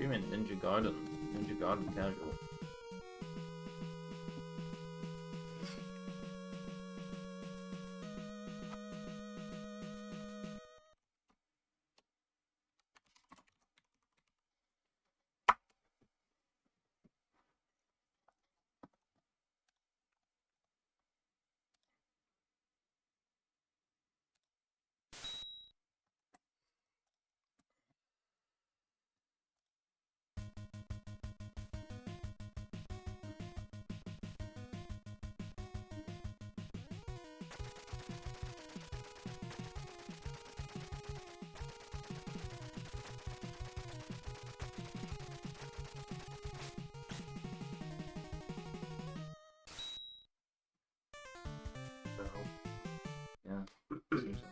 Streaming Ninja Gaiden. Ninja Gaiden casual. Yeah. Seems so.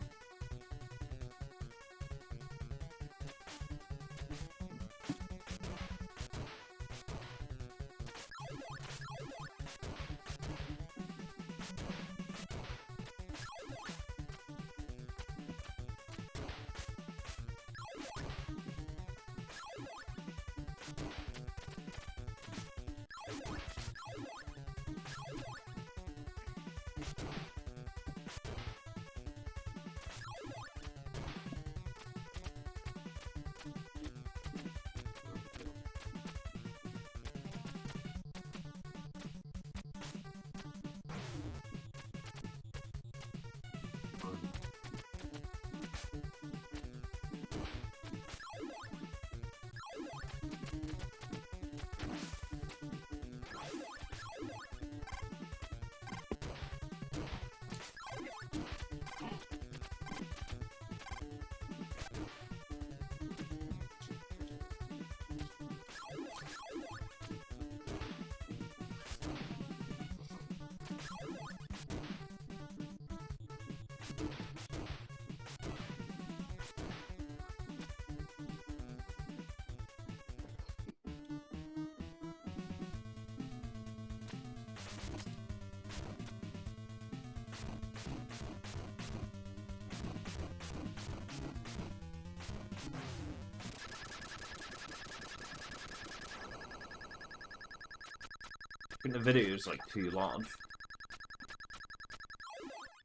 I think the video is like too large. What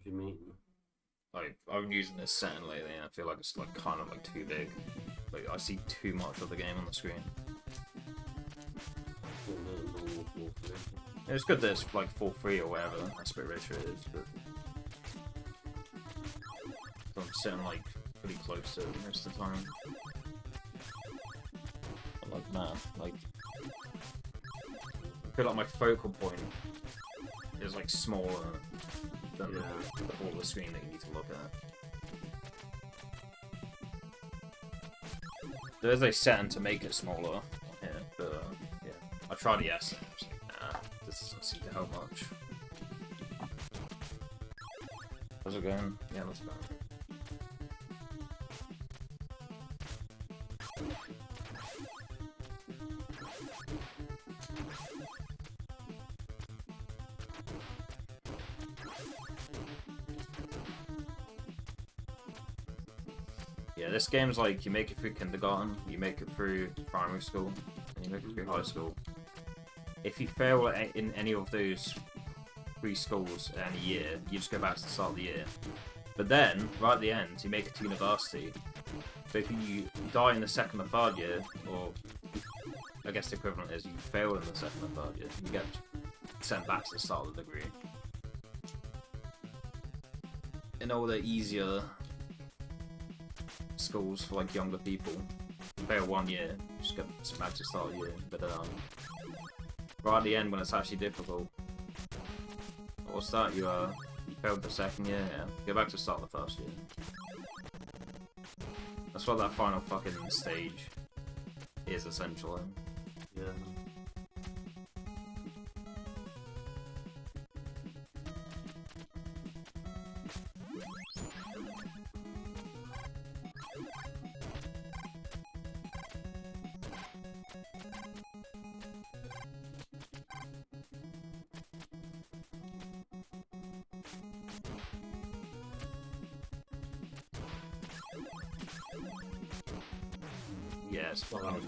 do you mean? Like, I've been using this setting lately and I feel like it's like kind of like too big. Like, I see too much of the game on the screen. It's good that it's like for free or whatever aspect ratio it is, but I'm sitting like pretty close to it most of the time. But, like, man, like, I feel like my focal point is like smaller than the whole of the screen that you need to look at. There is a setting to make it smaller on here, but yeah, I tried the S and I was like, nah, this doesn't seem to help much. How's it going? Yeah, let's go. Yeah, this game's like, you make it through kindergarten, you make it through primary school, and you make it through high school. If you fail in any of those three schools in a year, you just go back to the start of the year. But then, right at the end, you make it to university. But if you die in the second or third year, or I guess the equivalent is you fail in the second or third year, you get sent back to the start of the degree. In all the easier schools for like younger people, you fail 1 year, you just get sent back to the start of the year. But right at the end when it's actually difficult, what's that? You failed the second year, yeah. Go back to the start of the first year. That's what that final fucking stage is essentially. Yeah. Yeah, it's fucking.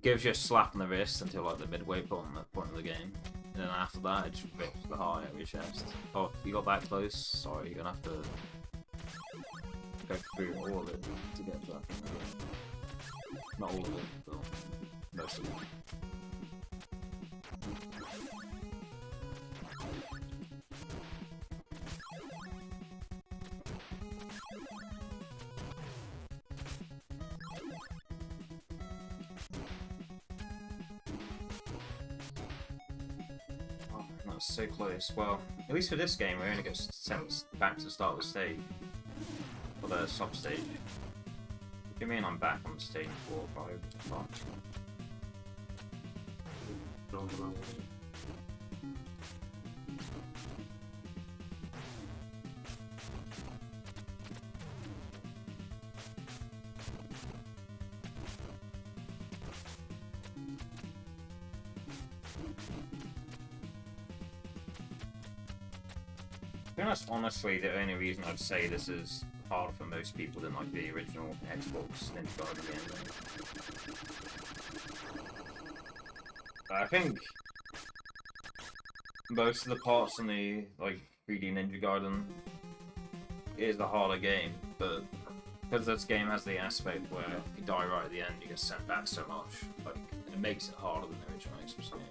gives you a slap on the wrist until like the midway point of the game. And then after that, it just rips the heart out of your chest. Oh, you got that close? Sorry, you're gonna have to go through all of it to get to that. Not all of it, but most of it. So close. Well, at least for this game, we only get sent back to the start of the stage. Or the sub-stage. What do you mean I'm back on stage 4 or 5? I think that's honestly the only reason I'd say this is harder for most people than like the original Xbox Ninja Gaiden game. I think most of the parts in the like 3D Ninja Gaiden is the harder game, but because this game has the aspect where if you die right at the end, you get sent back so much, like it makes it harder than the original Xbox game.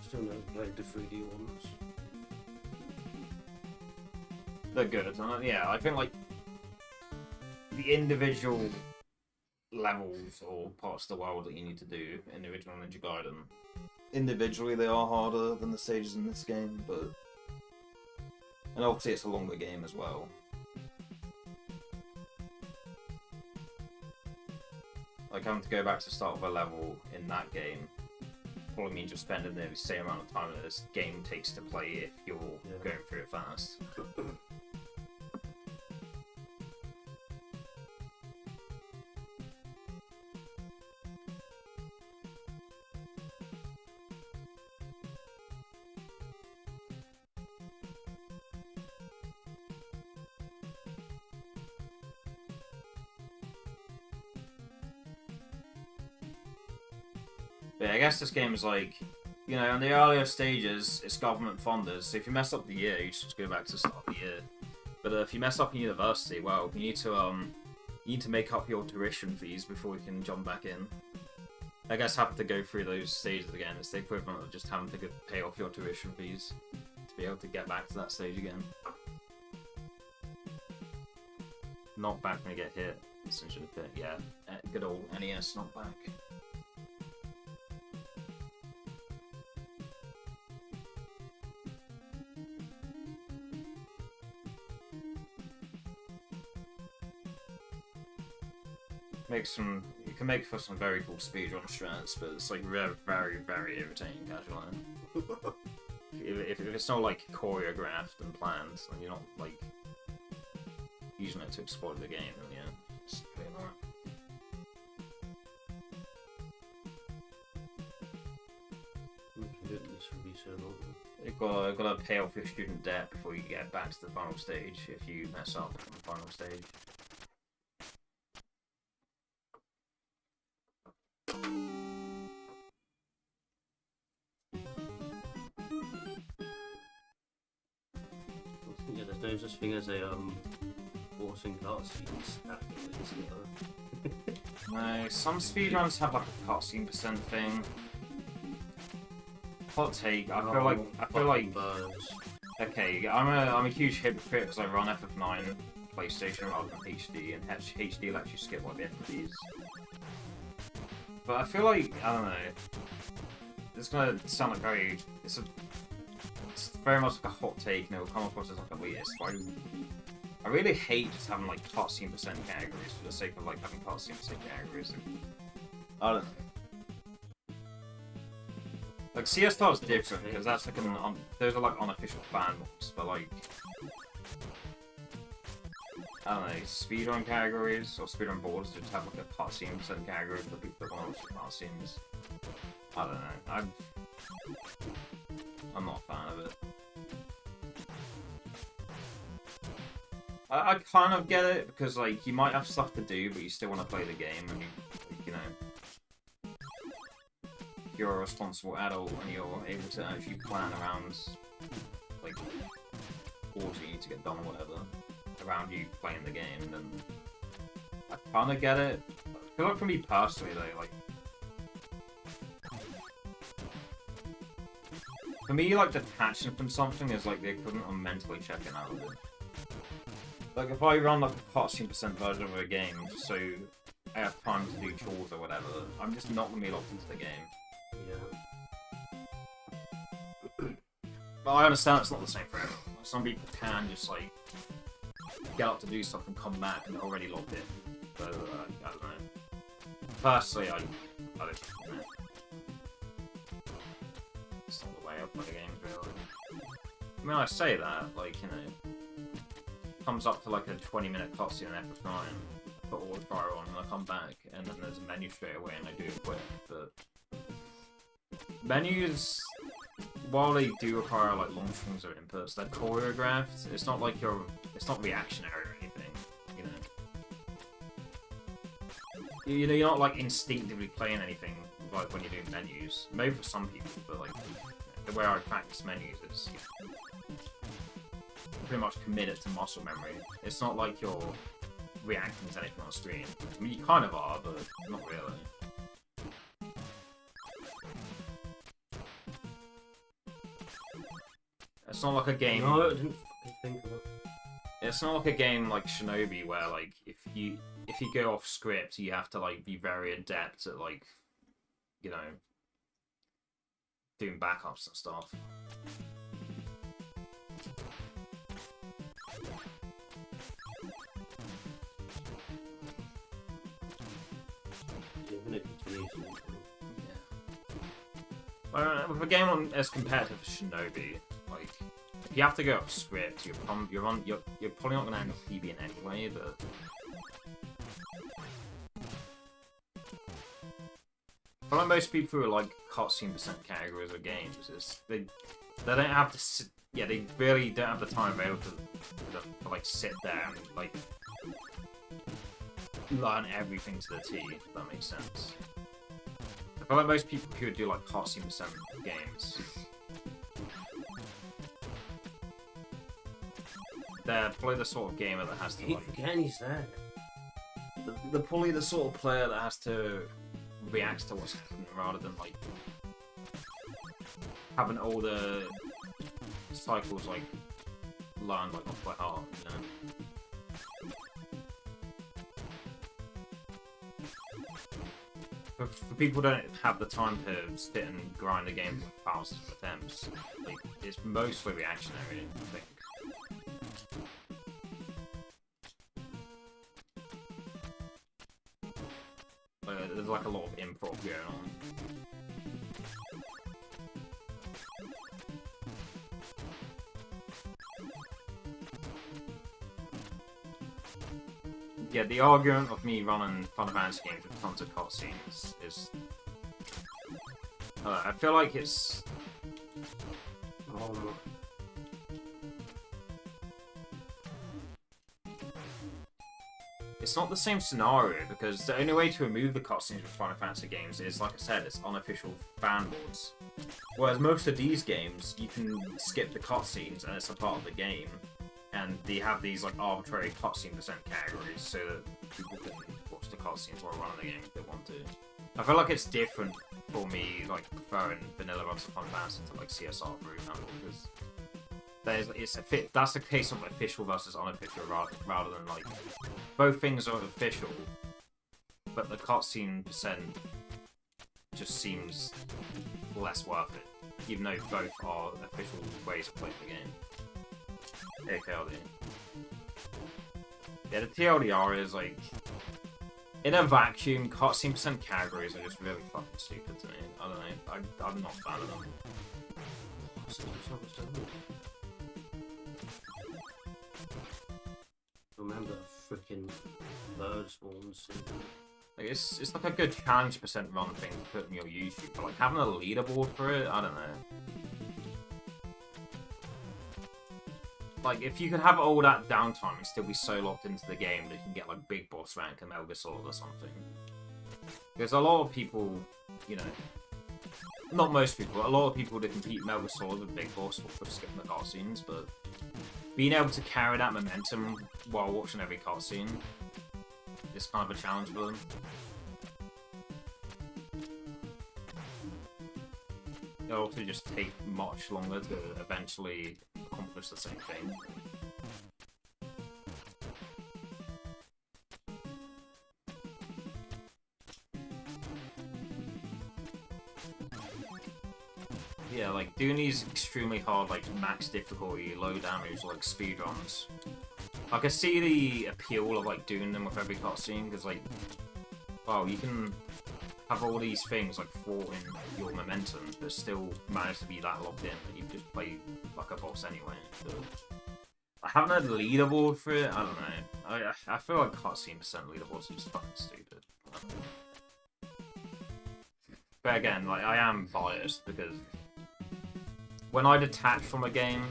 Still never played the 3D ones. They're good. Yeah, I think like the individual levels or parts of the world that you need to do in the original Ninja Gaiden, individually they are harder than the stages in this game, but and obviously it's a longer game as well. Like having to go back to the start of a level in that game probably means you're spending the same amount of time that this game takes to play if you're going through it fast. But I guess this game is like, you know, in the earlier stages, it's government funded, so if you mess up the year, you just go back to the start of the year. But if you mess up in university, well, you need to make up your tuition fees before you can jump back in. I guess having to go through those stages again is the equivalent of just having to pay off your tuition fees to be able to get back to that stage again. Not back when you get hit, essentially. Yeah, good old NES not back. You can make for some very cool speedrun strats, but it's like very, very, very irritating casual. if it's not like choreographed and planned, and you're not like using it to exploit the game, then yeah, it's pretty annoying. This would be so long. You've got to pay off your student debt before you get back to the final stage if you mess up on the final stage. Yeah, there's no such thing as a forcing cutscenes afterwards. No, some speedruns have like a cutscene percent thing. Hot take. I feel like. Birds. Okay, I'm a huge hypocrite because I run FF9 PlayStation rather than HD, and HD lets you skip like the FFs. But I feel like, I don't know, it's gonna sound like very, it's very much like a hot take, and it will come across as like elitist, but I really hate just having like cutscene percent categories for the sake of like having cutscene percent categories. I don't know. Like CS Star is different because that's like those are like unofficial fan mods, but like I don't know, speedrun categories or speedrun boards just have like a cutscene percent category for people that want to watch cutscenes. I don't know. I'm not a fan of it. I kind of get it because like you might have stuff to do, but you still want to play the game, and you you're a responsible adult and you're able to actually plan around, like, what you need to get done or whatever, around you playing the game, then I kind of get it. I feel like for me personally, though, like, for me, like, detaching from something is like the equivalent of mentally checking out of it. Like, if I run, like, a cutscene % version of a game, just so I have time to do chores or whatever, I'm just not going to be locked into the game. Yeah. But I understand it's not the same for everyone. Like, some people can just, like, get up to do stuff and come back and they're already locked in. So, I don't know. Personally, I don't know. It's not the way I play games, really. I mean, I say that, like, you know, comes up to like a 20-minute cutscene in F9, I put all the fire on and I come back, and then there's a menu straight away and I do it quick. But menus, while they do require like long strings of inputs, they're choreographed. It's not like it's not reactionary or anything, you know. You know, you're not like instinctively playing anything like when you're doing menus. Maybe for some people, but like the way I practice menus is, you know, pretty much committed to muscle memory. It's not like you're reacting to anything on screen. I mean, you kind of are, but not really. It's not like a game. No, I didn't fucking think of it. It's not like a game like Shinobi where like if you go off script, you have to like be very adept at like, you know, doing backups and stuff. With a game as competitive as Shinobi, like, if you have to go off script, you're probably not going to end up PBing anyway, but I feel like most people who are like cutscene % categories of games is they don't have to sit, yeah, they really don't have the time available to like sit there and like learn everything to the T, if that makes sense. I feel like most people who do like cutscene % games, they're probably the sort of gamer that has to like. Again, he's there. They're probably the sort of player that has to react to what's happening rather than like having all the cycles like learned like off by heart, you know. For people who don't have the time to sit and grind a game for thousands of attempts, like, it's mostly reactionary, I think. There's like a lot of improv going on. Yeah, the argument of me running Final Fantasy games with tons of cutscenes is... I feel like it's... It's not the same scenario, because the only way to remove the cutscenes with Final Fantasy games is, like I said, it's unofficial fan boards. Whereas most of these games, you can skip the cutscenes and it's a part of the game. And they have these like arbitrary cutscene % categories so that people can watch the cutscenes while running the game if they want to. I feel like it's different for me, like preferring vanilla runs of Final Fantasy to like CSR, for example, because that's a case of official versus unofficial rather than like both things are official, but the cutscene % just seems less worth it, even though both are official ways of playing the game. AKLD. Yeah, the TLDR is like, in a vacuum, cutscene % categories are just really fucking stupid to me. I don't know, I'm not a fan of them. Remember freaking bird spawns. Like, it's like a good challenge % run thing to put in your YouTube, but like having a leaderboard for it, I don't know. Like, if you could have all that downtime and still be so locked into the game that you can get, like, Big Boss rank and Metal Gear Solid or something. Because a lot of people, you know, not most people, a lot of people that compete Metal Gear Solid with Big Boss will skip the cutscenes, but being able to carry that momentum while watching every cutscene is kind of a challenge for them. It'll also just take much longer to eventually accomplish the same thing. Yeah, like, doing these extremely hard, like, max difficulty, low damage, like, speedruns. I can see the appeal of, like, doing them with every cutscene, because, like, wow, you can have all these things, like, thwarting your momentum, but still manage to be that locked in that you just play like a boss anyway. So, I haven't had a leaderboard for it, I don't know. I feel like cutscene percent leaderboards are just fucking stupid. But again, like, I am biased, because when I detach from a game,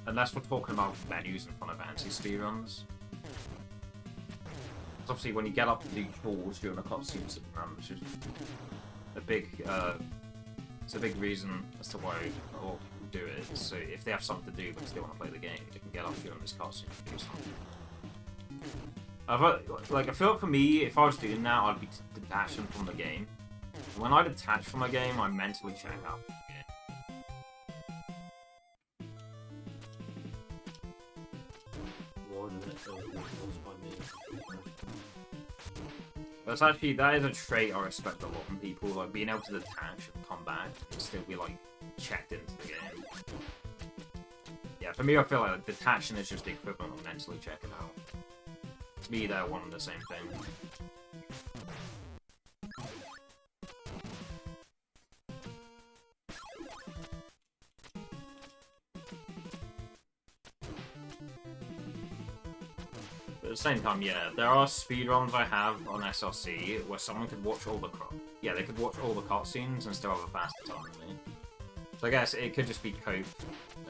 unless we're talking about menus in front of anti-speedruns, obviously when you get up to do chores during a cutscene, which is a big, it's a big reason as to why a lot of people do it. So if they have something to do but still want to play the game, they can get up during this cutscene and do something. I feel like for me, if I was doing that, I'd be detaching from the game. And when I detach from a game, I mentally check out. That's actually, that is a trait I respect a lot in people, like being able to detach and come back and still be like checked into the game. Yeah, for me I feel like detaching is just the equivalent of mentally checking out. To me they're one and the same thing. At the same time, yeah, there are speedruns I have on SLC where someone could watch all the they could watch all the cutscenes and still have a faster time than me. So I guess it could just be cope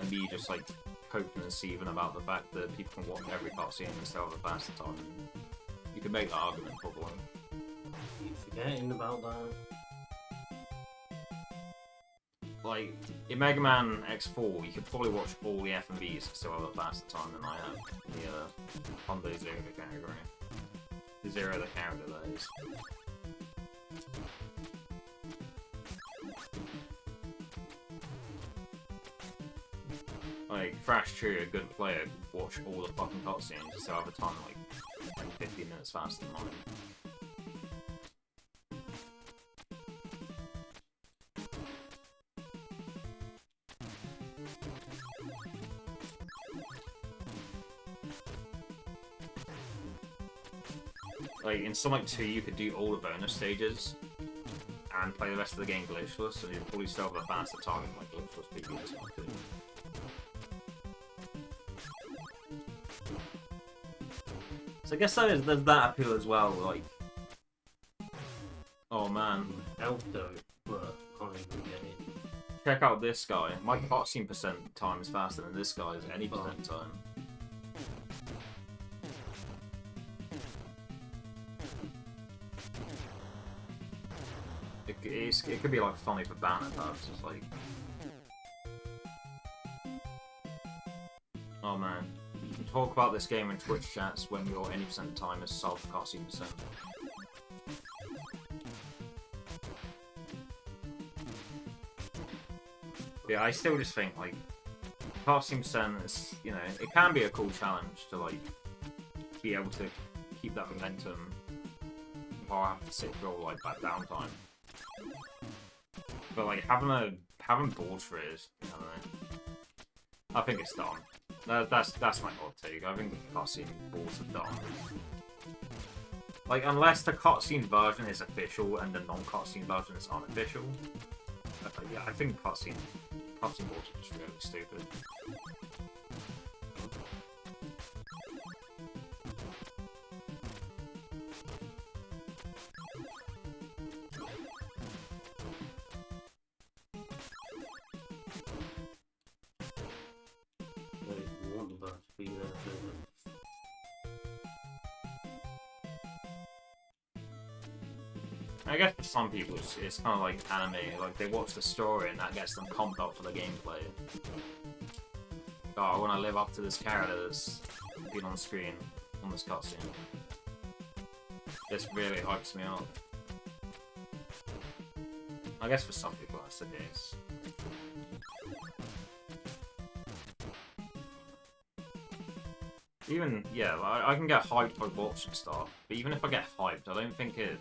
and be just like coping and seething about the fact that people can watch every cutscene and still have a faster time. You could make that argument probably. You're forgetting about that. Like, in Mega Man X4, you could probably watch all the FMVs and still have a faster time than I have. The Honda Zero the category. The Zero the character, that is. Like, Thrash True, a good player, could watch all the fucking cutscenes and still have a time like 15 minutes faster than mine. Like, in Sonic 2, you could do all the bonus stages and play the rest of the game glitchless, so you'd probably still have a faster time than like glitchless people in Sonic 2. So I guess there's that appeal as well, like... Oh man. Health though, but can't even get in. Check out this guy. My cutscene percent time is faster than this guy's any percent time. It could be like funny for banner purposes, like... Oh man. You can talk about this game in Twitch chats when your any percent time is sub cutscene percent. Yeah, I still just think, like, cutscene percent is, you know, it can be a cool challenge to, like, be able to keep that momentum while I have to sit through all, like, that downtime. But, like, having balls for it is, I don't know. I think it's dumb. That's my hot take. I think the cutscene balls are dumb. Like, unless the cutscene version is official and the non-cutscene version is unofficial. Yeah, I think cutscene balls are just really stupid. You want that to be there for I guess for some people it's kind of like anime, like they watch the story and that gets them pumped up for the gameplay. Oh, I want to live up to this character that's been on screen on this cutscene. This really hypes me up. I guess for some people that's the case. Even, yeah, I can get hyped by watching stuff, but even if I get hyped, I don't think it...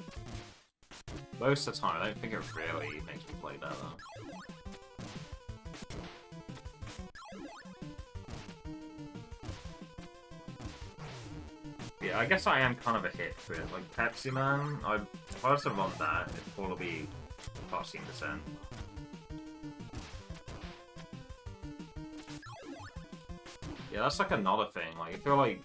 Most of the time, I don't think it really makes me play better. Yeah, I guess I am kind of a hit for it. Like, Pepsi Man, if I was to run that, it'd probably be 14%. Yeah, that's like another thing. Like, I feel like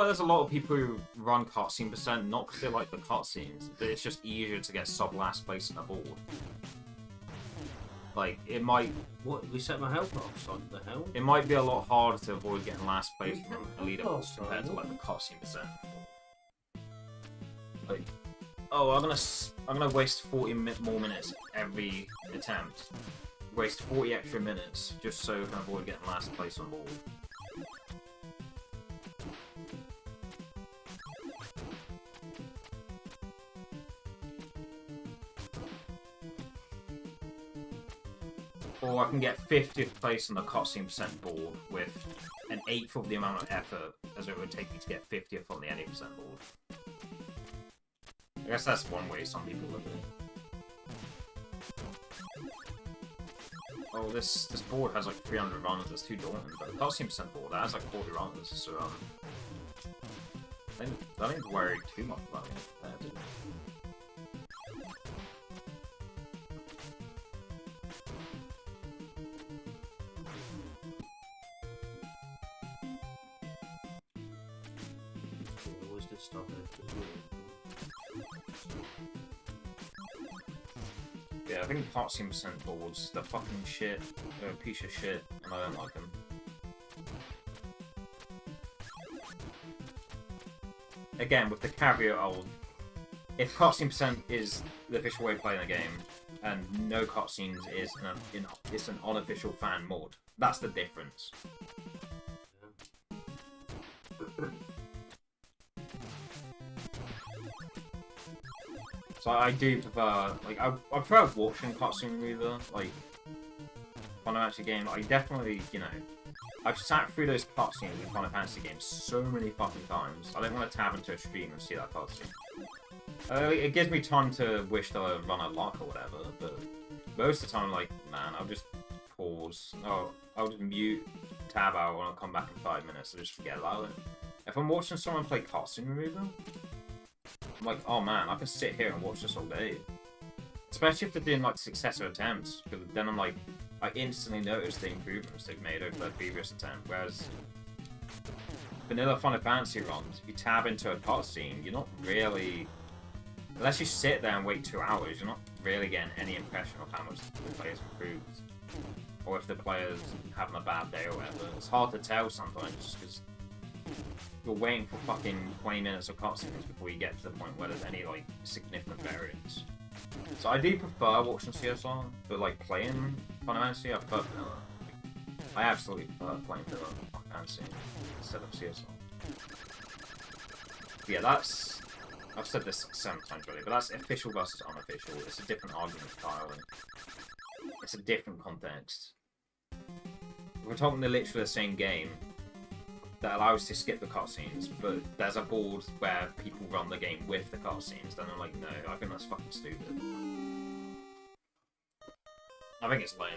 there's a lot of people who run cutscene percent not because they like the cutscenes, but it's just easier to get sub last place in a board. Like, it might... What? We set my health off, son. The hell? It might be a lot harder to avoid getting last place from a leaderboard compared to like the cutscene percent. Like, oh, I'm gonna waste 40 more minutes every attempt. Waste 40 extra minutes just so I can avoid getting last place on board. Or I can get 50th place on the cutscene percent board with an 1/8 of the amount of effort as it would take me to get 50th on the any percent board. I guess that's one way some people look at it. Oh, this board has like 300 runners, that's too daunting, but the cutscene percent board, that has like 40 runners, so I don't need to worry too much about it. Always did stop it. Yeah, I think cutscene percent boards, they're fucking shit. They're a piece of shit, and I don't like them. Again, with the caveat of, if cutscene percent is the official way of playing the game, and no cutscenes is it's an unofficial fan mod, that's the difference. So I do prefer, like, I prefer watching cutscene reader, like, Final Fantasy game. I definitely, you know, I've sat through those cutscenes in Final Fantasy games so many fucking times. I don't want to tab into a stream and see that cutscene. It gives me time to wish that I run a lock or whatever, but most of the time, like, man, I'll just pause. I'll just mute, tab out, and I'll come back in 5 minutes and just forget about it. If I'm watching someone play cutscene reader, I'm like, oh man, I can sit here and watch this all day. Especially if they're doing like successive attempts, because then I'm like, I instantly notice the improvements they've made over their previous attempt. Whereas vanilla Final Fantasy runs, if you tab into a cutscene, you're not really, unless you sit there and wait 2 hours, you're not really getting any impression of how much the player's improved, or if the player's having a bad day or whatever. It's hard to tell sometimes, just because you're waiting for fucking 20 minutes of cutscenes before you get to the point where there's any, like, significant variance. So I do prefer watching CSR, but, like, playing Final Fantasy, I prefer vanilla. I absolutely prefer playing vanilla Final Fantasy instead of CSR. But yeah, that's... I've said this 7 times already, but that's official versus unofficial. It's a different argument style, and it's a different context. If we're talking literally the same game, that allows you to skip the cutscenes, but there's a board where people run the game with the cutscenes, then I'm like, no, I think that's fucking stupid. I think it's lame.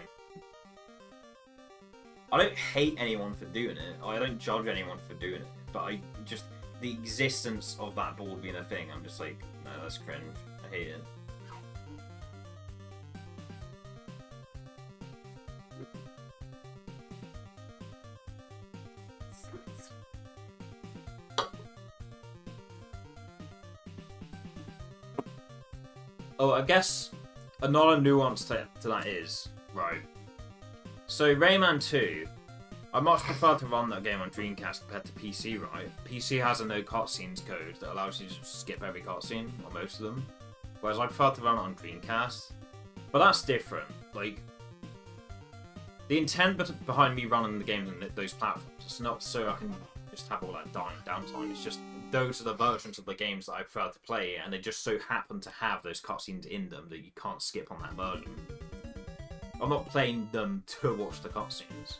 I don't hate anyone for doing it, I don't judge anyone for doing it, but I just, the existence of that board being a thing, I'm just like, no, that's cringe, I hate it. Oh, I guess another nuance to that is, right, so Rayman 2, I much prefer to run that game on Dreamcast compared to PC, right? PC has a no cutscenes code that allows you to just skip every cutscene, or most of them. Whereas I prefer to run it on Dreamcast. But that's different. Like, the intent behind me running the game on those platforms is not so I can just have all that downtime. It's just those are the versions of the games that I prefer to play, and they just so happen to have those cutscenes in them that you can't skip on that version. I'm not playing them to watch the cutscenes.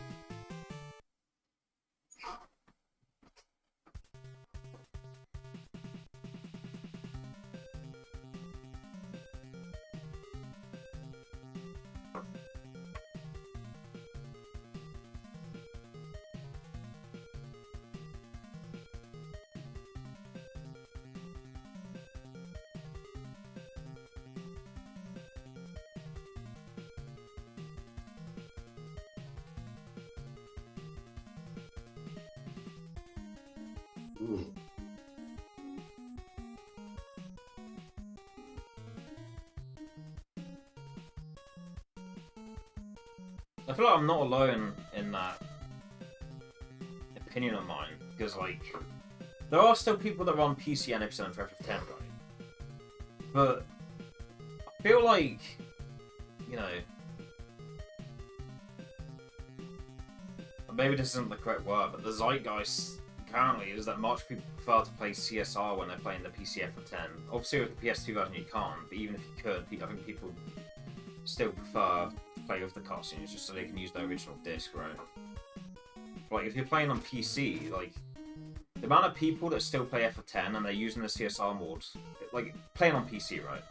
Ooh. I feel like I'm not alone in that opinion of mine, because, like, there are still people that run PC and Epson for FF10, right? But I feel like, you know, maybe this isn't the correct word, but the zeitgeist currently is that much people prefer to play CSR when they're playing the PC FF10. Obviously with the PS2 version you can't, but even if you could, I think people still prefer to play with the cutscenes just so they can use the original disc, right? Like, if you're playing on PC, like, the amount of people that still play FF10 and they're using the CSR mods, like, playing on PC, right?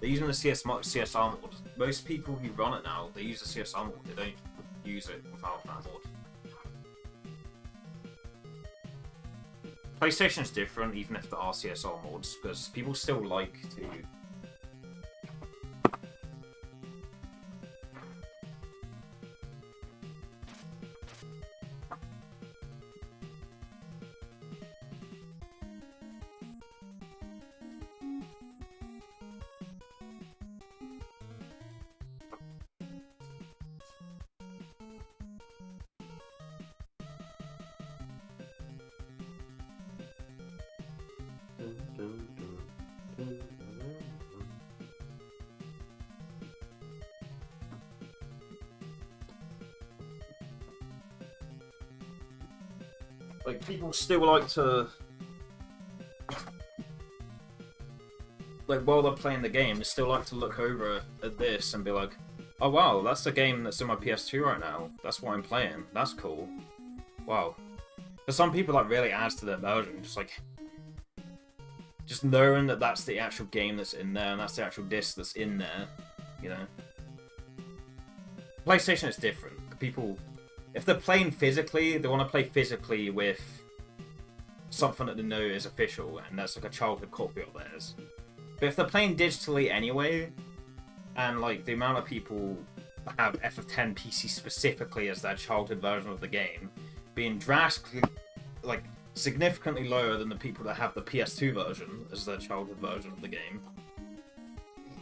They're using the CSR mod. Most people who run it now, they use the CSR mod, they don't use it without that mod. PlayStation's different, even if there are CSR mods, because people still like to... Like, people still like to... Like, while they're playing the game, they still like to look over at this and be like, oh wow, that's the game that's in my PS2 right now. That's what I'm playing. That's cool. Wow. For some people, that really adds to their immersion. Just like... Just knowing that that's the actual game that's in there, and that's the actual disc that's in there, you know? PlayStation is different. People... If they're playing physically, they want to play physically with something that they know is official, and that's like a childhood copy of theirs. But if they're playing digitally anyway, and like the amount of people that have FF10 PC specifically as their childhood version of the game, being drastically, like, significantly lower than the people that have the PS2 version as their childhood version of the game,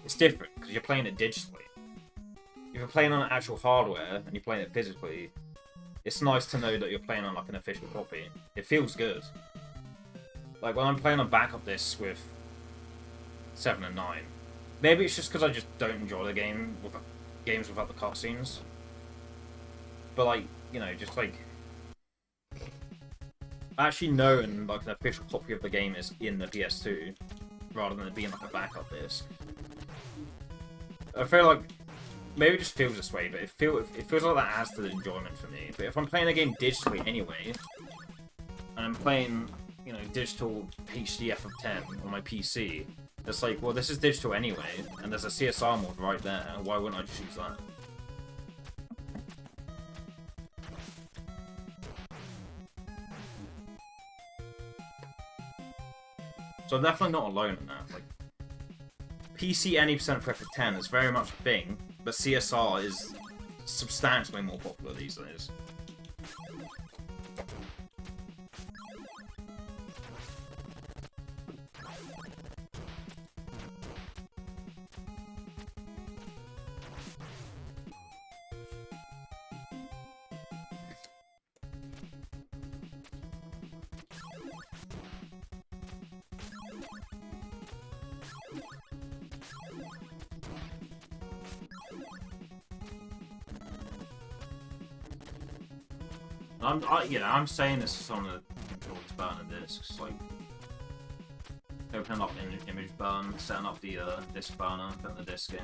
it's different, because you're playing it digitally. If you're playing on actual hardware, and you're playing it physically, it's nice to know that you're playing on like an official copy. It feels good. Like when I'm playing on backup discs with 7 and 9, maybe it's just because I just don't enjoy the game with games without the cutscenes. But like, you know, just like actually knowing like an official copy of the game is in the PS2 rather than it being like a backup disc. I feel like maybe it just feels this way, but it feels like that adds to the enjoyment for me. But if I'm playing a game digitally anyway, and I'm playing, you know, digital HD FF10 on my PC, it's like, well, this is digital anyway, and there's a CSR mod right there, why wouldn't I just use that? So I'm definitely not alone in that. Like, PC any percent for FF10 is very much a thing, but CSR is substantially more popular these days. I'm saying this to someone that enjoys burning discs, like opening up image burn, setting up the disc burner, putting the disc in,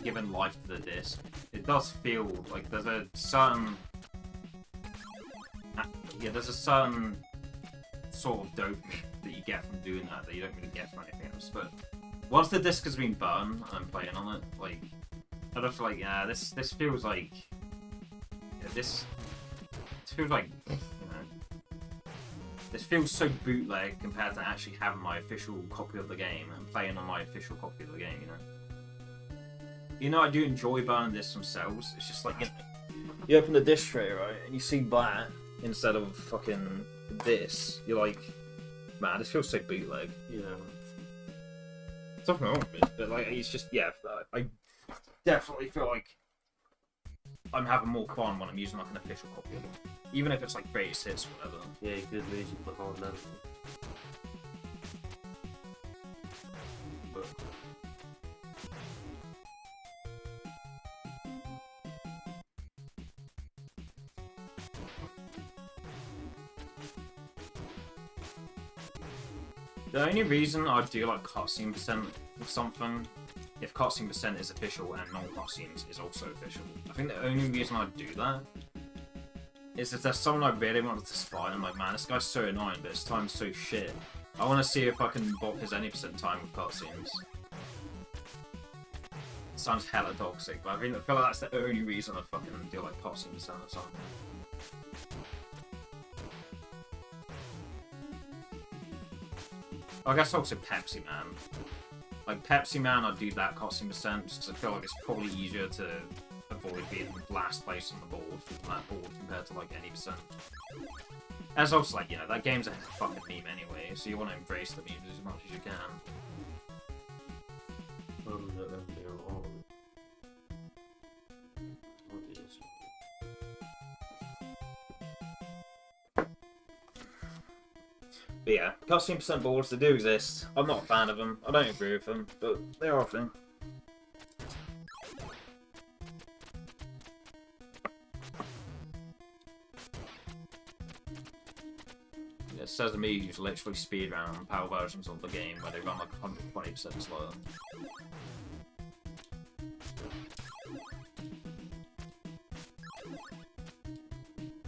giving life to the disc. It does feel like there's a certain sort of dopamine that you get from doing that you don't really get from anything else. But once the disc has been burned and I'm playing on it, like I just feel like this feels like this feels like this feels so bootleg compared to actually having my official copy of the game and playing on my official copy of the game. I do enjoy burning discs themselves. It's just like you open the disc tray, right, and you see that instead of fucking this. You're like, man, this feels so bootleg. Yeah. There's nothing wrong with it, but like it's just I definitely feel like I'm having more fun when I'm using like an official copy of it, even if it's like greatest hits or whatever. Yeah, good music, but hard level. But the only reason I do like cutscene percent of something, if cutscene percent is official and non-cutscenes is also official, I think the only reason I do that is if there's someone I really wanted to spy and I'm like, man, this guy's so annoying, but his time's so shit. I want to see if I can bop his any percent time with cutscenes. Sounds hella toxic, but I feel like that's the only reason I fucking do like cutscene percent or something. I guess also Pepsi Man. Like Pepsi Man, I'd do that cutscene percent just because I feel like it's probably easier to avoid being last place on the board on that board compared to like any percent. As also like, that game's a fucking meme anyway, so you want to embrace the memes as much as you can. But yeah, cutscene percent boards, they do exist. I'm not a fan of them, I don't agree with them, but they are a thing. It says to me who's literally speedrun power versions of the game where they run like 120% slower.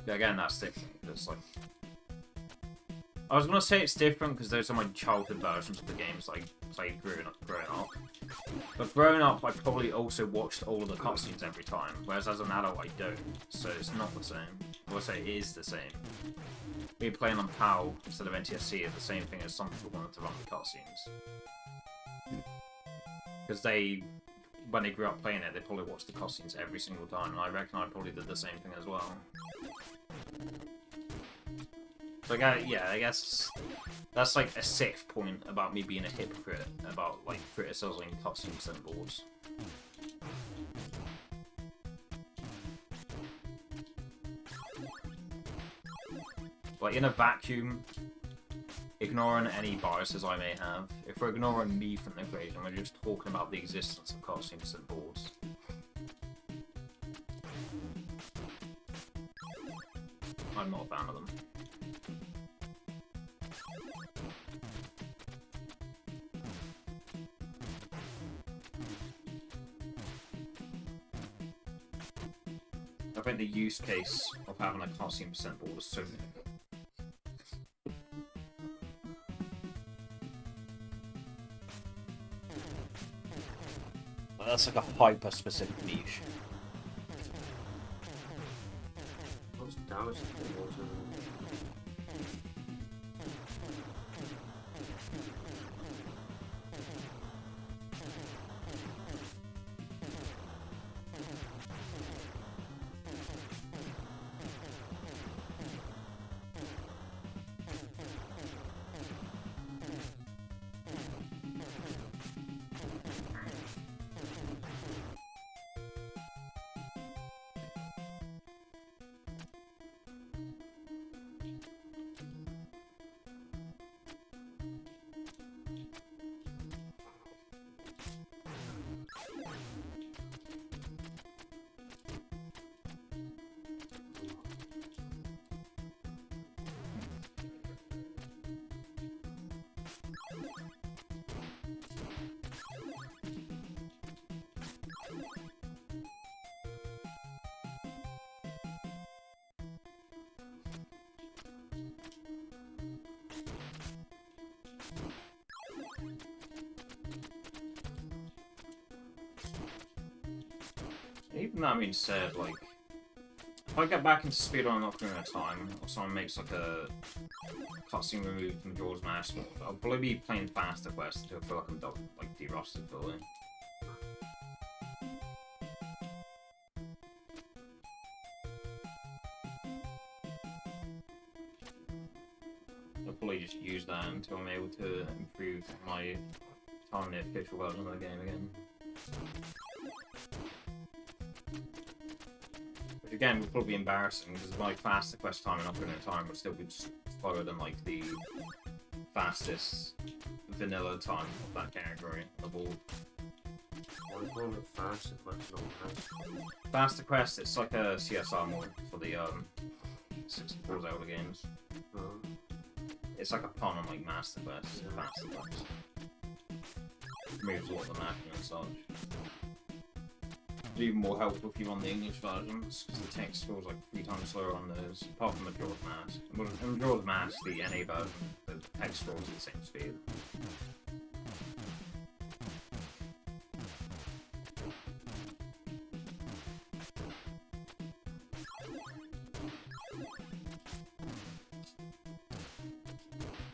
Yeah, again, that's different. It's like, I was gonna say it's different because those are my childhood versions of the games I played growing up. But growing up, I probably also watched all of the cutscenes every time, whereas as an adult, I don't. So it's not the same. I would say it is the same. Me playing on PAL instead of NTSC is the same thing as some people wanted to run the cutscenes. Because when they grew up playing it, they probably watched the cutscenes every single time, and I reckon I probably did the same thing as well. So I guess that's like a sixth point about me being a hypocrite about like criticizing cutscene percent boards. Like in a vacuum, ignoring any biases I may have, if we're ignoring me from the equation, we're just talking about the existence of cutscene percent boards. I'm not a fan of them. I think the use case of having a cutscene percent board is so good. That's like a hyper-specific niche. What's damage to the water? that being said, like, if I get back into speedrun Ocarina of Time, or someone makes like a cutscene removed from Majora's Mask, I'll probably be playing faster quests until I feel like I'm de-rusted fully. I'll probably just use that until I'm able to improve my time in the official version of the game again. Which again would probably be embarrassing because my faster quest time in Ocarina of Time would still be slower than like the fastest vanilla time of that category of all. Why call it faster quest, not faster? Faster quest, it's like a CSR mode for the 64 Zelda games. It's like a pun on like Master Quest, Faster Quest. Removes a lot of the mapping and such. It's even more helpful if you run the English versions, because the text feels like 3 times slower on those, apart from Majora's Mask. In Majora's Mask, the NA version, the text scrolls at the same speed.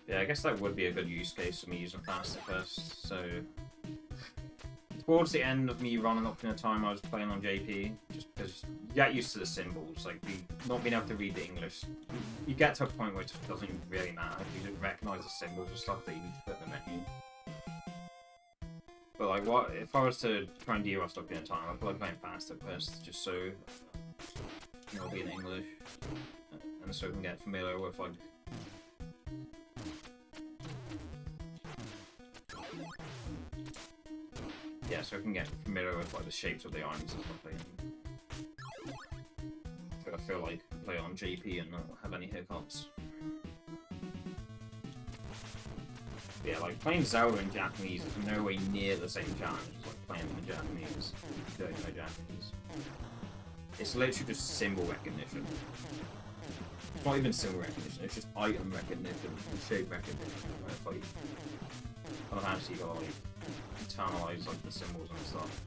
Yeah, I guess that would be a good use case for me using Faster Quest, so... Towards the end of me running Ocarina of Time, I was playing on JP, just because you get used to the symbols, like, not being able to read the English. You get to a point where it just doesn't really matter, you just recognise the symbols and stuff that you need to put in the menu. But like, what if I was to try and de-rust Ocarina of Time, I'd probably play Faster Quest, just so, you know, it'll be in English, and so I can get familiar with, like, yeah, so I can get familiar with like the shapes of the items and stuff like that. So I feel like I can play on JP and not have any hiccups. Yeah, like playing Zelda in Japanese is no way near the same challenge as like playing in Japanese. If you don't know Japanese. It's literally just symbol recognition. It's not even symbol recognition, it's just item recognition and shape recognition. It's like, I've actually got like internalize like the symbols and stuff.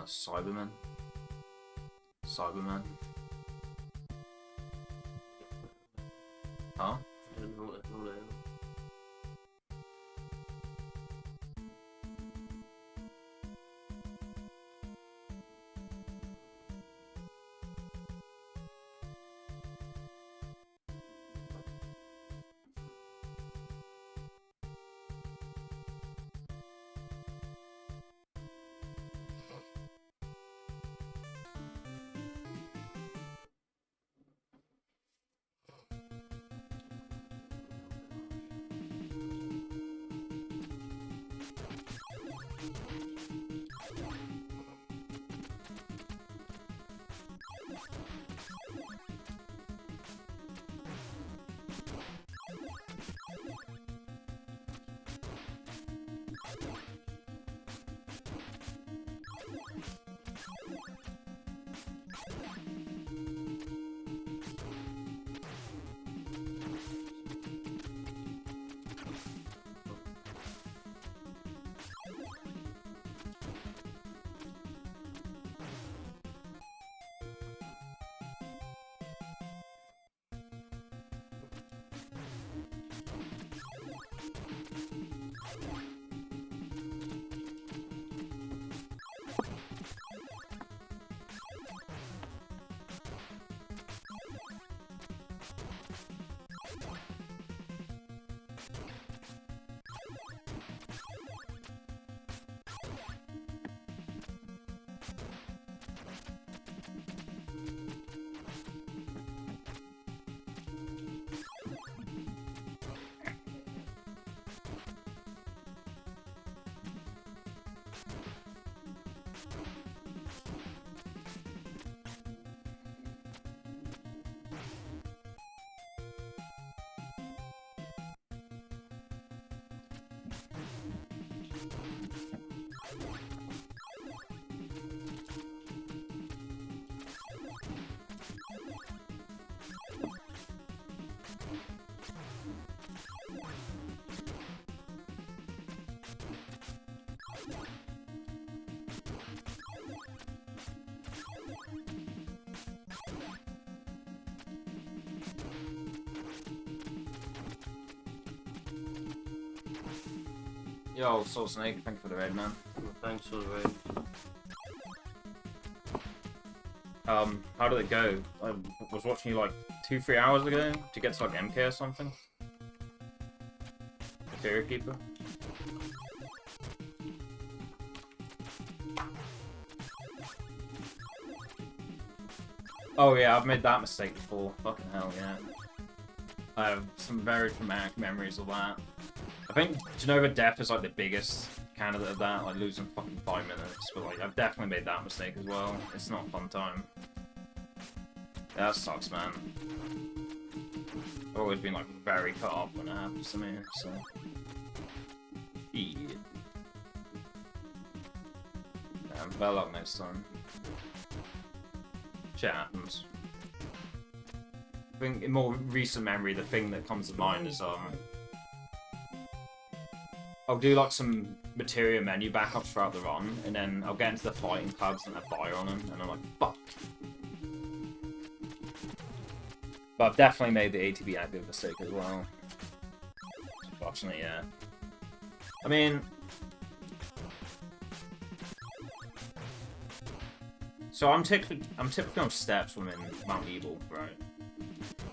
Cyberman? Cyberman? Huh? I don't know what they are. Yo, Soul Snake, thank you for the raid, man. Thanks for the raid. How did it go? I was watching you like 2-3 hours ago. Did you get to like MK or something? Material Keeper? Oh yeah, I've made that mistake before. Fucking hell, yeah. I have some very traumatic memories of that. I think Genova Death is like the biggest candidate of that, like losing fucking 5 minutes. But like, I've definitely made that mistake as well. It's not a fun time. Yeah, that sucks, man. I've always been like very cut off when it happens to me, so. Yeah. Damn, better luck next time. Shit happens. I think in more recent memory, the thing that comes to mind is I'll do like some materia menu backups throughout the run, and then I'll get into the fighting clubs and have fire on them, and I'm like, fuck. But I've definitely made the ATB active mistake as well. Unfortunately, yeah. I mean, so I'm typically on steps when I'm in Mount Evil, right?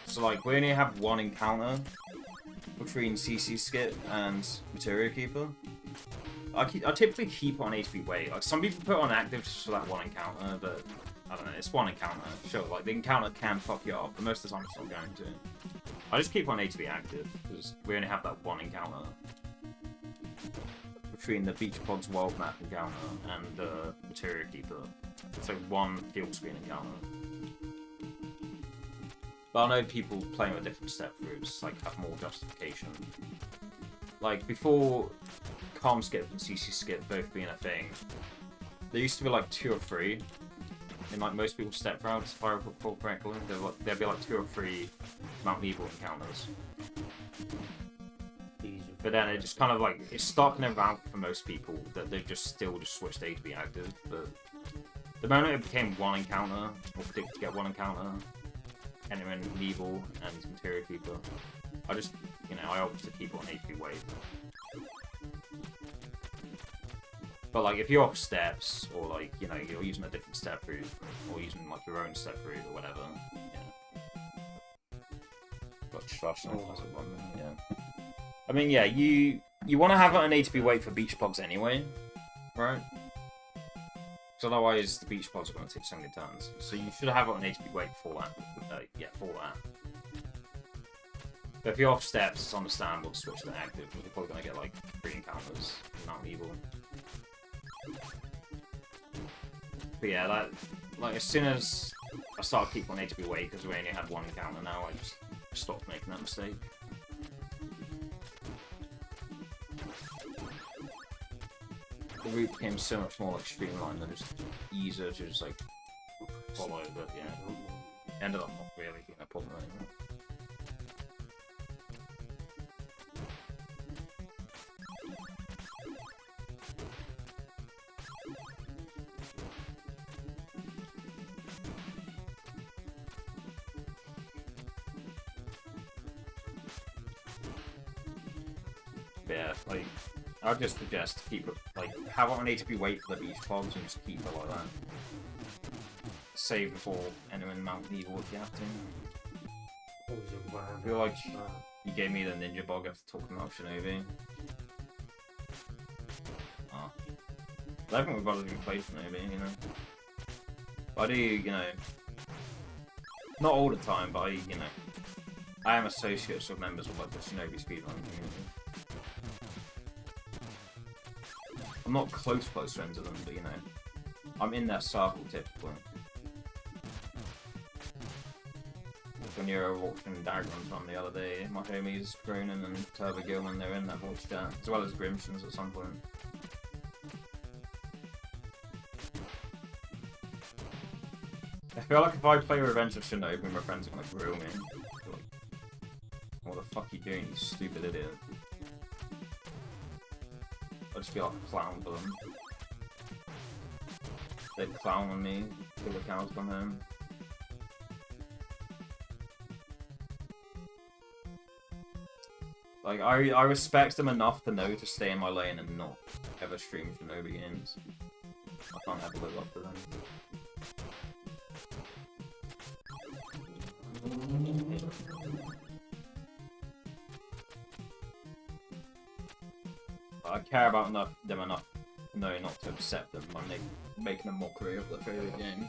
So like we only have one encounter between CC Skip and Materia Keeper. I typically keep on HP weight. Like some people put on active just for that one encounter, but I don't know, it's one encounter. Sure, like the encounter can fuck you up, but most of the time it's not going to. I just keep on HP active, because we only have that one encounter between the Beach Pods World Map encounter and the Materia Keeper. It's like one field screen encounter. But I know people playing with different step groups like have more justification. Like before Calm Skip and CC Skip both being a thing, there used to be like 2 or 3 in like most people's step routes, if I recall correctly. There'd be like 2 or 3 Mount Evil encounters. But then it just kind of like, it's stuck in a route for most people that they've just still switched A to be active. But the moment it became one encounter, or predicted to get one encounter, Enderman, Evil, and Materia Keeper, I just, you know, I opt to keep on HP wave. But like, if you're off steps, or like, you know, you're using a different step route, or using like your own step route or whatever, yeah. Got trash on yeah. I mean, yeah, you want to have it on HP weight for beach pogs anyway, right? Because otherwise the beach pods are going to take so many turns. So you should have it on HP weight for that. Yeah, for that. But if you're off steps, it's understandable to switch to active, because you're probably going to get like 3 encounters in Mount Evil. But yeah, that, like, as soon as I started keeping on HP weight, because we only had 1 encounter now, I just stopped making that mistake. The route became so much more like streamlined and just easier to just like follow, but yeah, ended up not really being a problem anymore. Yeah, like, I'd just suggest to keep it, like, have it on HP weight for the beach pods and just keep it like that. Save before entering Mount Evil if you have to. I feel like you gave me the ninja bug after talking about Shinobi. Oh. I don't think we've got to even play Shinobi, you know. But I do, you know, not all the time, but you know, I am associates with members of like the Shinobi speedrun community. I'm not close friends with them, but you know, I'm in that circle typically. When you're watching Diagrams on the other day, my homies Grunin and Turbo Gilman, they're in that voice chat, as well as Grimsons at some point. I feel like if I play Revenge of Shinobi, my friends are gonna grill me. Like, what the fuck are you doing, you stupid idiot? I'll just be like a clown for them. They'd clown on me till the cows come home. Like, I respect them enough to know to stay in my lane and not ever stream Shinobi games. I can't ever live up to them. I care about them enough to know not to accept them by making a mockery of their favourite game.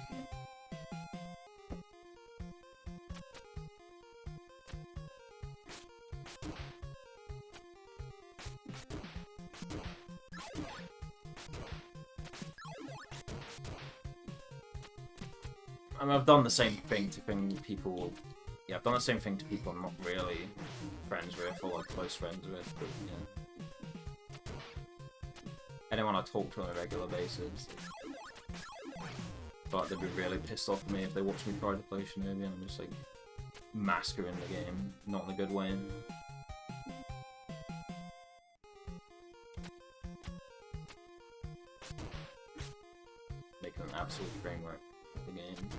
I mean, I've done the same thing to people. Yeah, I've done the same thing to people I'm not really friends with or like close friends with, but yeah. Anyone I talk to on a regular basis. But they'd be really pissed off at me if they watch me try to play Shinobi and I'm just like massacring the game, not in a good way. Making an absolute train wreck of the game.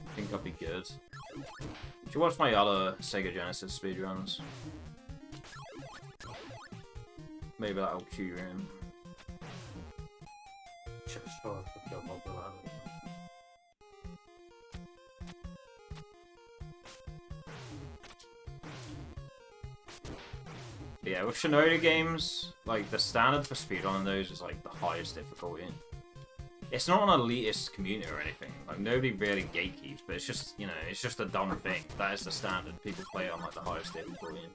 I think I'll be good. Did you watch my other Sega Genesis speedruns? Maybe that'll cue you in. Sure, if you're not allowed. Yeah, with Shinobi games, like the standard for speedrunning those is like the highest difficulty. It's not an elitist community or anything. Like nobody really gatekeeps, but it's just, you know, it's just a dumb thing. That is the standard. People play it on like the highest difficulty.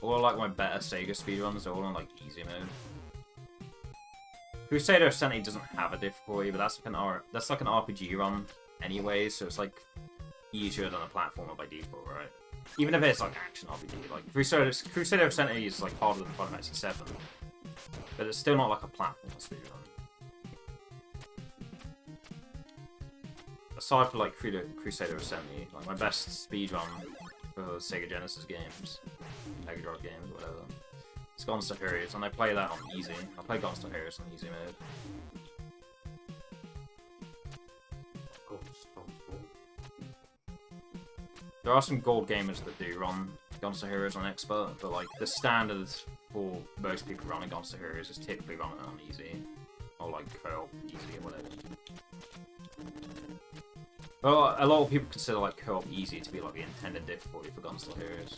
All like my better Sega speedruns are all on like easy mode. Crusader Ascent doesn't have a difficulty, but that's like an RPG run anyway, so it's like easier than a platformer by default, right? Even if it's like action RPG, like Crusader Ascent is like harder than Final Fantasy 7, but it's still not like a platformer speedrun. Aside from like Crusader Ascent, like my best speedrun for Sega Genesis games, Mega Drive games, whatever, it's Gonster Heroes, and I play that on easy. I play Gonster Heroes on easy mode. There are some gold gamers that do run Gonster Heroes on expert, but like the standard for most people running Gonster Heroes is typically running on easy, or like co-op easy or whatever. Well, a lot of people consider like co-op easy to be like the intended difficulty for Gonster Heroes.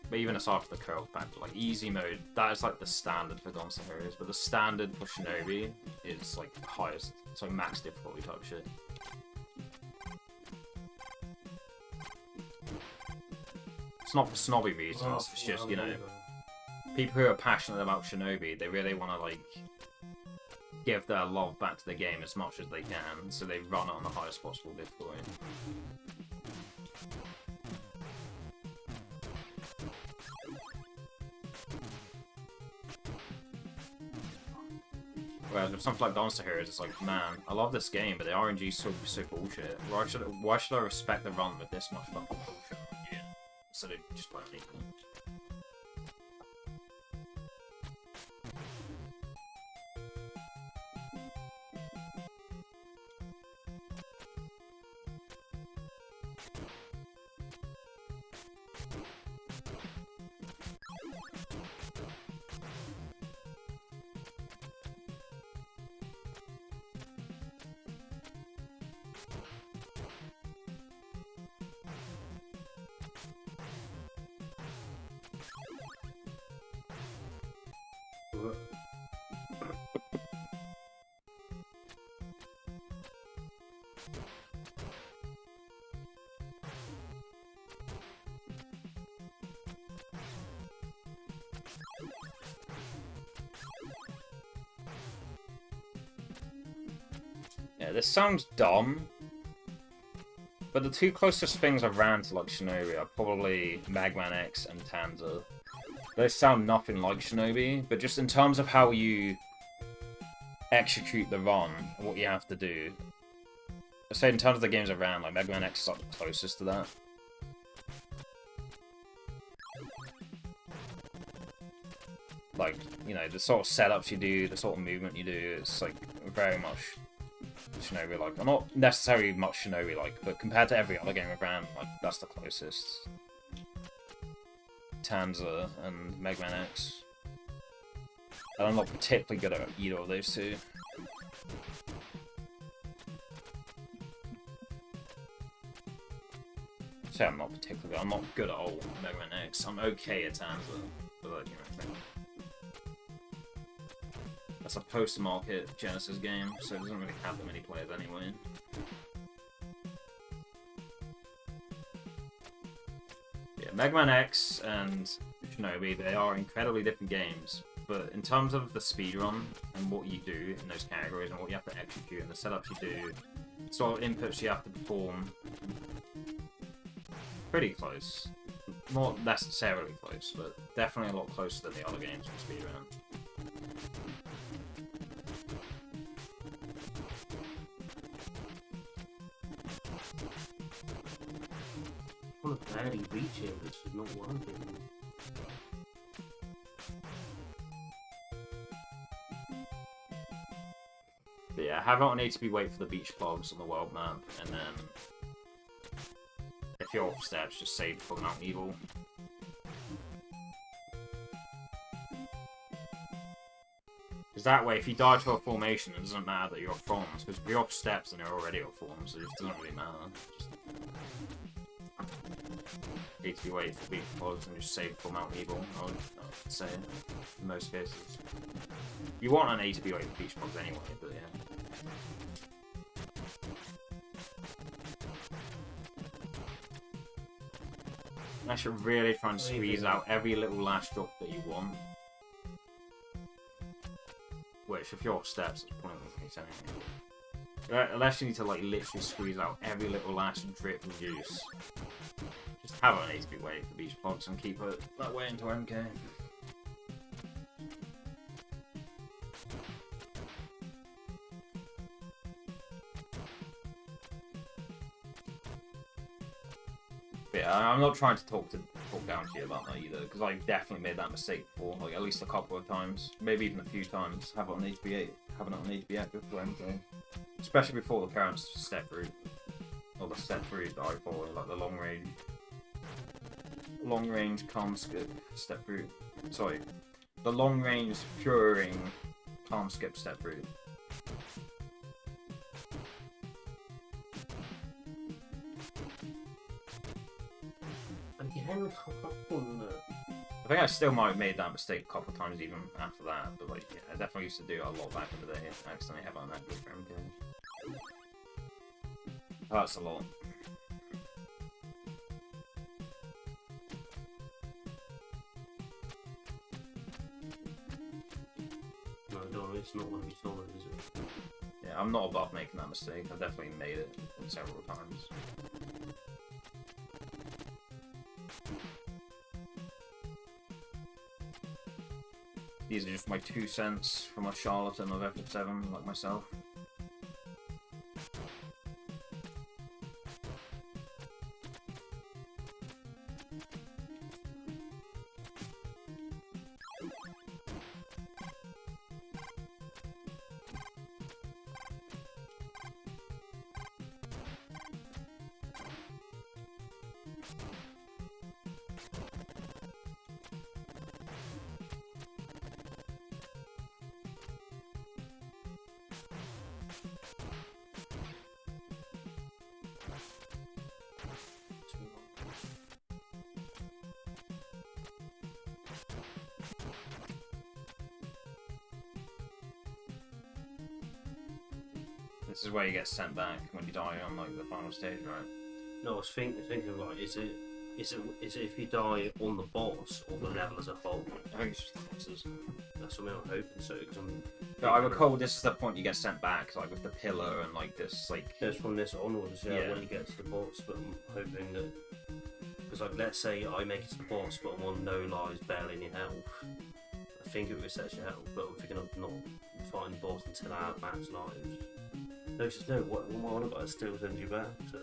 But even aside from the co-op factor, like easy mode, that is like the standard for Gonster Heroes, but the standard for Shinobi is like the highest, it's like max difficulty type shit. It's not for snobby reasons, it's just, you know, people who are passionate about Shinobi, they really want to like give their love back to the game as much as they can, so they run it on the highest possible difficulty. Whereas with something like Gonster Heroes, it's like, man, I love this game, but the RNG is so bullshit. Why should I respect the run with this much fucking bullshit? Yeah. Instead of just playing anything. Yeah, this sounds dumb, but the two closest things I've ran to like Shinobi are probably Magman X and Tanza. They sound nothing like Shinobi, but just in terms of how you execute the run, and what you have to do. I say in terms of the games I've ran, like Magman X is like the closest to that. Like, you know, the sort of setups you do, the sort of movement you do, it's like very much Shinobi-like. Well, not necessarily much Shinobi-like, but compared to every other game I've ran, like, that's the closest. Tanza and Megman X. And I'm not particularly good at either of those two. So I'm not particularly good. I'm not good at all Megman X. I'm okay at Tanza, but like, you know, that's a post-market Genesis game, so it doesn't really have that many players anyway. Yeah, Mega Man X and Shinobi, they are incredibly different games, but in terms of the speedrun and what you do in those categories and what you have to execute and the setups you do, the sort of inputs you have to perform, pretty close. Not necessarily close, but definitely a lot closer than the other games for speedrun. I want to barely reach it, which is not working. But yeah, have it on ATB wait for the beach plugs on the world map, and then if you're off steps, just save for Mount Evil. Because that way, if you die to a formation, it doesn't matter that you're off forms, because if you're off steps, then you're already off forms, so it just doesn't really matter. Just ATB wait for beach plugs and just save for Mount Evil, I would say, in most cases. You want an ATB wait for beach plugs anyway, but yeah. I should really try and squeeze out every little last drop that you want. Which, if you're off steps, it's probably not the case anyway. Unless you need to, like, literally squeeze out every little last drip of juice. Just have an ATB wait for beach plugs and keep it that way into MK. But yeah, I'm not trying to talk down to you about that either, because I've definitely made that mistake before, like at least a couple of times, maybe even a few times. Have it on HB8, having it on HB8 before MK, especially before the current step route, or the step route that I follow, like the long range calm skip step route. Sorry, the long range puring calm skip step route. I think I still might have made that mistake a couple of times even after that, but like, yeah, I definitely used to do it a lot back in the day. I accidentally have it on that good for MK. Hurts a lot. No, it's not going to be solid, is it? Yeah, I'm not above making that mistake. I've definitely made it several times. These are just my 2 cents from a charlatan of FF7 like myself. This is where you get sent back when you die on like the final stage, right? No, I was thinking like, is it Is it if you die on the boss or the level as a whole? I think it's just the bosses. That's what I'm hoping so. Because But I recall this is the point you get sent back, like with the pillar and like this, like. There's from this onwards, Yeah. when you get to the boss. But I'm hoping that because like let's say I make it to the boss, but I'm on no lives, barely any health. I think it resets your health, but I'm thinking of not fighting the boss until I have max lives. No, just no. What am I on about? It still sends you back. So.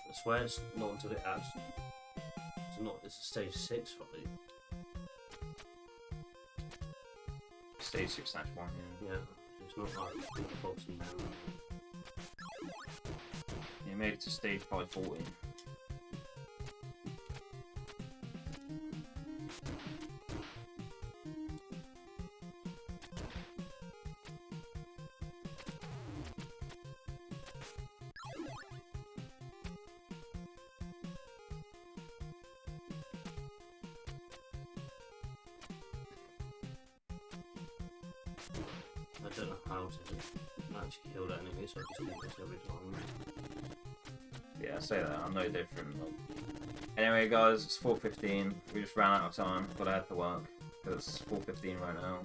I swear it's not until it actually. It's a stage 6 fight. Stage 6/1, Yeah, it's not like the boss and down. You made it to stage 540. I don't know how to actually kill that enemy, so I just do this every time. Yeah, I say that. I'm no different. Like. Anyway, guys, it's 4:15. We just ran out of time, but I had to work because it's 4:15 right now.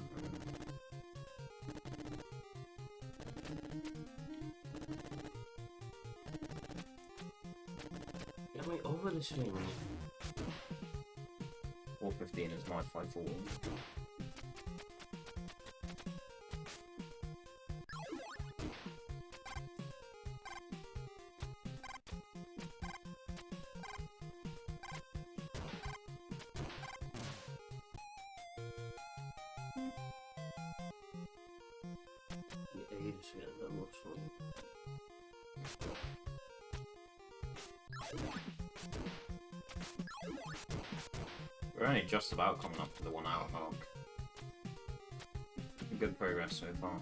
Get me over this thing. 4:15 is my 5:40. Ages to get that much fun. We're only just about coming up to the 1 hour mark. Good progress so far.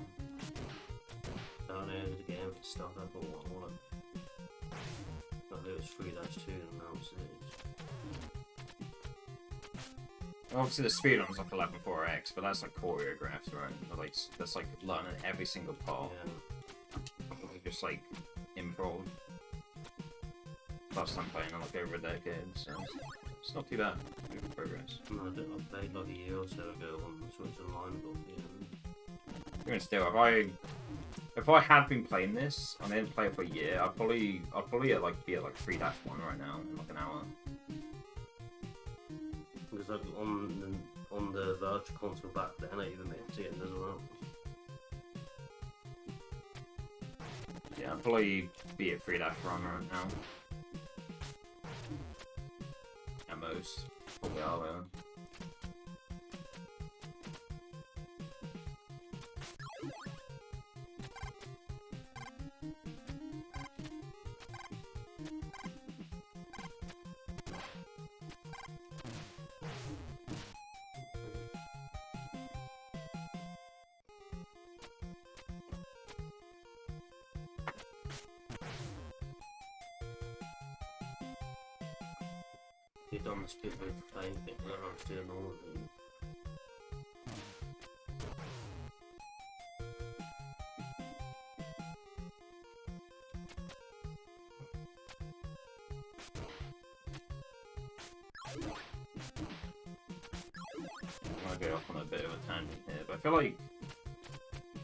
Down here the game to start up or what? I think it was 3-2 and now it's 6. Obviously the speedrun was like 11.4x, but that's like choreographed, right? But, like, that's like learning every single part. Yeah. Just like improv. Plus I'm playing like over a decade, so it's not too bad. Good progress. No, I played like a year or so ago on the Switch Online, but yeah. Even still, if I had been playing this and I didn't play it for a year, I'd probably be at like 3-1 right now in like an hour. Because like on the virtual console back then, I even made it to the end as well. Yeah, I'd probably be at 3-1 right now. At most. Probably are though. You've done the speed with the playing bit, but I was doing all of them. I'm gonna go off on a bit of a tangent here, but I feel like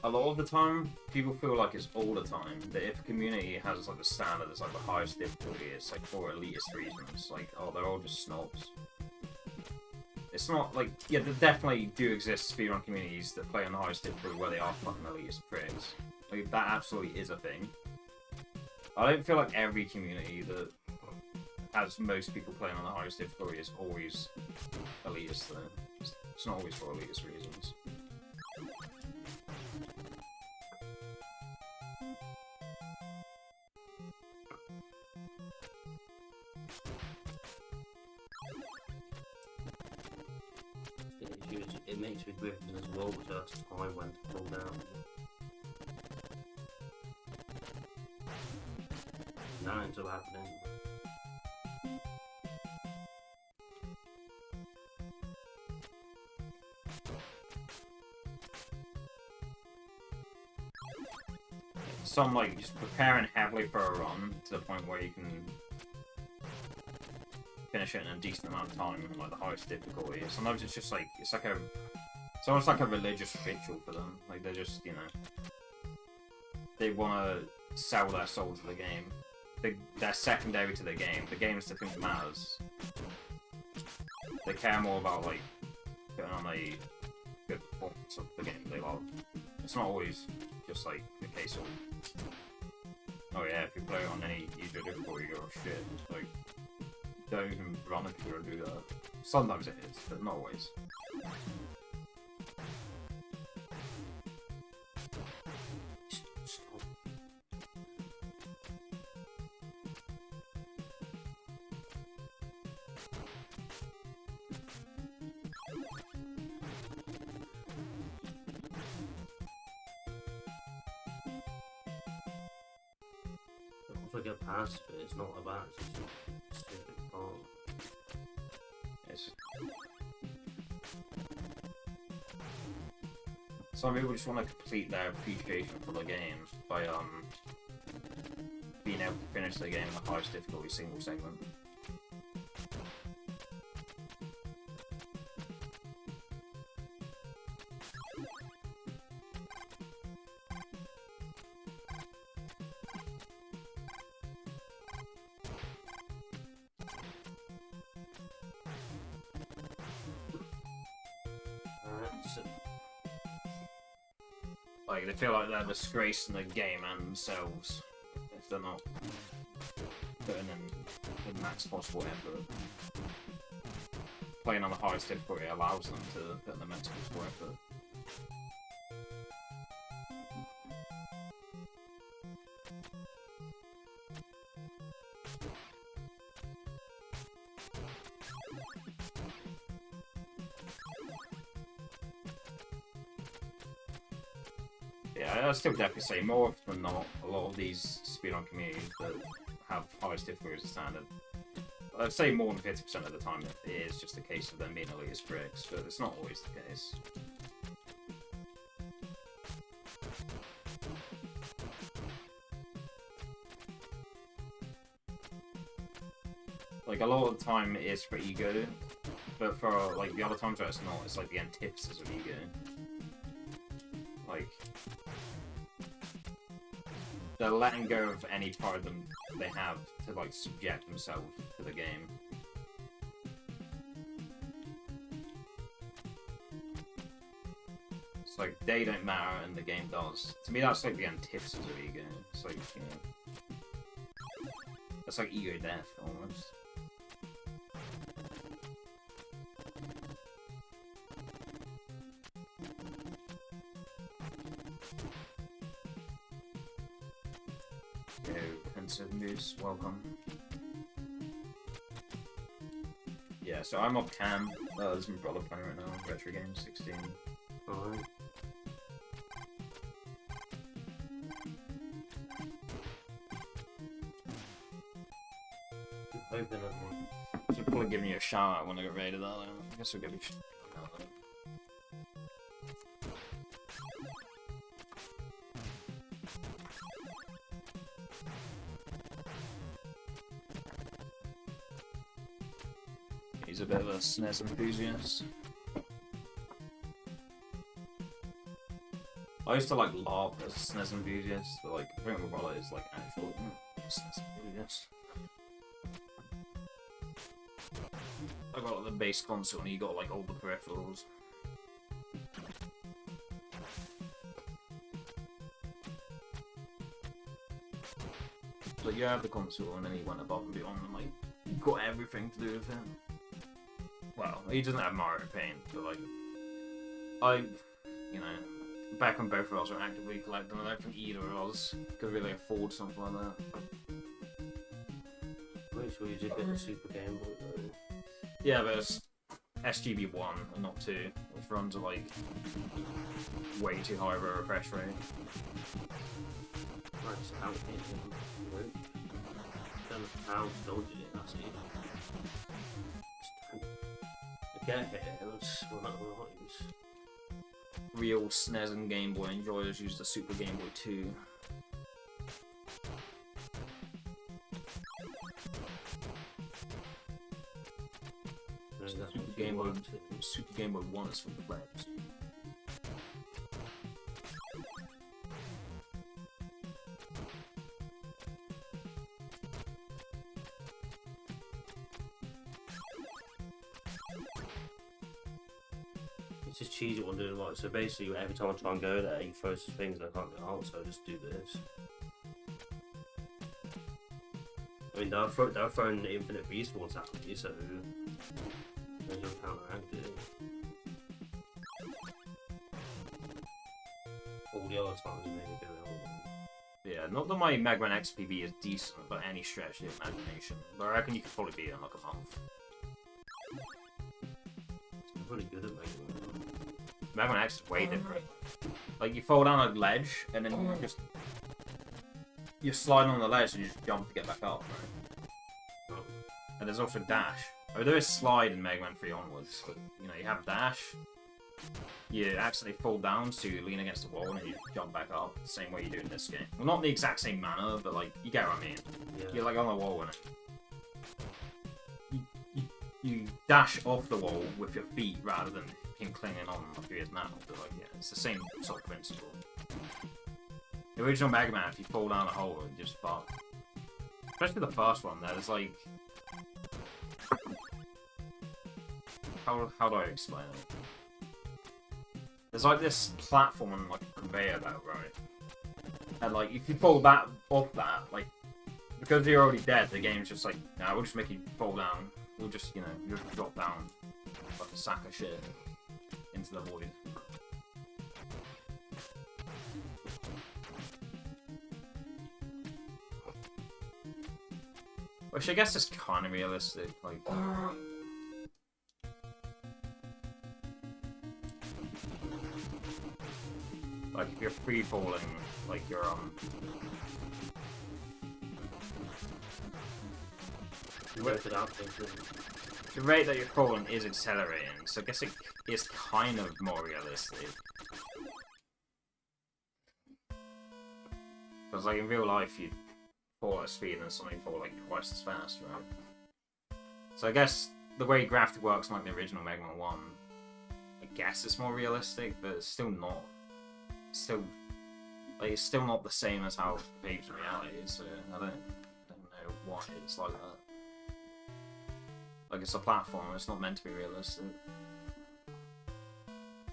a lot of the time, people feel like it's all the time, that if a community has like a standard that's like the highest difficulty, it's like for elitist reasons, like, oh, they're all just snobs. It's not like, yeah, there definitely do exist speedrun communities that play on the highest difficulty where they are fucking elitist pricks. Like, that absolutely is a thing. I don't feel like every community that has most people playing on the highest difficulty is always elitist, though. It's not always for elitist reasons. It makes me griffin as well, which that's time when to pull down. that ends up happening. Some like just preparing heavily for a run to the point where you can finish it in a decent amount of time, like the highest difficulty. Sometimes it's just like it's almost like a religious ritual for them. Like they're just, you know, they want to sell their soul to the game. They're secondary to the game. The game is the thing that matters. They care more about like putting on a good performance of the game they love. It's not always just like the case of, oh yeah, if you play on any easier difficulty, you're shit. Like, don't even run if you're gonna do that. Sometimes it is, but not always. If I get past it, it's not a bad, it's just a stupid part. It's... Some people just want to complete their appreciation for the game by being able to finish the game in the highest difficulty single segment. Like, they feel like they're disgracing the game and themselves if they're not putting in the max possible effort. Playing on the highest difficulty allows them to put in the max possible effort. Yeah, I'd still definitely say more often than not, a lot of these speedrun communities that have highest difficulty as a standard, I'd say more than 50% of the time it is just a case of them being elitist bricks, but it's not always the case. Like, a lot of the time it is for ego, but for, like, the other times where it's not, it's like the antithesis of ego. Like, they're letting go of any part of them they have to, like, subject themselves to the game. It's like, they don't matter and the game does. To me, that's like the antithesis of ego. It's like, you know, that's like ego death, almost. Moose, welcome. Yeah, so I'm off cam. This is my brother playing right now. Retro Game 16. Alright. Open it. So probably give me a shout out when I get ready to that. I guess we'll give you a shout out. He's a bit of a SNES enthusiast. I used to like LARP as a SNES enthusiast, but like I think my brother is like actual SNES enthusiast. I got the base console and he got like all the peripherals. So you have the console and then he went above and beyond and like got everything to do with it. Well, he doesn't have Mario Paint, but like, you know, back when both of us were actively collecting, I don't think either of us could really afford something like that. Pretty sure you did get the Super Game Boy though. Yeah, but it's SGB1 and not 2, which runs at like way too high of a refresh rate. Nice, how to dodge it, that's it. Just get hit, and it's run out of lives. Real SNES and Game Boy enjoyers use the Super Game Boy 2. Super Game Boy 1 is from the plebs. It's just cheesy what I'm doing right. So basically, every time I try and go there, he throws his things and I can't get out, so I just do this. I mean, they're throwing infinite respawns at me, so there's no counteract it. All the other times they make me do it all. Yeah, not that my Mega Man XPB is decent by any stretch of the imagination, but I reckon you could probably beat it in like a month. I'm pretty good at making it. Mega Man X is way different. Like, you fall down a ledge, and then you're sliding on the ledge and you just jump to get back up, right? Oh. And there's also dash. I mean, there is slide in Mega Man 3 onwards, but, you know, you have dash. You accidentally fall down, so you lean against the wall and you jump back up the same way you do in this game. Well, not in the exact same manner, but, like, you get what I mean. Yeah. You're, like, on the wall and you dash off the wall with your feet rather than him clinging on like he is now. But, like, yeah, it's the same sort of principle. The original Mega Man, if you fall down a hole, you just fuck. Especially the first one, there's like... How do I explain it? There's like this platform and like a conveyor belt, right? And like, if you fall back off that, like, because you're already dead, the game's just like, nah, we'll just make you fall down. We'll just, you know, you just drop down like a sack of shit into the void. Which I guess is kind of realistic, like... Like, if you're free-falling, like, you're, the rate that you're falling is accelerating, so I guess it is kind of more realistic. Because, like, in real life, you fall at speed and suddenly fall, like, twice as fast, right? So I guess the way gravity works, like the original Mega Man 1, I guess it's more realistic, but it's still not. Still, like, it's still not the same as how it behaves in reality, so I don't know why it's like that. Like, it's a platform, it's not meant to be realistic.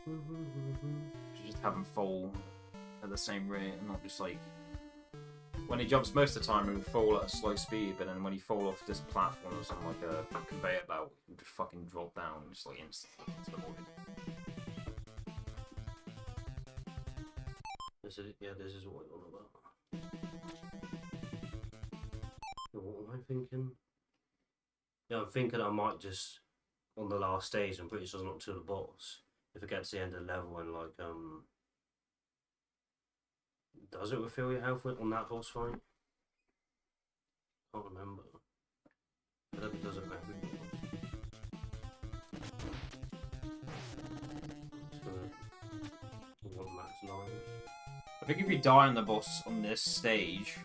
You just have him fall at the same rate and not just like... When he jumps most of the time, he will fall at a slow speed, but then when he fall off this platform or something like a conveyor belt, he'll just fucking drop down just like instantly into the void. This is what I'm all about. What am I thinking? Yeah, I'm thinking I might just, on the last stage, I'm pretty sure it's not to the boss. If it gets to the end of the level and, like, does it refill your health on that boss fight? Can't remember. I don't think it does it every boss. Max life. I think if you die on the boss on this stage,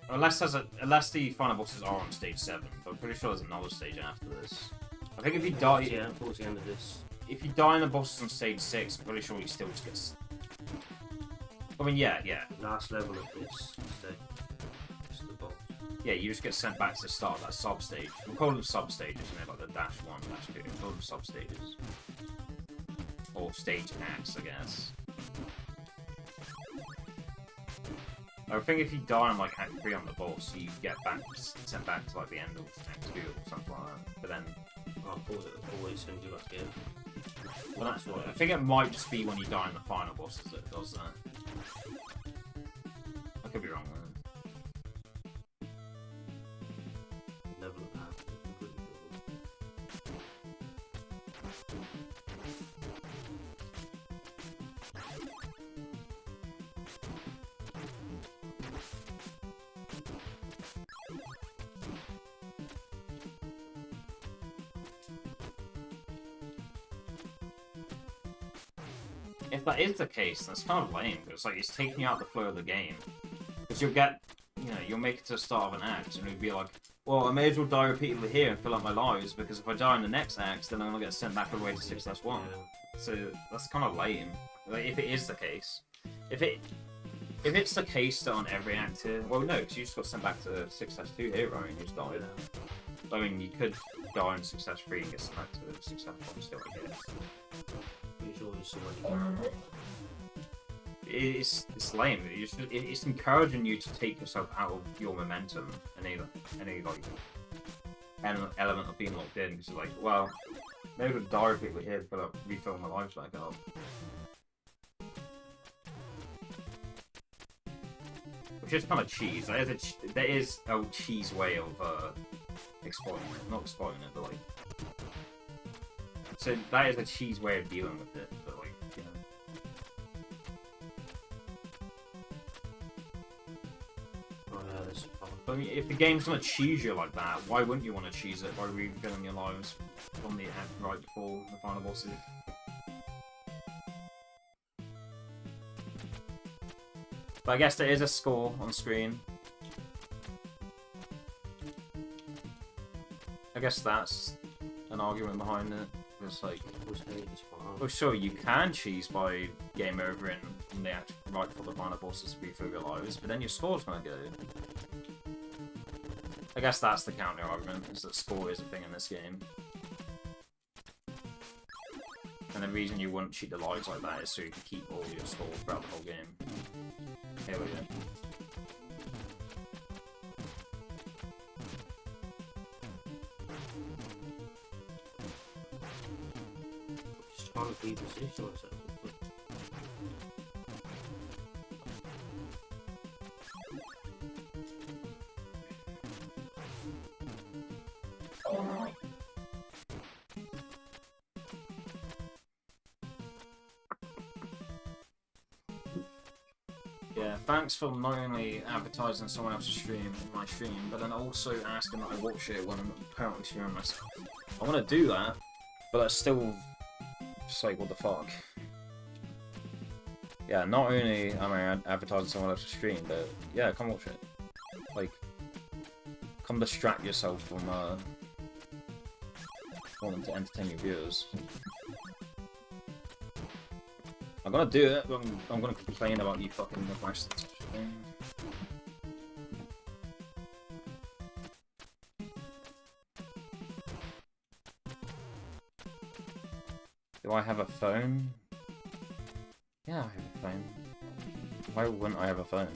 unless the final bosses are on stage 7, but I'm pretty sure there's another stage after this. I think if you die, towards the end of this. If you die on the bosses on stage 6, I'm pretty sure you still just get. I mean, yeah. Last level of this stage. This is the boss. Yeah, you just get sent back to the start of that sub stage. We'll call them sub stages, you know, like the dash 1, dash 2. We'll call them sub stages. Or stage acts, I guess. I think if you die on like Act 3 on the boss, you get sent back to like the end of Act 2 or something like that. But then... I thought it always sends you back again. Well, that's what I think it might just be when you die on the final bosses that it does that. I could be wrong with it. Level of that. if that is the case, that's kind of lame. It's like it's taking you out the flow of the game. Because you'll get, you'll make it to the start of an act, and you'll be like, well, I may as well die repeatedly here and fill up my lives, because if I die in the next act, then I'm gonna get sent back all the way to 6/1. Yeah. So that's kind of lame. Like, if it is the case, if it's the case that on every act here, well, no, because you just got sent back to 6/2 here, right? And you just died. I mean, you could die in 6/3 and get sent back to 6/1 still, I guess. Usually somebody. It's lame. It's encouraging you to take yourself out of your momentum and any like element of being locked in. Because you're like, well, maybe the die people here to refill my lives back up. Which is kind of cheese. There is a cheese way of exploiting it, not exploiting it, but like. So that is a cheese way of dealing with it, but like, I mean, if the game's gonna cheese you like that, why wouldn't you want to cheese it by refilling your lives from the act right before the final bosses? But I guess there is a score on screen. I guess that's an argument behind it. It's like, well, sure, you can cheese by game over in the act right before the final bosses to refill your lives, but then your score's gonna go. I guess that's the counter argument, is that score is a thing in this game. And the reason you wouldn't cheat the lives like that is so you can keep all your score throughout the whole game. Here we go. Just trying to reposition myself. Yeah, thanks for not only advertising someone else's stream in my stream, but then also asking that I watch it when I'm currently streaming myself. I want to do that, but that's still just like, what the fuck. Yeah, not only am I advertising someone else's stream, but yeah, come watch it. Like, come distract yourself from wanting to entertain your viewers. I'm gonna do it, but I'm gonna complain about you fucking requests. Do I have a phone? Yeah, I have a phone. Why wouldn't I have a phone?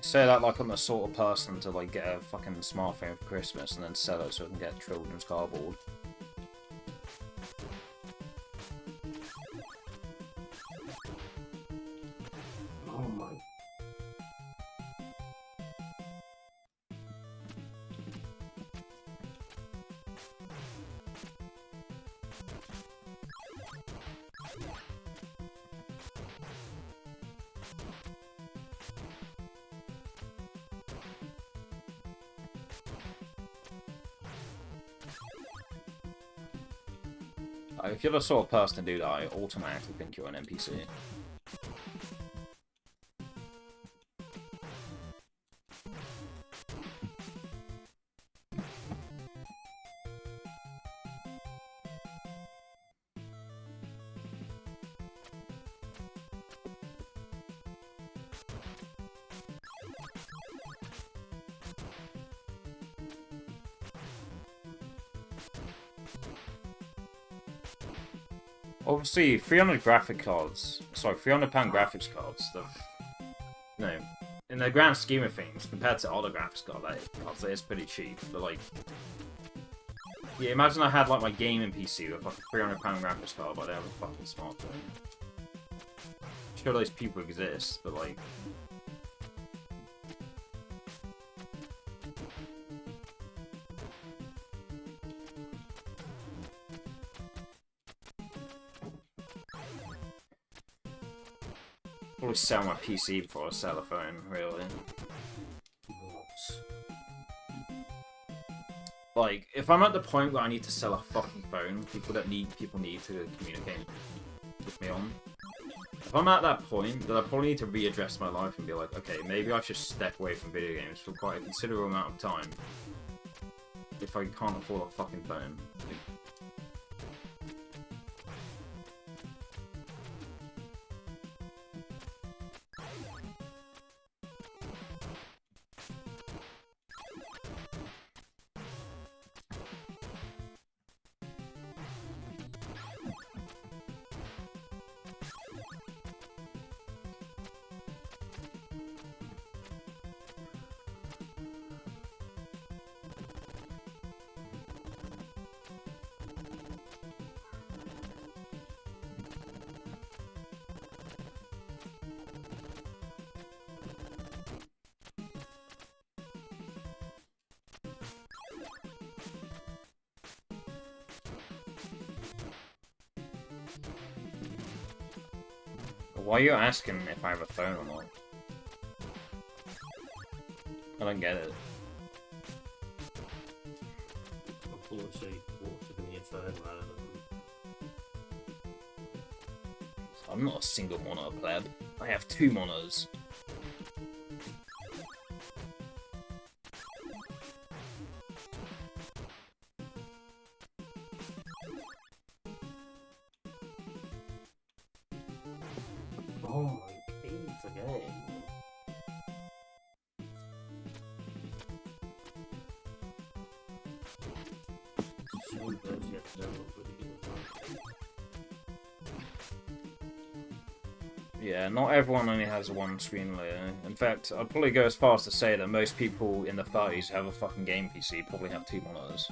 Say that like I'm the sort of person to like get a fucking smartphone for Christmas and then sell it so I can get children's cardboard. Oh my. If you're the sort of person to do that, I automatically think you're an NPC. Obviously, 300 graphic cards. Sorry, £300 graphics cards. No, in the grand scheme of things, compared to other graphics card, like, I'd say it's pretty cheap. But like, yeah, imagine I had like my gaming PC with like a £300 graphics card, but I don't have a fucking smartphone. Sure, those people exist, but like. Probably sell my PC before I sell a phone, really. Like, if I'm at the point where I need to sell a fucking phone, people need to communicate with me on. If I'm at that point, then I probably need to readdress my life and be like, okay, maybe I should step away from video games for quite a considerable amount of time. If I can't afford a fucking phone. Why are you asking if I have a phone or not? I don't get it. Unfortunately, what's giving me a phone rather than... I'm not a single monitor pleb. I have 2 monitors. Oh my keys again. Yeah, not everyone only has one screen layer. In fact, I'd probably go as far as to say that most people in the 30s who have a fucking game PC probably have 2 monitors.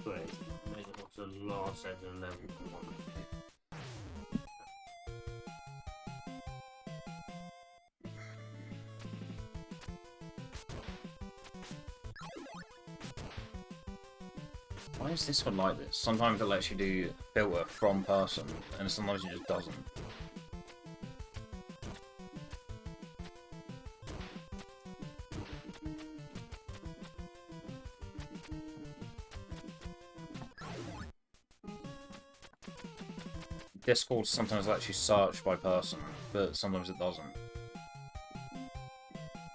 Wait, maybe what's the last second level one? Why is this one like this? Sometimes it lets you do filter from person, and sometimes it just doesn't. Discord sometimes lets you search by person, but sometimes it doesn't.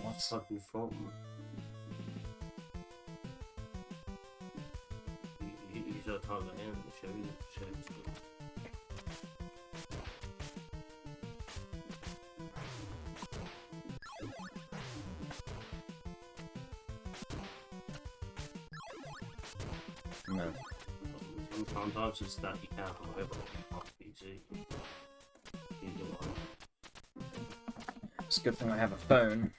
What's fucking from? You got time to hand and show you stuff. No. Sometimes it's that you can't however off PC. It's a good thing I have a phone.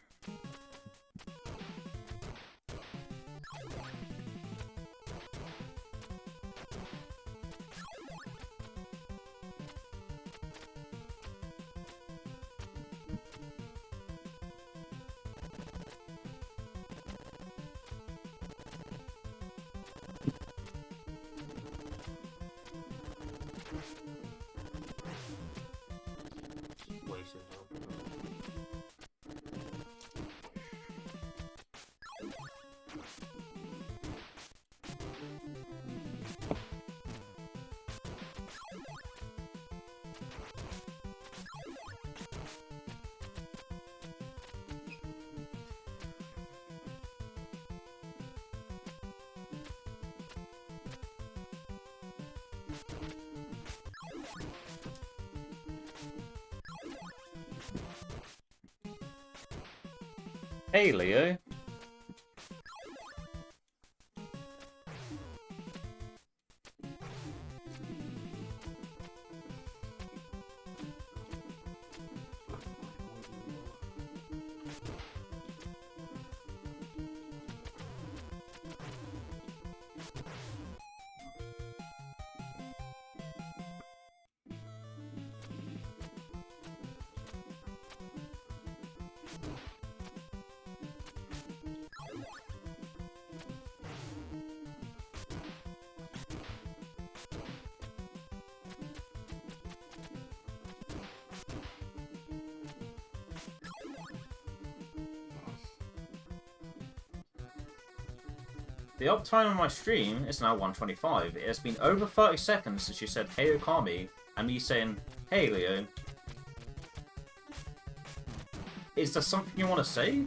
Wasted help. Hey, Leo. The uptime on my stream is now 125. It has been over 30 seconds since you said, "Hey, Okami," and me saying, "Hey, Leo." Is there something you want to say?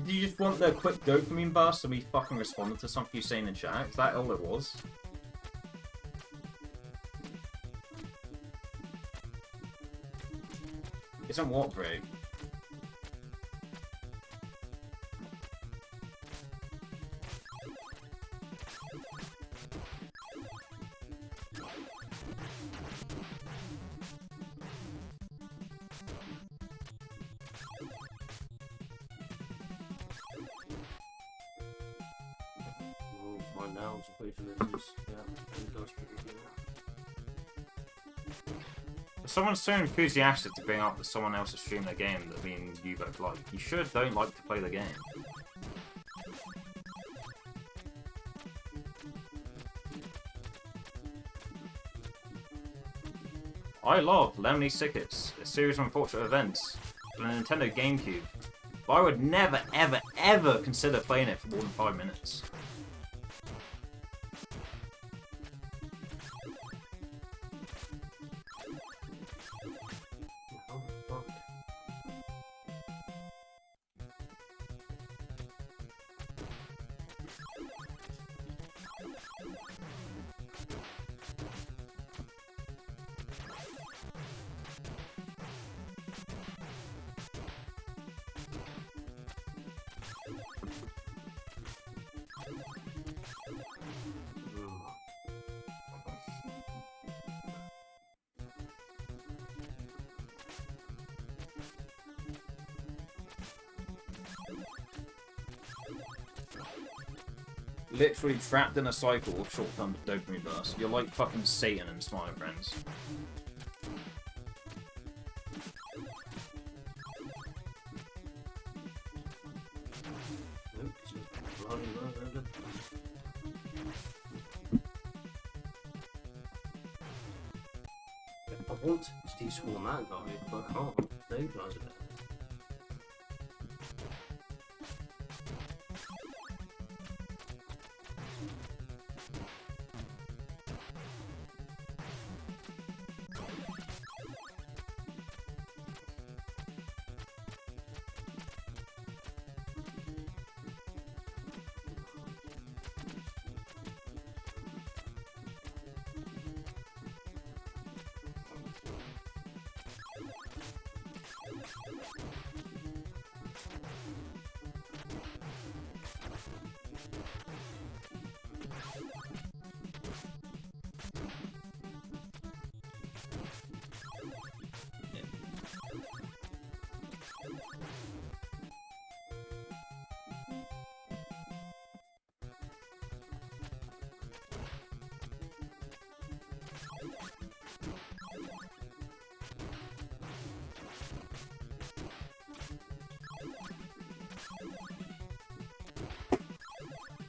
Did you just want the quick dopamine burst of me fucking responding to something you saying in chat? Is that all it was? Isn't what, bro? Right now, it's a place that is, yeah, it does pretty good. If someone's so enthusiastic to bring up that someone else has streamed their game that me and you both like, you sure don't like to play the game. I love Lemony Snicket's A Series of Unfortunate Events for the Nintendo GameCube, but I would never, ever, ever consider playing it for more than 5 minutes. How the fuck? Literally trapped in a cycle of short-term dopamine bursts. You're like fucking Satan and Smile Friends. Nope, it's bloody well, I want to despawn that guy, but I can't. Those guys are there.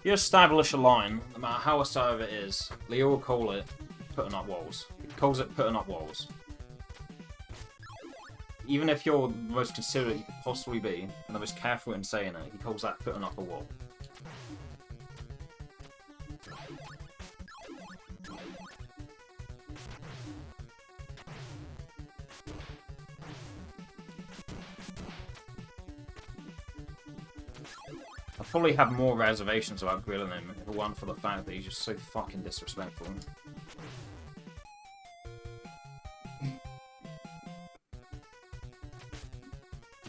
You establish a line, no matter how assertive it is, Leo will call it putting up walls. He calls it putting up walls. Even if you're the most considerate you could possibly be, and the most careful in saying it, he calls that putting up a wall. I probably have more reservations about grilling him if it weren't for the fact that he's just so fucking disrespectful.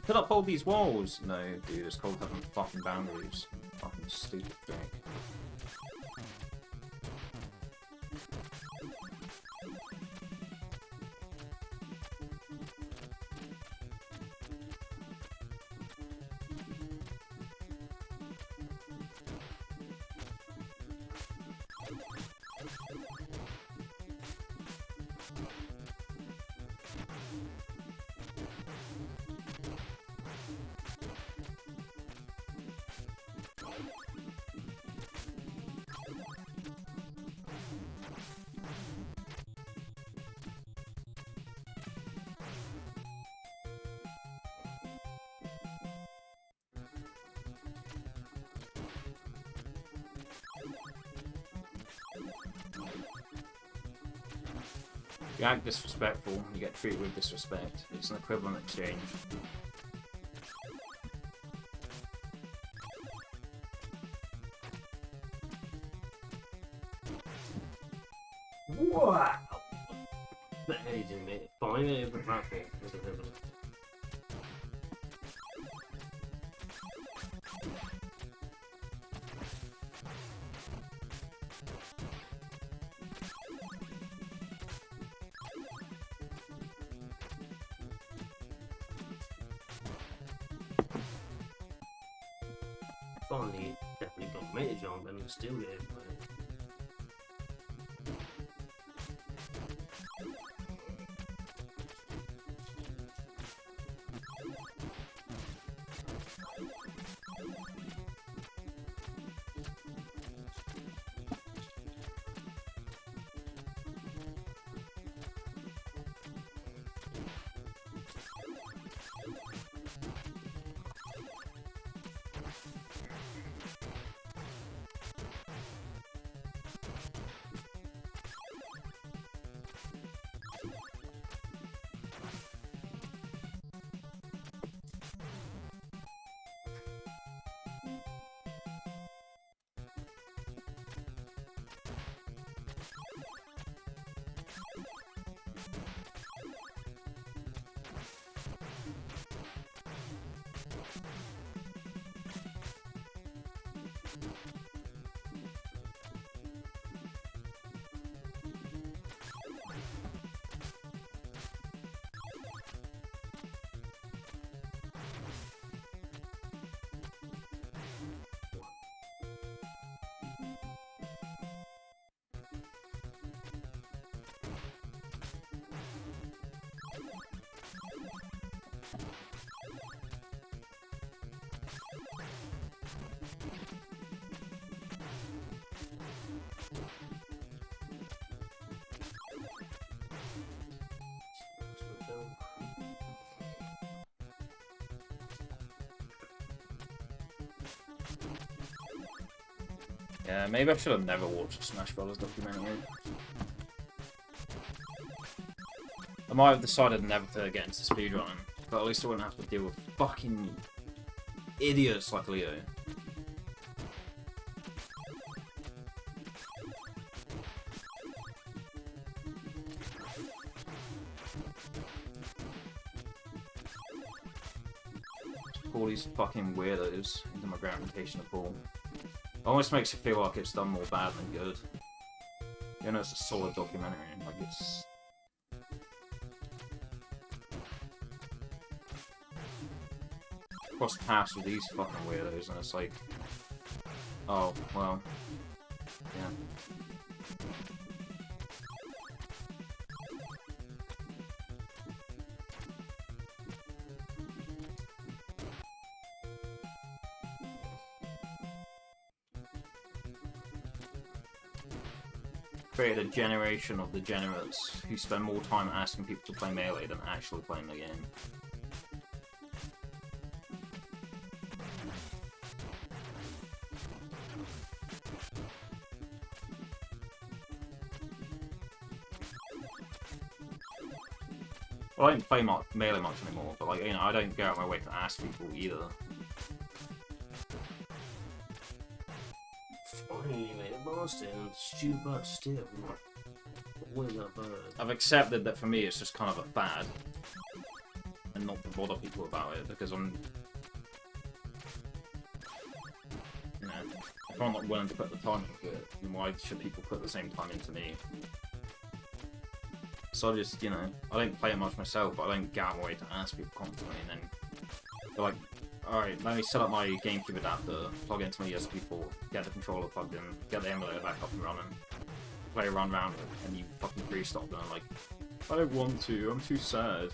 Could uphold these walls! No, dude, it's called having fucking boundaries. Fucking stupid dick. You act disrespectful, you get treated with disrespect. It's an equivalent exchange. Wow! That is in it. 5 over the platform. Finally, definitely got meta jump and still get it. Yeah, maybe I should have never watched a Smash Brothers documentary. I might have decided never to get into speedrunning, but at least I wouldn't have to deal with fucking idiots like Leo. All these fucking weirdos into my gravitational pull. Almost makes you feel like it's done more bad than good. You know, it's a solid documentary, like it's... Cross paths with these fucking weirdos, and it's like... Oh, well... Yeah. Created a generation of degenerates who spend more time asking people to play Melee than actually playing the game. Well, I don't play Melee much anymore, but like, you know, I don't go out of my way to ask people either. Finally, mate, a master and stew bird still. What is that bird? I've accepted that for me it's just kind of a fad, and not to bother people about it, because I'm... You know, if I'm not willing to put the time into it, then why should people put the same time into me? So I just, you know, I don't play it much myself, but I don't go out of my way to ask people constantly, and then they're like, alright, let me set up my GameCube adapter, plug it into my USB port, get the controller plugged in, get the emulator back up and running, play a run round it, and you fucking pre-stop, and I'm like, I don't want to, I'm too sad.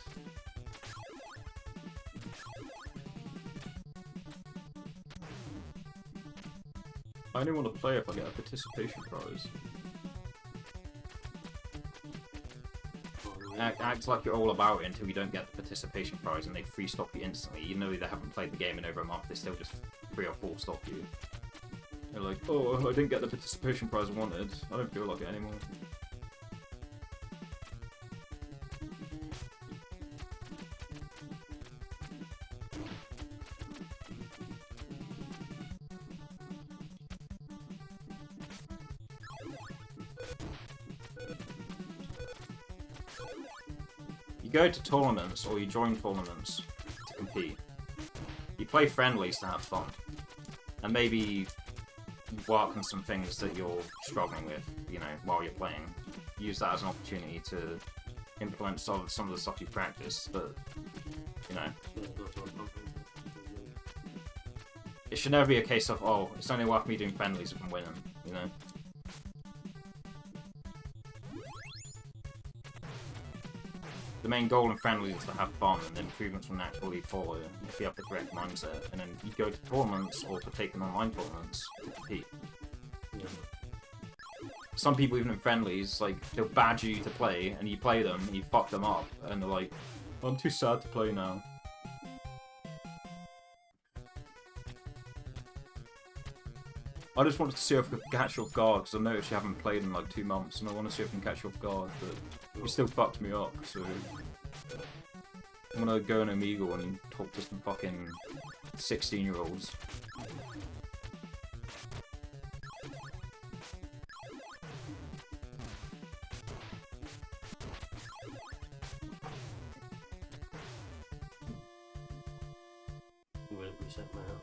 I only want to play if I get a participation prize. Act like you're all about it until you don't get the participation prize and they free stop you instantly. Even though they haven't played the game in over a month, they still just 3 or 4 stop you. They're like, oh, I didn't get the participation prize I wanted. I don't feel like it anymore. You go to tournaments, or you join tournaments to compete. You play friendlies to have fun. And maybe work on some things that you're struggling with, you know, while you're playing. Use that as an opportunity to implement some of the stuff you practice, but, you know. It should never be a case of, oh, it's only worth me doing friendlies if I'm winning, you know. The main goal in friendlies is to have fun, and improvements will naturally follow if you have the correct mindset. And then you go to tournaments or partake in online tournaments to compete. Yeah. Some people, even in friendlies, like, they'll badge you to play, and you play them, and you fuck them up, and they're like, oh, I'm too sad to play now. I just wanted to see if I could catch you off guard, because I noticed you haven't played in like 2 months, and I want to see if I can catch you off guard, but you still fucked me up, so I'm gonna go on Omegle and talk to some fucking 16-year-olds. Will it reset my health?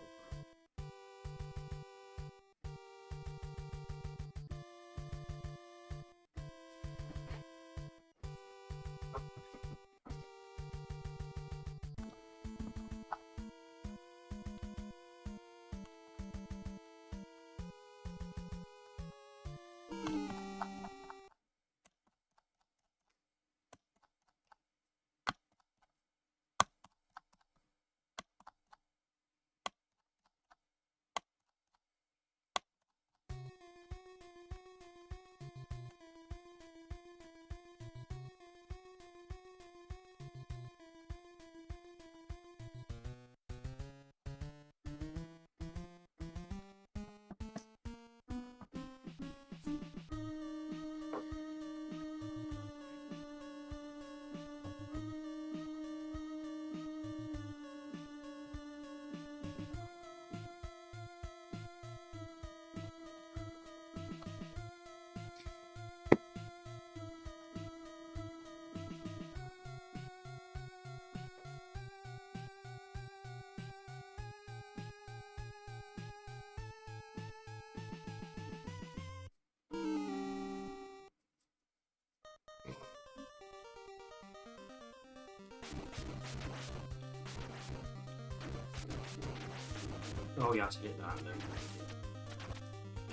Oh, you have to hit that, don't you?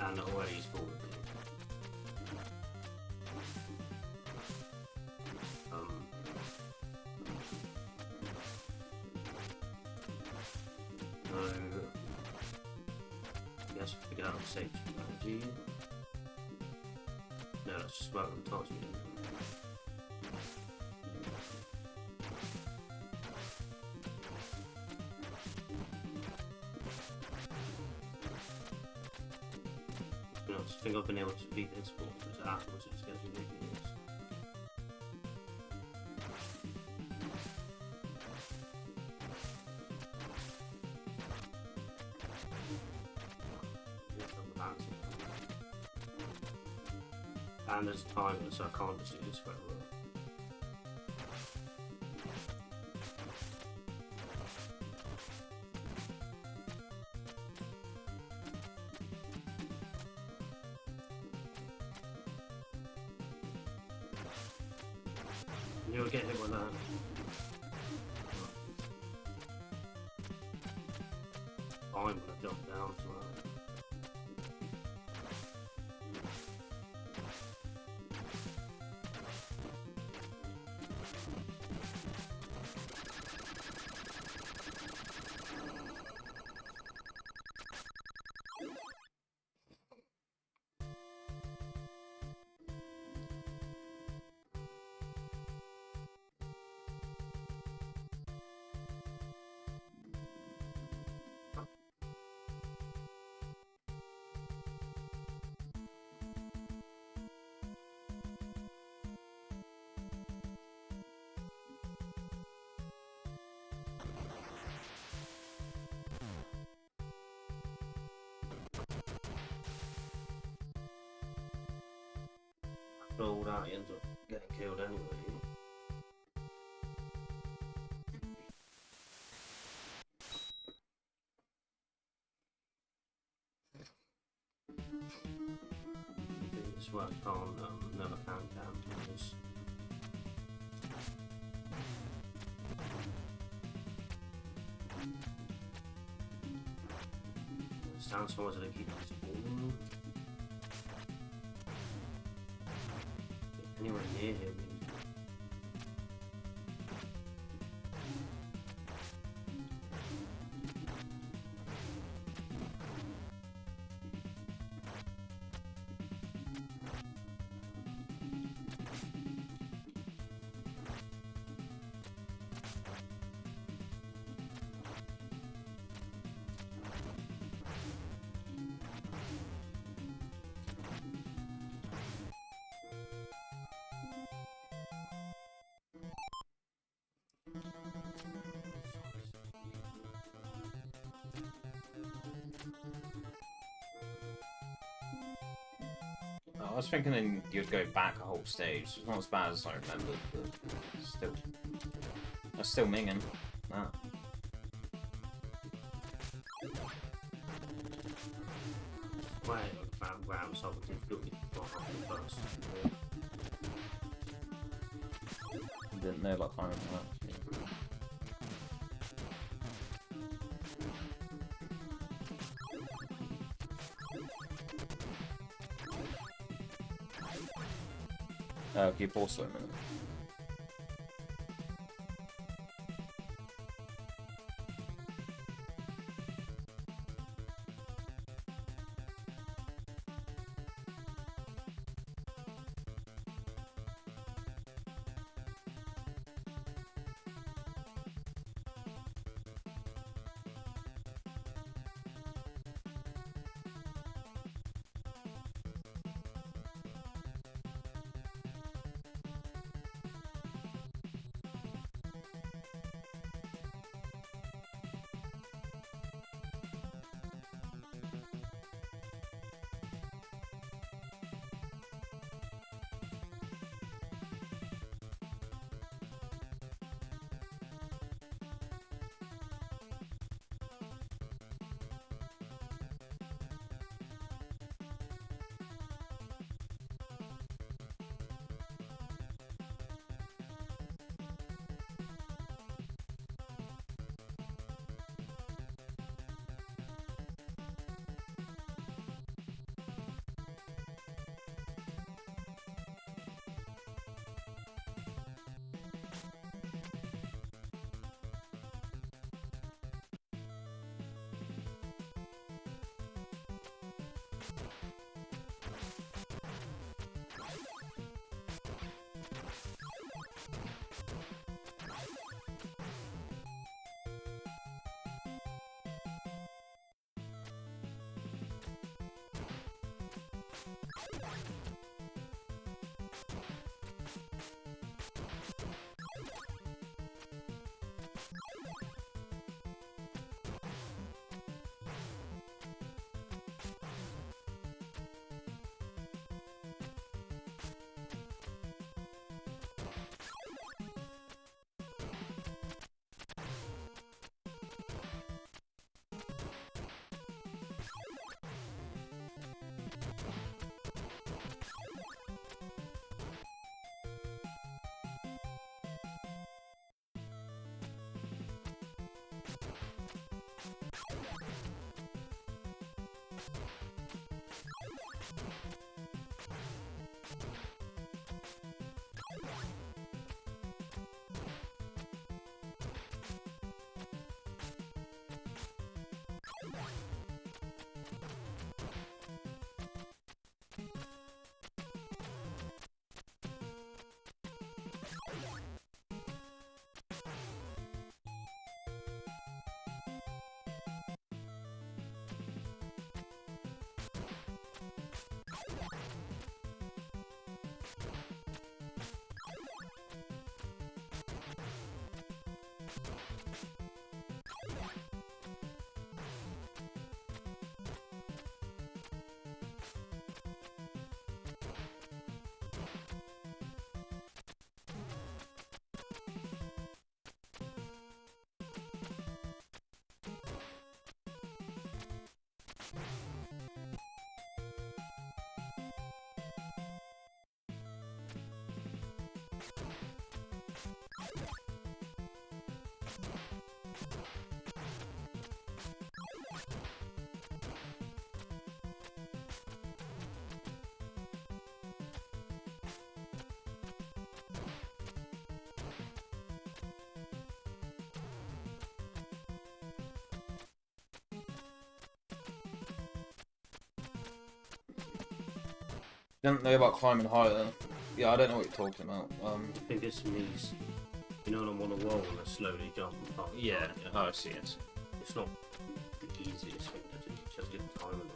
And already he's forward. No. Yes, figure out the safety strategy. No, let's just work with the task. I just think I've been able to beat this ball, because afterwards it just gets ridiculous. And there's a timer, so I can't just do this forever. You'll get hit with that. I'm gonna jump down to that. All that, he ends up getting killed anyway. This worked on another Cardcaptor. Sounds so much like he keeps falling. Anywhere near him. I was thinking then you'd go back a whole stage. It's not as bad as I remembered, but still. That's still minging. That. Wait, round so difficult first. Didn't know like climbing that. Keep also a minute. Don't know about climbing higher. Yeah, I don't know what you're talking about. I think it's these, you know, when I'm on a wall and I slowly jump up. Yeah. Oh, I see it. It's not the easiest thing to do, just get the timing right.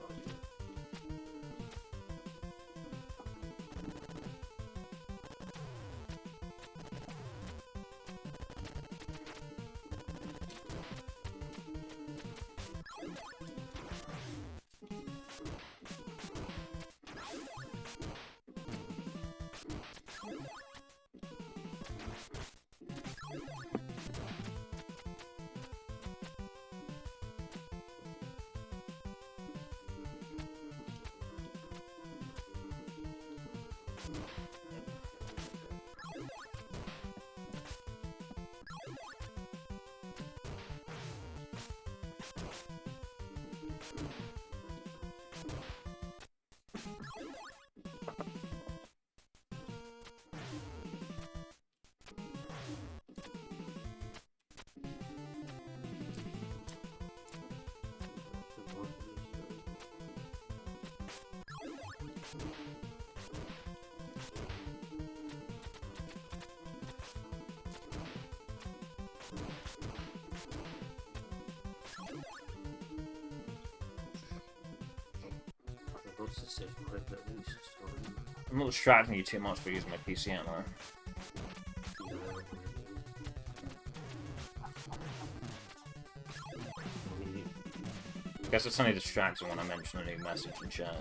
What's the safe quick that we used to I'm not distracting you too much by using my PC, am I? Guess it's only distracting when I mention a new message in chat.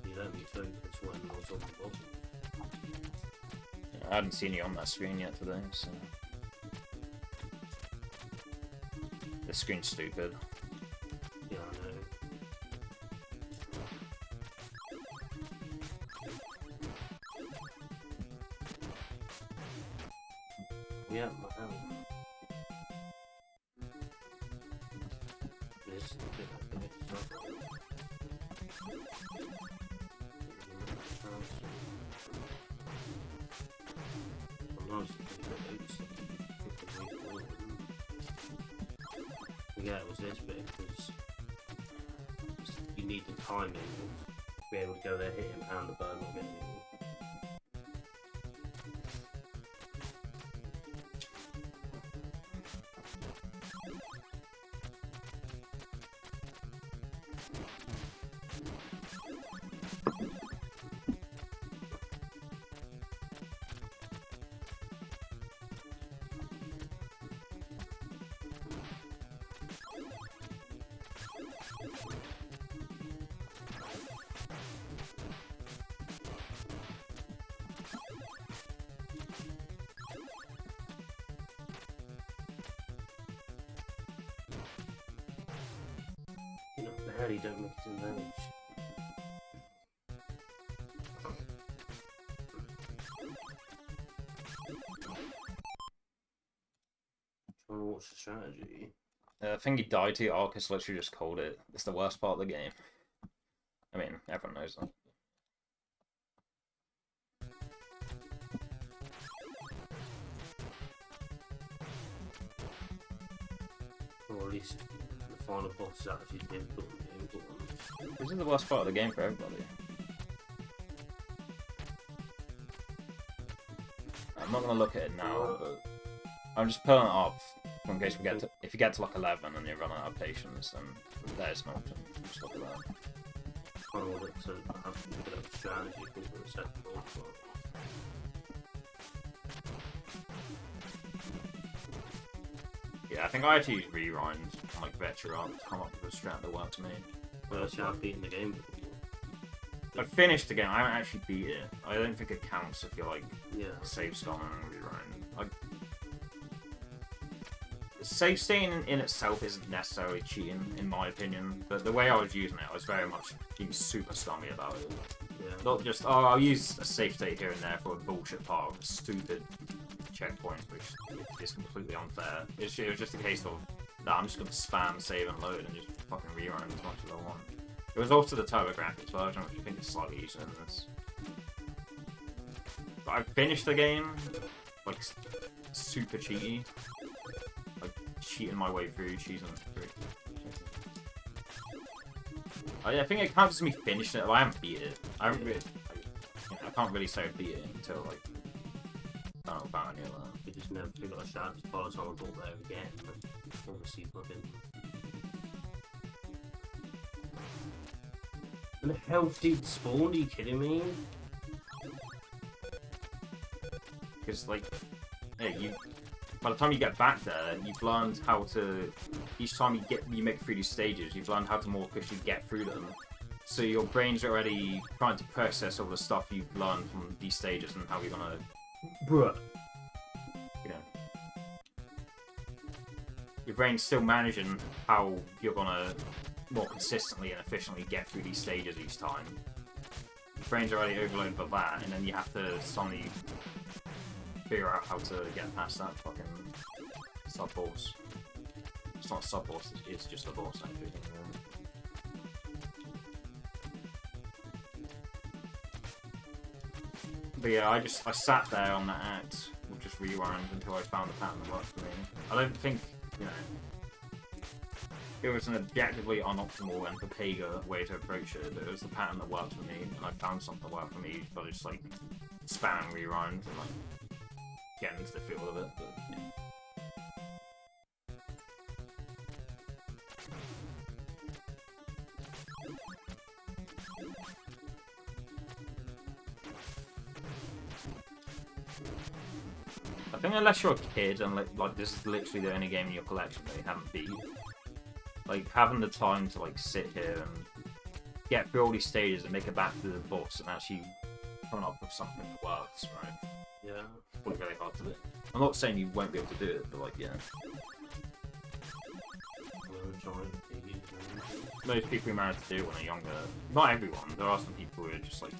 You let me focus when I was on the bottom. I hadn't seen you on that screen yet today, so... This screen's stupid. Yeah, I know. Yeah, my hell. This is the bit I can make stuff. Yeah, it was this bit because you need the timing of be able to go there, hit him, and the bird not get anything. You know, barely don't make it to the village. Trying to watch the strategy. I think he died to Arcus literally just called it. It's the worst part of the game. I mean, everyone knows that. Or at least the final boss is actually difficult and important. This is the worst part of the game for everybody. I'm not gonna look at it now, but I'm just pulling it up in case we get to. If you get to like 11 and you run out of patience, then there's an option. Just look at that. I want it to have a bit of strategy for the second boss. Yeah, I think I actually use rewind and like Veteran to come up with a strat that works for me. Well, actually, I've beaten the game before. I finished the game. I haven't actually beat it. I don't think it counts if you like save scum and rewind. Like, save stating in itself isn't necessarily cheating, in my opinion. But the way I was using it, I was very much being super scummy about it. Yeah. Not just I'll use a save state here and there for a bullshit part of a stupid checkpoint, which is completely unfair. It was just a case of, nah, I'm just gonna spam save and load and just fucking rerun as much as I want. It was also the TurboGrafx version, which I think is slightly easier than this. But I finished the game, like, super cheaty. Like, cheating my way through, cheesing through. I think it counts as me finishing it, but I haven't beat it. I haven't really, like, I can't really say I beat it until, like, I don't know about any of that. You just never got a shot as far as I was all there again. Obviously, fucking. And the health dude spawned, are you kidding me? Because, like, hey, by the time you get back there, you've learned how to. Each time you make it through these stages, you've learned how to more efficiently get through them. So your brain's already trying to process all the stuff you've learned from these stages and how you're gonna, Bruh. you know, your brain's still managing how you're gonna more consistently and efficiently get through these stages each time. Your brain's already overloaded by that, and then you have to suddenly figure out how to get past that fucking sub-boss. It's not a sub-boss, it's just a boss, actually. But yeah, I sat there on that act, with just rewind until I found the pattern that worked for me. I don't think, you know, it was an objectively unoptimal and Pepega way to approach it, but it was the pattern that worked for me, and I found something that worked for me by just like spam rewind and like get into the feel of it. But, yeah. I think unless you're a kid and like this is literally the only game in your collection that you haven't beat, like having the time to like sit here and get through all these stages and make it back to the boss and actually come up with something that works, right? Yeah. It's probably really hard to do. I'm not saying you won't be able to do it, but like, yeah. Most people who manage to do it when they're younger, not everyone, there are some people who are just like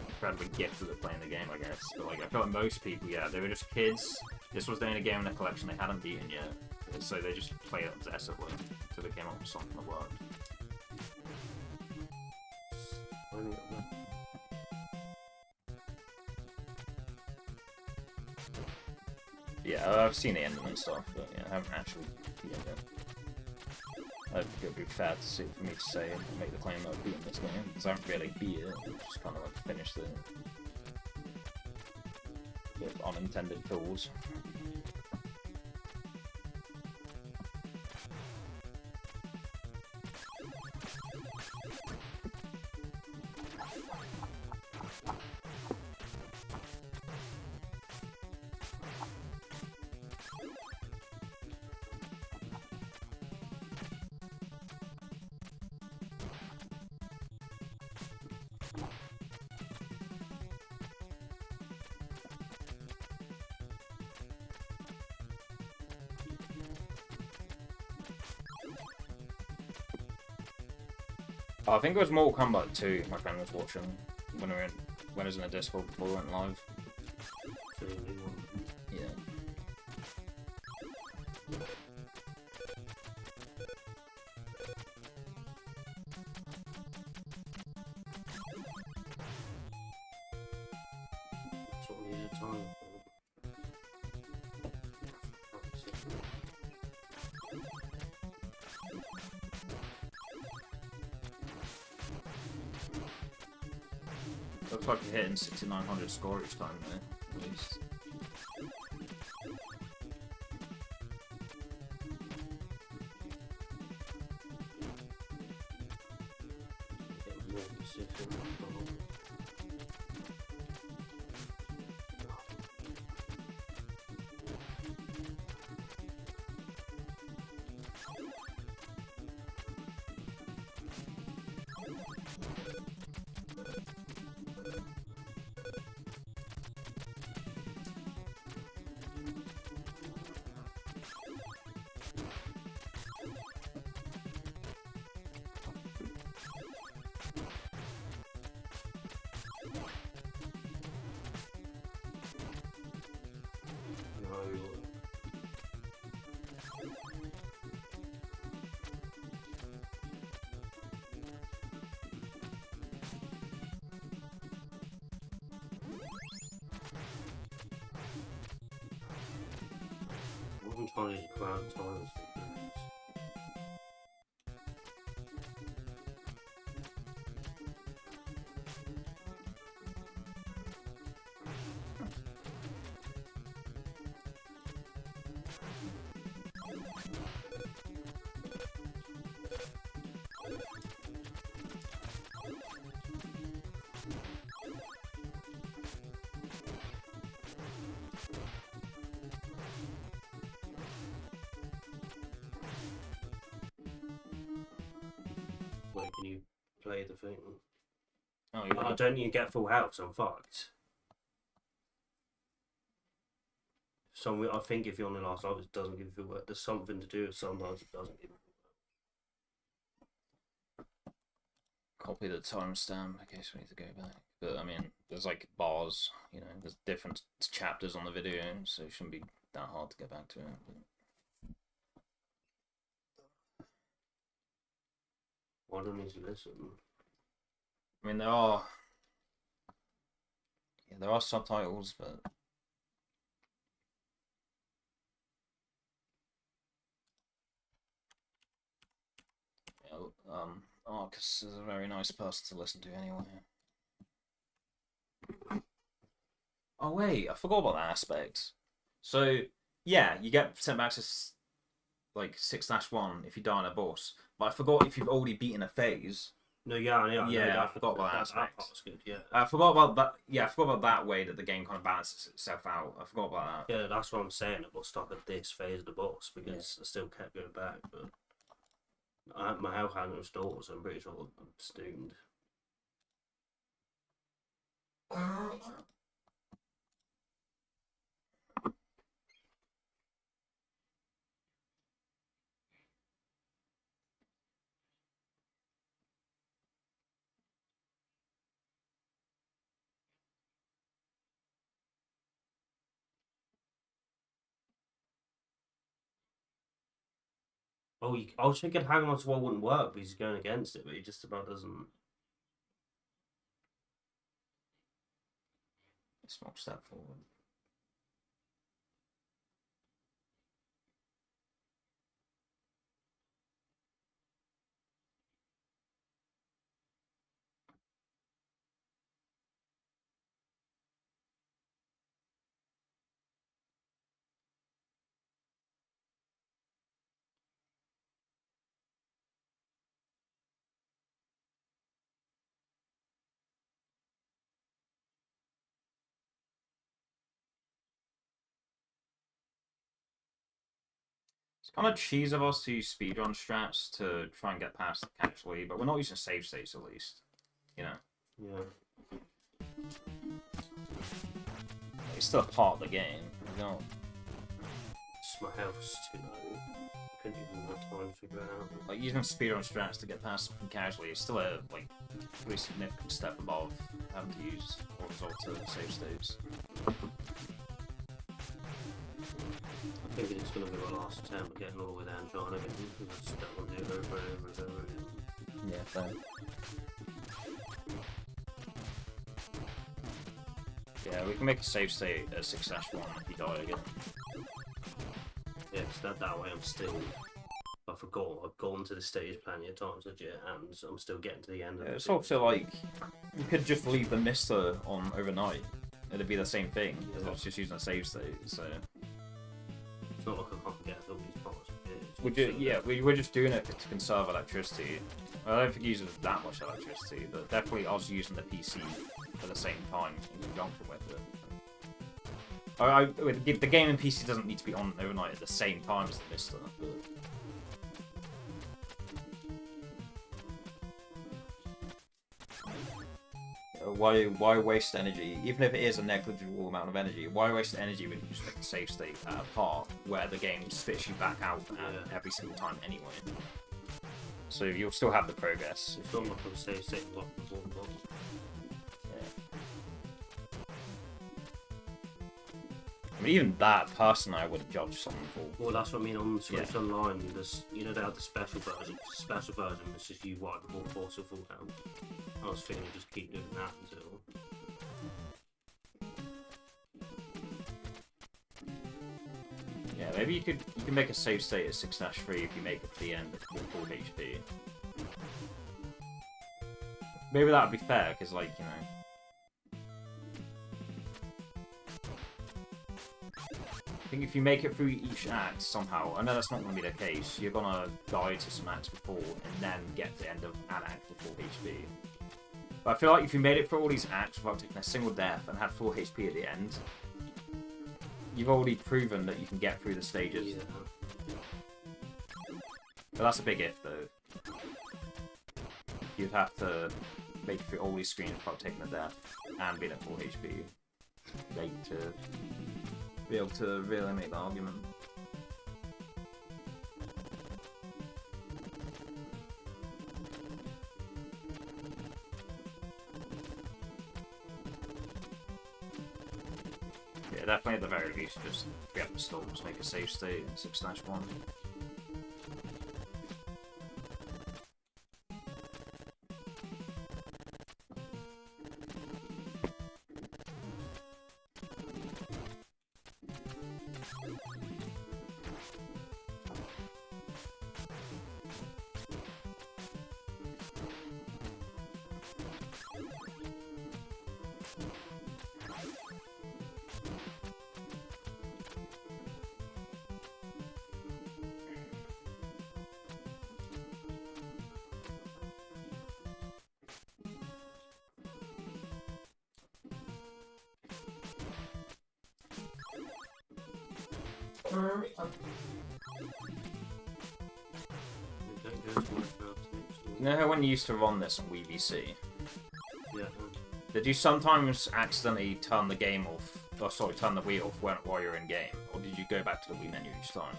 incredibly gifted at playing the game, I guess. But like, I feel like most people, yeah, they were just kids. This was the only game in the collection they hadn't beaten yet, so they just played it obsessively until they came up with something that worked. Yeah, I've seen the ending and stuff, but yeah, I haven't actually beaten it. I think it would be fair for me to say and make the claim that I've beaten this game, because I haven't really beat it, I've just kind of like finished it with unintended tools. I think it was Mortal Kombat 2 my friend was watching when I was in a Discord before we went live. Yeah. That's what we needed time for. Looks like you're hitting 6,900 score each time there, at least. Get more specific. I'm trying to grab time. Wait, can you play the thing? Oh, yeah. I don't even get full health, so I'm fucked. I think if you're on the last life, it doesn't give you full health. There's something to do with sometimes it doesn't give you Copy the timestamp in case we need to go back. But I mean, there's like bars, you know, there's different chapters on the video, so it shouldn't be that hard to get back to it. But... I don't need to listen. I mean, there are subtitles, but yeah, Arcus is a very nice person to listen to anyway. Oh wait, I forgot about that aspect. So yeah, you get sent back to like 6-1 if you die on a boss. But I forgot if you've already beaten a phase. No, yeah, I forgot about that aspect. That was good, yeah. I forgot about that. Yeah, I forgot about that way that the game kind of balances itself out. I forgot about that. Yeah, that's what I'm saying. I got stuck at this phase of the boss because I still kept going back, but my health hadn't restored, so I'm pretty sure I'm doomed. Oh, I was thinking hang on to wall wouldn't work because he's going against it, but he just about doesn't. Small step forward. It's kind of cheese of us to use speedrun strats to try and get past it casually, but we're not using save states at least. You know? Yeah. It's still a part of the game. You know? My health's too low. Couldn't even have time to figure it out. Like using speedrun strats to get past something casually is still a pretty significant step above having to use horizontal save states. I think it's going to be my last attempt at getting all the way down trying again. I just don't want to do it over and over and over again. Yeah, fair. Yeah, we can make a save state at 6-1 if you die again. Yeah, because that way I'm still... I forgot, I've gone to the stage plenty of times legit, and I'm still getting to the end of it. It's also like, you could just leave the MiSTer on overnight. It'd be the same thing, as long as just using a save state, so... It's not like I can't get all these parts. We're just doing it to conserve electricity. I don't think it uses that much electricity, but definitely us using the PC at the same time in conjunction with it. The game and PC doesn't need to be on overnight at the same time as the MiSTer. Why waste energy? Even if it is a negligible amount of energy, why waste energy when you just make a save state at a part where the game spits you back out every single time anyway? So you'll still have the progress. It's not like I'm save state block. I mean, even that, personally, I would judge someone for. Well, that's what I mean on Switch Online. There's, they have the special version. The special version is just you wipe the whole boss of full health. I was thinking just keep doing that until. Yeah, maybe you can make a save state at 6-3 if you make it to the end at full HP. Maybe that would be fair, because, like, you know. I think if you make it through each act somehow, I know that's not going to be the case, you're going to die to some acts before and then get to the end of an act with full HP. But I feel like if you made it through all these acts without taking a single death and had full HP at the end, you've already proven that you can get through the stages. Yeah. But that's a big if, though. You'd have to make it through all these screens without taking a death and being at full HP. To be able to really make the argument. Yeah, definitely at the very least, just get the stalls, make a save state in 6-1. You know how when you used to run this on WeVC? Yeah. Did you sometimes accidentally turn the game off, or sorry, turn the Wii off while you're in game? Or did you go back to the Wii menu each time?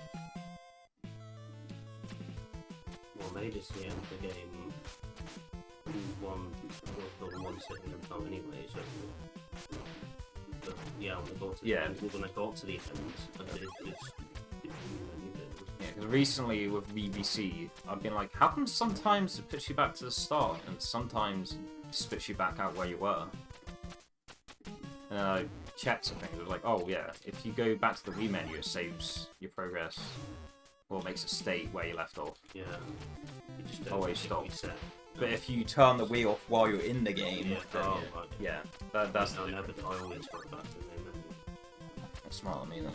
Well, they just the end of the game one sitting in time anyway, so but yeah, when I got to the end, I did just yeah, because recently with VVC, I've been like, how come sometimes it puts you back to the start and sometimes it spits you back out where you were? And then I checked something, it was like, oh yeah, if you go back to the Wii menu, it saves your progress, or makes a state where you left off. Yeah. You just always stop. Reset. But if you turn the Wii off while you're in the game, then right. yeah, that's the I always go back to the main menu. That's smart of me then.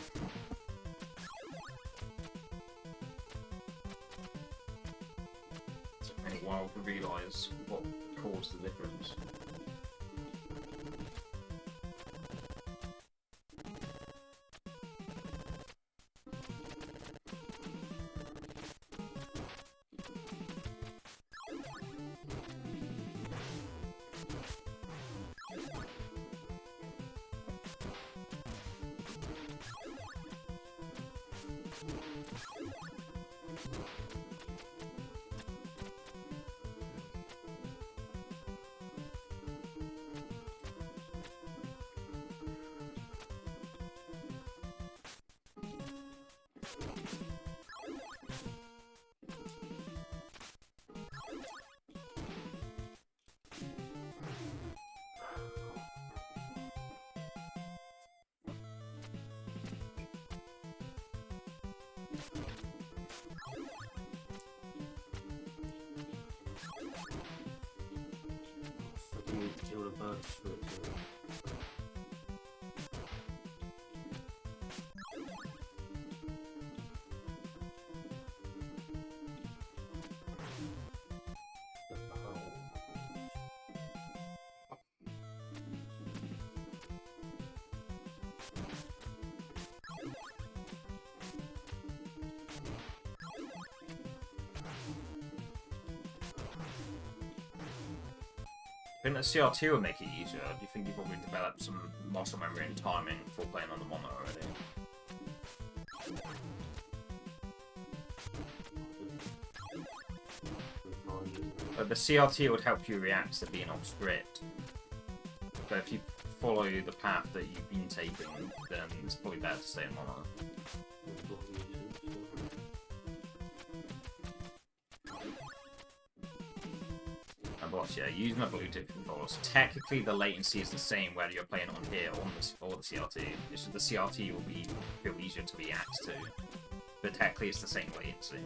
It took me a while to realise what caused the difference. Fucking kill the birds for it to... I think that CR2 will make it easier. Do you think you've already developed some muscle memory and timing for playing on the mono already? But the CRT would help you react to being off script. But if you follow the path that you've been taking, then it's probably better to stay in mono. Yeah, using a Bluetooth controller. So technically, the latency is the same whether you're playing on here or the CRT. It's just the CRT will feel easier to react to, but technically it's the same latency.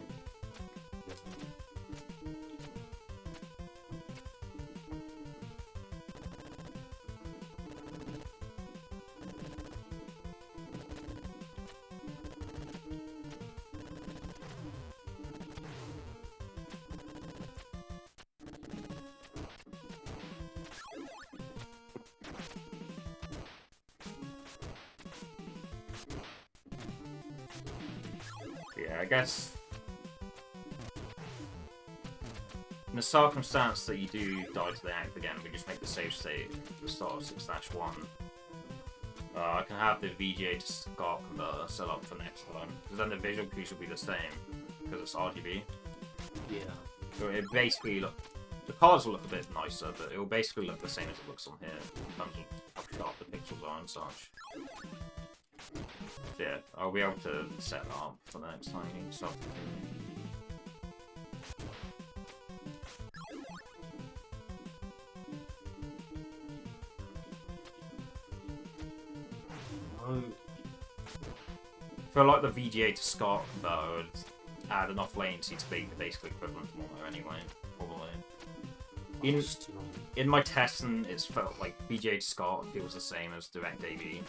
Yeah, I guess in the circumstance that you do die to the act again, we just make the save state at the start of 6-1. I can have the VGA to SCART converter set up for next time, because then the visual cues will be the same, because it's RGB. Yeah. So it basically the cards will look a bit nicer, but it will basically look the same as it looks on here, in terms of how sharp the pixels are and such. Yeah, I'll be able to set that up for the next time you need stuff. Oh. I feel like the VGA to SCART converter would add enough latency to be basically equivalent to mono anyway, probably. In my testing, it's felt like VGA to SCART feels the same as direct AV.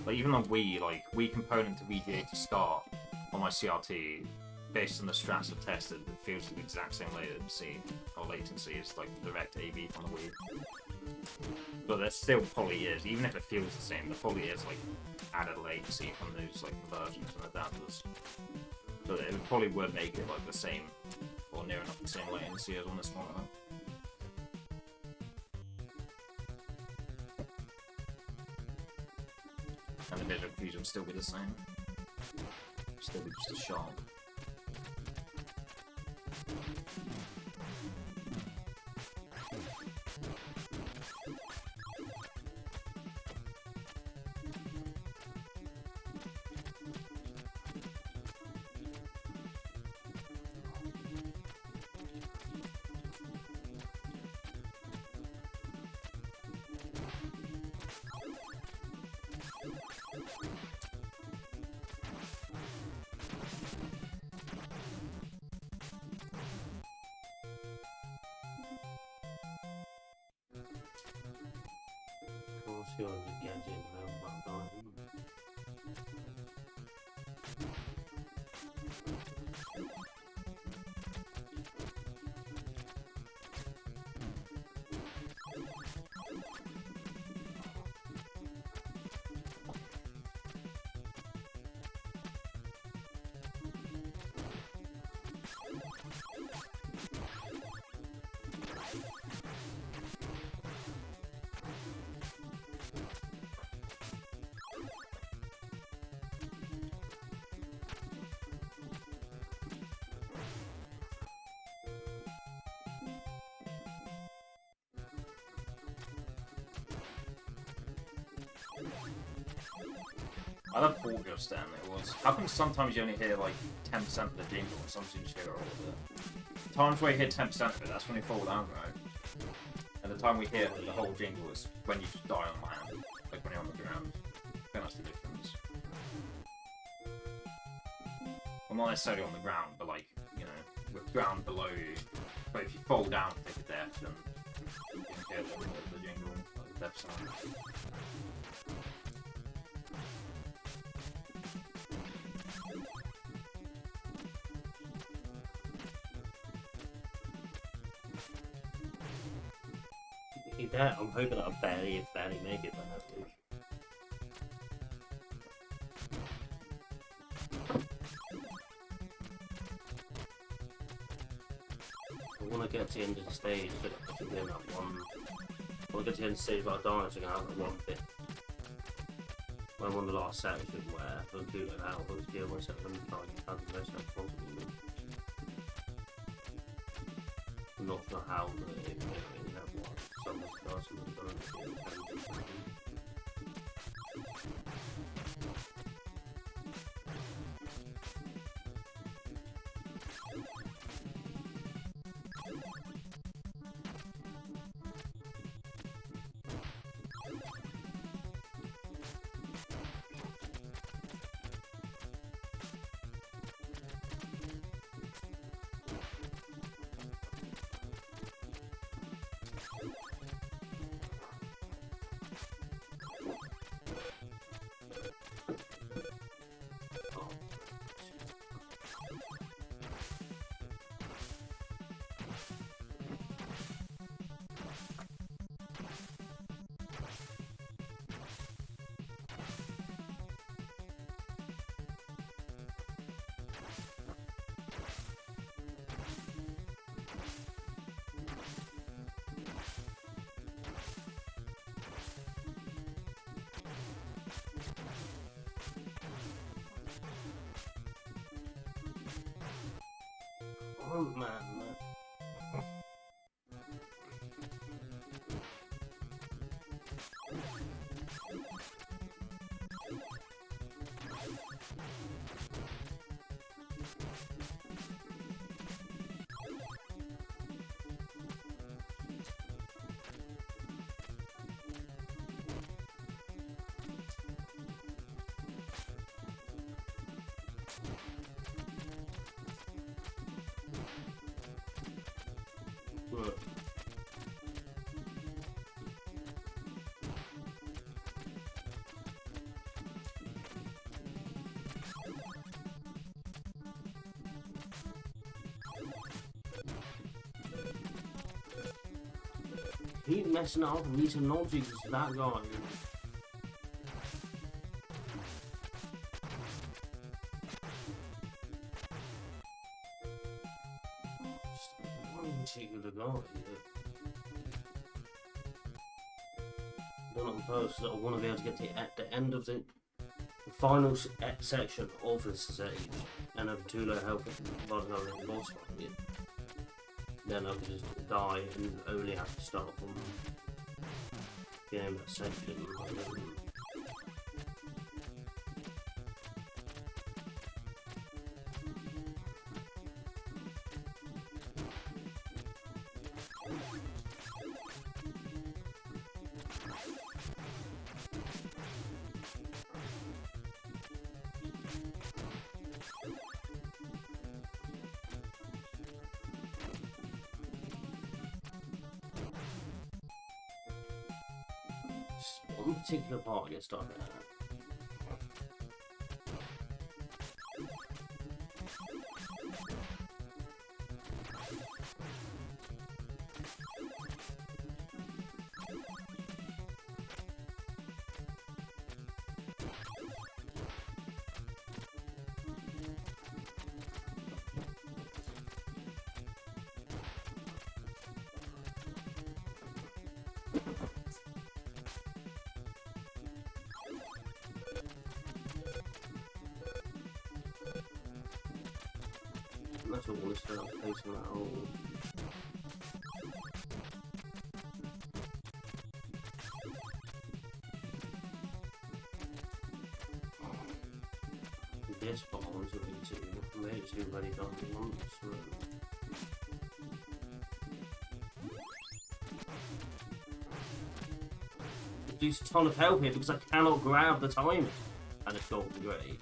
Like even on Wii, like Wii component to VGA to SCART on my CRT, based on the strats I've tested, it feels the exact same latency as like direct AV from the Wii. But there still probably is, even if it feels the same, there probably is like added latency from those like conversions and adapters. So it probably would make it like the same, or near enough the same latency as on this monitor. And the visual cues would still be the same. Still be just as sharp. I love thought just then. It was. How come sometimes you only hear like 10% of the jingle, and sometimes you just hear all of it? Times where you hear 10% of it, that's when you fall down, right? And the time we hear the whole jingle is when you just die on land, like when you're on the ground. I think that's the difference. Well, not necessarily on the ground, but like, you know, with ground below you. But if you fall down to take a death, then you can hear the jingle, like the death sound. Yeah, I'm hoping I'll barely make it, but hopefully. I want to get to the end of the stage, but I can do that one. I want to get to the end of the stage without dying, so I can have that one bit. When I'm on the last section where I'll do it out, I'll deal with myself and try and have the most as possible. I'm not sure how the you have one. Someone's got someone's done it. Oh man. Look. Keep messing up and eating logic is that guy. Particular guy. Done on purpose that I want to be able to get to at the end of the final section of this stage and have too low health by the time I hit the boss fight. Then I can just die and only have to start from the end of that section. One particular part gets stuck at. That's what I want to start facing that hole. this boss will be too. Maybe it's already done once. Use a ton of help here because I cannot grab the timing. And it's golden great.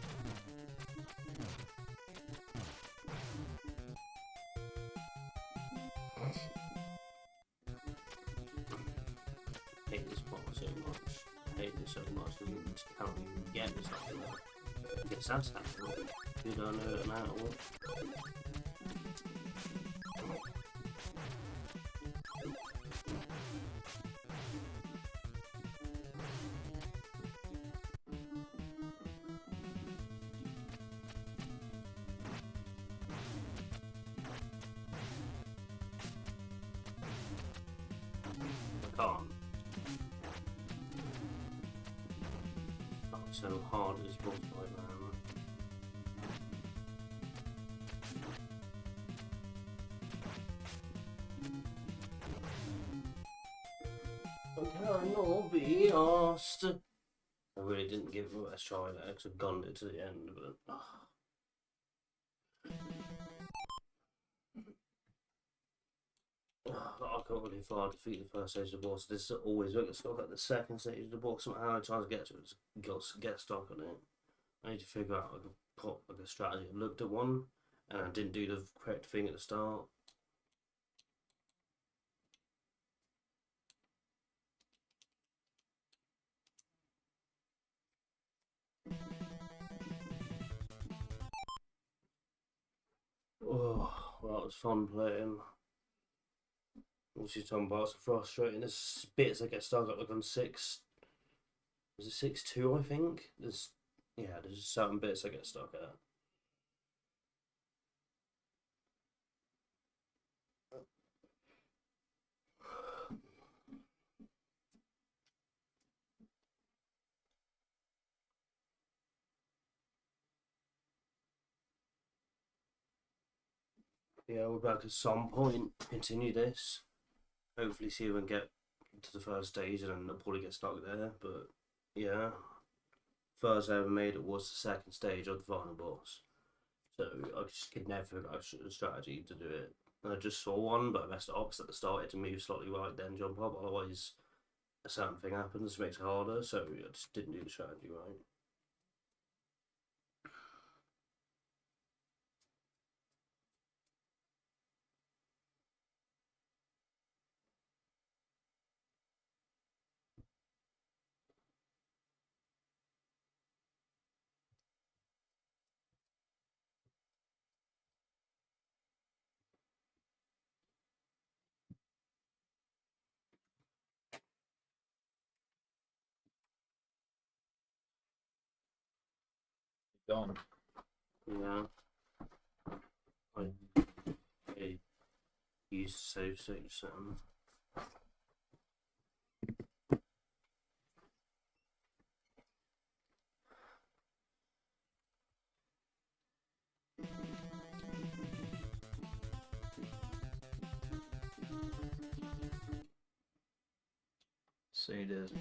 I hate this boss so much. I hate this so much that we just can't even get this after that. Guess that's happening. You don't know it now. So hard as boss fight, man. I cannot be asked. I really didn't give it a try there because I gunned it to the end, but. I can't really far defeat the first stage of the boss. This is always like stuck at the second stage of the boss. Somehow I try to get to it, get stuck on it. I need to figure out like a strategy. I looked at one and I didn't do the correct thing at the start. Oh, well, that was fun playing. What's your talking about? It's frustrating. There's bits I get stuck at like on 6. Was it 6-2? I think there's certain bits I get stuck at. Yeah, we're back at some point. Continue this. Hopefully, see if we can get to the first stage and then I'll probably get stuck there. But yeah, first I ever made it was the second stage of the final boss. So I just could never figure out a strategy to do it. And I just saw one, but I messed it up. So at the start, I had to move slightly right, then jump up. Otherwise, a certain thing happens, makes it harder. So I just didn't do the strategy right. Gone. Yeah. I used to save stage something. So you did.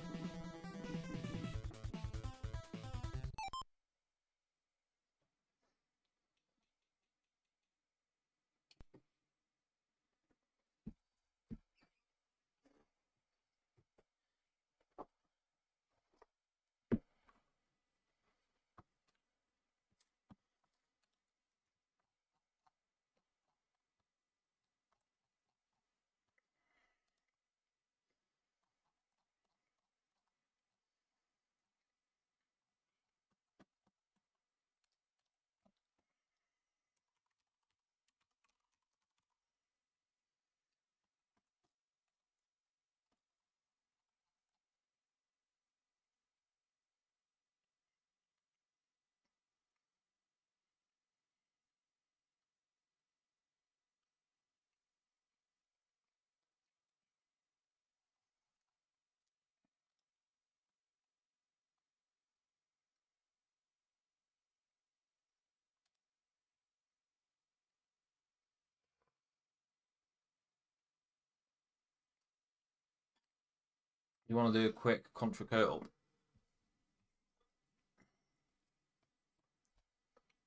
You want to do a quick contra co-op?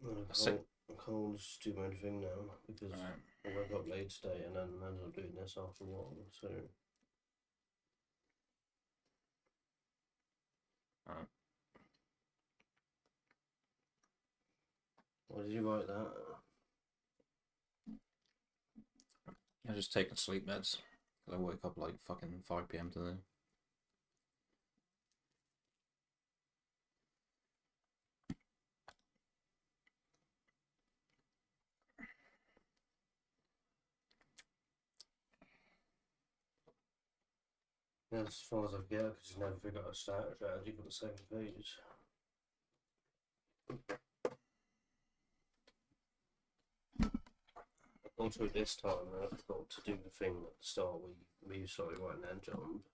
I can't just do my own thing now because Alright. I woke up late today and then ended up doing this after a while. So. Alright. Why did you write that? I just taking sleep meds. I woke up like fucking 5 PM today. Yeah, as far as I get, because you never figure out a strategy for the second phase. Also, this time I forgot to do the thing at the start where you started right and then jump.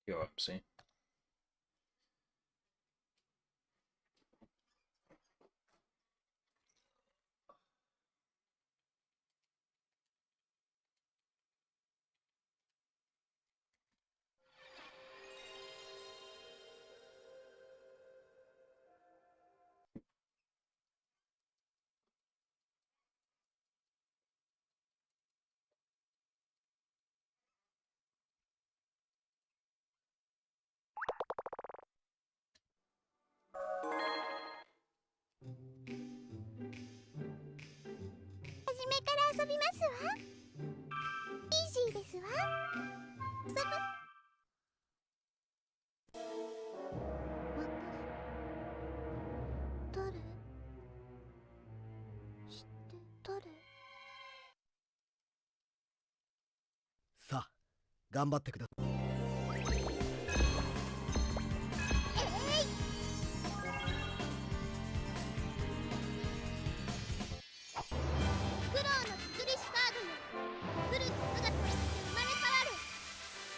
You're up, see?さあ頑張ってください。苦労の作りしカードよ、フルーツ姿として生まれ変わる。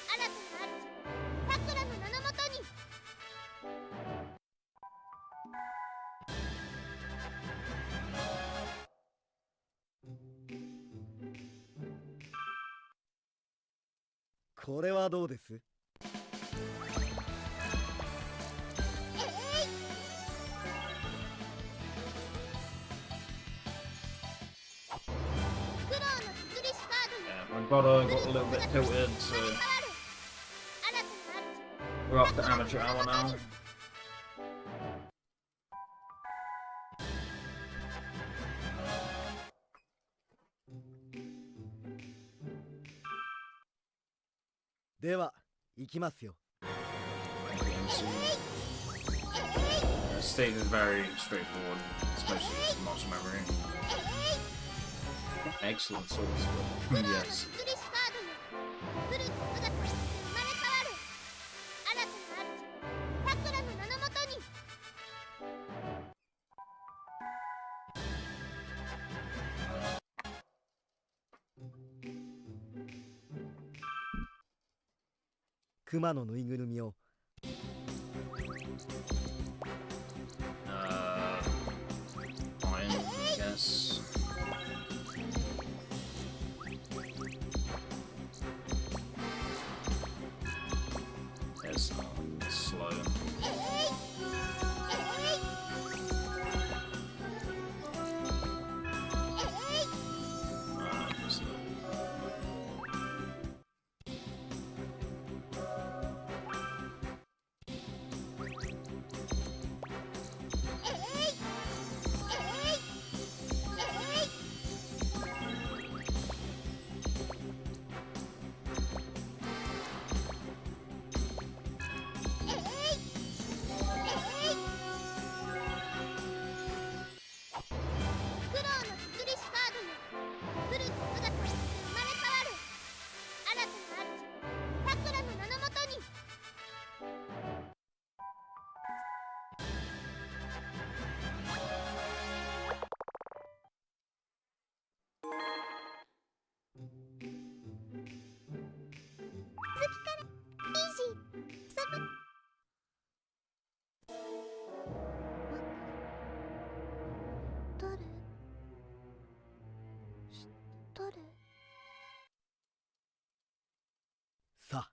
新たな主、さくらの名のもとに。これはどうです？苦労の作りしカードよ、 Yeah, my brother got a little bit tilted, so 生まれ変わる。新たな主、 we're up to amateur hour now. では行きますよ。The stage is very straightforward. It's mostly just muscle memory. Excellent source, but 苦労の yes. 作りしカードよ、フルーツ姿として生まれ変わる。新たな主、さくらの名のもとに。熊のぬいぐるみを Fine, I guess. It's slow. Slow. 苦労の作りしカードよ、フルーツ姿として生まれ変わる。新たな主、さくらの名のもとに。続きからイージーサブ。誰？知っとる？さあ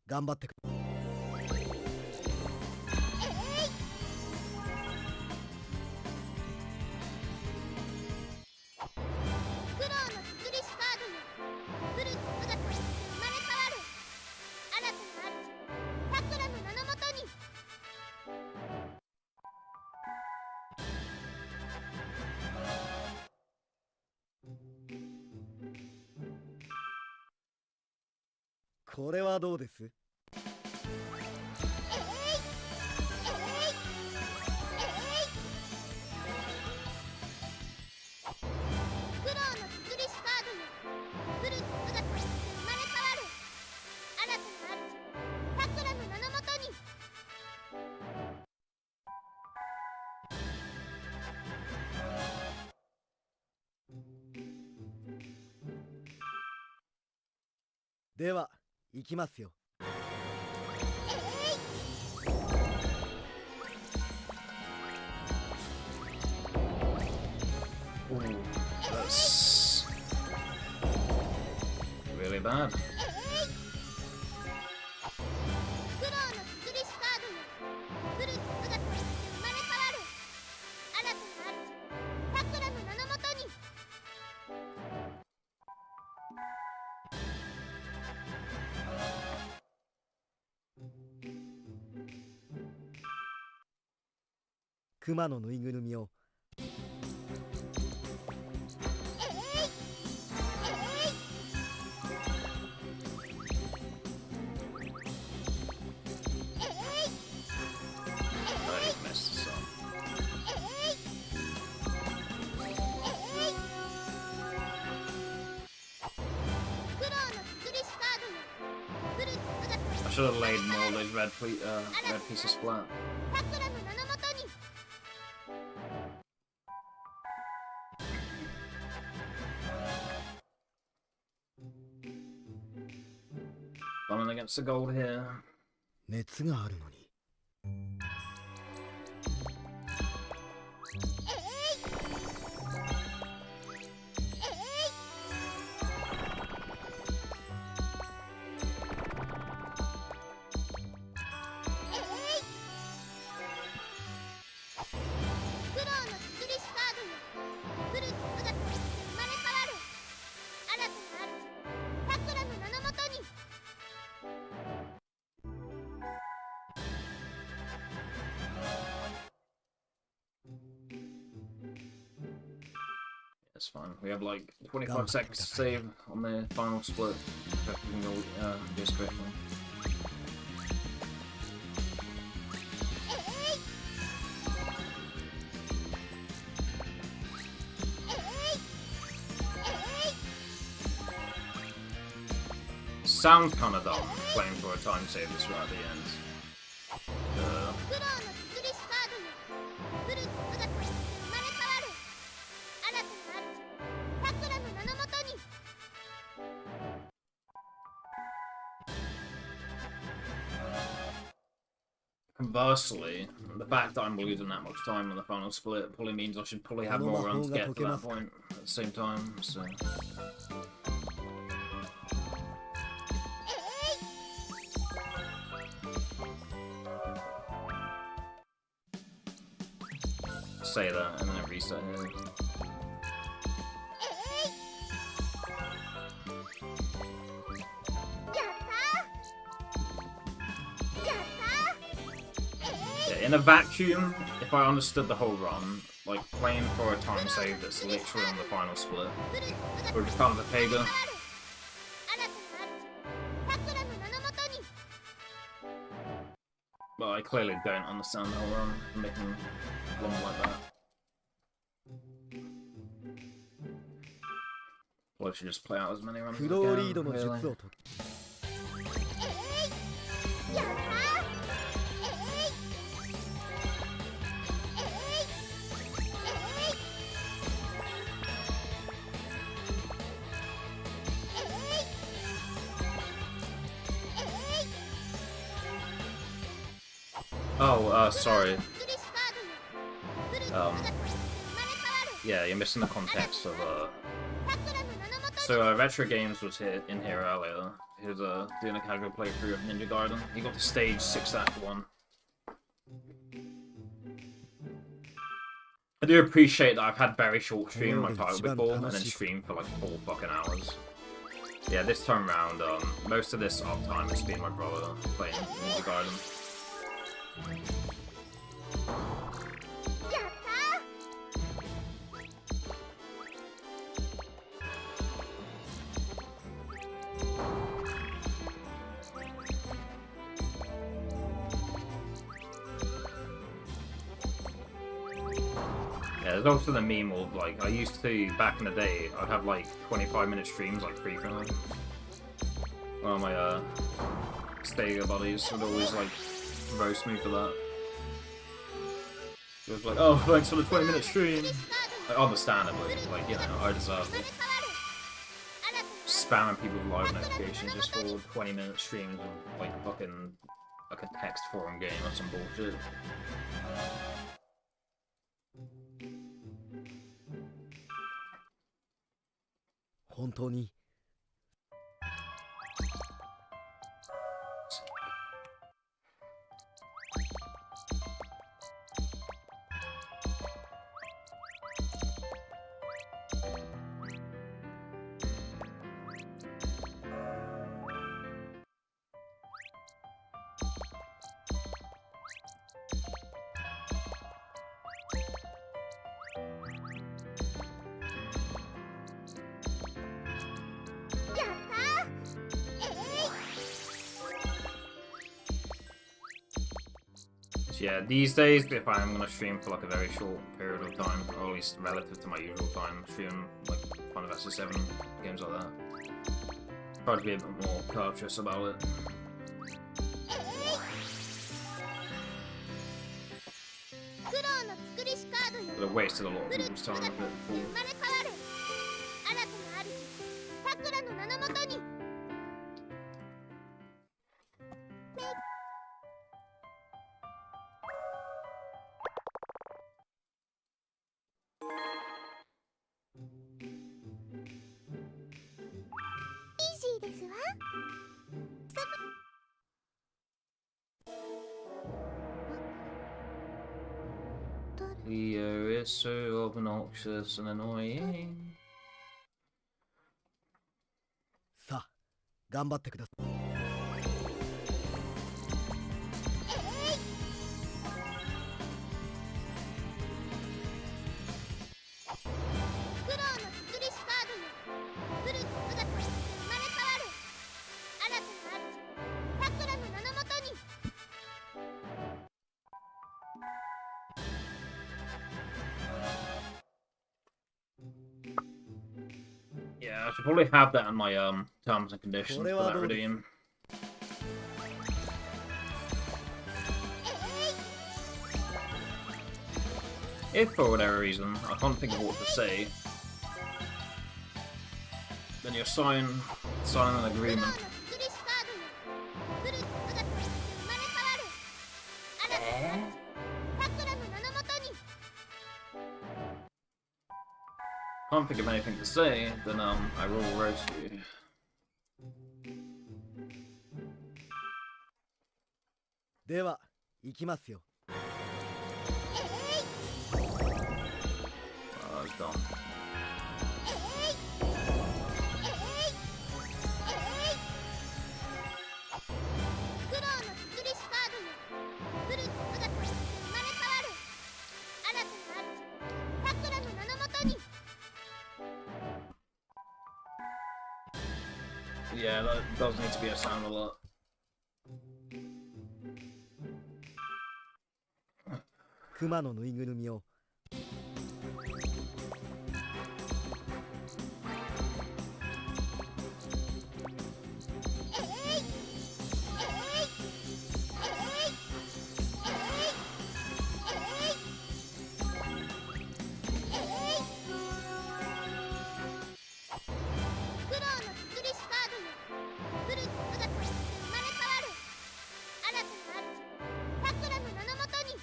頑張ってください。苦労の作りしカードよ、フルーツ姿として生まれ変わる。新たな主、さくらの名のもとに。これはどうです？苦労の作りしカードよ、フルーツ姿として生まれ変わる。新たな主、さくらの名のもとに。では行きますよ。That's really bad. 苦労の作りしカードよ来る姿として生まれ変わる新たな主さくらの名のもとに熊のぬいぐるみを苦労の作りしカードよ来る姿として I should have laid more of those red pieces flat. さくらの名のもとに Running against the gold here. 熱があるのに苦労の作りしカードよ来る姿として生まれ変わる新たな主さくらの名のもとに That's fine. We have like 25 seconds to save on the final split. If we can go this quickly. Sounds kind of dumb playing for a time save this right at the end. 苦労の作りしカードよ来る姿として生まれ変わる新たな主さくらの名のもとに Conversely, the fact that I'm losing that much time on the final split probably means I should probably have more runs to get to that point at the same time, so... Say that, and then I reset here. やったやった Yeah, in a vacuum, if I understood the whole run, like playing for a time save that's literally on the final split, 来る姿と would be kind of a pay 変 go. わる新たな主さくらの名のもとに But I clearly don't understand the whole run, making long like that. Well, I should just play out as many runs as フ I ローリード can, の術 really. を解けやった sorry. 作りしカードよ来る姿として生まれ変わる Yeah, you're missing the context of, さくらの名のもとに So, Retro Games was in here earlier. He was doing a casual playthrough of Ninja Gaiden. He got to stage 6 Act 1. I do appreciate that I've had very short stream my title before, and then streamed for like 4 fucking hours. Yeah, this time round, most of this uptime has been my brother playing Ninja Gaiden. やった Yeah, there's also the meme of like, I used to, back in the day, I'd have like 25-minute streams like frequently. One of my Stega buddies would always like roast me for that. It was like, oh, thanks for the 20-minute stream. Like, understandably, like, you know, I deserve it. Spamming people with live notifications just for 20-minute streams of like fucking like a text forum game or some bullshit. 本当に やったー。So yeah, these days, if I'm gonna stream for like a very short period of time, or at least relative to my usual time, stream like Final Fantasy 7 games like that, try to be a bit more cautious about it. But I've wasted a lot of people's time with it before. 生まれ変わる新たな主さくらの名のもとに。イージーですわ。 Leo is so obnoxious and annoying. さあ頑張ってください 苦労の作りしカードよ。古き姿に生まれ変わる新たな主さくらの名のもとに。 Yeah, I should probably have that in my terms and conditions for that redeem. If for whatever reason I can't think of what to say, then you sign an agreement. 作りしカードよ。古き姿に生まれ変わる新たな主さくらの名のもとに。 Can't think of anything to say, then I will roast you. では行きますよ Oh, it's done. 苦労の作りしカードよ。古き姿に生まれ変わる新たな主さくらの名のもとに。 Yeah, that does need to be a sound alert. 熊のぬいぐるみを 苦労の作りしカードよ。古き姿に生まれ変わる新たな主さくらの名のもとに。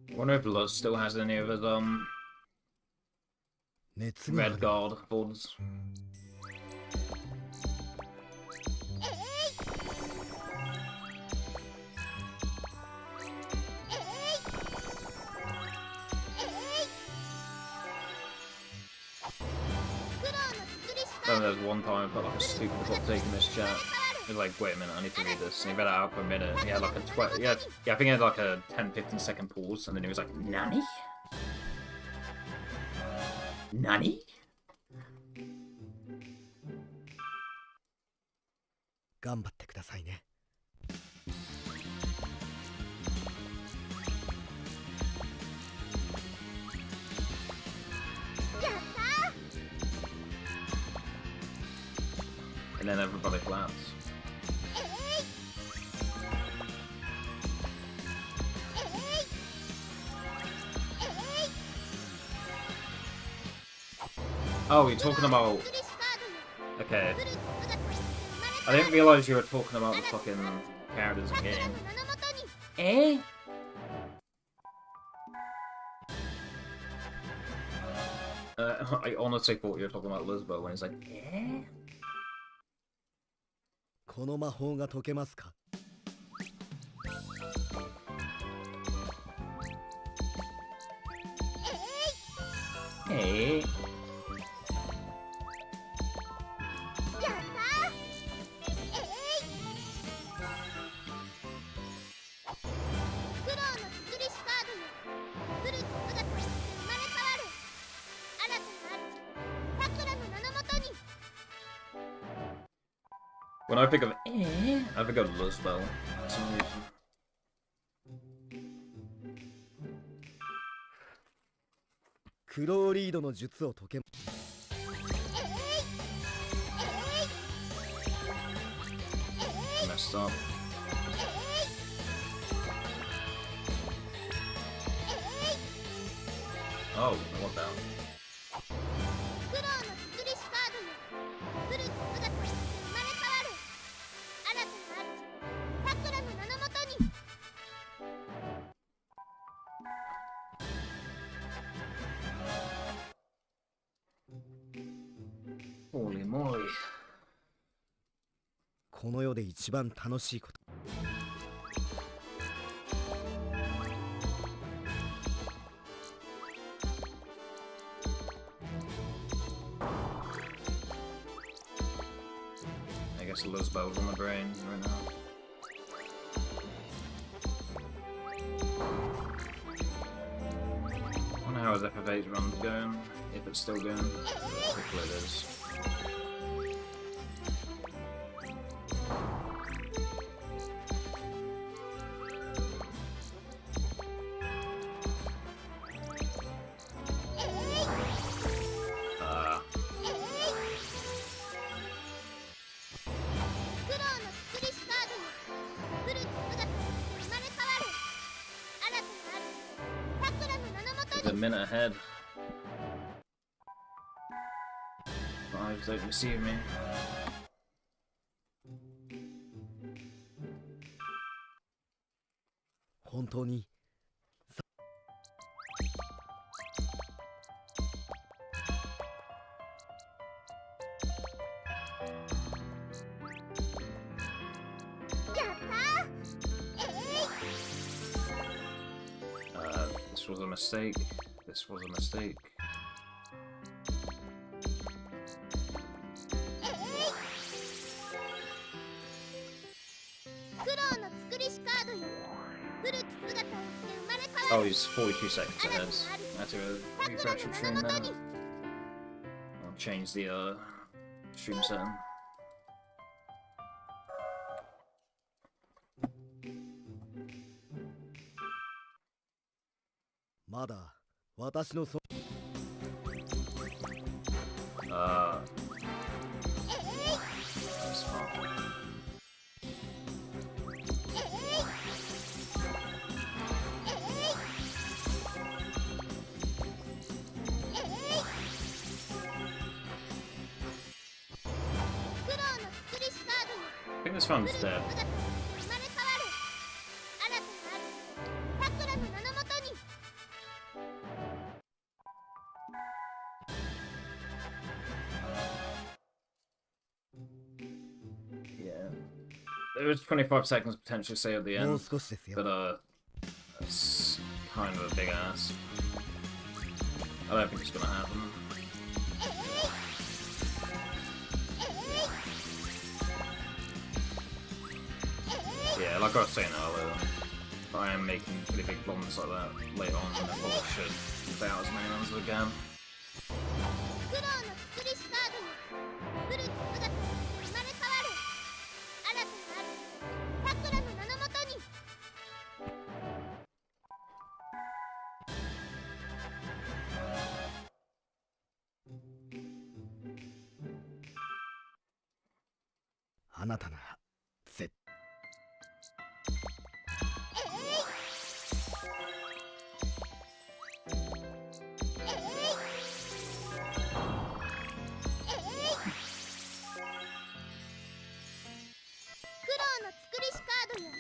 I wonder if Luz still has any of his 熱があ red る guard boards. 苦労の作りしカ I ード remember there was one time I put like a stupid hot take in this chat. He was like, wait a minute, I need to read this. And he read it out for a minute. He had like a yeah, I think he had like a 10-15 second pause, and then he was like, Nani? Nani? 頑張ってくださいね やったー。 And then everybody claps. Oh, you're talking about... 作りしカードよ。 Okay. 古き姿に生まれ I 変わ didn't る realize you were talking about the fucking characters in さくら game. の名のもとに。 Eh? I honestly thought you were talking about Lisbo when he's like, eh? この魔法が解けますか？ Hey. やったー。苦労の作りしカードよ。古き姿として生まれ変わる。新たな主、さくらの名のもとに。 When I think of I think of Lisbo for some reason. クローリードの術を解け。 Messed up. Oh, what the hell? 苦労の作りしカードよ。古き姿として生まれ変わる。新たな主、さくらの名のもとに。 Holy moly. この世で一番楽しいこと。 I guess Lisbo's on the brain right now. I wonder how his FF8 run's going, if it's still going. Hopefully it is. A minute ahead. Vibes don't deceive me. Hontouni. This was a mistake. This was a mistake. Oh, he's 42 seconds ahead. I had to refresh the stream now. I'll change the stream setting. まだ私のそ That's fine. I think this one's dead. There was 25 seconds potentially say at the もう end, 少しですよ but it's kind of a big ass. I don't think it's gonna happen. Yeah, like I was saying earlier, if I am making pretty big blunders like that later on, then I probably should play out as many runs as I can.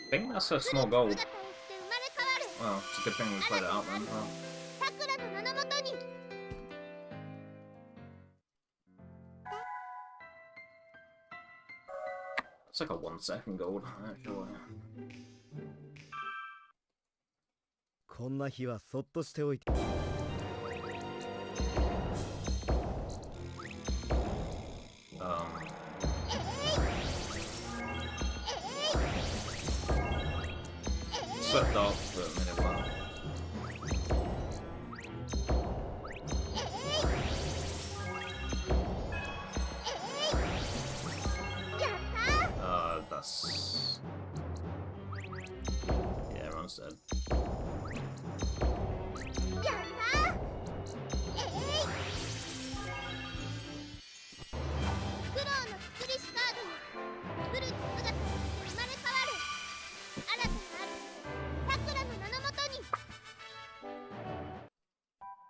I think that's a small goal. Well, it's a good thing we played it out then. Well. It's like a 1 second gold, actually. こんな日はそっとしておいて。 Swept off for a minute. Wow. That's... Yeah, everyone's dead.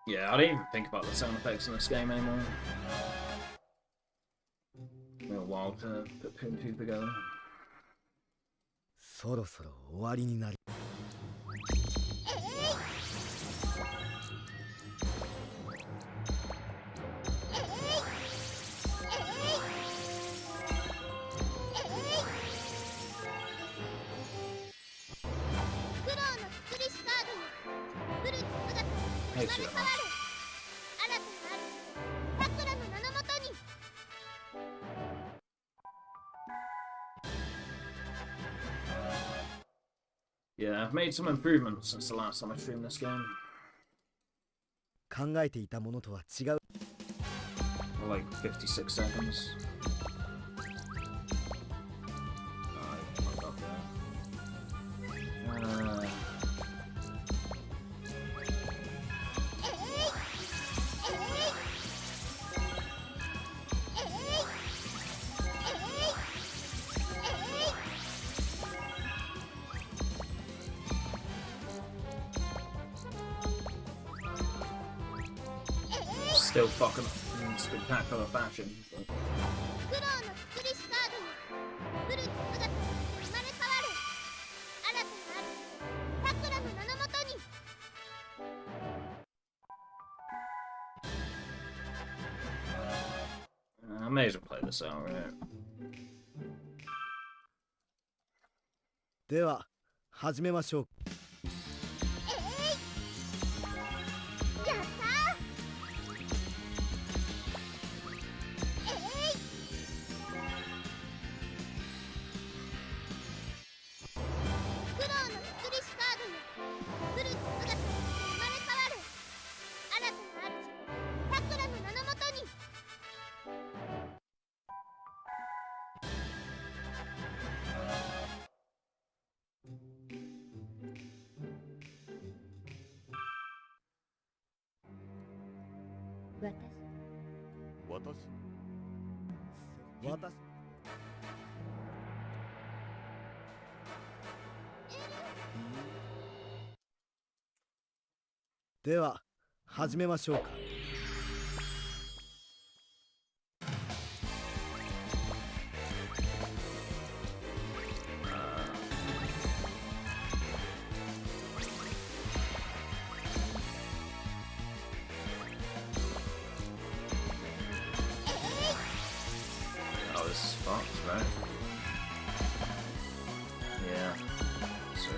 Yeah, I don't even think about the sound effects in this game anymore. It's been a while to put two and two together. そろそろ終わりになり。 Hates you that much. Yeah, I've made some improvements since the last time I streamed this game. 考えていたものとは違う。 Like 56 seconds. I fucked up there. Still fucking up in spectacular fashion. But... I may as well play this out, right? では始めましょう。 では始めましょうか。 Oh, this is fucked, right? Yeah. So...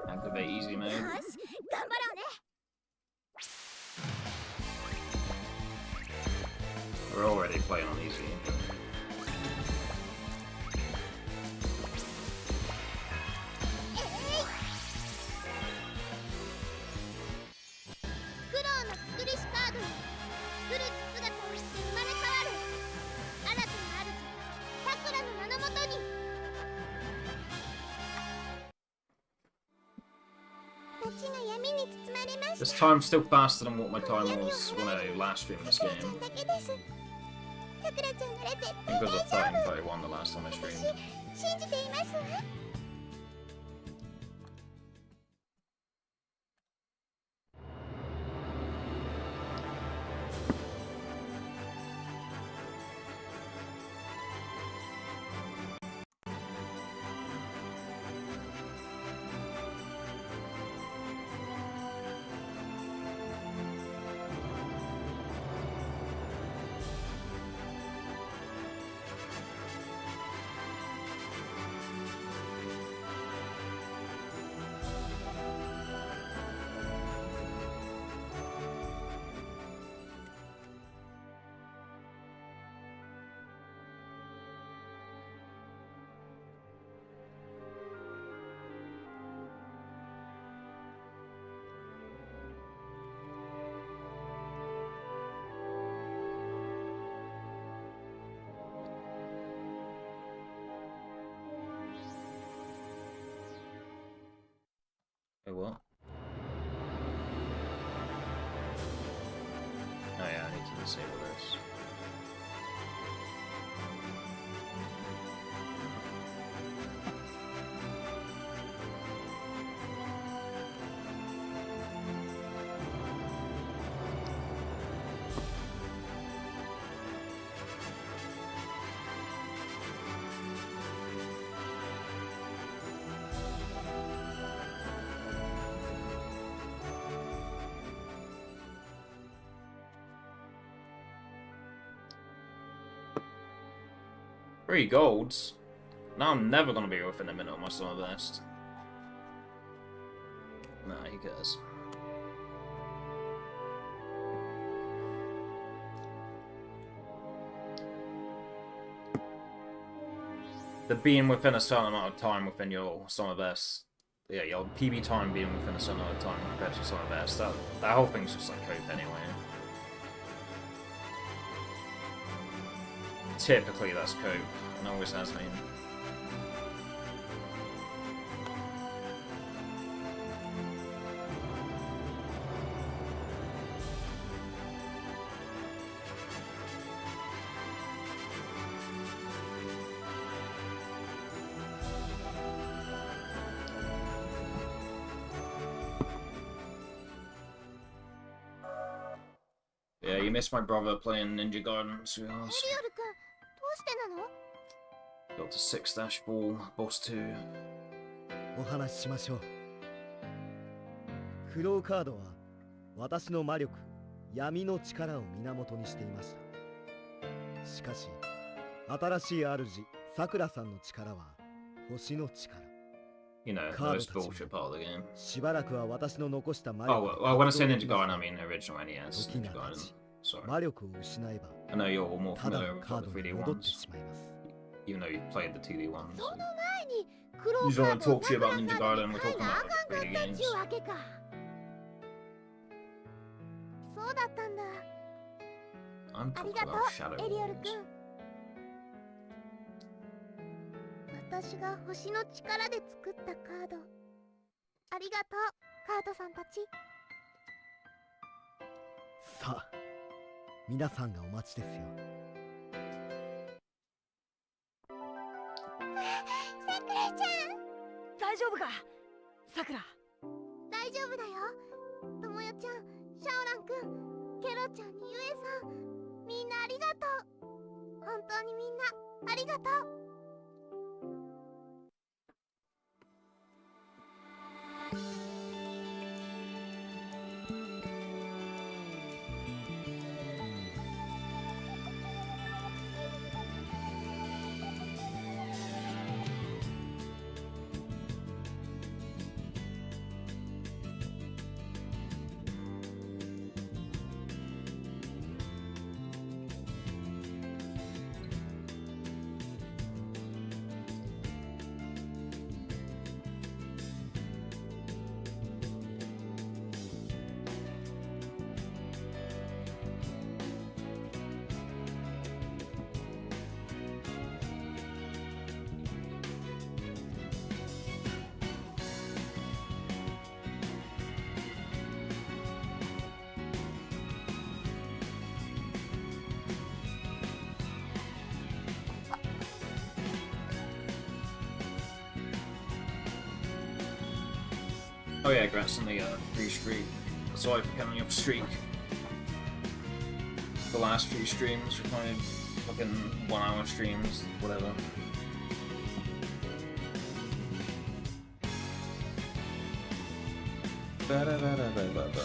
Activate easy mode. We're already playing on easy. This time's still faster than what my time was when I last streamed this game. Because of Fighting Fighter 1 the last time I streamed. 3 golds? Now I'm never gonna be within a minute of my summer best. Nah, he cares. The being within a certain amount of time within your summer best, yeah, your PB time being within a certain amount of time compared to your summer best, that whole thing's just like cope anyway. Typically that's cope, and always has been. Yeah, you missed my brother playing Ninja Gaiden, sweetheart. エリオル君どうしてなの？ Got to 6-4, boss 2. お話ししましょう。クローカードは私の魔力、闇の力を源にしていました。しかし、新しい主、さくらさんの力は星の力。You know, the most bullshit part of the game. しばらくは私の残した魔 Oh, 力 well, when I say Ninja Gaiden, I mean original NES 時 Ninja が経 Gaiden. ち、 Sorry. 魔力を失えば I know you're more ただ familiar の with カー the ドに 3D 戻って ones, しまいます。 even though you've played the 2D ones. その前にクロ You ー just カ want ー to ドを talk to you な about く Ninja なった Gaiden, に we're 入 talking らあ about かんか 3D ったっ games. ちゅうわけか。そうだったんだ。 I'm あり talking がと about Shadow う、エリオル Wars. 君。私が星の力で作ったカード。ありがとう、カードさんたち。さあ、皆さんがお待ちですよ。さくらちゃん。大丈夫かさくら。大丈夫だよ。ともよちゃん、シャオランくん、ケロちゃんにゆえさん、みんなありがとう。本当にみんなありがとう。Oh yeah, congrats on the free streak. Sorry for coming up streak. The last few streams were kind of fucking 1 hour streams, whatever. Ba-da-ba-da-ba-ba-ba.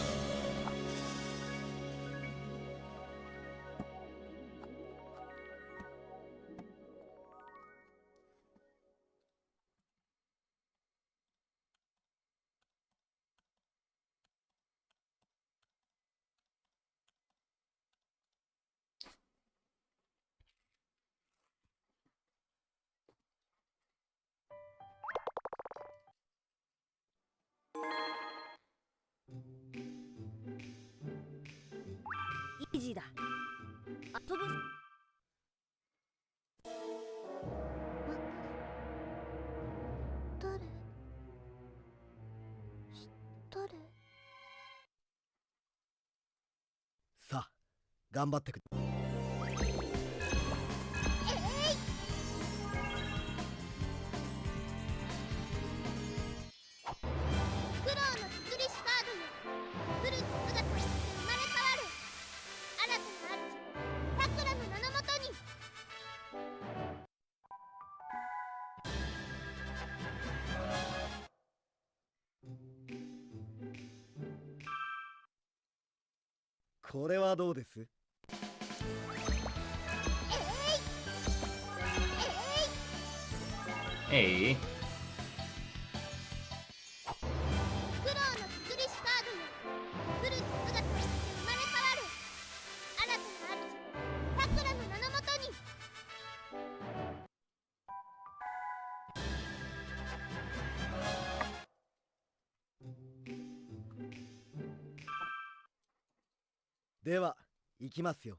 イージーだ。遊ぶ。誰？誰？さあ、頑張ってくれ。クロウの作りしカードよ。フル姿として生まれ変わる。新たな主、さくらの名のもとに。これはどうです？えい A. 苦労の作りしカードよフルに姿として生まれ変わる新たな主さくらの名のもとにでは行きますよ。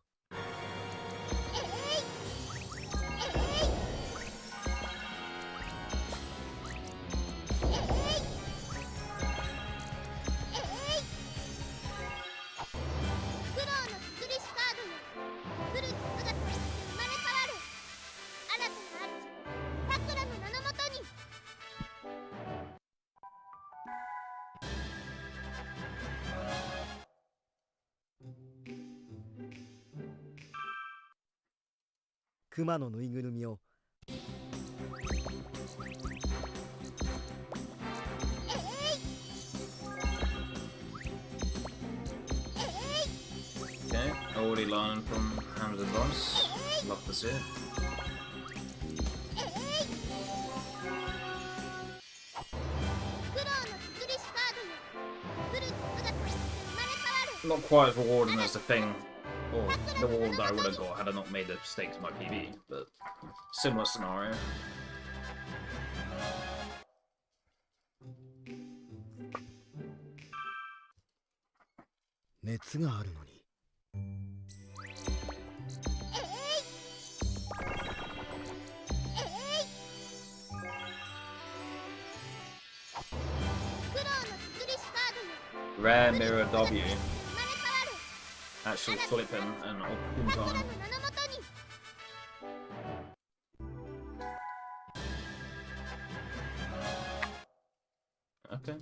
熊のぬいぐるみを Okay, already learning from Ham's advice. Love to see it. 苦労の作りしカードよフルに姿として生まれ変わる Not quite as rewarding as the thing, or the reward that I would have got had I not made the mistakes in my PB, but similar scenario. 熱があるのに。Rare mirror W. 生まれ変わる Actually flip him and open さくらの time. 名のもとに Okay.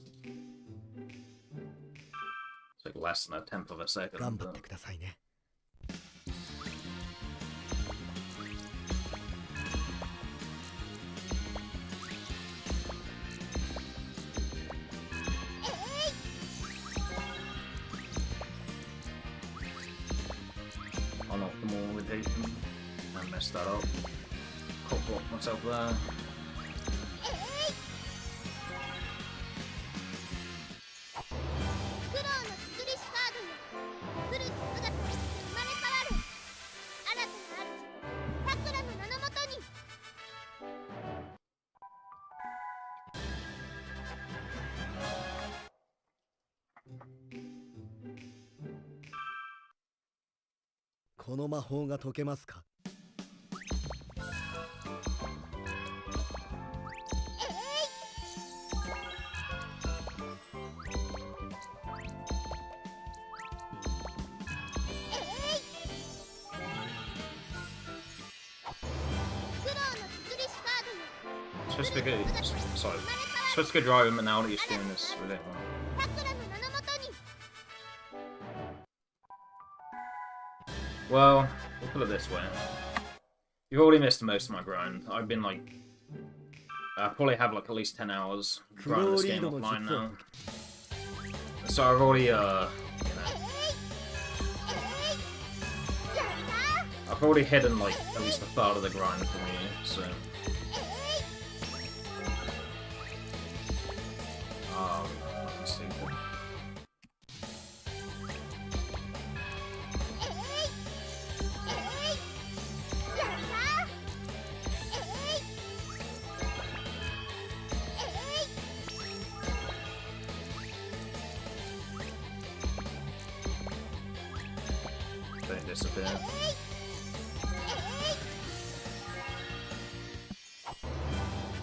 It's like less than a tenth of a second. 頑張っ But... てくださいね。 Unoptimal rotation. I messed that up. Cock block myself there. 苦労の作りしカードよフルに姿として生まれ変わる新たな主さくらの名のもとに この魔法が解けますか。 Supposed to be good. Sorry. Supposed to go drive him, but now that he's doing this, we don't want. さくらの名のもとに Well, we'll put it this way. You've already missed most of my grind. I've been like... I probably have like at least 10 hours grinding this game offline now. So I've already, you know... I've already hidden like at least a third of the grind for me, so... That's stupid. Don't disappear.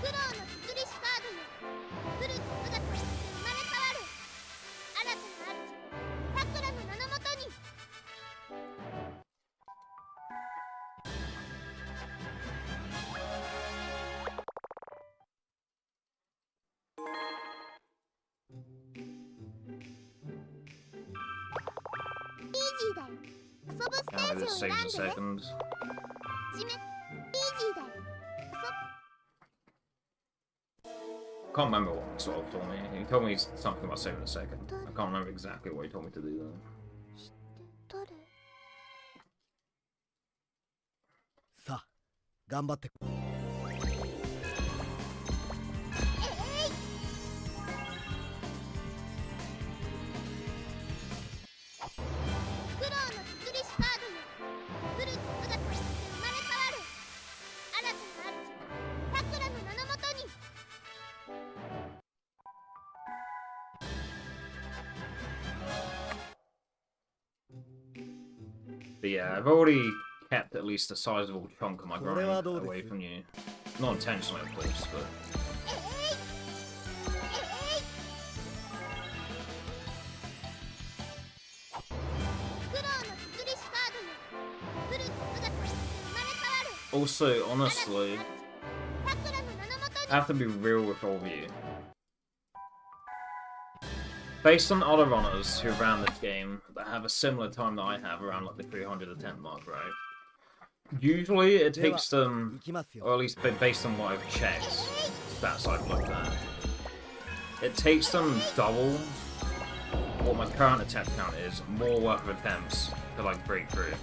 苦労の作りしカードよフルに姿として生まれ変わる新たな主さくらの名のもとに イージーだよ遊ぶステ Yeah, ージ this を選ん saves で a ね second. じめイージーだよ I can't remember what he sort of told me. He told me something about saving a second. I can't remember exactly what he told me to do though. 誰さあ頑張って。But yeah, I've already kept at least a sizable chunk of my What grind about away this? from you. Not intentionally, of course, but... 苦労の作りしカードよフル姿に生まれ変わる Also, honestly, さくらの名のもとに I have to be real with all of you. Based on other runners who ran this game that have a similar time that I have, around like the 300 attempt mark, right? Usually it takes them, 行きますよ or at least based on what I've checked, stats I've looked at, it takes them double what my current attempt count is, more worth of attempts to like break through.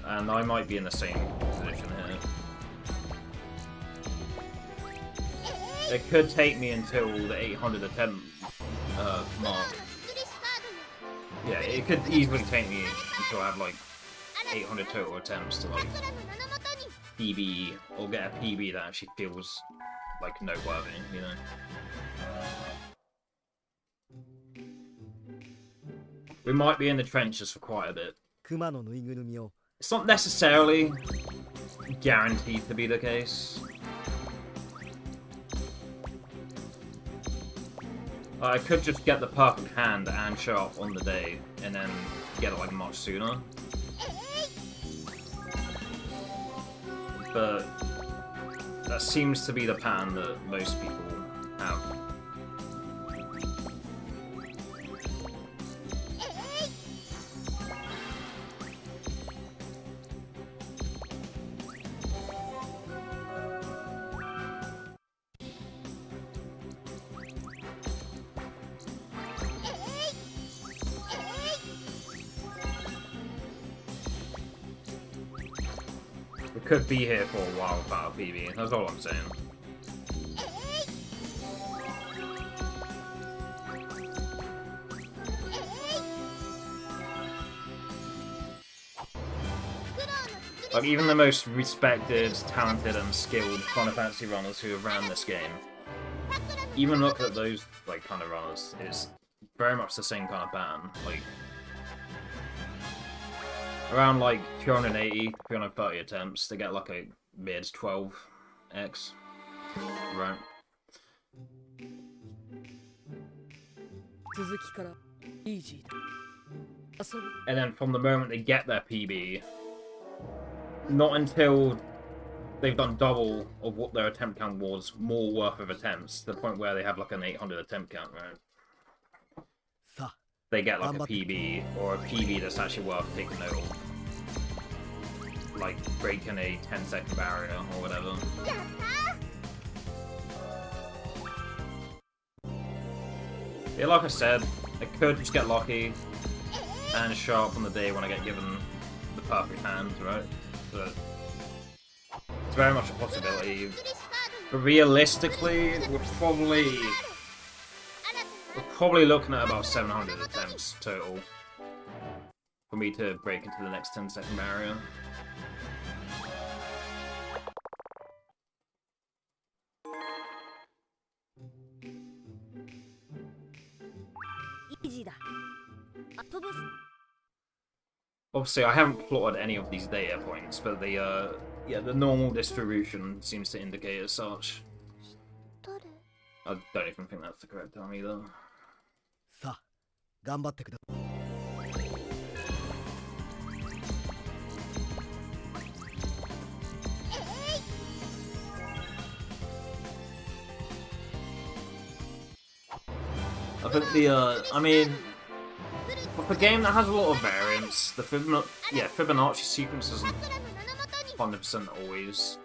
And I might be in the same position here. It could take me until the 800 attempt mark. 作りしカードよ Yeah, it could easily take me until I have like 800 total attempts to さ like くらの名のもとに PB or get a PB that actually feels like noteworthy, you know? We might be in the trenches for quite a bit. 熊のぬいぐるみを It's not necessarily guaranteed to be the case. I could just get the perfect hand and show up on the day and then get it like much sooner. But that seems to be the pattern that most people have. We could be here for a while without a PB, that's all I'm saying. Like, even the most respected, talented, and skilled Final Fantasy runners who have ran this game, even look at those, like, kind of runners, it's very much the same kind of pattern. Like, around, like, 280, 330 attempts to get, like, a mid 12x. Right. 続きからイージーだ遊ぶ And then from the moment they get their PB, not until they've done double of what their attempt count was, more worth of attempts, to the point where they have like an 800 attempt count, right? さあ They get like a PB, or a PB that's actually worth taking note of. Like breaking a 10-second barrier or whatever. やった Yeah, like I said, I could just get lucky and show up on the day when I get given the perfect hand, right? But it's very much a possibility. 作りしカードよ But realistically, we're probably looking at about 700 attempts total for me to break into the next 10-second barrier. イージーだ遊ぶ Obviously, I haven't plotted any of these data points, but the normal distribution seems to indicate as such. 誰 I don't even think that's the correct time either. さあ頑張ってください I think I mean, with a game that has a lot of variance, the Fibonacci sequence isn't さくらの名のもとに 100% always.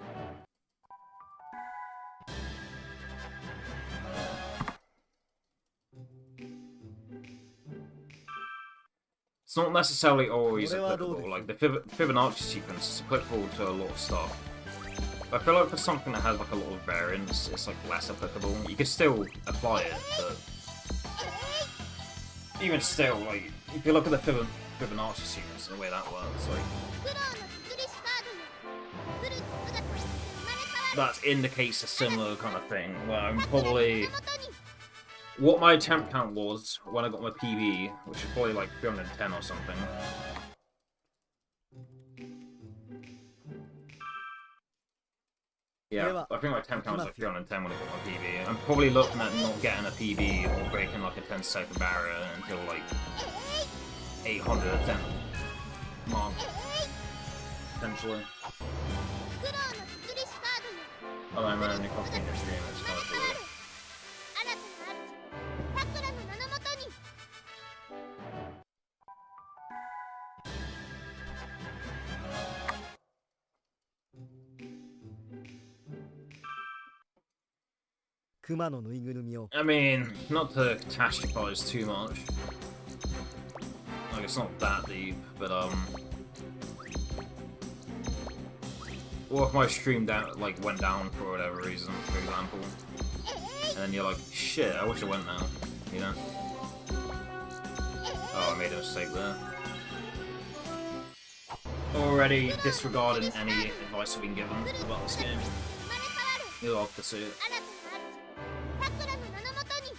It's not necessarily always applicable. Like the Fibonacci sequence is applicable to a lot of stuff. But I feel like for something that has like a lot of variance, it's like less applicable. You can still apply it, but even still, like if you look at the Fibonacci sequence and the way that works, like 苦労の作りしカードよフル姿に生まれ変わる that indicates a similar kind of thing. Where I'm さくらの名 probably のもとに what my attempt count was when I got my PB, which is probably like 310 or something. Yeah, I think my attempt count was like 310 when I got my PB. I'm probably looking at not getting a PB or breaking like a 10-second barrier until like 800 attempt mark. Potentially. Oh, I'm running across the stream, it's kind of cool. 新たな主さくらの名のもとに 熊のぬいぐるみを I mean, not to catastrophize too much. Like, it's not that deep, but or if my stream down, like, went down for whatever reason, for example, and then you're like, shit, I wish I went now, you know? Oh, I made a mistake there. Already disregarding any advice I've been given about this game. You'll have to see it. 新たな主さくらの名のもとに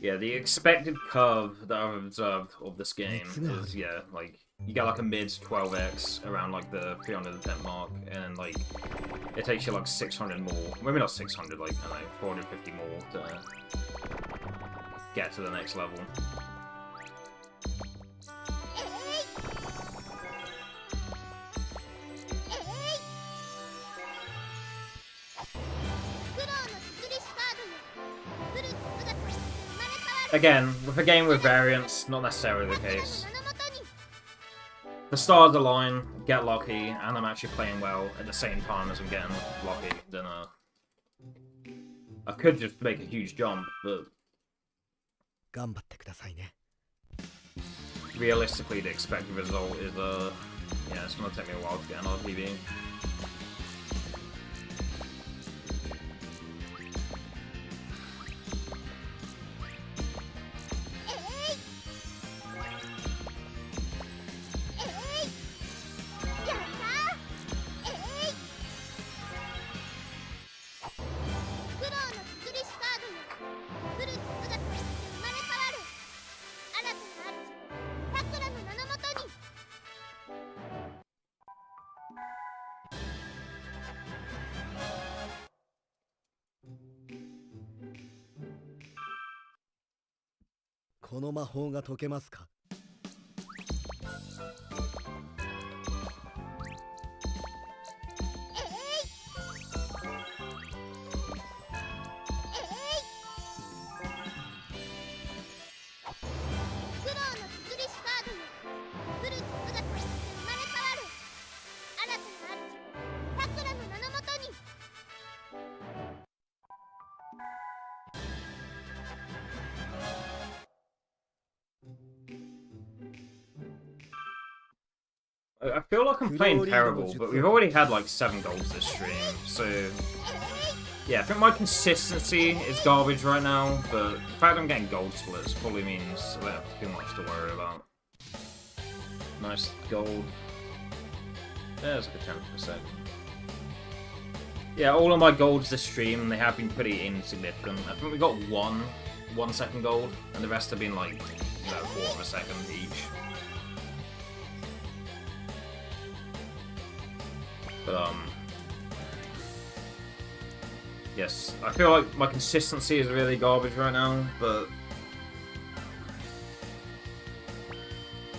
Yeah, the expected curve that I've observed of this game is, yeah, like, you get like a mid 12x around like the 300 attempt mark, and like, it takes you like 600 more, maybe not 600, like, I don't know, 450 more to get to the next level. Again, with a game with variants, not necessarily the case. The stars align, get lucky, and I'm actually playing well at the same time as I'm getting lucky, then I could just make a huge jump, but 頑張ってくださいね realistically the expected result is, yeah, it's gonna take me a while to get another PB. "この魔法が解けますか?" I feel like I'm playing terrible, but we've already had like 7 goals this stream, so yeah, I think my consistency is garbage right now, but the fact I'm getting gold splits probably means I don't have too much to worry about. Nice gold. There's like a 10%. Yeah, all of my golds this stream, they have been pretty insignificant. I think we got 1 second gold, and the rest have been like, you know, 1/4 of a second each. But, yes, I feel like my consistency is really garbage right now, but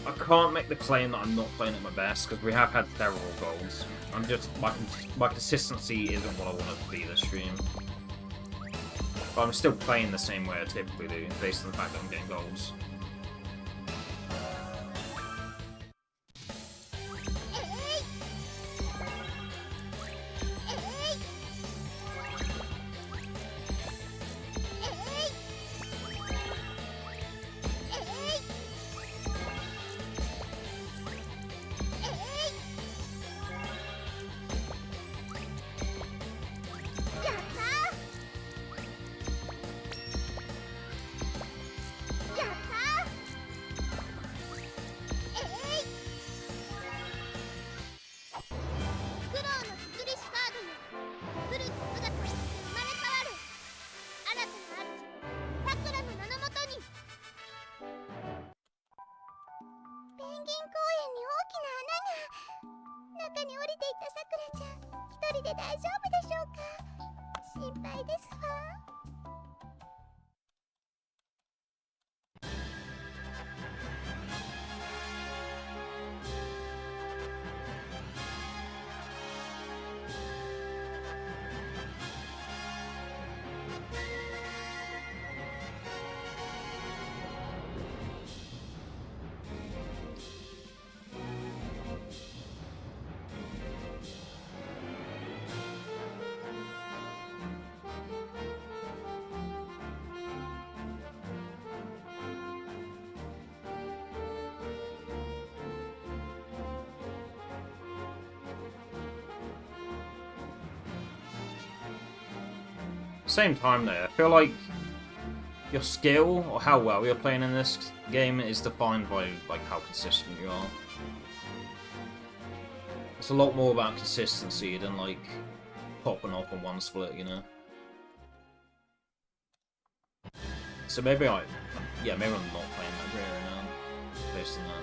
I can't make the claim that I'm not playing at my best, because we have had several goals. I'm just, my consistency isn't what I want it to be this stream. But I'm still playing the same way I typically do, based on the fact that I'm getting goals. りで大丈夫でしょうか。心配ですわ。Same time though, I feel like your skill or how well you're playing in this game is defined by like how consistent you are. It's a lot more about consistency than like popping off on one split, you know. So maybe maybe I'm not playing that great right now, based on that.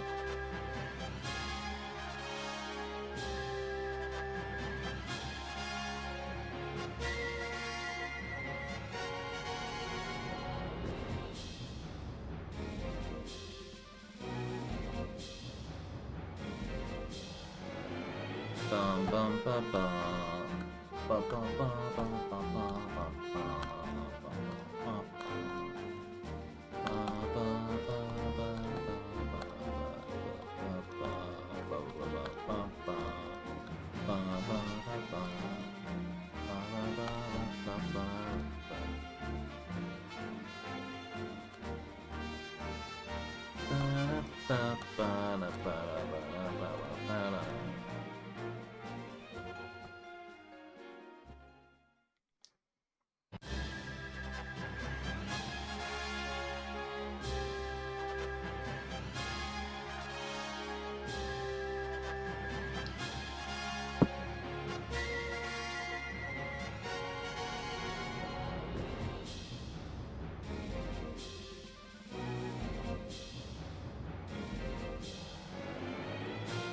Bum bum ba ba ba ba ba ba ba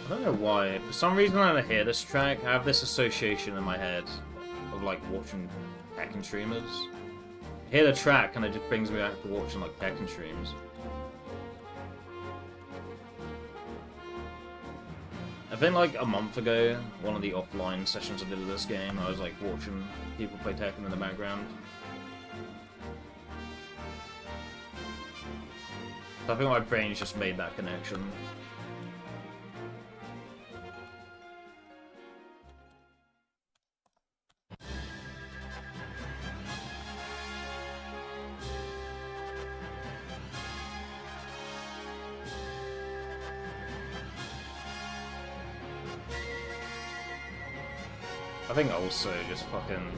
I don't know why. For some reason, when I hear this track, I have this association in my head of like watching Tekken streamers. I hear the track, and it just brings me back to watching like Tekken streams. I think like a month ago, one of the offline sessions I did of this game, I was like watching people play Tekken in the background. So I think my brain's just made that connection. I think also just fucking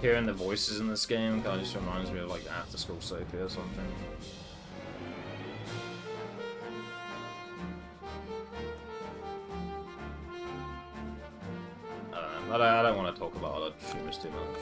hearing the voices in this game kind of just reminds me of like After School Sophie or something. I don't want to talk about other streamers too much.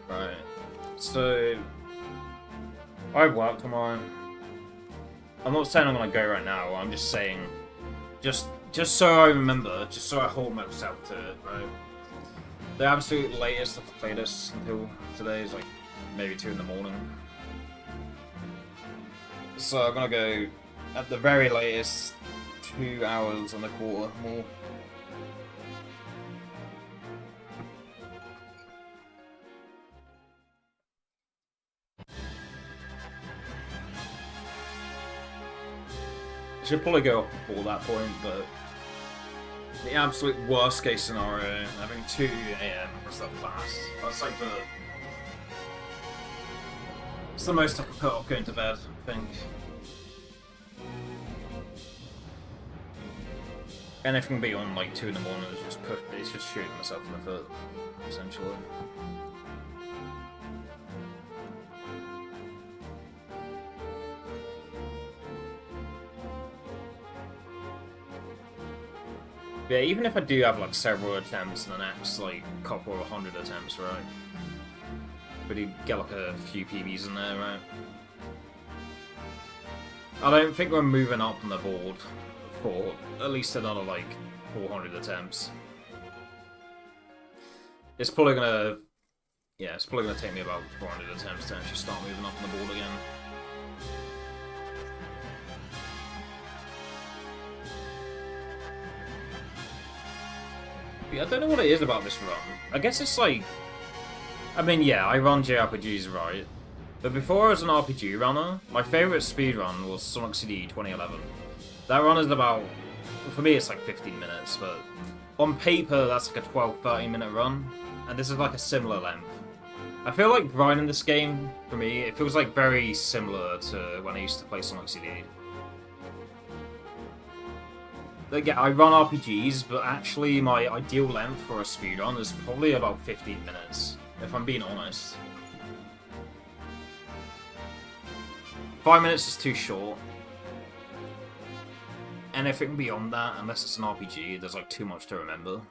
Right. So I work tomorrow. I'm not saying I'm gonna go right now. I'm just saying, just so I remember, just so I hold myself to it. Right. The absolute latest I could play this until today is like maybe 2 in the morning. So I'm gonna go at the very latest 2 hours and a quarter more. Should probably go up before that point, but the absolute worst case scenario, having 2 AM was the last. That's like it's the most I can put off going to bed, I think. Anything beyond like 2 in the morning is just shooting myself in the foot, essentially. Yeah, even if I do have like several attempts in the next like couple of 100 attempts, right? But you get like a few PBs in there, right? I don't think we're moving up on the board for at least another like 400 attempts. It's probably gonna, yeah, it's probably gonna take me about 400 attempts to actually start moving up on the board again. Yeah, I don't know what it is about this run. I guess it's like, I mean, yeah, I run JRPGs, right? But before I was an RPG runner, my favourite speedrun was Sonic CD 2011. That run is about, for me it's like 15 minutes, but on paper that's like a 12-13 minute run, and this is like a similar length. I feel like grinding this game, for me, it feels like very similar to when I used to play Sonic CD. Like, yeah, I run RPGs, but actually my ideal length for a speedrun is probably about 15 minutes, if I'm being honest. 5 minutes is too short. Anything beyond that, unless it's an RPG, there's like too much to remember.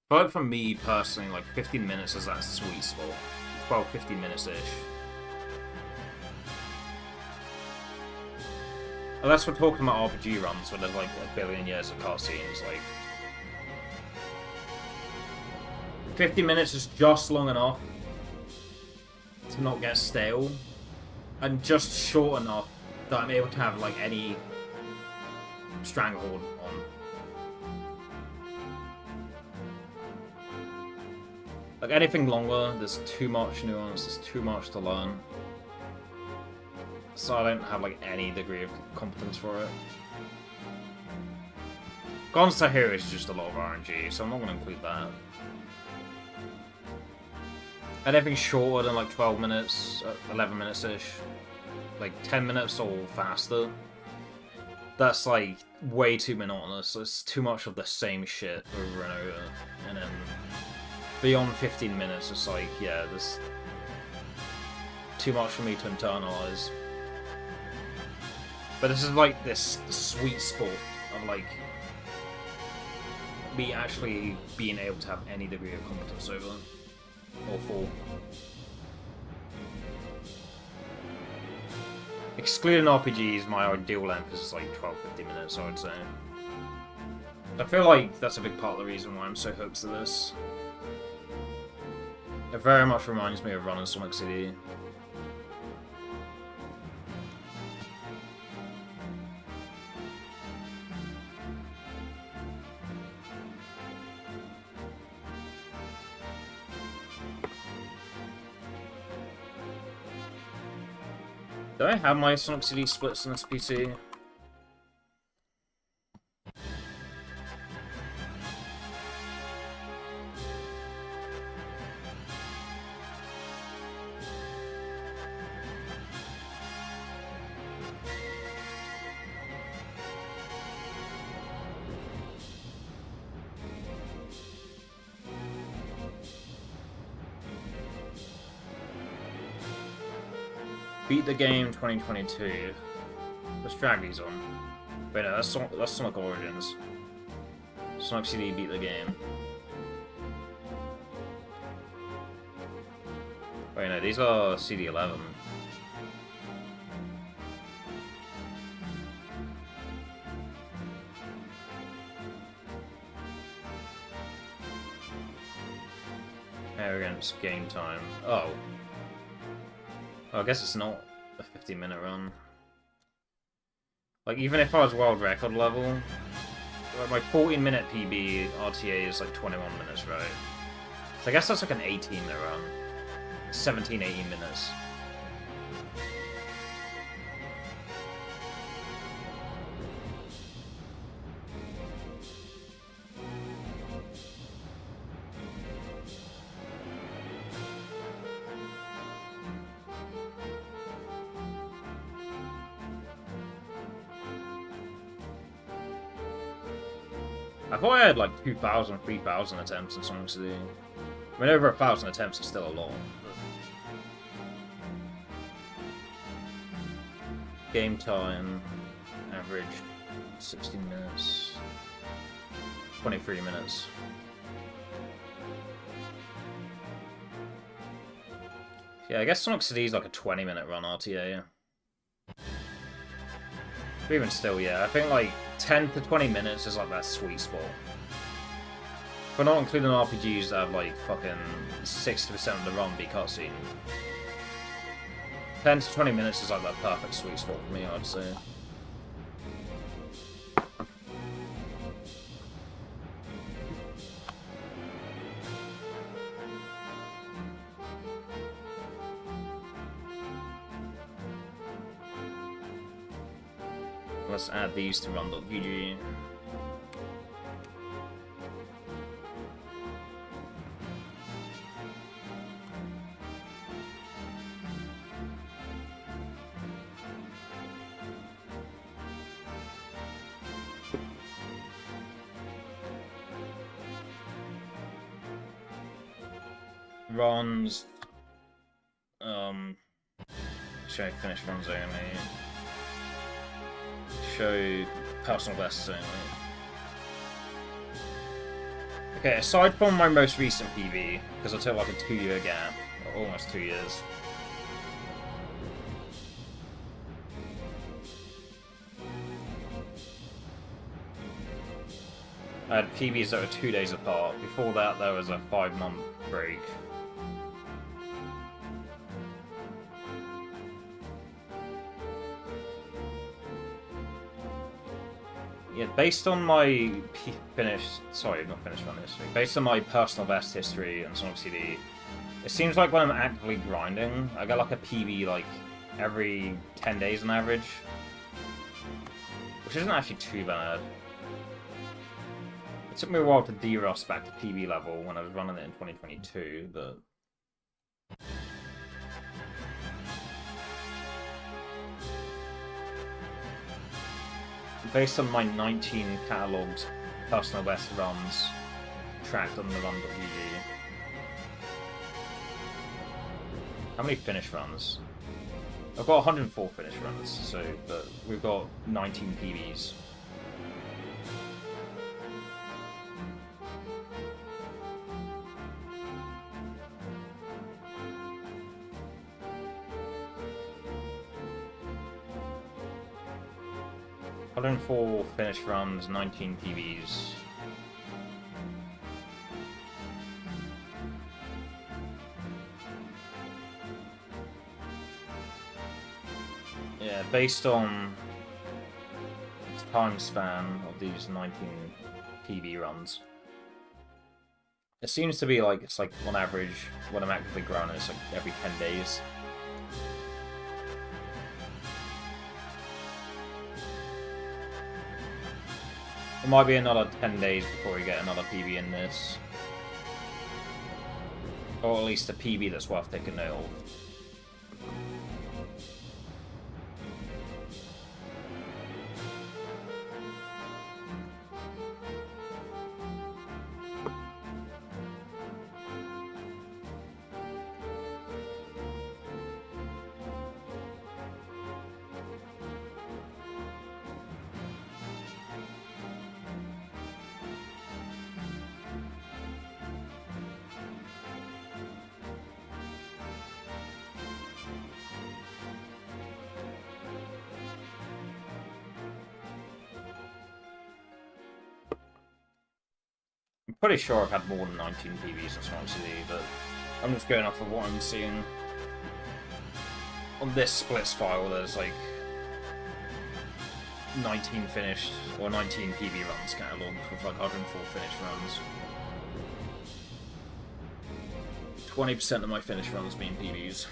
But for me personally, like 15 minutes is that sweet spot. 12-15 minutes-ish. Unless we're talking about RPG runs where there's like a billion years of cutscenes, like 50 minutes is just long enough to not get stale, and just short enough that I'm able to have like any stranglehold on. Like anything longer, there's too much nuance, there's too much to learn. So I don't have like any degree of competence for it. Gonsta here is just a lot of RNG, so I'm not going to include that. Anything shorter than like 12 minutes, 11 minutes-ish, like 10 minutes or faster, that's like way too monotonous. It's too much of the same shit over and over. And then beyond 15 minutes, it's like, yeah, there's too much for me to internalize. But this is like this sweet spot of like me actually being able to have any degree of competence over or for. Excluding RPGs, my ideal length is like 12-15 minutes, I would say. I feel like that's a big part of the reason why I'm so hooked to this. It very much reminds me of running Sonic CD. Do I have my Sonic CD splits on this PC? Beat the Game 2022. Let's drag these on. Wait, no, that's Sonic Origins. Sonic CD Beat the Game. Wait, no, these are CD11. Against Game Time. Oh. Oh, I guess it's not a 50-minute run. Like, even if I was world record level, like my 14-minute PB RTA is like 21 minutes, right? So I guess that's like an 18-minute run. 17, 18 minutes. I thought I had like 2,000, 3,000 attempts in Sonic CD. I mean, over 1,000 attempts is still a lot. Game time, average 16 minutes, 23 minutes. Yeah, I guess Sonic CD is like a 20-minute run RTA. But even still, yeah, I think like 10 to 20 minutes is like that sweet spot. We're not including RPGs that have like fucking 60% of the run be cutscene. 10 to 20 minutes is like that perfect sweet spot for me, I'd say. Let's add these to run.gg. Runs. Show finished runs only. Show personal bests only. Okay, aside from my most recent PB, because I took like a 2-year gap, or almost 2 years. I had PBs that were 2 days apart. Before that, there was a 5-month break. Yeah, based on my based on my personal best history and Sonic CD, it seems like when I'm actively grinding, I get like a PB like every 10 days on average, which isn't actually too bad. It took me a while to de-rust back to PB level when I was running it in 2022, but based on my 19 catalogued personal best runs tracked on the run.gg. How many finish runs? I've got 104 finish runs, so but we've got 19 PBs. Hundred and 4 finished runs, 19 PBs. Yeah, based on the time span of these 19 PB runs, it seems to be like it's like on average when I'm actively grinding, it's like every 10 days. It might be another 10 days before we get another PB in this. Or at least a PB that's worth taking note of. Pretty sure I've had more than 19 PBs in Sonic CD, but I'm just going off of what I'm seeing. On this splits file, there's like 19 finished, or 19 PB runs catalogued with like 104 finished runs. 20% of my finished runs being PBs.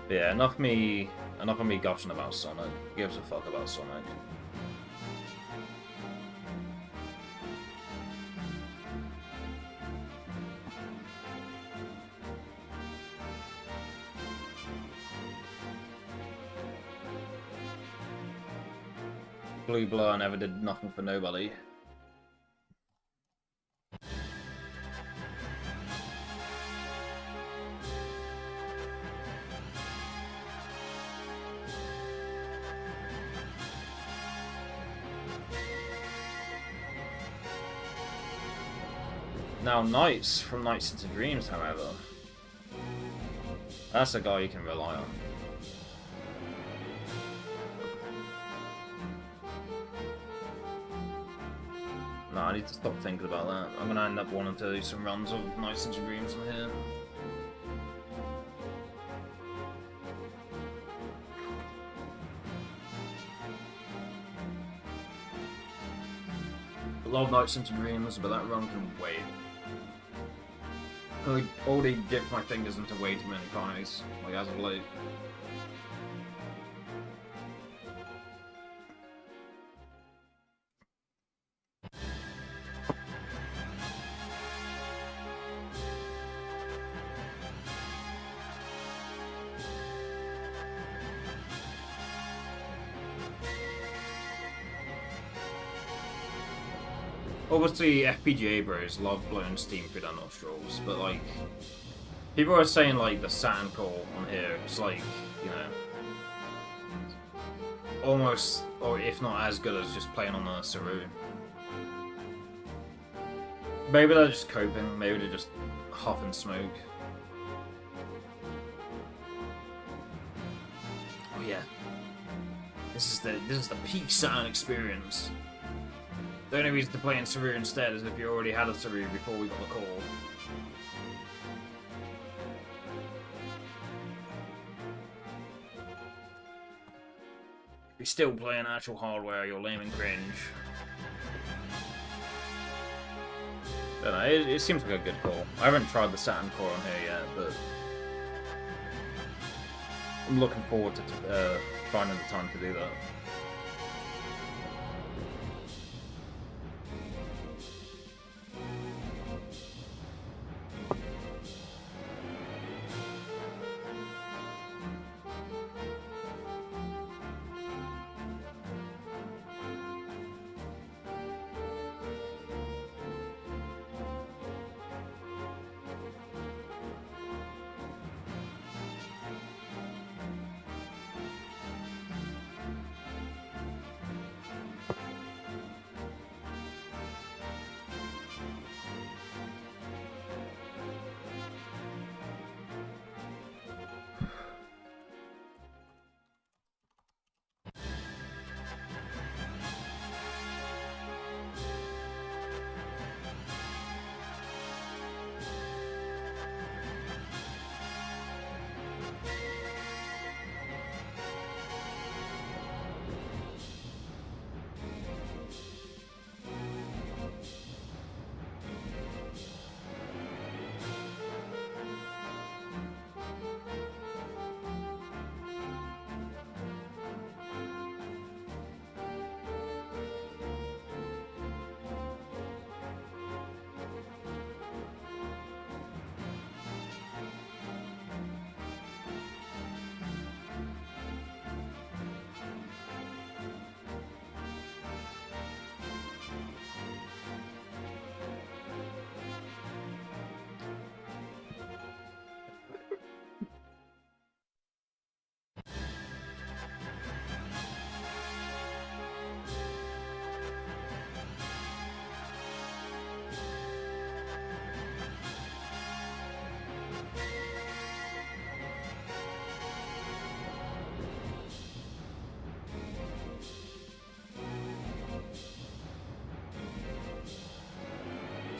Yeah, enough of me gushing about Sonic. Who gives a fuck about Sonic? Blue Blur never did nothing for nobody. Now, Knights from Nights into Dreams, however, that's a guy you can rely on. No, I need to stop thinking about that. I'm gonna end up wanting to do some runs of Nights into Dreams on here. I love Nights into Dreams, but that run can wait. I already dipped my fingers into way too many pies, like as of late. Obviously, FPGA bros love blowing steam through their nostrils, but like, people are saying like the Saturn core on here, it's like, you know, almost, or if not as good as just playing on a Saru. Maybe they're just coping, maybe they're just huffing smoke. Oh yeah, this is the peak Saturn experience. The only reason to play in Saru instead is if you already had a Saru before we got the call. If you're still playing actual hardware, you're lame and cringe. I don't know, it seems like a good call. I haven't tried the Saturn core on here yet, but I'm looking forward to finding the time to do that.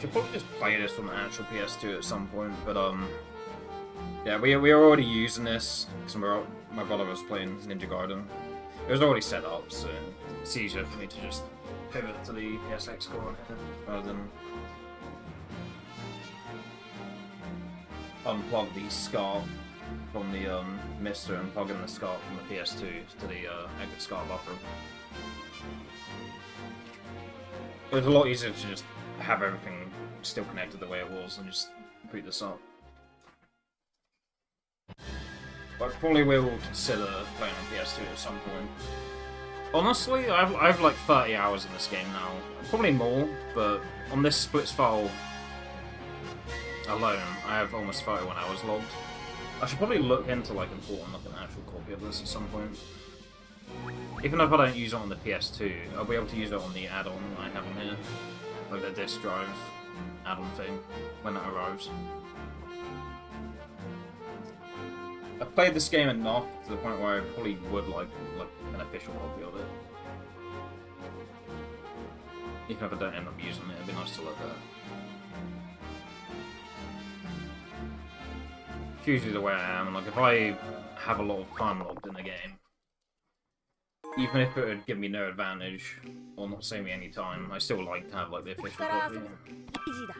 Should probably just play this on the actual PS2 at some point, but yeah, we are already using this because my brother was playing Ninja Gaiden. It was already set up, so it's easier for me to just pivot to the PSX core rather than unplug the SCART from the MiSTer and plug in the SCART from the PS2 to the exit SCART buffer. It was a lot easier to just have everything still connected the way it was and just boot this up. But I probably will consider playing on PS2 at some point. Honestly, I've like 30 hours in this game now. Probably more, but on this splits file alone, I have almost 31 hours logged. I should probably look into like importing like an actual copy of this at some point. Even if I don't use it on the PS2, I'll be able to use it on the add-on I have on here. Like the disk drive add-on thing, when that arrives. I've played this game enough to the point where I probably would like an official copy of it. Even if I don't end up using it, it'd be nice to look at. It's usually the way I am. Like if I have a lot of time logged in a game, even if it would give me no advantage or not save me any time, I still like to have like the official copy. イージーだ。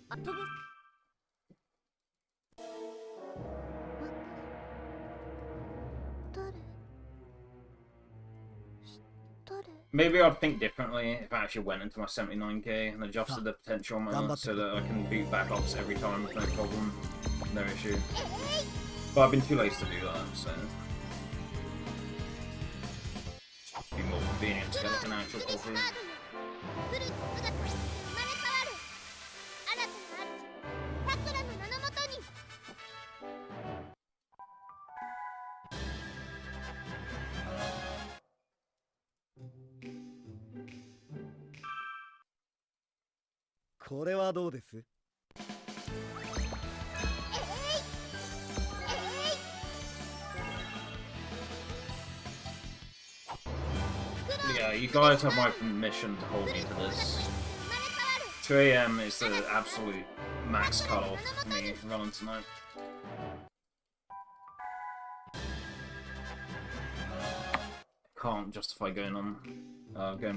あ、飛ぶ。誰？ Maybe I'd think differently if I actually went into my 79k and adjusted the potential on my so that I can boot back ups every time with no problem, no issue. But I've been too lazy to do that, so it'd be more convenient to get like an actual copy. フルーツが生まれ変わる。新たな主、さくらの名のもとに。これはどうです？ Yeah, you guys have my permission to hold me to this. 2 AM is the absolute max cutoff for me running tonight. Can't justify going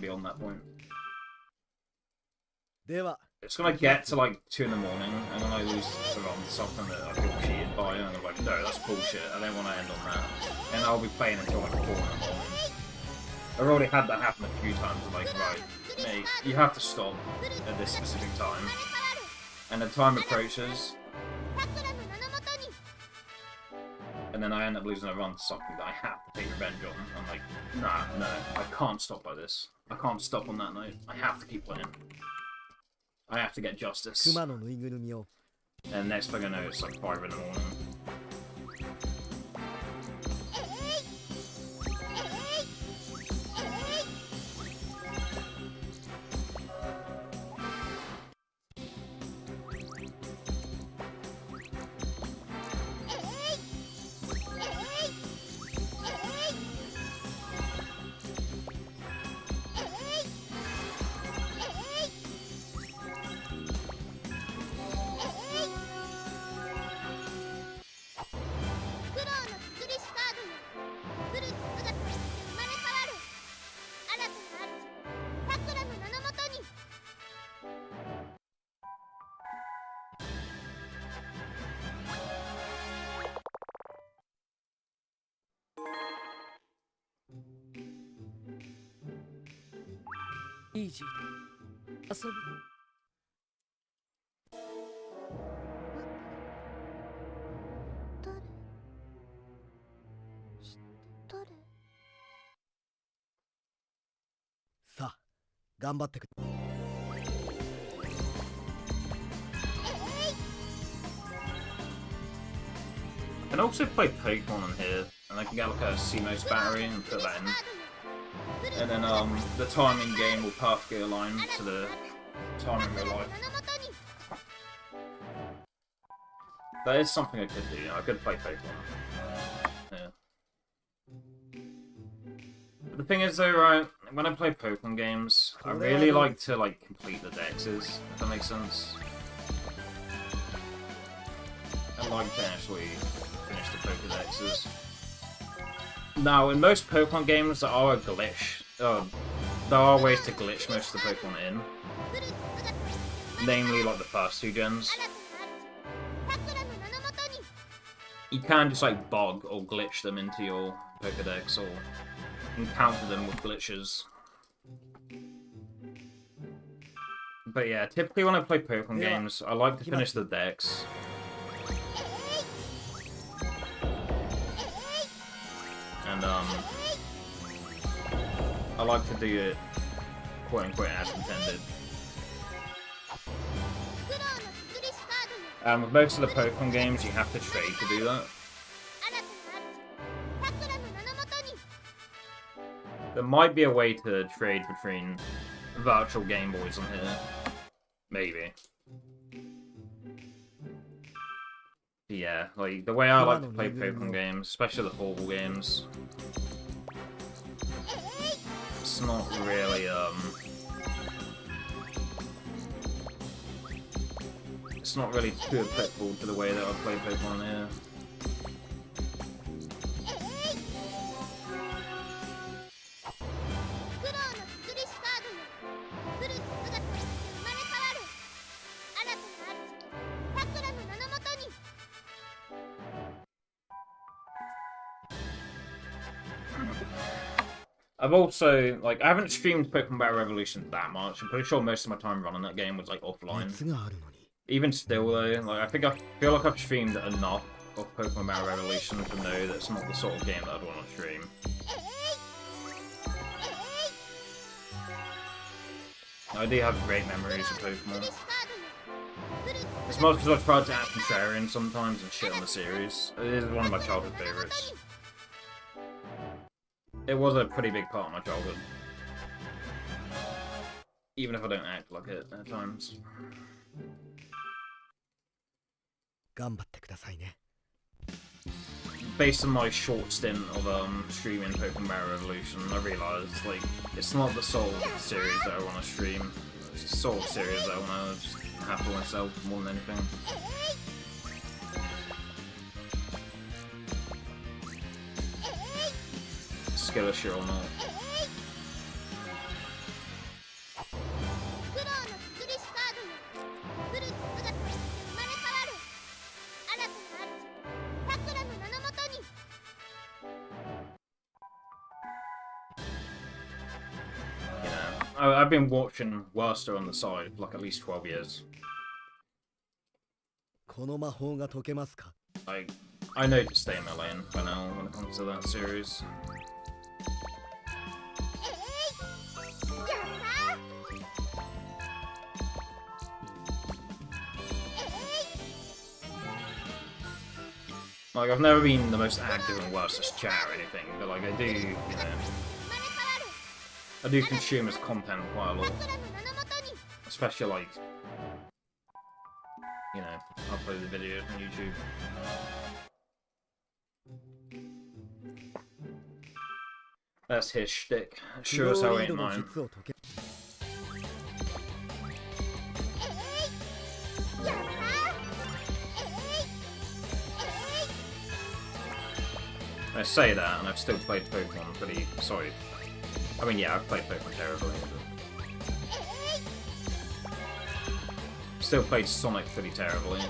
beyond that point. では It's gonna get to like 2 in the morning, and then I lose the run to something that I feel cheated by, and I'm like, no, that's bullshit, I don't want to end on that. And I'll be playing until like 4 in the morning. I've already had that happen a few times, like, right, mate, you have to stop at this specific time. And the time approaches, and then I end up losing a run to something that I have to take revenge on. I'm like, nah, no, I can't stop by this. I can't stop on that note. I have to keep playing. I have to get justice. 熊のぬいぐるみを And next thing I know, it's like 5 in the morning. Easy. 遊ぶ。誰？さあ頑張ってくれ I can also play Pokemon in here, and I can get like a CMOS battery and put that in. And then the time in game will perfectly align to the time in real life. That is something I could do. I could play Pokemon. Yeah. But the thing is though, right, when I play Pokemon games, I really like to like complete the dexes, if that makes sense. I like to actually finish the Pokedexes. Now, in most Pokemon games, there are a glitch. There are ways to glitch most of the Pokemon in. Namely, like the first 2 gens. You can just like bug or glitch them into your Pokedex or encounter them with glitches. But yeah, typically when I play Pokemon games, I like to finish the Dex. And I like to do it quote unquote as intended. With most of the Pokemon games, you have to trade to do that. There might be a way to trade between virtual Game Boys on here. Maybe. Yeah, like, the way I like to play Pokemon games, especially the portable games, it's not really, it's not really too applicable to the way that I play Pokemon here. I've also, like, I haven't streamed Pokemon Battle Revolution that much. I'm pretty sure most of my time running that game was, like, offline. Even still, though, like, I feel like I've streamed enough of Pokemon Battle Revolution to know that it's not the sort of game that I'd want to stream. I do have great memories of Pokemon. As much as I've tried to act contrarian sometimes and shit on the series, it is one of my childhood favourites. It was a pretty big part of my childhood. Even if I don't act like it at times. Based on my short stint of streaming Pokemon Battle Revolution, I realised, like, it's not the sort of series that I want to stream. It's the sort of series that I want to just have for myself more than anything. Skill issue or not. I've been watching MiSTer on the side for like at least 12 years. I know to stay in my lane for now when it comes to that series. Like, I've never been the most active in MiSter's chat or anything, but like, I do, you know, I do consume his content quite a lot. Especially, like, you know, upload the videos on YouTube. That's his shtick. Sure as hell ain't mine. I say that, and I've still played Pokemon pretty... Sorry. I mean, yeah, I've played Pokemon terribly, but... Still played Sonic pretty terribly.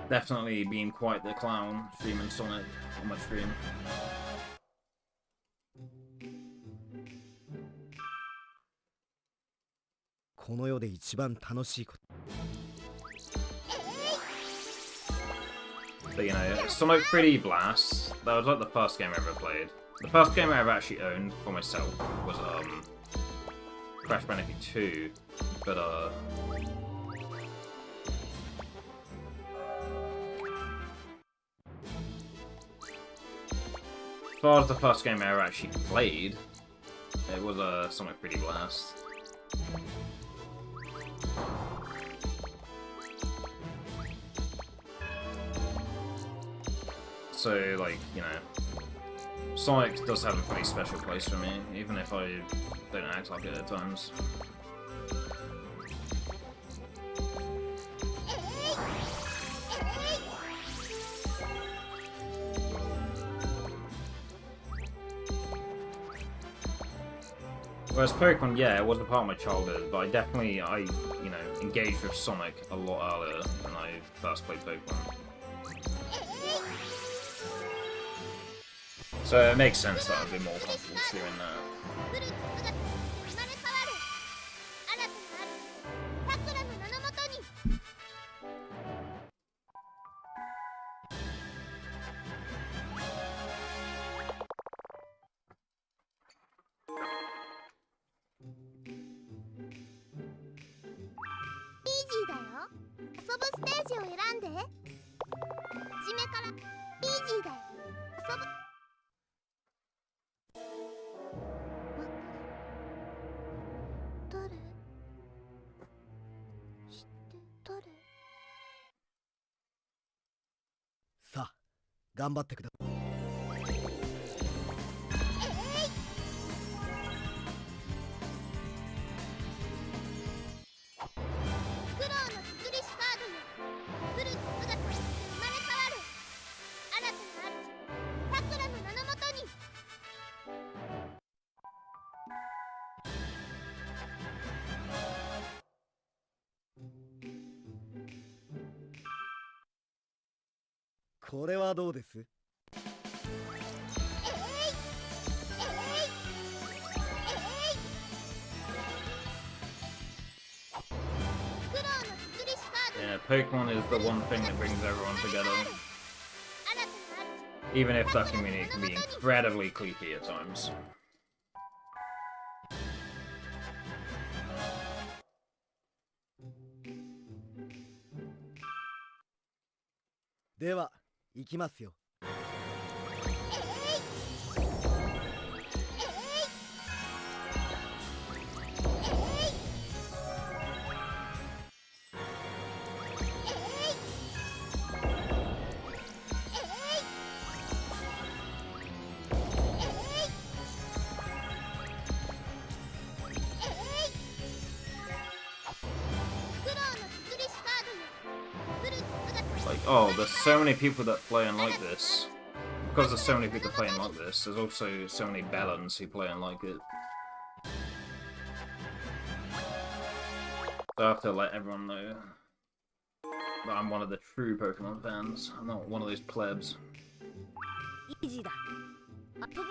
Definitely been quite the clown streaming Sonic on my stream. But you know, Sonic 3D Blast, that was like the first game I ever played. The first game I ever actually owned for myself was Crash Bandicoot 2, but as far as the first game I ever actually played, it was Sonic 3D Blast. So, like, you know, Sonic does have a pretty special place for me, even if I don't act like it at times. Whereas Pokemon, yeah, it was a part of my childhood, but I you know, engaged with Sonic a lot earlier when I first played Pokemon. So it makes sense that I'd be more comfortable doing that. 頑張ってください。苦労の作りしカードよ、フルの姿として生まれ変わる。新たな主、さくらの名のもとに。これはどうです？Yeah, Pokemon is the one thing that brings everyone together. Even if that community can be incredibly cliquey at times. では行きますよ。Like, oh, there's so many people that play and like this. Because there's so many people playing like this, there's also so many Bellans who play and like it. So I have to let everyone know that I'm one of the true Pokemon fans. I'm not one of those plebs. イージーだ。遊ぶ。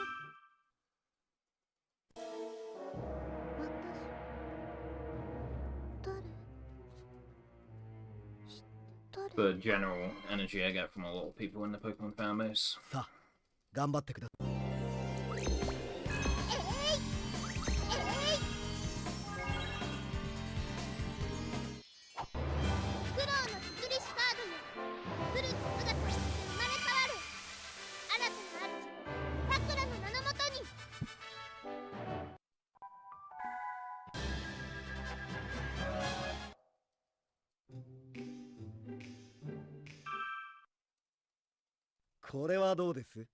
The general energy I get from a lot of people in the Pokemon fan base. さあ頑張ってください。これはどうです？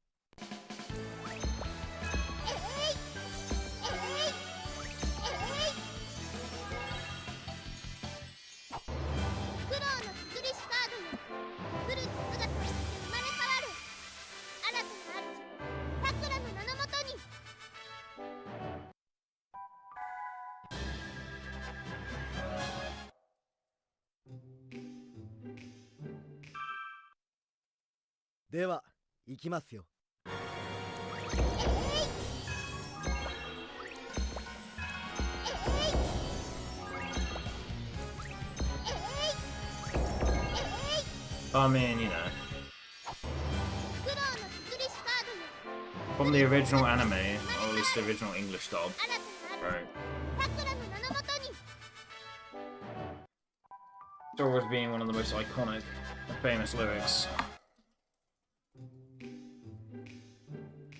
では行きますよ。I mean, you know. From the original anime, or at least the original English dub. Right. Star Wars being one of the most iconic and famous lyrics.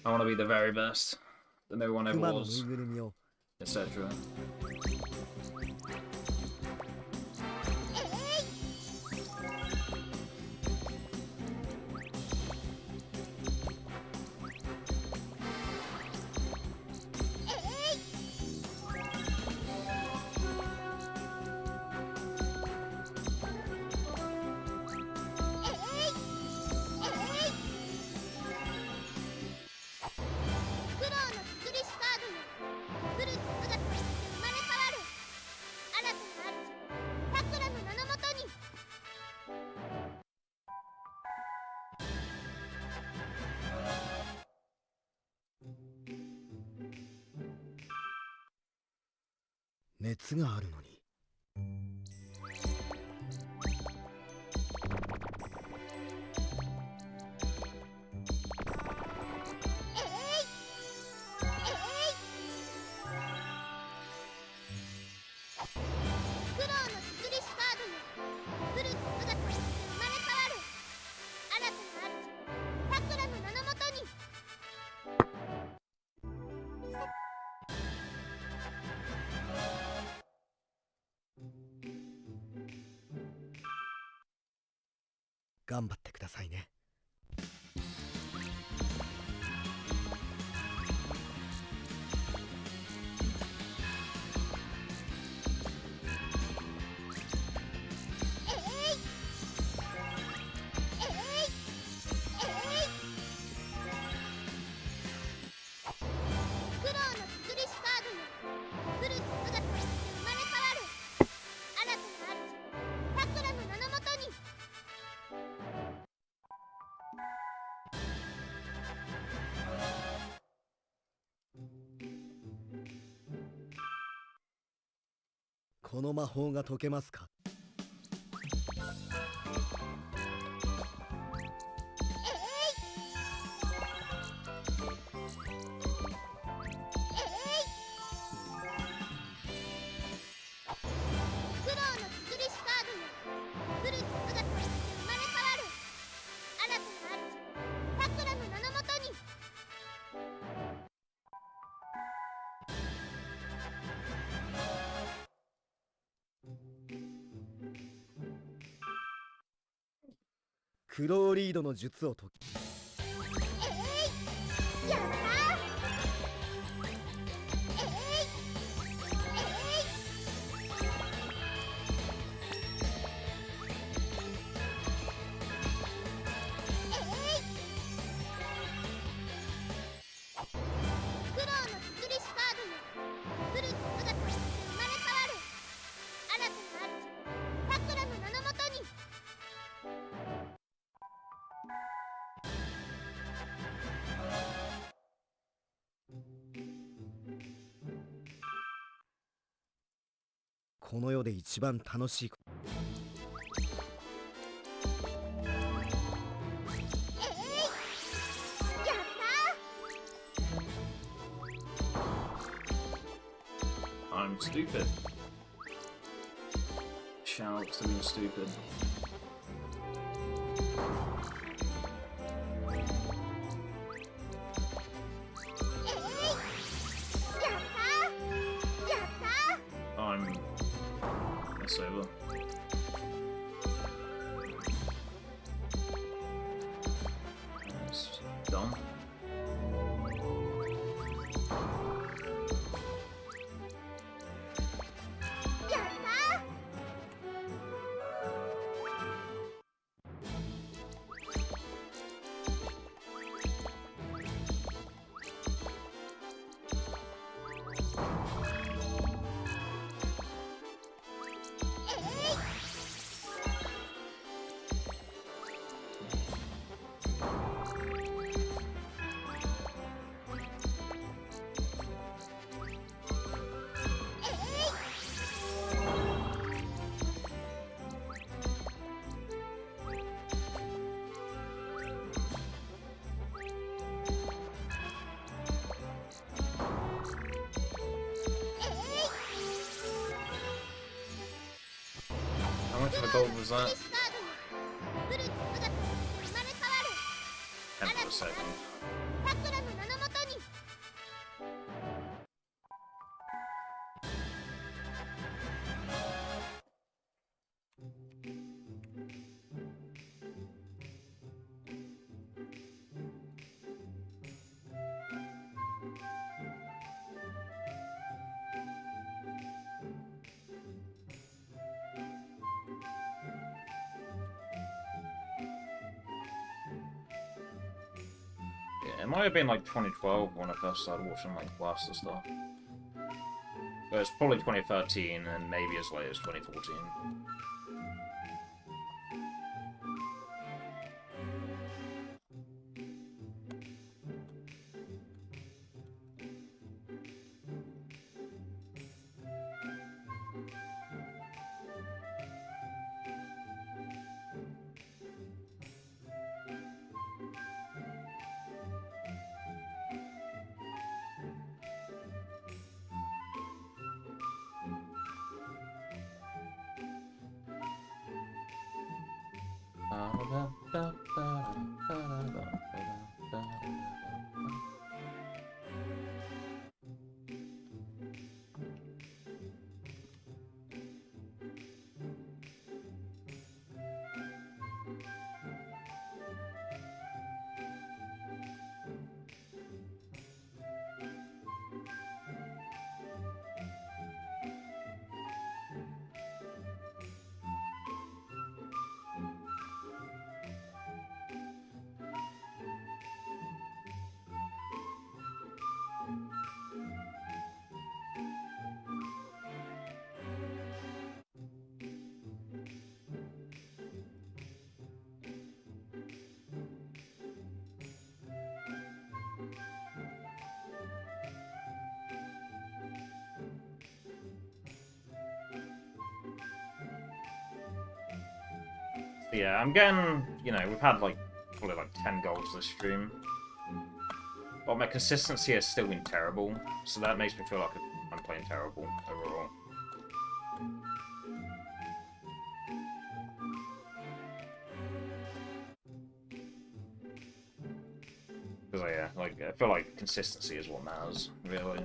I want to be the very best that no one ever 熊のぬい was, ぐるみを etc. 熱があるのに。頑張ってくださいね。この魔法が解けますか？苦労の作りしカードよ、古き姿として生まれ変わる。新たな主、さくらの名のもとに。クローリードの術を解き、やったー。苦労の作りしカードよ、古き姿として生まれ変わる。新たな主、さくらの名のもとに。この世で一番楽しいこと。やったー。 I'm stupid. Shouts to be stupid. やったー。やったー。 I'm. It's over. It's done. やったー。 How much of a gold was that? 古き姿として生まれ変わる。 10 for a second. さくらの名のもとに。 Yeah, it might have been like 2012 when I first started watching like Blaster stuff. But it's probably 2013 and maybe as late as 2014. Yeah, I'm getting, you know, we've had like probably like 10 goals this stream. But my consistency has still been terrible, so that makes me feel like I'm playing terrible overall. Because yeah, like I feel like consistency is what matters, really.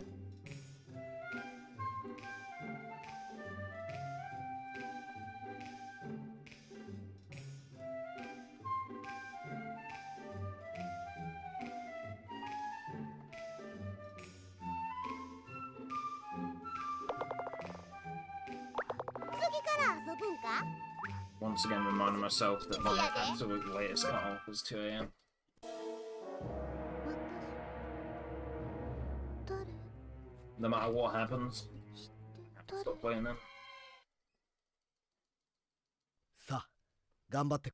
Once again, reminding myself that my absolute latest cut-off was 2 AM. No matter what happens, I have to stop playing them. さあ頑張って。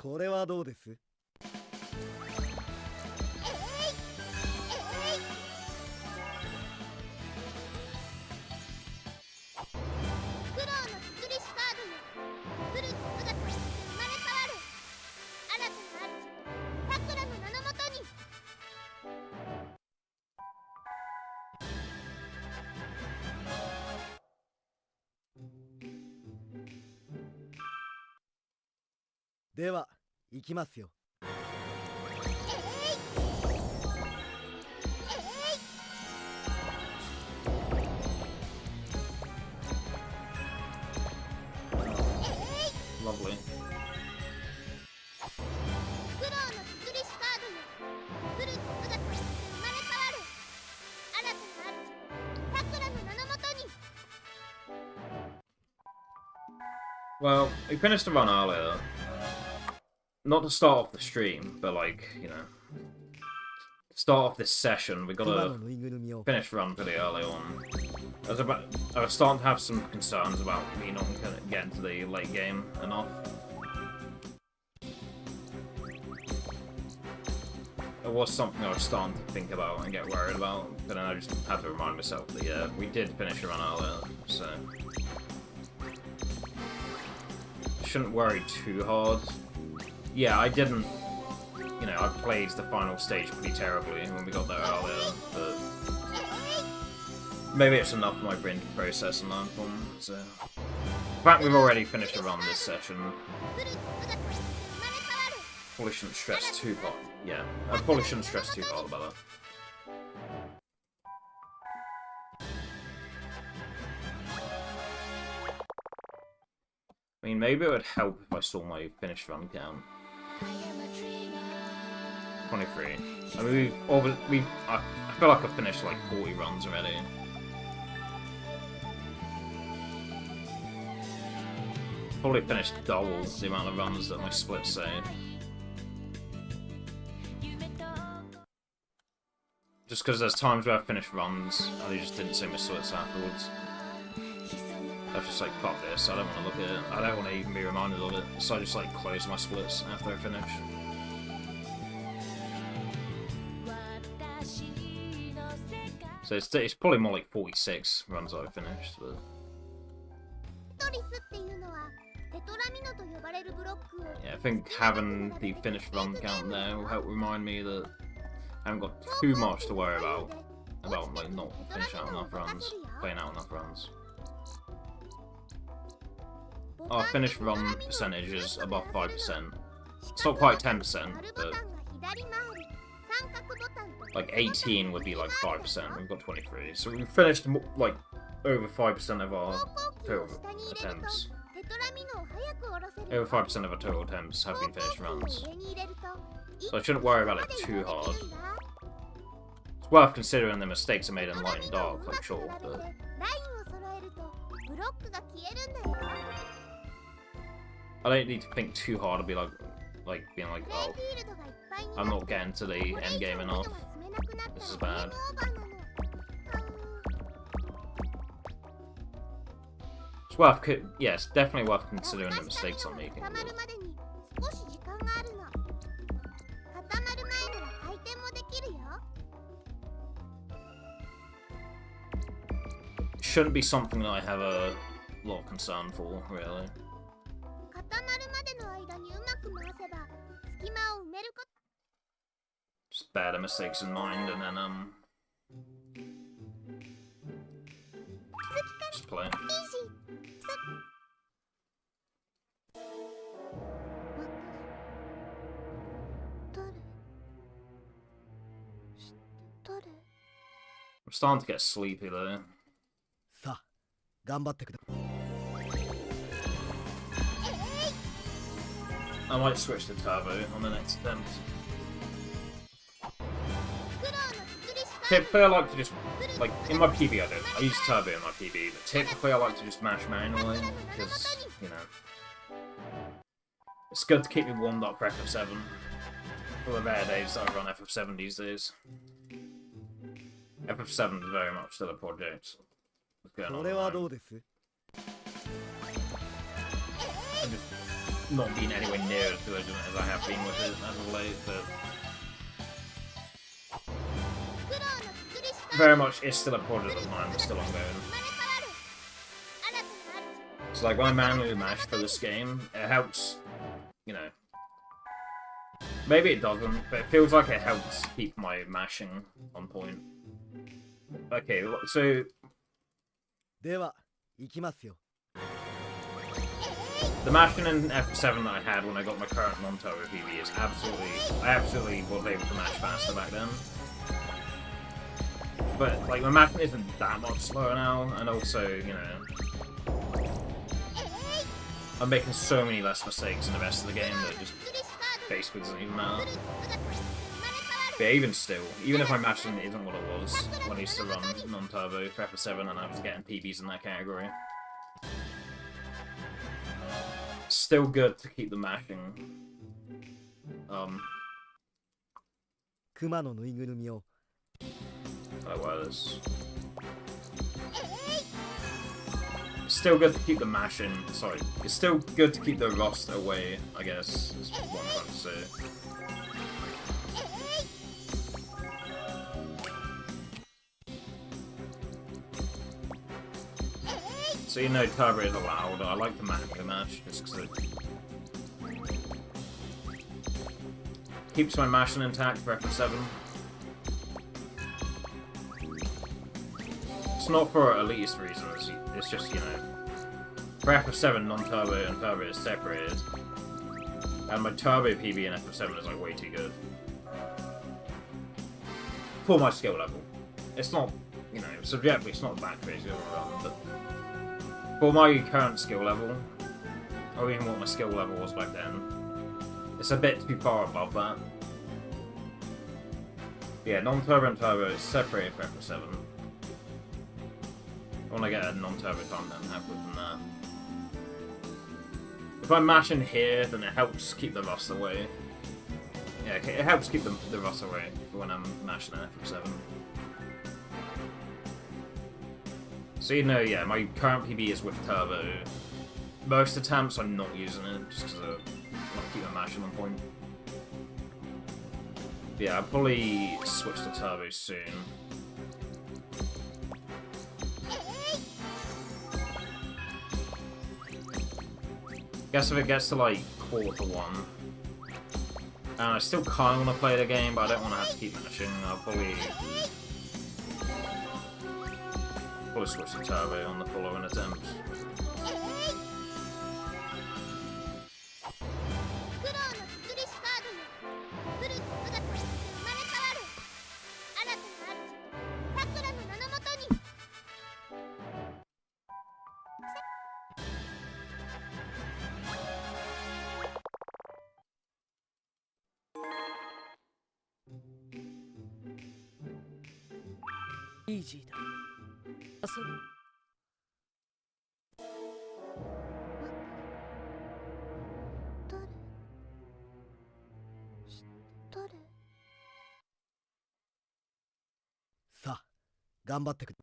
これはどうです？では行きますよ。Lovely. Well, we finished the run earlier. Not to start off the stream, but like, you know, to start off this session, we gotta finish the run pretty early on. I was starting to have some concerns about me not getting to the late game enough. It was something I was starting to think about and get worried about, but then I just had to remind myself that yeah, we did finish the run earlier, so shouldn't worry too hard. Yeah, I didn't, you know, I played the final stage pretty terribly when we got there earlier, but maybe it's enough for my brain to process and learn from, so. In fact, we've already finished a run this session. Probably shouldn't stress too hard. Yeah, I probably shouldn't stress too hard about that. I mean, maybe it would help if I saw my finished run count. 23. I mean, I feel like I've finished like 40 runs already. Probably finished double the amount of runs that my splits say. Just because there's times where I've finished runs and they just didn't say my splits afterwards. I was just like, fuck this, I don't want to look at it. I don't want to even be reminded of it. So I just like close my splits after I finish. So it's probably more like 46 runs I've finished, but... Yeah, I think having the finished run count there will help remind me that I haven't got too much to worry about like not finishing out enough runs, playing out enough runs. Our finished run percentage is above 5%. It's not quite 10%, but like 18 would be like 5%. We've got 23, so we've finished like over 5% of our total attempts. Over 5% of our total attempts have been finished runs, so I shouldn't worry about it too hard. It's worth considering the mistakes I made in Light and Dark, like sure, but I don't need to think too hard to be like, like being like, プレイ oh, フィールドがいっぱいに I'm なっ not getting to the これ以 end 上 game 人 enough. が積めなくなった This is らゲー bad. ムオーバーなの。It's worth, yeah, it's definitely worth considering the 確か mistakes I'm に making. 固まるまでに少し時間があるの。固まる前なら回転もできるよ。 Shouldn't be something that I have a lot of concern for, really. 固まるまでの間にうまく回せば隙間を埋めること。 Just bear the mistakes in mind and then just play. イージー。誰？誰？ I'm starting to get sleepy though. さあ頑張ってくだ I might switch to turbo on the next attempt. 苦労の作りしか Typically, I like to just, like, in my PB I don't. I use turbo in my PB, but typically I like to just mash manually, because, you know, it's good to keep me warmed up for FF7. For the rare days that I run FF7 these days. FF7 is very much still a project. What's going こ on? れは Right? どうです？ I've just not been anywhere near as diligent as I have been with it as of late, but 苦労の作りしか very much it's still a project of mine that's still ongoing. 生まれ変わる。新たな主。 So like when I manually mash for this game, it helps, you know. Maybe it doesn't, but it feels like it helps keep my mashing on point. Okay, so では行きますよ。 the mashing in F7 that I had when I got my current non-turbo PB is I absolutely was able to mash faster back then. But like my mashing isn't that much slower now, and also, you know, I'm making so many less mistakes in the rest of the game that it just basically doesn't even matter. But even still, even if my mashing isn't what it was when I used to run non-turbo for F7 and I was getting PBs in that category, still good to keep the mashing. 熊のぬいぐるみを I wear this. Still good to keep the mashing. Sorry, it's still good to keep the rust away, I guess, is what I'm trying to say. So you know turbo is allowed. I like the manual match just because it keeps my mashing intact for FF7. It's not for elitist reasons, it's just, you know, for FF7 non-turbo and turbo is separated, and my turbo PB in FF7 is like way too good. For my skill level. It's not, you know, subjectively it's not that crazy of a run, but for my current skill level, or even what my skill level was back then, it's a bit too far above that. Yeah, non-turbo and turbo is separated for FF7. I want to get a non-turbo time, then have with that. If I mash in here, then it helps keep the rust away. Yeah, okay, it helps keep the rust away when I'm mashing in FF7. So you know, yeah, my current PB is with turbo. Most attempts I'm not using it, just because I want to keep my mashing on point. But yeah, I'll probably switch to turbo soon. Guess if it gets to like quarter one, and I still kind of want to play the game, but I don't want to have to keep mashing, I'll probably switch to turbo on the following attempt. 苦労の作りしカードよ。来る姿生まれ変わる。新たな主、さくらの名のもとに。 イージーだ。遊ぶ。誰？頑張ってくれ。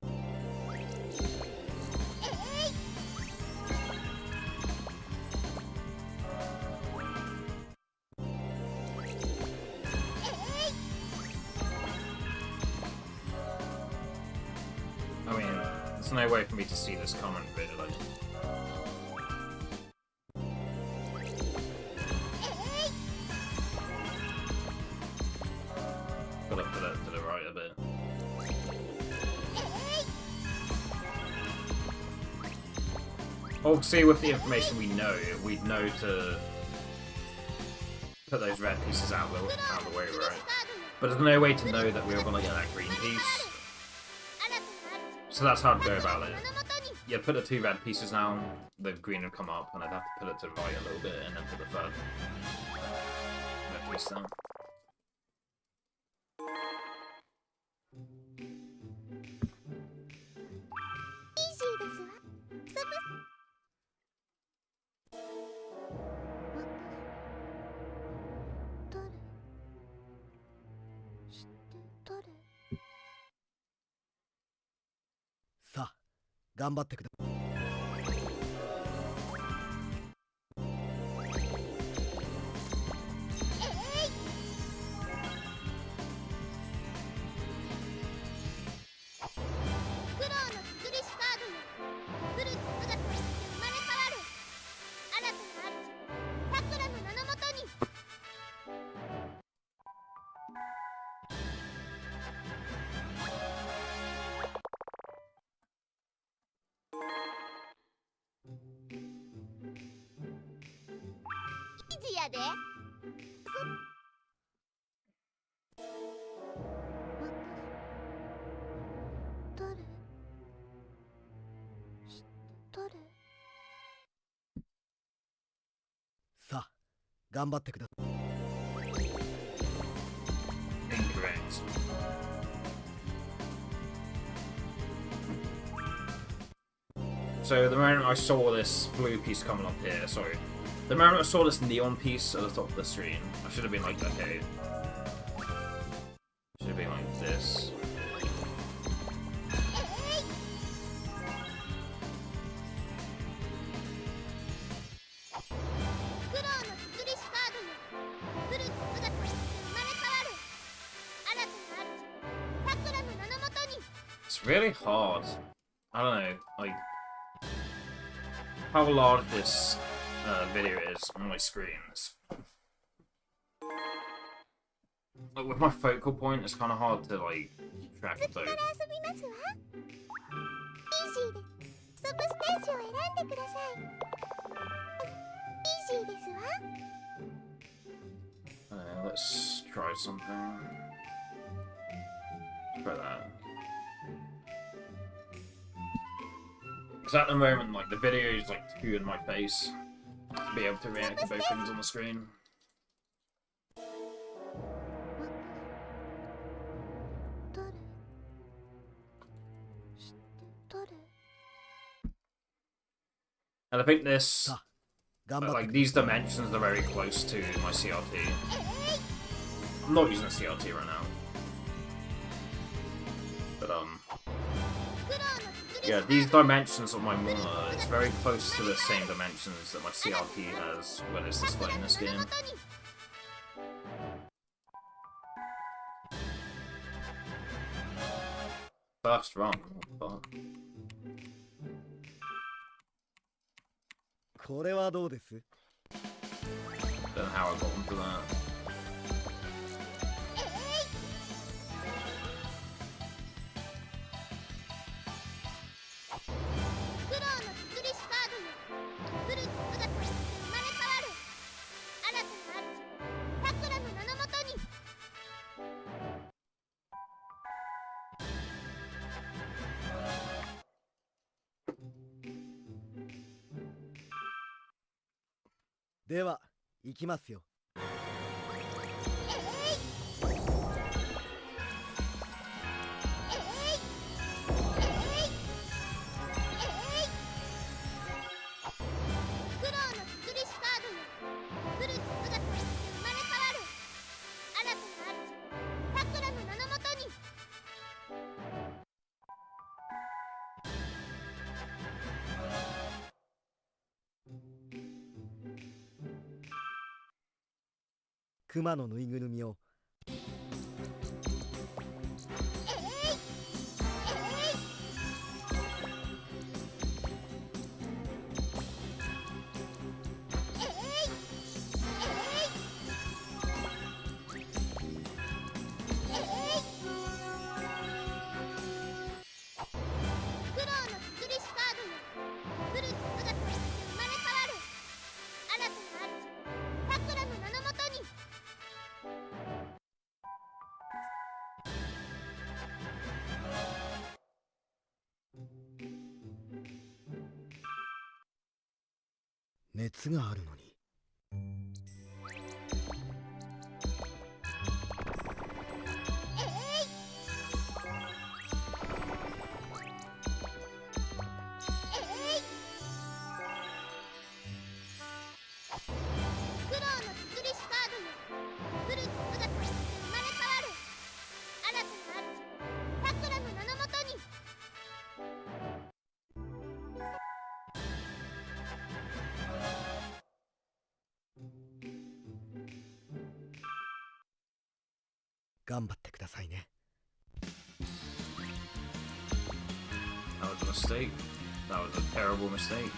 I mean, there's no way for me to see this comment really. Gotta put it to the right a bit. Obviously, with the information we know, we'd know to put those red pieces out of the way, right? But there's no way to know that we were gonna get that green piece. So that's how to go about it. Yeah, put the 2 red pieces down, the green would come up, and I'd have to put it to the right a little bit, and then put the 3rd red piece down. Sa, 頑張ってください。やで。誰？誰？さあ、頑張ってください。Incorrect. So the moment I saw this blue piece coming up here, sorry. The moment I saw this neon piece at the top of the screen, I should have been like, okay. Should have been like this. It's really hard. I don't know, like, how large this video is on my screen. Like, with my focal point, it's kind of hard to like keep track of both. Let's try something. Try that. Because at the moment, like, the video is like too in my face to be able to react to both things on the screen. And I think this, like, these dimensions are very close to my CRT. I'm not using a CRT right now. But, yeah, these dimensions of my monitor, it's very close to the same dimensions that my CRT has when it's displaying this game. First run, what the fuck? これはどうです？ Don't know how I got onto that. Sakura では、行きますよ。クマのぬいぐるみを熱があるのに。頑張ってくださいね。That was a mistake. That was a terrible mistake.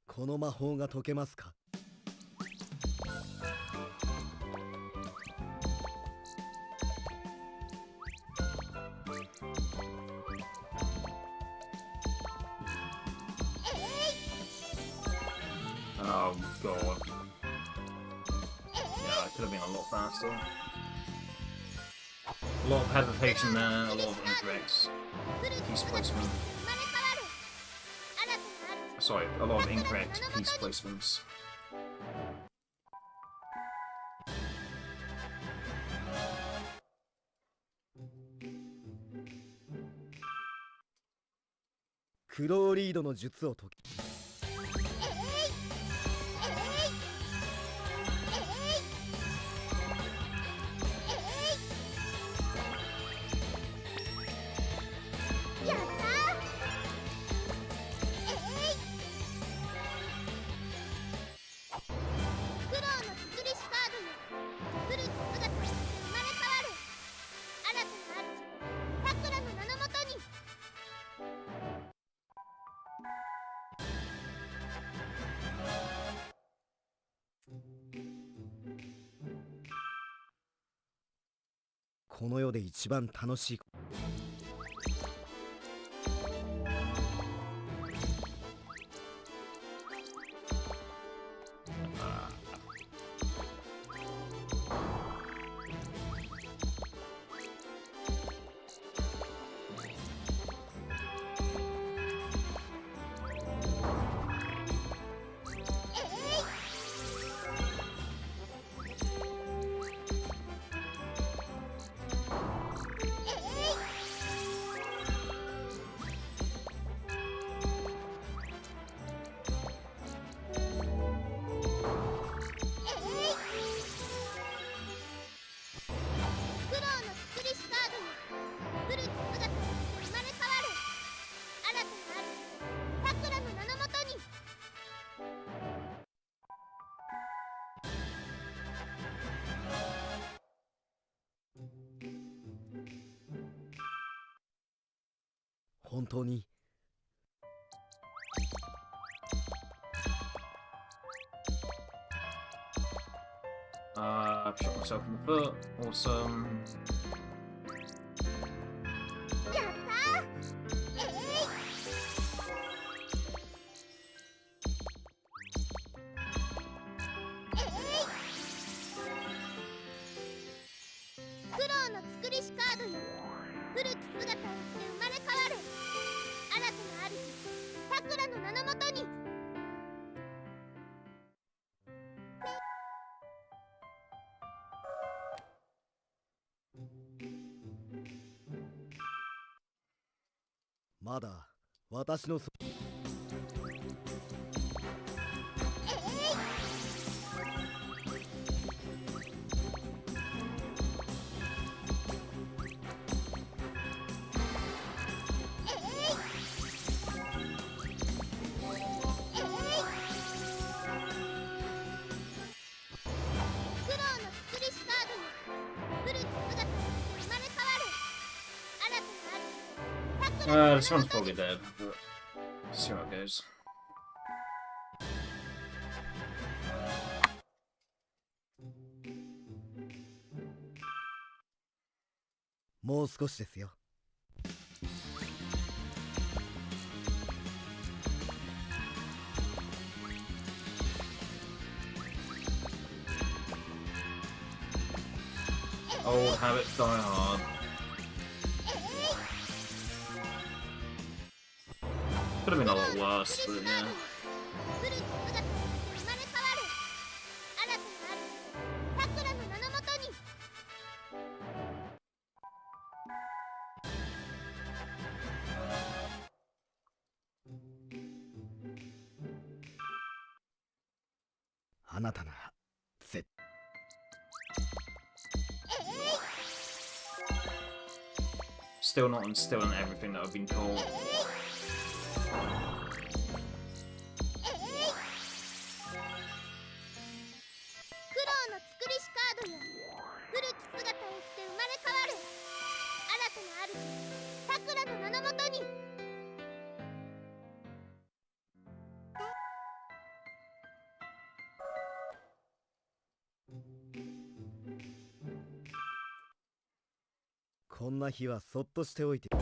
「この魔法が解けますか？」Oh god. Yeah, it could have been a lot faster. A lot of hesitation there, a lot of incorrect piece placement. Sorry, a lot of incorrect piece placements. クローリードの術を解け。この世で一番楽しい。本当にI've shot myself in the foot. Awesome. やった苦労の作りしカードよ。古き姿をして生まれ変わる新たな主さくらの名のもとに。まだ私のそThis one's probably dead, but let's see how it goes. もう少しですよ。Old habits die hard. Could have been a lot worse, but yeah. フルーツ姿に生まれ変わる。新たな主、さくらの名のもとに。あなたなら絶 Still not instilling everything that I've been taught. 苦労の作りしカードよ。古き姿をして生まれ変わる。新たな主、さくらの名のもとに。こんな日はそっとしておいて。苦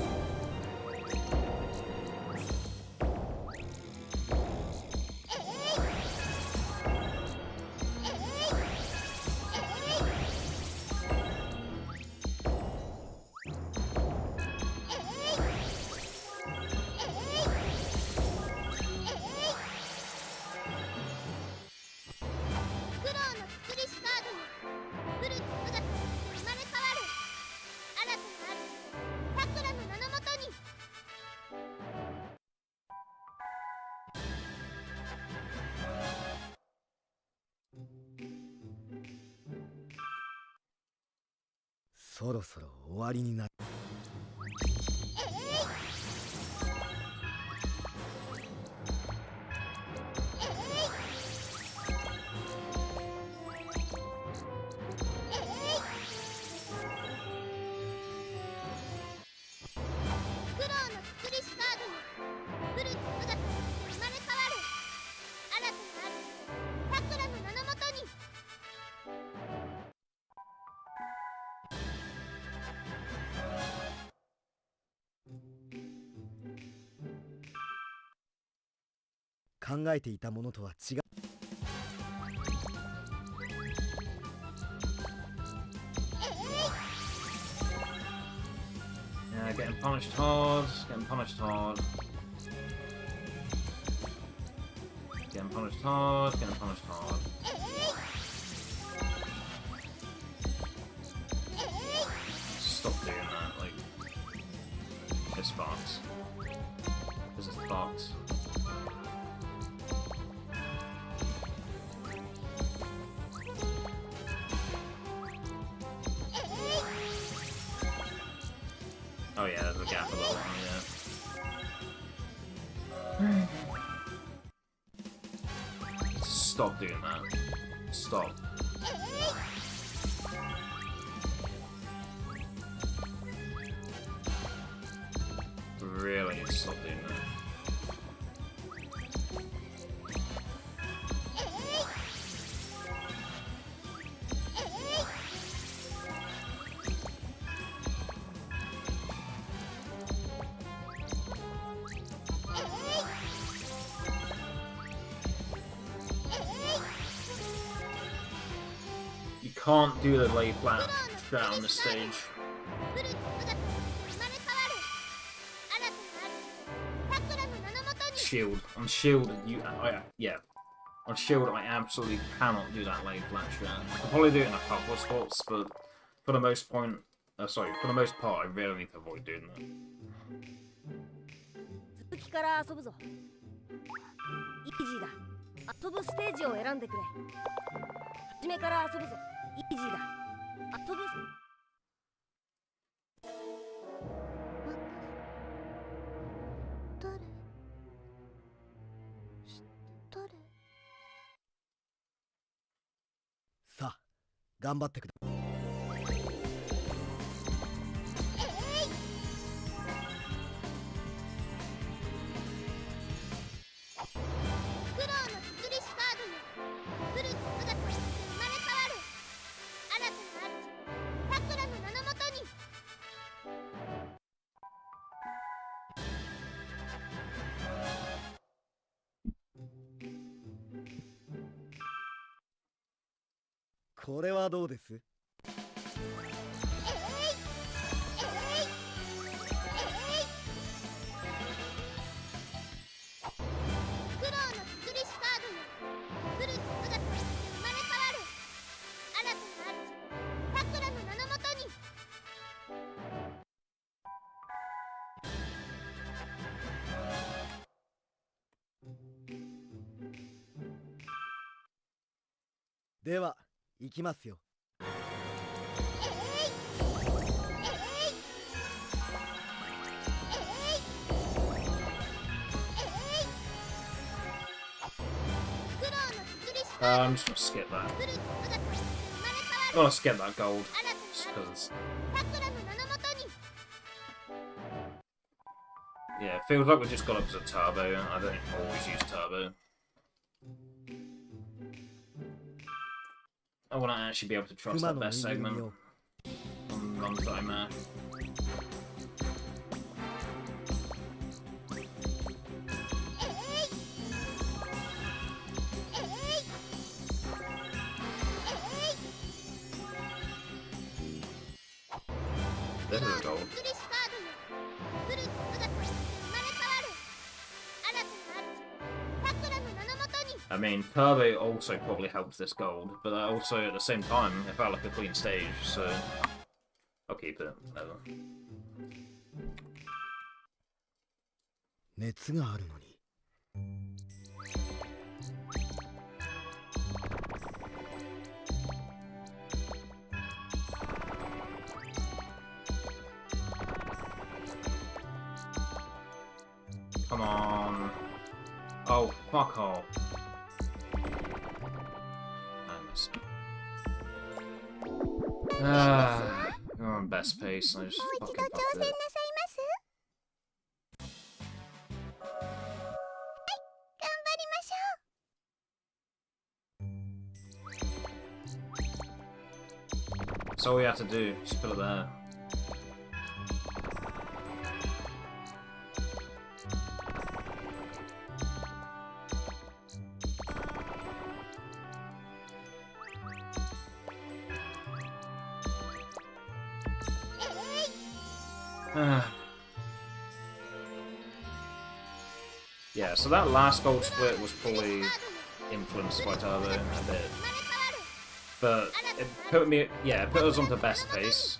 労の作りしカードよ。古き姿をして生まれ変わる。新たな主、さくらの名のもとに。そろそろ終わりになる。苦労の作りしカードよ。古き姿をして生まれ変わる。新たな主、さくらの名のもとに。考えていたものとは違う。 Yeah, getting punished hard, getting punished hard. Getting punished hard, getting punished hard. Stop doing that, like... It's box. This is the box. Oh yeah, there's a gap below one, yeah. Stop doing that. Stop. Really, stop doing that. You can't do the lay flat strat on this stage. 古き姿をして生まれ変わる。新たな主、さくらの名のもとに。 Shield. On shield, yeah. On shield, I absolutely cannot do that lay flat strat. I can probably do it in a couple of spots, but for the most part, I really need to avoid doing that. 続きから遊ぶぞ。イージーだ。遊ぶステージを選んでくれ。初めから遊ぶぞ。イージーだ。遊ぶ。誰？誰？さあ頑張ってください。フクロウの作りしカードよ。フルに姿として生まれ変わる。新たな主、さくらの名のもとに。これはどうです？フクロウの作りしカードよ。フルに姿として生まれ変わる。新たな主、さくらの名のもとに。では行きますよ。I'm just gonna skip that. I'm gonna skip that gold. Just because. Yeah, it feels like we just got up to turbo. I don't always use turbo. I want to actually be able to trust that best segment on runs that I mash. This is a gold. I mean, Turbo also probably helped this gold, but that also, at the same time, it felt like a clean stage, so I'll keep it. Whatever. 熱があるのに。Come on. Oh, fuck off. I missed. You're on best pace. I just fucking fucked it. That's all we have to do. Just put it there. Yeah, so that last gold split was probably influenced by Turbo a bit. But it put me, yeah, it put us onto best pace.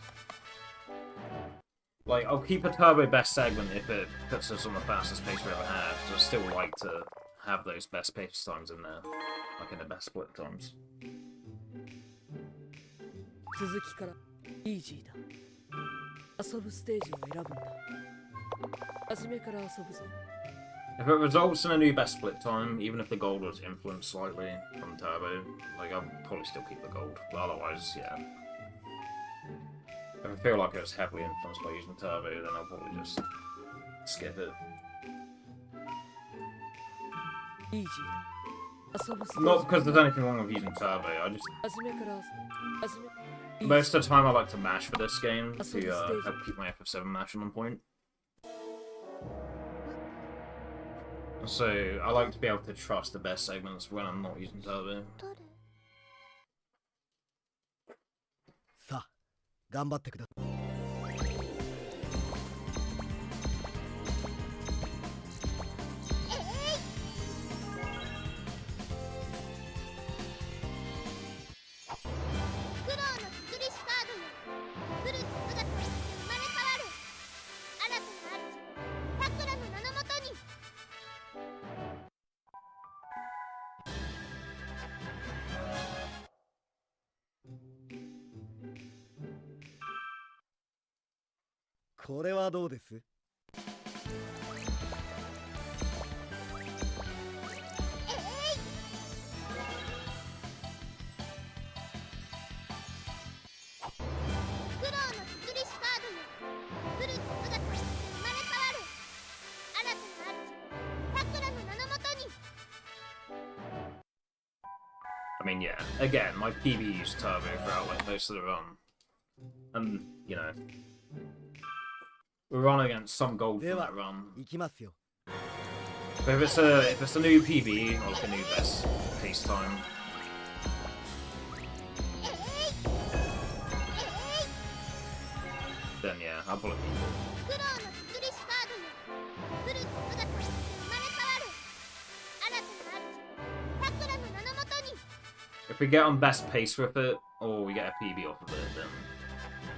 Like, I'll keep a Turbo best segment if it puts us on the fastest pace we ever had. So I still like to have those best pace times in there, like in the best split times. 続きからイージーだ。遊ぶステージを選ぶんだ。初めから遊ぶぞ。If it results in a new best split time, even if the gold was influenced slightly from Turbo, like I'll probably still keep the gold, but otherwise, yeah. If I feel like it was heavily influenced by using Turbo, then I'll probably just skip it. イージーだ。遊ぶステージ。 Not because there's anything wrong with using Turbo, I just... 初めから始め。Most of the time I like to mash for this game to help keep my FF7 mashing on point. So, I like to be able to trust the best segments when I'm not using Turbo. さあ頑張ってください。さくらの名のもとに。これはどうです？苦労の作りしカードよ。古き姿に生まれ変わる。新たな主、さくらの名のもとに。I mean, yeah. Again, my PB used turbo throughout like most of the run, and you know, we run against some gold from that run. 行きますよ。 But if it's a new PB or like a new best pace time, then yeah, I'll pull a PB. 苦労の作りしカードよ。古き姿に生まれ変わる。新たな主、さくらの名のもとに。 If we get on best pace with it, or we get a PB off of it, then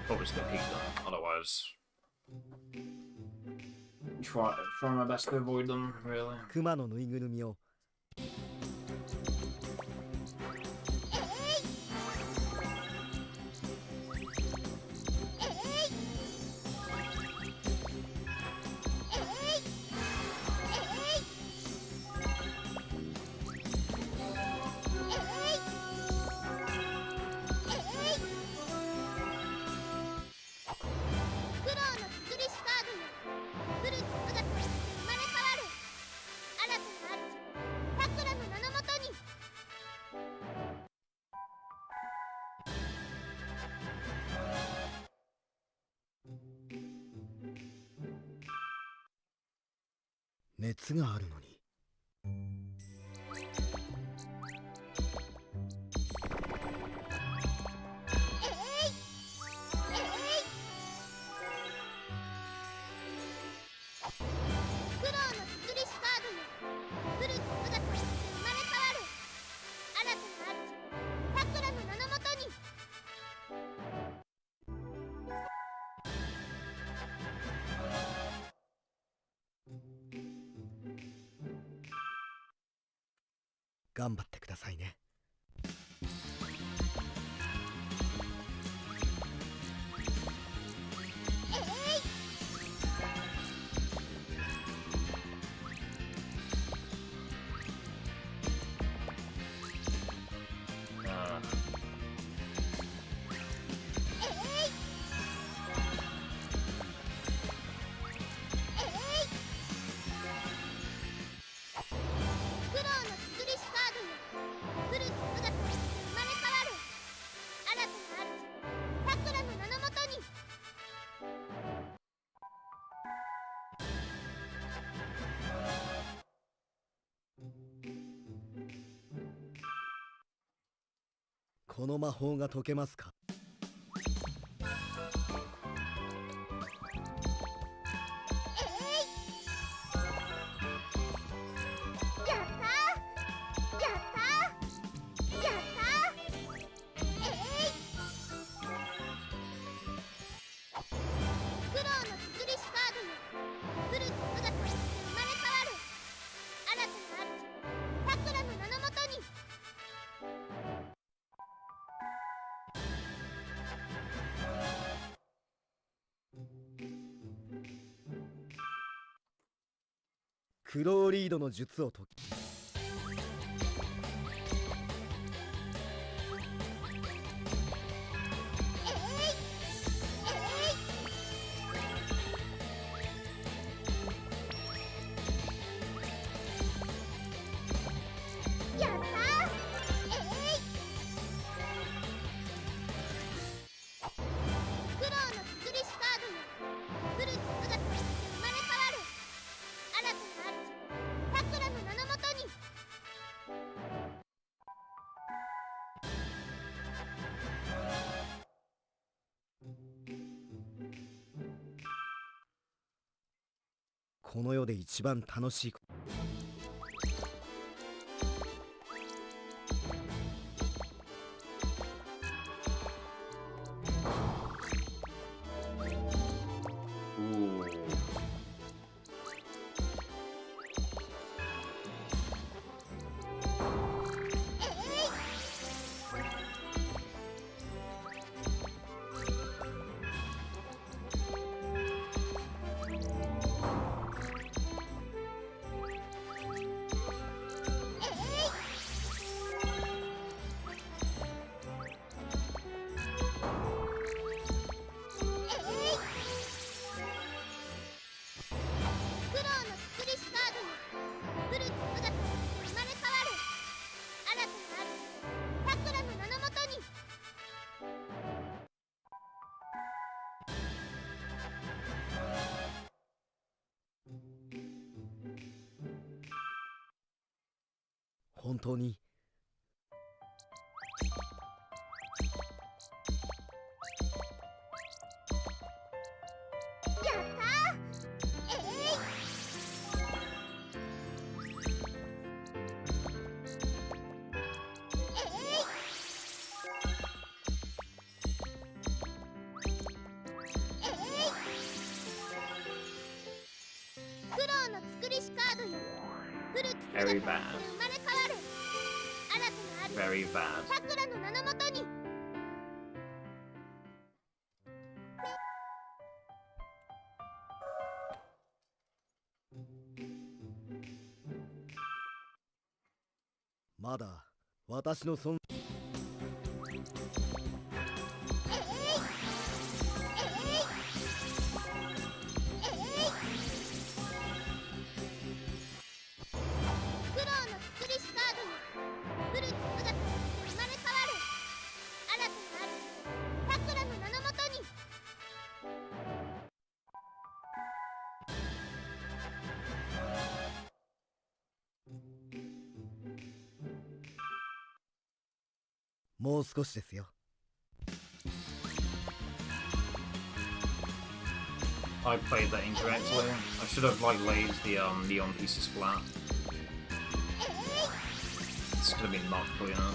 probably just gonna keep them. Otherwise, try my best to avoid them. Really. 熊のぬいぐるみを苦労の作りしカードよ。古き姿に生まれ変わる。新たな主、さくらの名のもとに。熱があるのに。苦労の作りしカードよ。古き姿に生まれ変わる。新たな主、さくらの名のもとに。頑張ってくださいね。苦労の作りしカードよ。古き姿に生まれ変わる。新たな主、さくらの名のもとに。この魔法が解けますか？やったーやったーやったー苦労の作りしカードよ。古き姿に生まれ変わる。新たな主、さくらの名のもとに。クローリードの術を解き。やったー苦労の作りしカードよ。古き姿に生まれ変わる。新たな主、さくらの名のもとに。この世で一番楽しいこと。本当にやったー。苦労の作りしカードよ。古き姿として Very 生 bad. まれ変わる。新たなある Very bad. さくらの名のもとに。まだ私の存苦労の作りしカードよ。古き姿として生まれ変わる。新たなあるさくらの名のもとに。もう少しですよ。 I played that incorrectly. I should have like laid the neon pieces flat. This could have been much cleaner.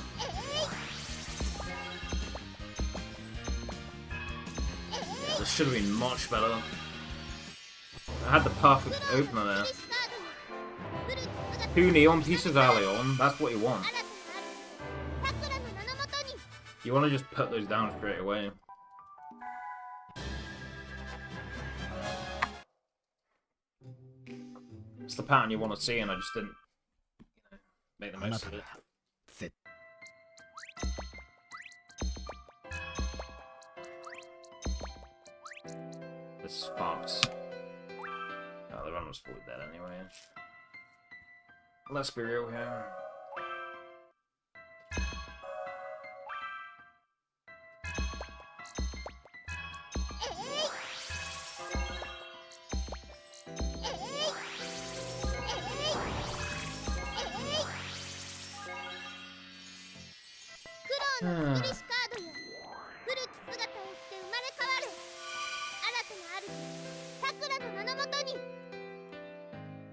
Yeah, this should have been much better. I had the perfect opener there. 古き姿 Two neon pieces early on. That's what you want. 新たなあるさくらの名のもとに。 You want to just put those down straight away. It's the pattern you want to see, and I just didn't make the あな most た of な it. ら絶 This is fucked. Oh, the run was fully dead anyway. Let's be real here. Hmm. 作りしカードよ。古き姿をして生まれ変わる。新たなあるさくらの名のもとに。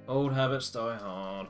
Old habits die hard.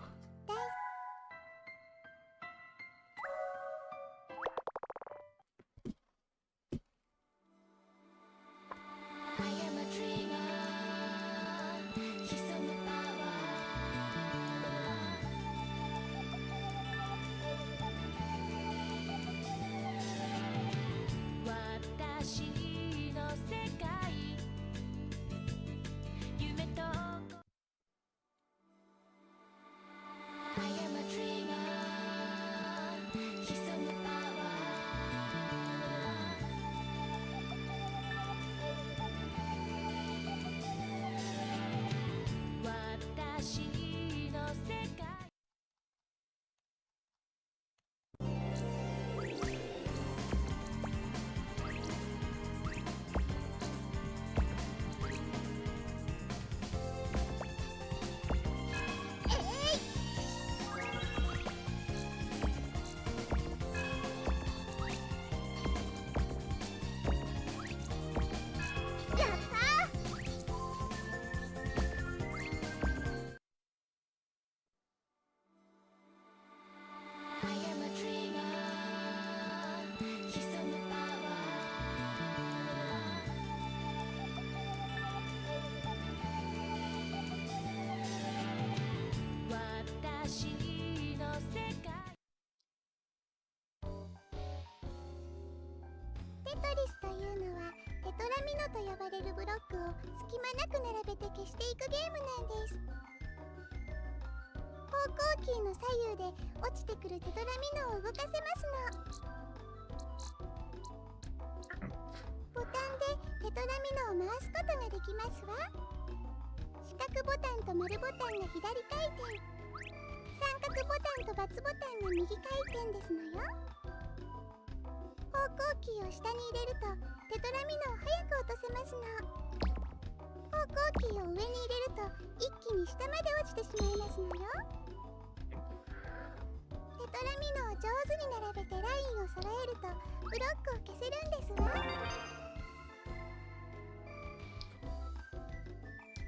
Tetris というのはテトラミノと呼ばれるブロックを隙間なく並べて消していくゲームなんです。方向キーの左右で落ちてくるテトラミノを動かせますの。ボタンでテトラミノを回すことができますわ。四角ボタンと丸ボタンが左回転、三角ボタンと×ボタンが右回転ですのよ。方向キーを下に入れるとテトラミノを早く落とせますの。方向キーを上に入れると一気に下まで落ちてしまいますのよ。テト上手に並べてラインを揃えるとブロックを消せるんですわ。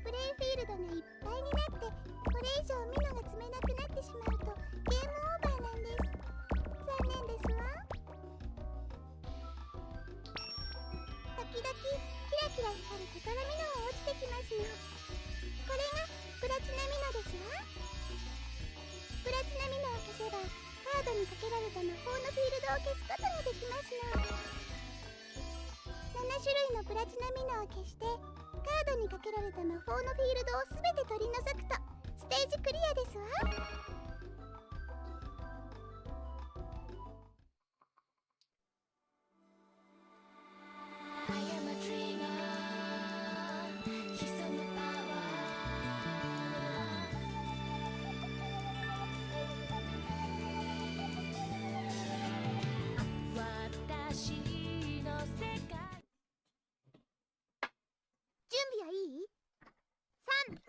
プレイフィールドがいっぱいになってこれ以上ミノが積めなくなってしまうとゲームオーバーなんです。残念ですわ。時々キラキラ光るテトラミノが落ちてきますの。これがプラチナミノですわ。プラチナミノを消せばカードにかけられた魔法のフィールドを消すことができますの。7種類のプラチナミノを消してカードにかけられた魔法のフィールドをすべて取り除くとステージクリアですわ。準備はいい？ 3、2、1、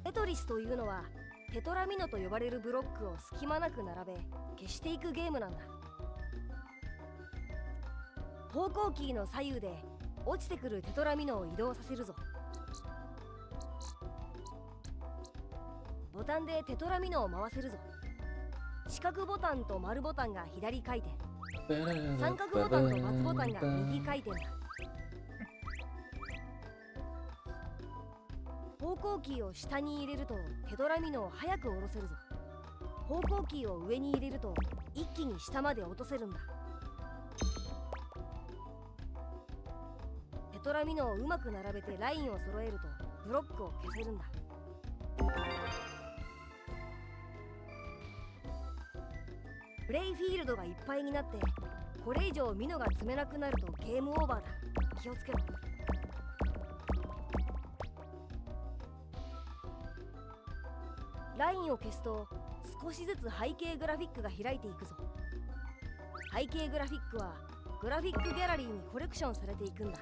テトリスというのはテトラミノと呼ばれるブロックを隙間なく並べ消していくゲームなんだ。方向キーの左右で落ちてくるテトラミノを移動させるぞ。ボタンでテトラミノを回せるぞ。四角ボタンと丸ボタンが左回転、三角ボタンと×ボタンが右回転だ。方向キーを下に入れるとテトラミノを早く下ろせるぞ。方向キーを上に入れると一気に下まで落とせるんだ。テトラミノをうまく並べてラインを揃えるとブロックを消せるんだ。プレイフィールドがいっぱいになってこれ以上ミノが積めなくなるとゲームオーバーだ。気をつけろ。ラインを消すと少しずつ背景グラフィックが開いていくぞ。背景グラフィックはグラフィックギャラリーにコレクションされていくんだ。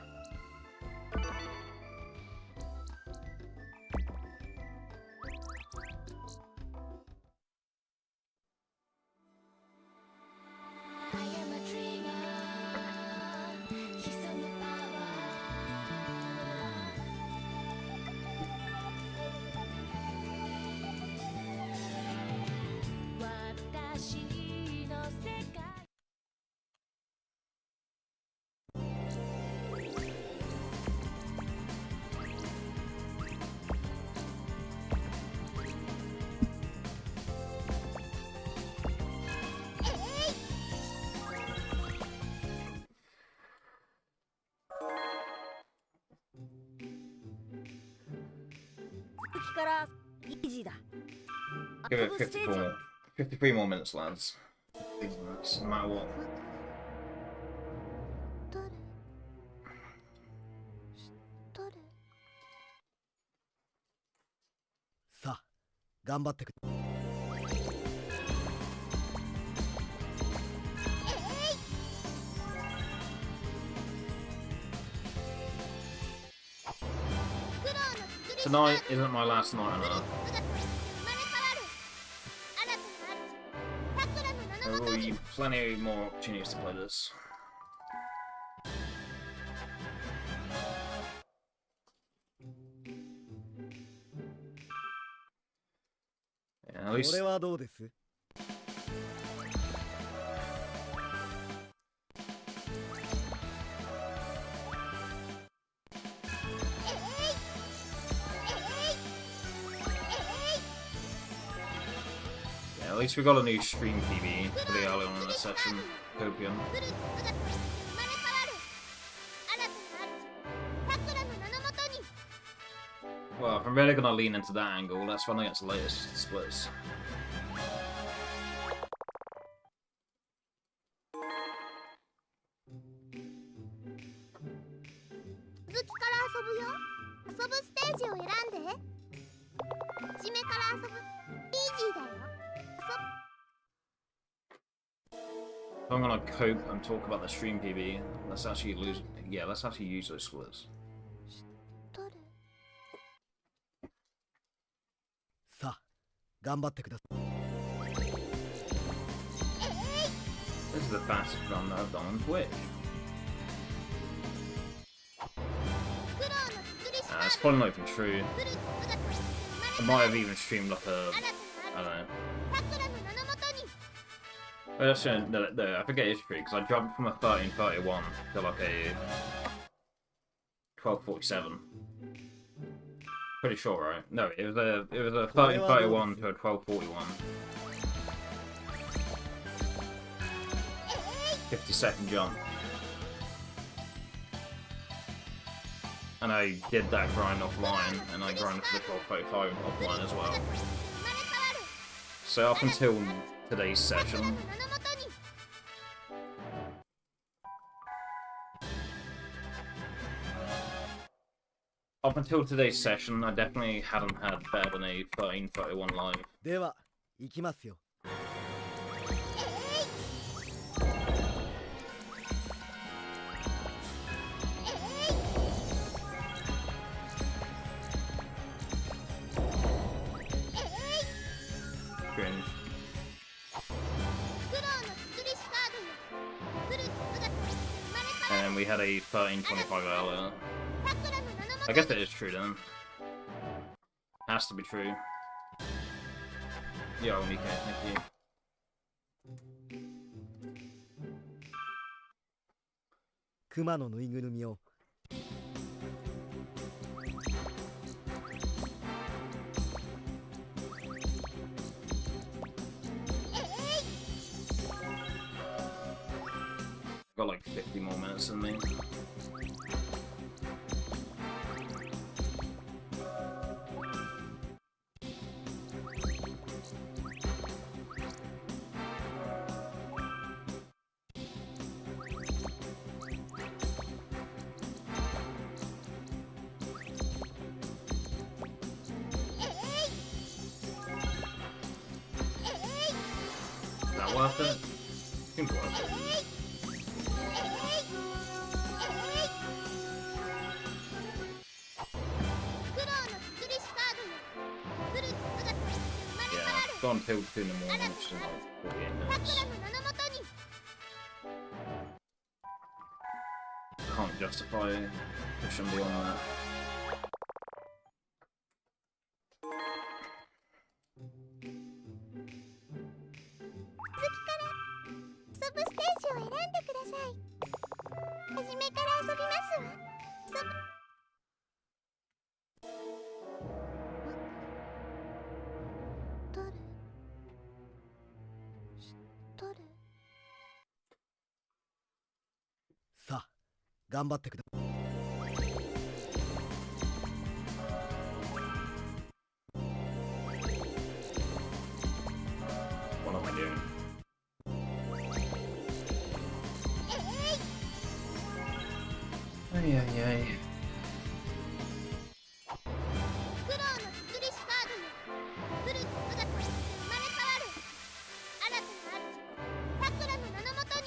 からイージーだ。 Give it 53 more minutes, lads. 50 minutes, no matter what. 誰？誰？さあ頑張ってくれ。Tonight isn't my last night on Earth. There will be plenty more opportunities to play this. Yeah, at least これはどうです？ least we got a new stream PB pretty early on in the session. Copium. フルーツが生まれ変わる新たな主さくらの名のもとに Well, if I'm really gonna lean into that angle, let's run against the latest splits. 続きから遊ぶよ遊ぶステージを選んで初めから遊ぶイージーだよ If I'm gonna cope and talk about the stream PB, let's actually let's actually use those splits. 取るさあ頑張ってください This is the fastest run that I've done on Twitch. 苦労の作りし It's probably not even true. フルーツが I might have even streamed like a, 新た I な don't know. さくらの名のもとに Well, actually, no, I forget it's true because I jumped from a 1331 to like a 1247. Pretty sure, right? No, it was a 1331 to a 1241. 50-second jump. And I did that grind offline, and I grinded for the 1235 offline as well. 生まれ変わる So up until today's さくら session, の名のもとに up until today's session, I definitely hadn't had better than a 1331 live. では行きますよ Cringe. 苦労の作りしカードよフルーツが生まれ変わる And we had a 1325 earlier. さくらの名のも I と guess it is true then. Has to be true. Yo, Mika, thank you. 熊のぬいぐるみを Got like 50 more minutes than me. Is that worth it? Seems worth it. 苦労の作りしカードよフルーツが生まれ Yeah, 変わ I've る gone till 2 in the morning, which is like 48 minutes. さくらの名のもとに Can't justify pushing beyond that. 遊ぶステージを選んでください初めから遊びますわ遊ぶ取る取るさあ頑張ってください What am I doing? Ay, ay, ay. 苦労の作りしカードよフルーツが生まれ変わる新たな主さくらの名のもとに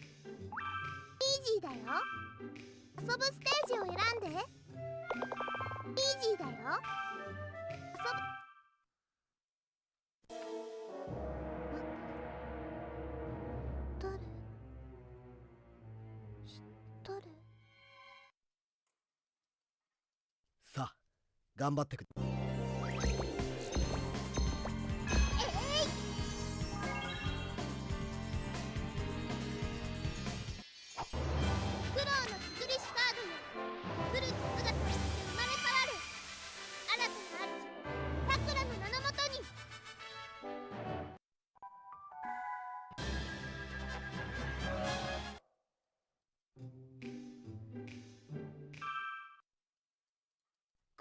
イージーだよ遊ぶステージを選んでイージーだよ遊ぶ取る取るさあ頑張ってください 苦労の作りしカードよ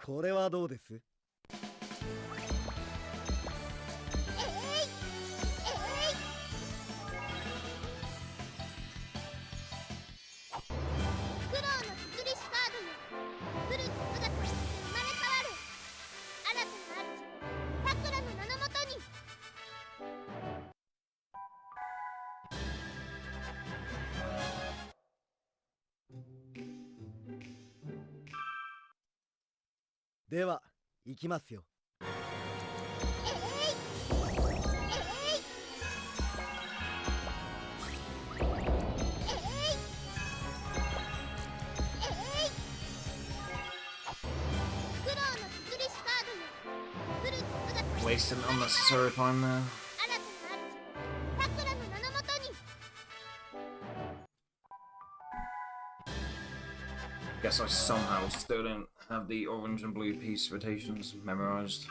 これはどうです？フクロウの作りしカードよ。古き姿として生まれ変わる。新たな主、さくらの名のもとに。では行きますよ。Wasting unnecessary time there. Guess I somehow still don't have the orange and blue piece rotations memorized.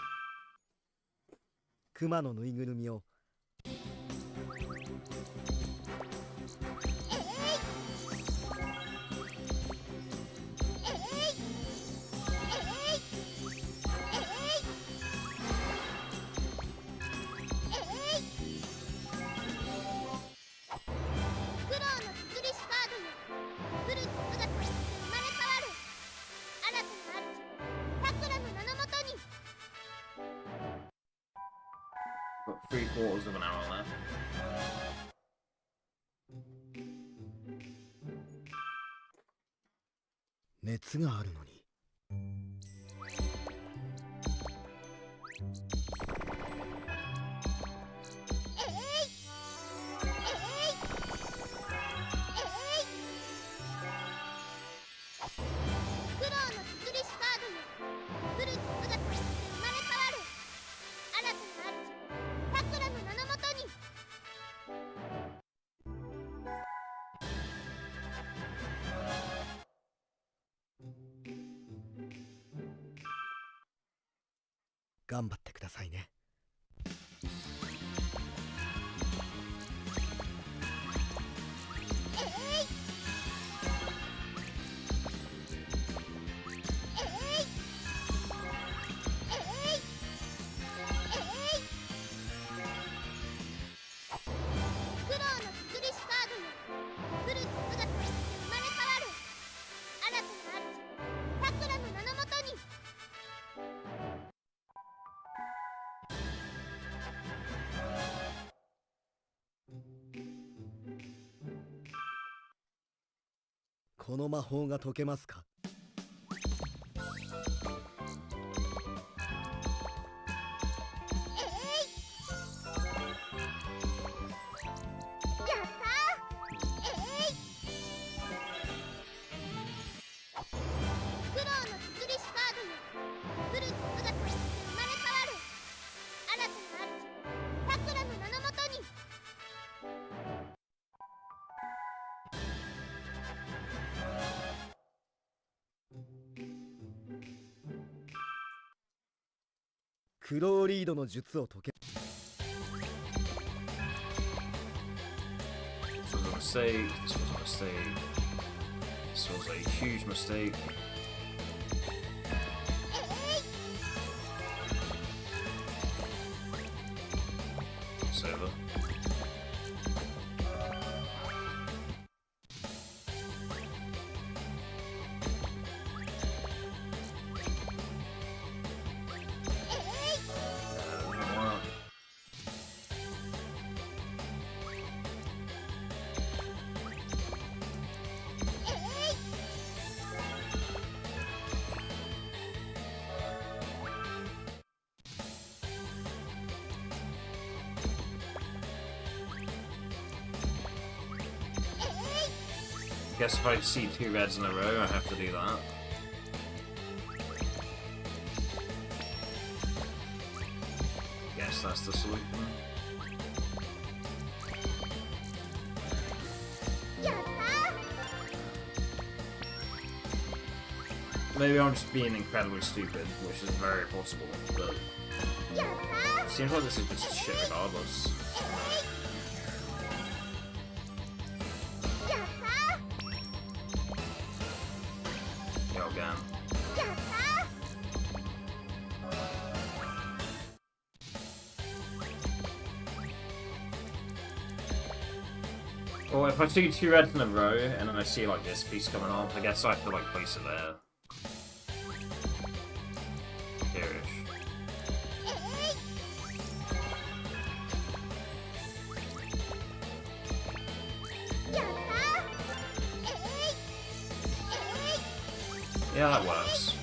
熊のぬいぐるみをGot 3/4 of an hour left. 熱があるのに。頑張ってくださいね。この魔法が解けますか？クローリードの術を解け。 This was a mistake. This was a mistake. This was a huge mistake. It's over. Guess if I see 2 reds in a row, I have to do that. Guess that's the solution. Maybe I'm just being incredibly stupid, which is very possible, but it seems like this is just shit regardless. Go again. Well, if I see 2 reds in a row and then I see like this piece coming off, I guess I have to like place it there. Here-ish. Yeah, that works.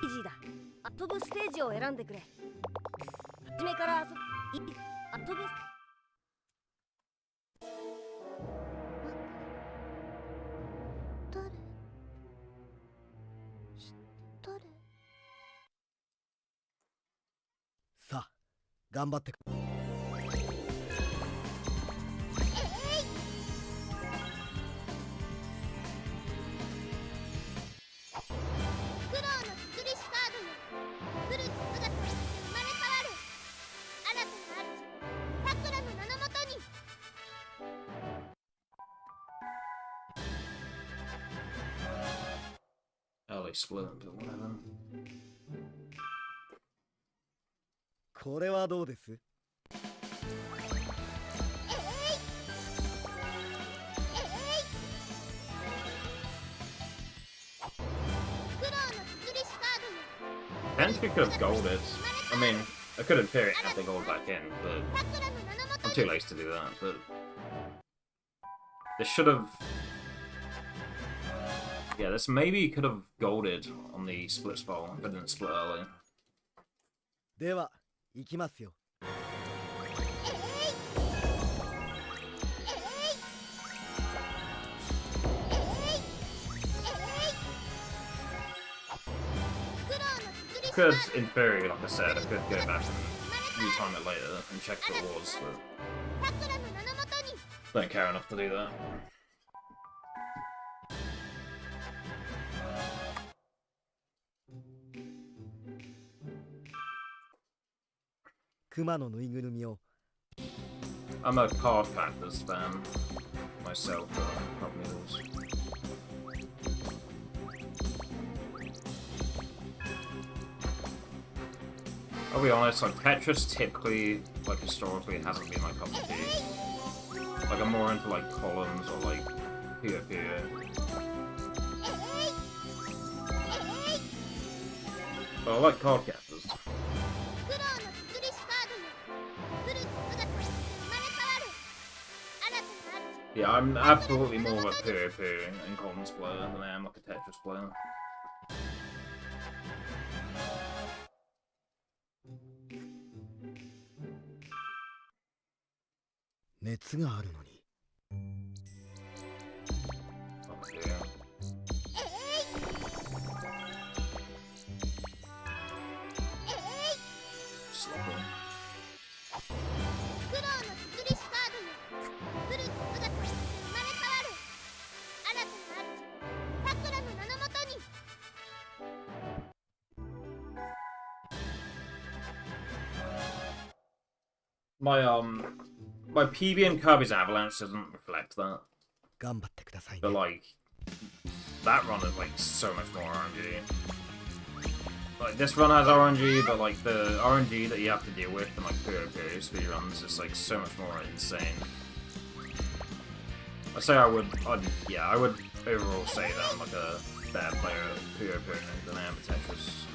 イージーだ。遊ぶステージを選んでくれ。初めから遊ぶ。誰？知っとる？さあ頑張って。Oh, they split it, but whatever. これはどうです？Potentially could have golded. I mean, I could have period had the gold back in, but I'm too late to do that. But this should have. Yeah, this maybe could have golded on the split spot if I didn't split early. では行きますよ。Could, in theory, like I said, I could go back and retime it later and check the rewards, but don't care enough to do that. 熊のぬいぐるみを。I'm a Cardcaptor's fan myself, probably was. I'll be honest, like Tetris typically, like historically, hasn't been my cup of tea. Like I'm more into like columns or like Puyo. But I like Cardcaptors. Yeah, I'm absolutely more of a Puyo and columns player than I am like a Tetris player. 熱があるのに。Oh, yeah. Sloppy. My PB and Kirby's Avalanche doesn't reflect that. 頑張ってくださいね。 But like, that run is like so much more RNG. Like this run has RNG, but like the RNG that you have to deal with in like Puyo speedruns is like so much more insane. I say I would overall say that I'm like a better player at Puyo than I am at Tetris.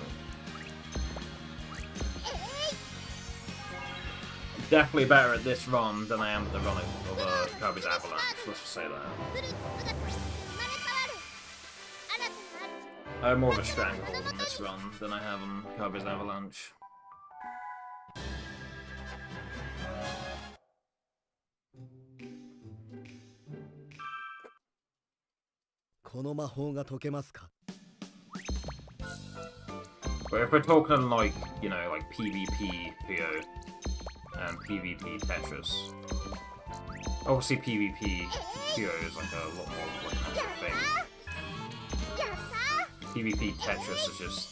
Definitely better at this run than I am at the run of Kirby's Avalanche, let's just say that. I have more of a stranglehold on this run than I have on Kirby's Avalanche. この魔法が解けますか？ But if we're talking like, you know, like PvP Puyo, and PvP Tetris. Obviously, PvP Pure is like a lot more like an actual thing. PvP Tetris is just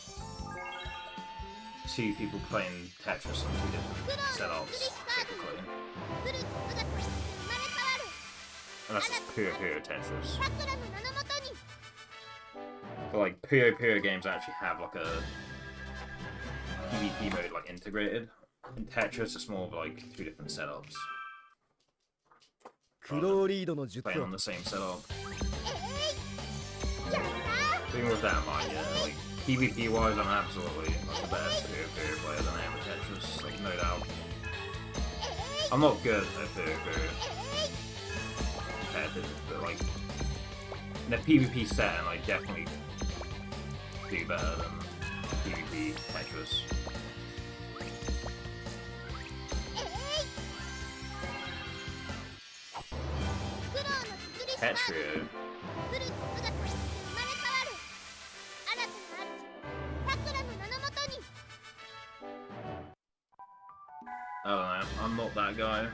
two people playing Tetris on two different setups, typically. And that's just pure Tetris. But like pure games actually have like a PvP mode like integrated. In Tetris, it's more of like two different setups. クローリードの術 Playing を on the same setup. Even with that in mind, yeah, like PvP wise, I'm absolutely like the best pure player than I am with Tetris, like no doubt. I'm not good at pure competitive, but like in a PvP setting, I definitely do better than PvP Tetris. Tetrio. I don't know, I'm not that guy.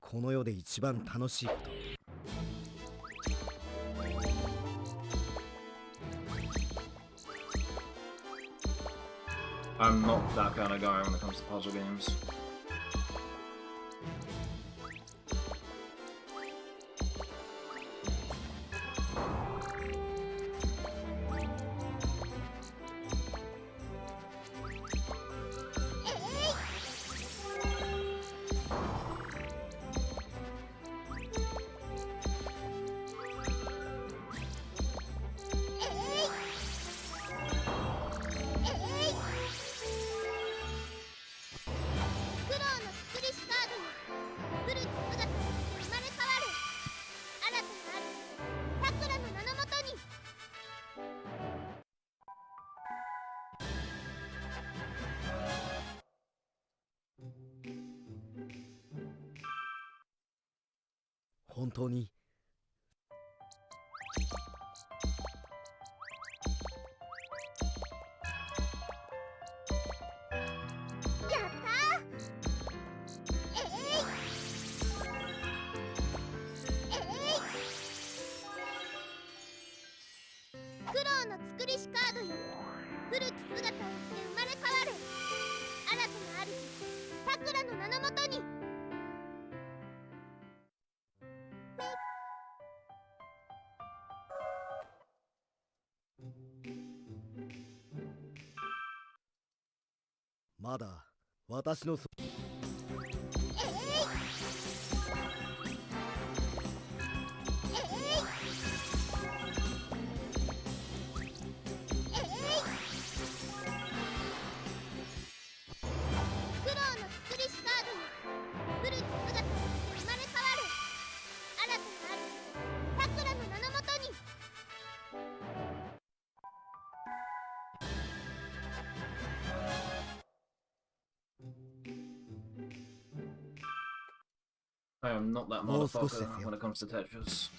この世で一番楽しいこと I'm not that kind of guy when it comes to puzzle games.本当に まだ私のそ I am not that Oh, so motherfucker shit. when it comes to Tetris.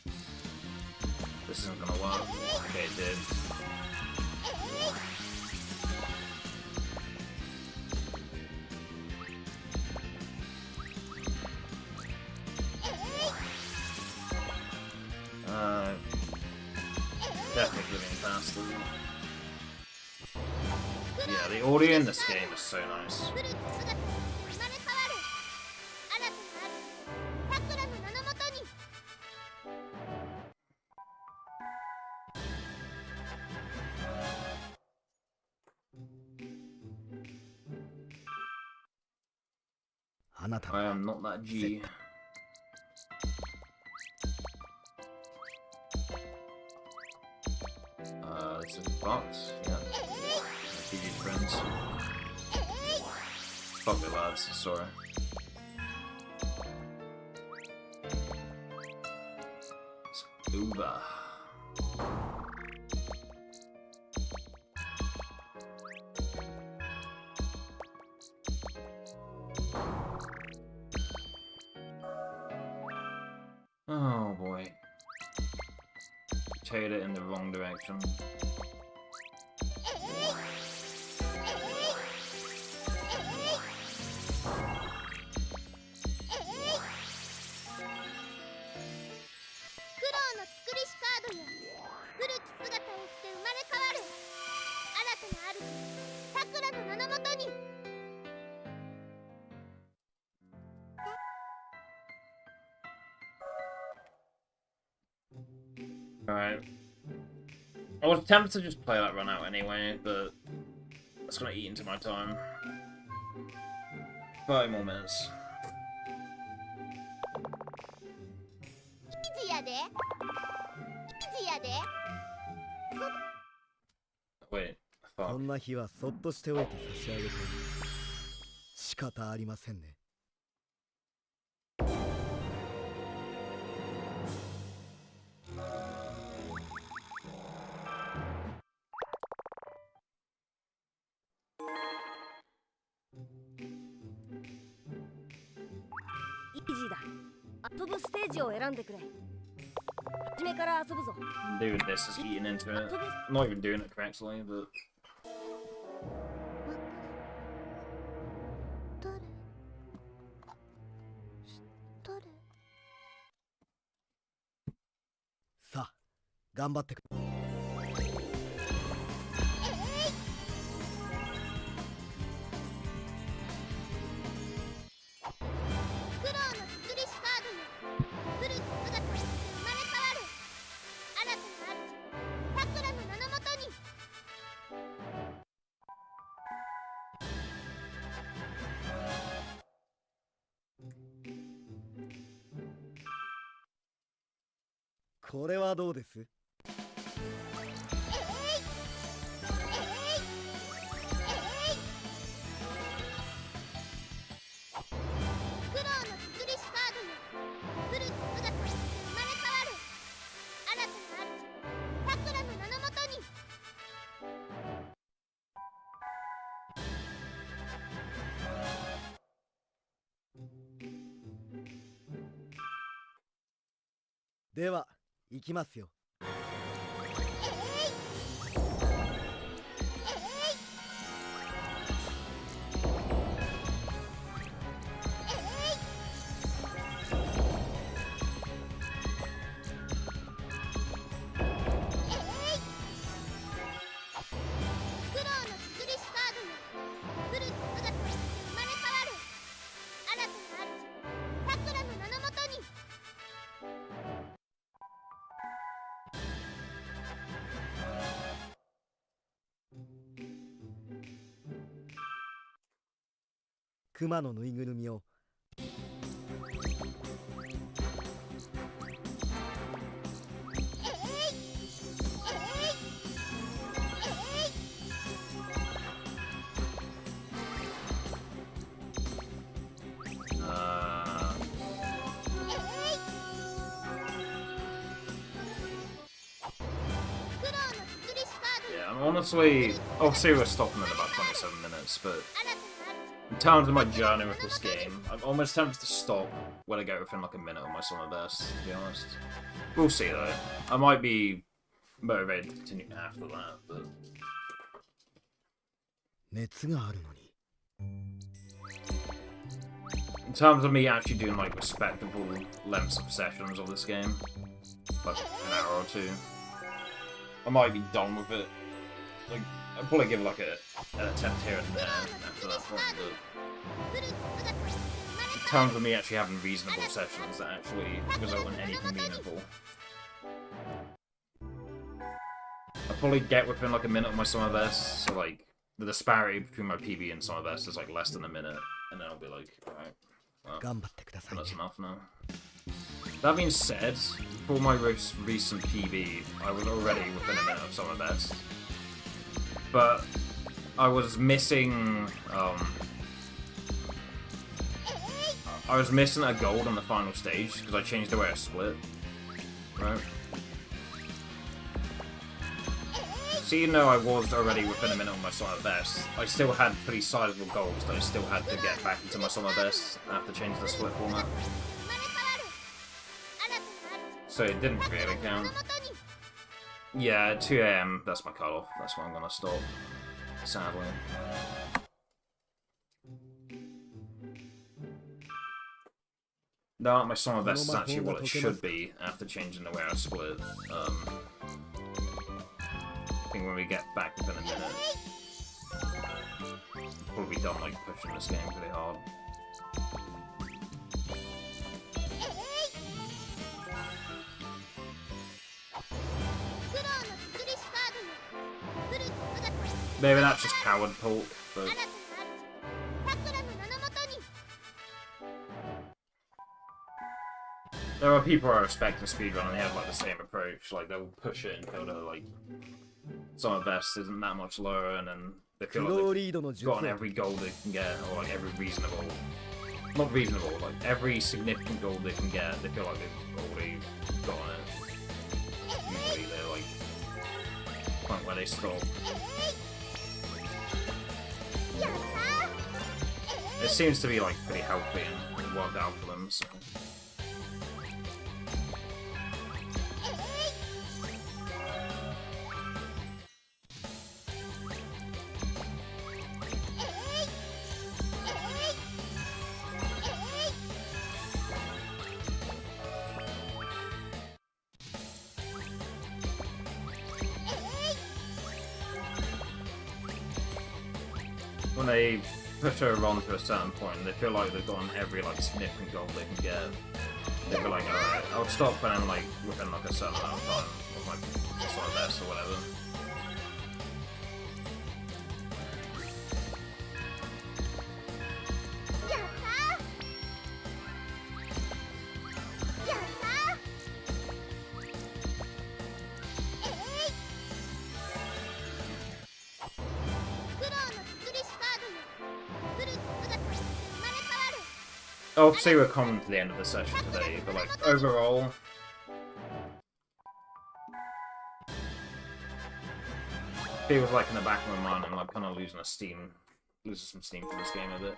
This isn't gonna work. Okay, it did. Definitely living faster. Yeah, the audio in this game is so nice. I am not that G. This is Fox, yeah. TV friends. Fuck it, lads, sorry. Scuba. Oh boy. Tailed it in the wrong direction. Alright. I was tempted to just play that run out anyway, but that's gonna eat into my time. 5 more minutes. 記事やで記事やで Wait, こ fuck. んな日はそっとしておいて差し上げて仕方ありませんね。イージーだ。遊ぶステージを選んでくれ。初めから遊ぶぞ。 Dude, this is eating into it. 遊ぶ I'm not even doing it correctly, but 誰誰さあ頑張ってくれ。苦労の作りしカードよ古き姿として生まれ変わる新たな主さくらの名のもとにこれはどうです？苦労の作りしカードよ古き姿として生まれ変わる新たな主さくらの名のもとにでは行きますよ。苦労の作りしカードよ古き姿として生まれ変わる新たな主さくらの名のもとに熊のぬいぐるみを苦労の作りしカードよ yeah, I'm honestly, obviously we're stopping in about 27 minutes, but 新たな in terms of my journey with this game, I'm almost tempted to stop when I get within like a minute of my summer best, to be honest. We'll see though. I might be motivated to continue after that, but 熱があるのに。 in terms of me actually doing like respectable lengths of sessions of this game, like an hour or two, I might be done with it. Like, I'll probably give it like an attempt here and there after that point, but 古き姿として生まれ in terms of me actually having reasonable sessions that actually result in anything meaningful, I'll probably get within like a minute of my summer best, so like the disparity between my PB and summer best is like less than a minute, and then I'll be like, alright, well, 頑張ってくださいね。 that's enough now. That being said, for my most recent PB, I was already within a minute of summer best, but I was missing, I was missing a gold on the final stage because I changed the way I split, right? So even though I was already within a minute of my summer best, I still had pretty sizable goals that I still had to get back into my summer best after changing the split format. 生まれ変わる新たな So it didn't 主さく really らの名の count. もとに Yeah, 2 AM, that's my cutoff. That's when I'm gonna stop. sadly. No, my summer best is actually what it should be after changing the way I split. I think when we get back within a minute, we'll be done like pushing this game pretty hard. Maybe that's just coward talk, but there are people who are expecting speedrun and they have like the same approach. Like they'll push it until they're like some best isn't that much lower, and then they feel like they've gotten every goal they can get, or like every reasonable, not reasonable, like every significant goal they can get. They feel like they've already gotten it. Usually they're like point where they stop. It seems to be like pretty healthy and worked out for them. So. When they push her on to a certain point, they feel like they've gotten every like significant goal they can get. They feel like, alright, I'll stop when I'm like within like a certain amount of time of my sort of best or whatever. Obviously we're coming to the end of the session today, but like overall, feels like in the back of my mind I'm like kind of losing some steam for this game a bit.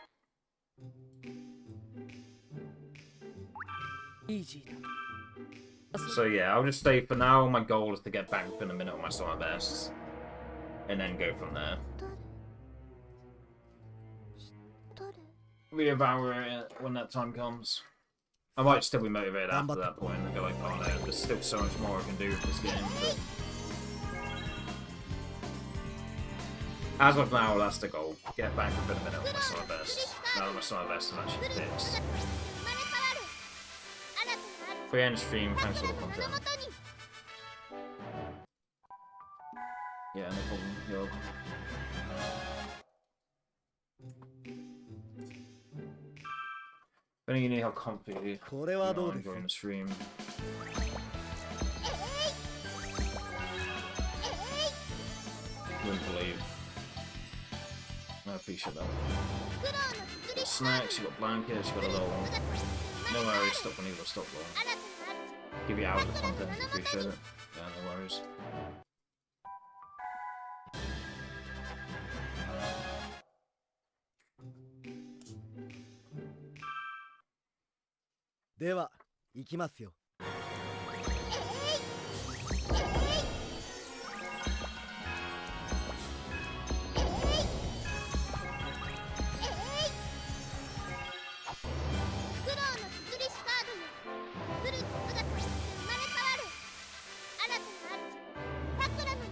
So yeah, I'll just say for now my goal is to get back within a minute on my summer best, and then go from there. Reevaluate it when that time comes. I might still be motivated after that point and be like, oh no, there's still so much more I can do with this game. But as of now, that's the goal. Get back within a minute on my summer best. Now that my summer best is actually fixed. 3 end stream, thanks for the content. Yeah, no problem, yo. I think you need how comfy you are enjoying the stream. Wouldn't believe. I appreciate that. You got snacks, you got blankets, you got a little. No worries, stop when you got stop long. Give you hours of content, appreciate it. Yeah, no worries. Dewa, 行きますよ。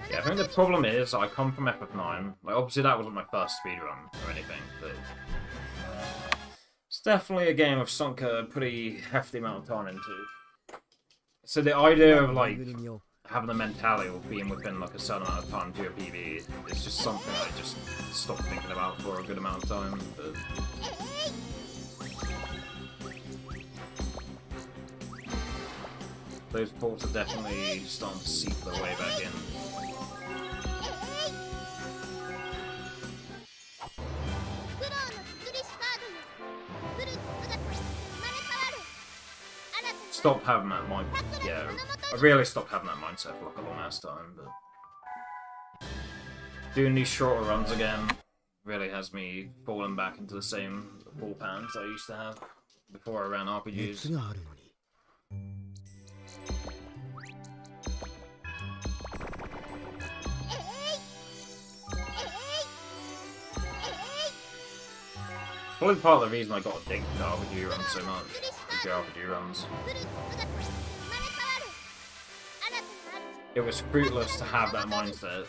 Yeah, I think the problem is I come from FF9. Like, obviously that wasn't my first speedrun or anything, but it's definitely a game I've sunk a pretty hefty amount of time into. So the idea of like having the mentality of being within like a certain amount of time to a PvE is just something I just stopped thinking about for a good amount of time. But those thoughts are definitely starting to seep their way back in. Stop having that mind. Yeah, I really stopped having that mindset for like a long ass time, but doing these shorter runs again really has me falling back into the same full pants I used to have before I ran RPGs. Probably part of the reason I got addicted to RPG runs so much. The RPG runs. It was fruitless to have that mindset,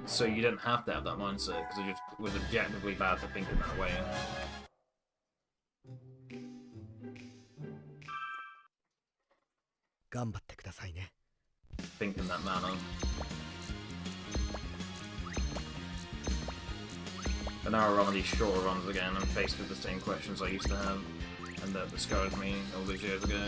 so you didn't have to have that mindset because it just was objectively bad to think in that way. Think in that manner. But now I run these shorter runs again and faced with the same questions I used to have, and that discouraged me all these years ago.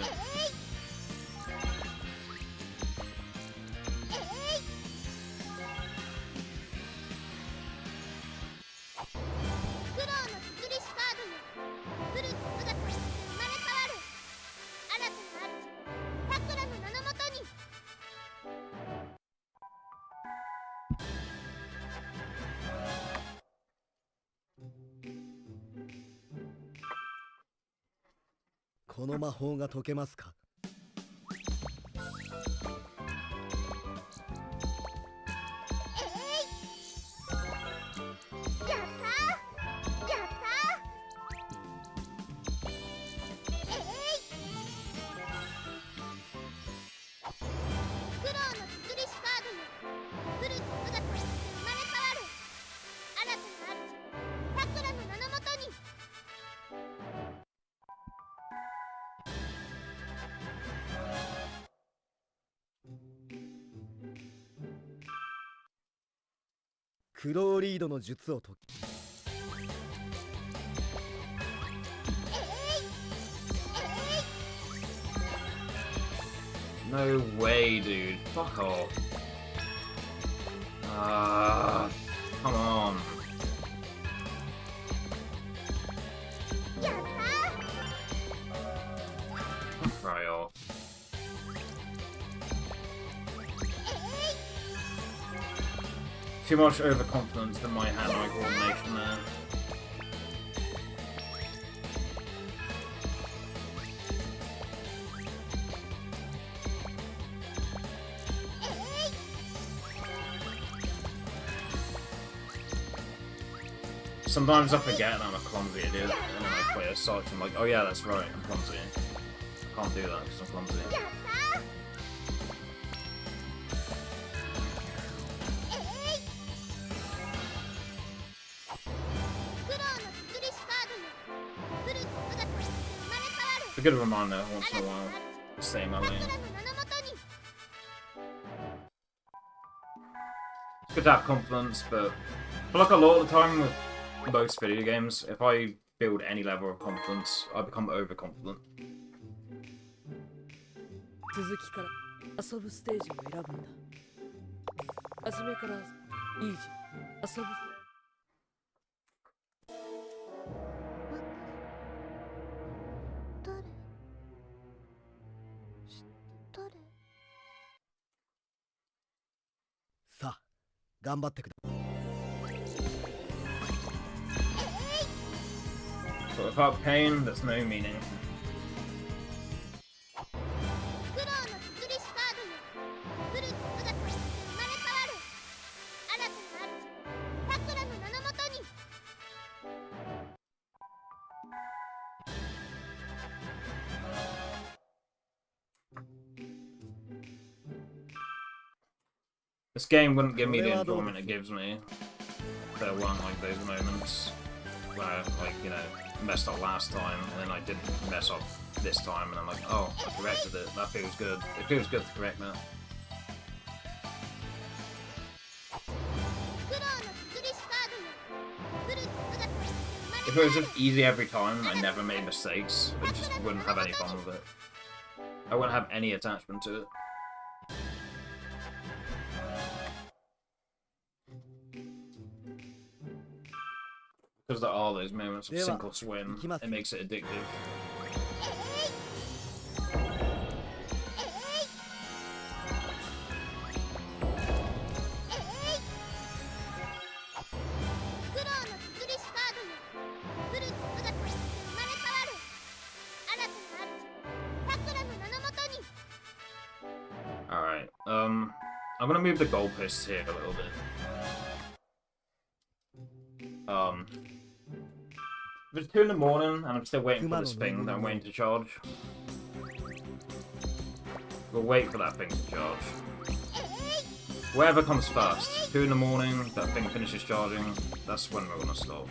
No way, dude. Fuck off. Come on. Right off. Too much overconfidence in my hand-eye coordination there. Sometimes I forget and I'm a clumsy idiot, and then I play a such and I'm like, oh yeah, that's right, I'm clumsy. I can't do that because I'm clumsy. It's a good reminder once in a while to stay in my lane. It's good to have confidence, but I feel like a lot of the time with most video games, if I build any level of confidence, I become overconfident. But without pain, there's no meaning. This game wouldn't give me the enjoyment it gives me if there weren't like those moments where I, like, you know, messed up last time and then I didn't mess up this time and I'm like, oh, I corrected it. That feels good. It feels good to correct that. If it was just easy every time, I never made mistakes, I just wouldn't have any fun with it. I wouldn't have any attachment to it. Because there are those moments of sink or swim, it makes it addictive. Alright, I'm gonna move the goalposts here a little bit. If it's 2 in the morning and I'm still waiting for this thing that I'm waiting to charge, we'll wait for that thing to charge. Whatever comes first. 2 in the morning, that thing finishes charging, that's when we're gonna stop.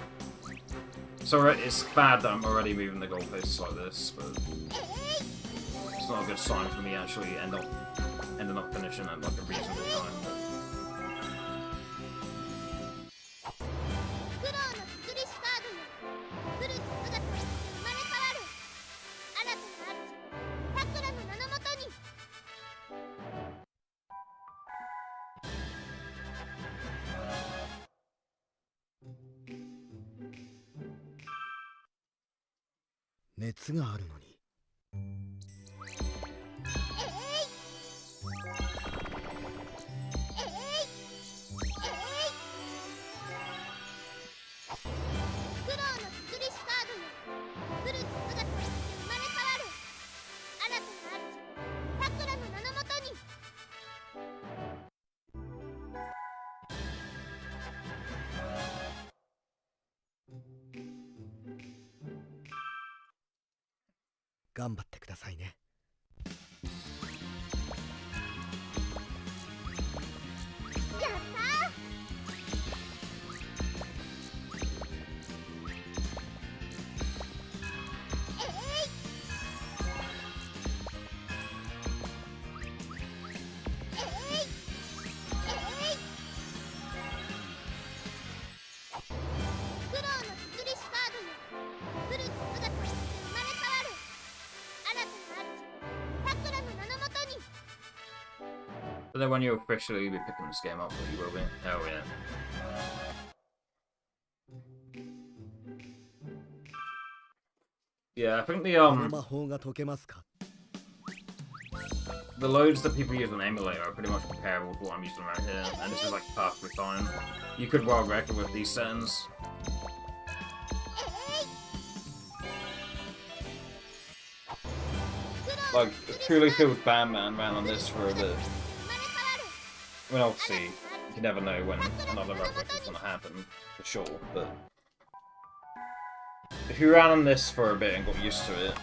So it's bad that I'm already moving the goalposts like this, but it's not a good sign for me actually ending up finishing at like a reasonable time. But 熱があるのに。頑張ってくださいね。やったBut then when you officially be picking this game up, you will be. Oh yeah. Yeah, I think the loads that people use on emulator are pretty much comparable to what I'm using right here, and this is like perfectly fine. You could well reckon with these settings. Like, it truly feels Batman ran on this for a bit. I mean, obviously, you can never know when another upgrade is going to happen, for sure, but if you ran on this for a bit and got used to it,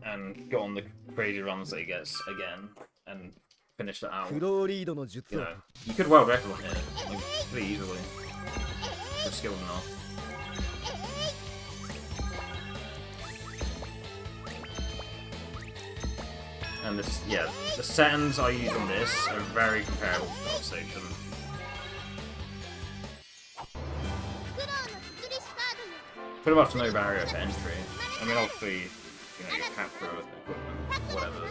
and got on the crazy runs that he gets again, and finished it out, you know, you could well reckon on it, like, pretty easily. You're skilled enough. And this, yeah, the settings I use on this are very comparable to Dark Station. Pretty much no barrier to entry. I mean, obviously, you know, your capture equipment, whatever.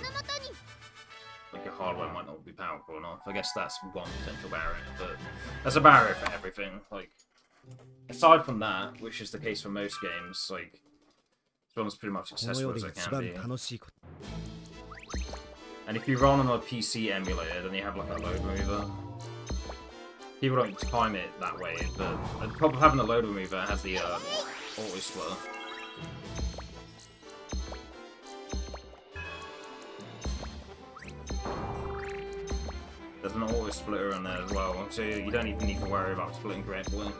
Like, your hardware might not be powerful enough. I guess that's one potential barrier, but there's a barrier for everything. Like, aside from that, which is the case for most games, like, this one's pretty much accessible as it can be. And if you run on a PC emulator, then you have like a load remover. People don't time it that way, but the problem of having a load remover has the auto splitter. There's an auto splitter in there as well, so you don't even need to worry about splitting correctly.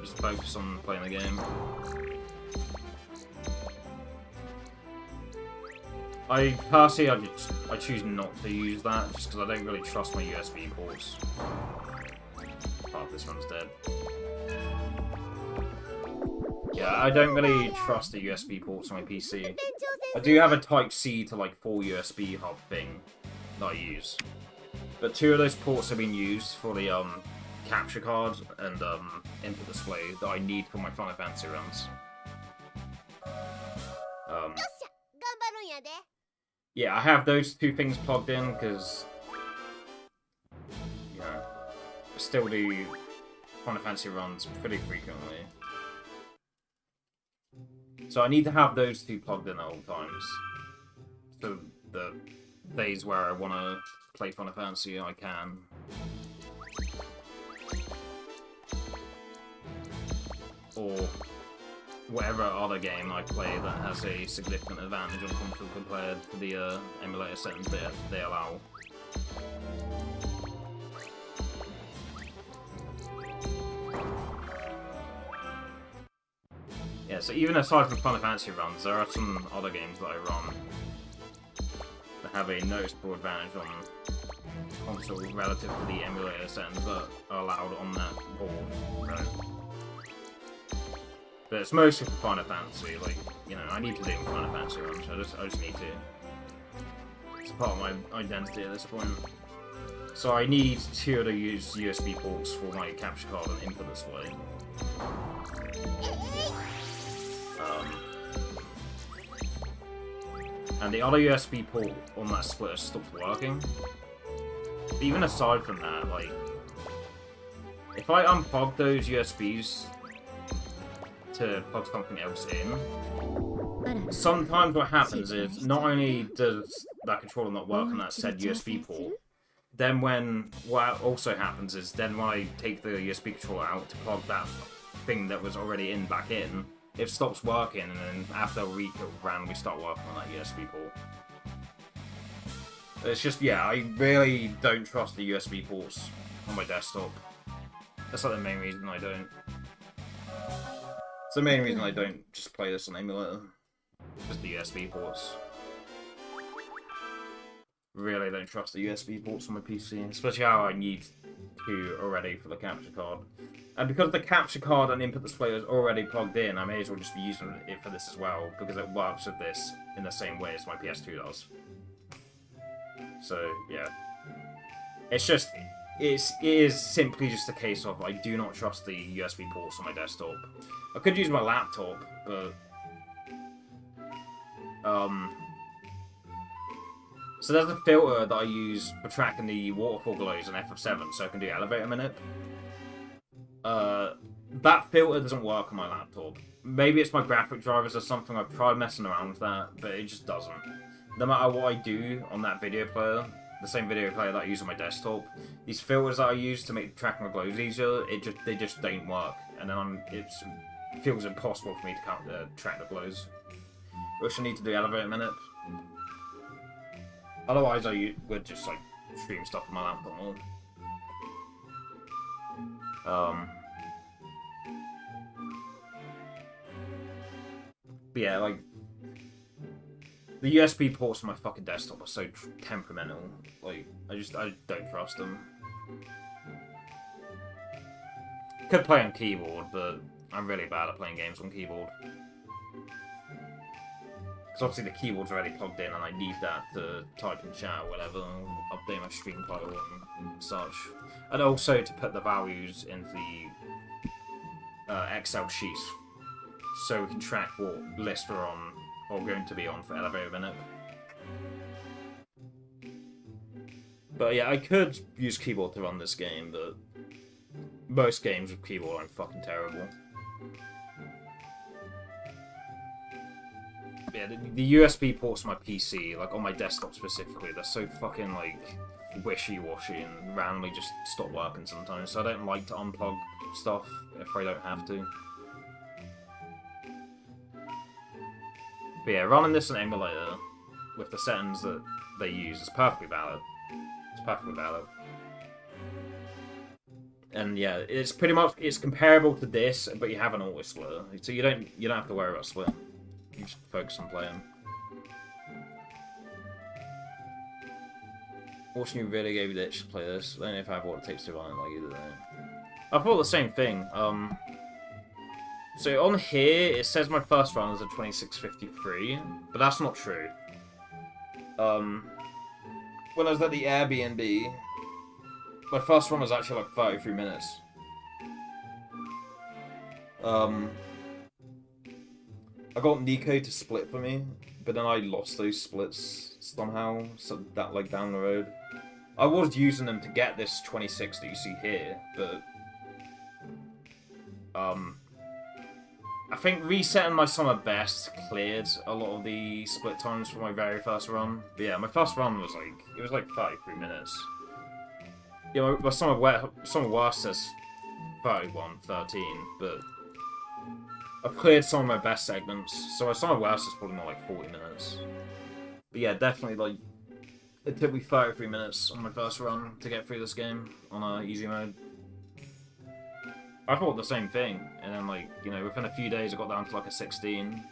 Just focus on playing the game. I personally, I choose not to use that just because I don't really trust my USB ports. Oh, this one's dead. Yeah, I don't really trust the USB ports on my PC. I do have a Type-C to like full USB hub thing that I use, but 2 of those ports have been used for the capture card and input display that I need for my Final Fantasy runs. Yeah, I have those 2 things plugged in because, you know, I still do Final Fantasy runs pretty frequently. So I need to have those 2 plugged in at all times. So the days where I want to play Final Fantasy, I can. Or whatever other game I play that has a significant advantage on console compared to the emulator settings that they allow. so even aside from Final Fantasy runs, there are some other games that I run that have a noticeable advantage on console relative to the emulator settings that are allowed on that board. Right? But it's mostly for Final Fantasy. Like, you know, I need to do Final Fantasy runs. I just need to. It's part of my identity at this point. So I need 2 other USB ports for my capture card and input display. And the other USB port on that splitter stopped working. But even aside from that, like, if I unplug those USBs to plug something else in, sometimes what happens is not only does that controller not work on that said USB port, then what also happens is then when I take the USB controller out to plug that thing that was already in back in, it stops working, and then after a week it'll randomly start working on that USB port. It's just, yeah, I really don't trust the USB ports on my desktop. That's like the main reason I don't. It's the main reason I don't just play this on emulator. Just the USB ports. Really don't trust the USB ports on my PC, especially how I need to already for the capture card. And because the capture card and input display is already plugged in, I may as well just be using it for this as well, because it works with this in the same way as my PS2 does. So, yeah. It's just, it is simply just a case of I do not trust the USB ports on my desktop. I could use my laptop, but... So there's a filter that I use for tracking the waterfall glows in FF7 so I can do elevator minute. That filter doesn't work on my laptop. Maybe it's my graphic drivers or something. I've tried messing around with that, but it just doesn't. No matter what I do on that video player, the same video player that I use on my desktop, these filters that I use to make tracking my glows easier, they just don't work. And then it feels impossible for me to track the glows. Which I need to do elevator minute. Otherwise, I would just like stream stuff on my laptop more. But yeah, like the USB ports on my fucking desktop are so temperamental. Like, I don't trust them. Could play on keyboard, but I'm really bad at playing games on keyboard. Because obviously the keyboard's already plugged in and I need that to type in chat or whatever, update my stream title and such. And also to put the values into the Excel sheets so we can track what list we're on or going to be on for elevator minute. But yeah, I could use keyboard to run this game, but most games with keyboard I'm fucking terrible. Yeah, the USB ports on my PC, like on my desktop specifically, they're so fucking like wishy-washy and randomly just stop working sometimes, so I don't like to unplug stuff if I don't have to. But yeah, running this on emulator with the settings that they use is perfectly valid. It's perfectly valid. And yeah, it's pretty much, it's comparable to this, but you have an auto splitter, so you don't have to worry about splitting. You just focus on playing. Watching you really gave you the itch to play this. I don't know if I have what it takes to run it like you do. I thought the same thing. So on here, it says my first run is at 26:53, but that's not true. When I was at the Airbnb, my first run was actually like 33 minutes. I got Nico to split for me, but then I lost those splits somehow, so that like down the road. I was using them to get this 26 that you see here, but I think resetting my summer best cleared a lot of the split times for my very first run. But yeah, my first run was like 33 minutes. Yeah, my summer worst says 31:13, but I've cleared some of my best segments, so my summer worst is probably more like 40 minutes. But yeah, definitely like it took me 33 minutes on my first run to get through this game on easy mode. I thought the same thing, and then like, you know, within a few days I got down to like a 16.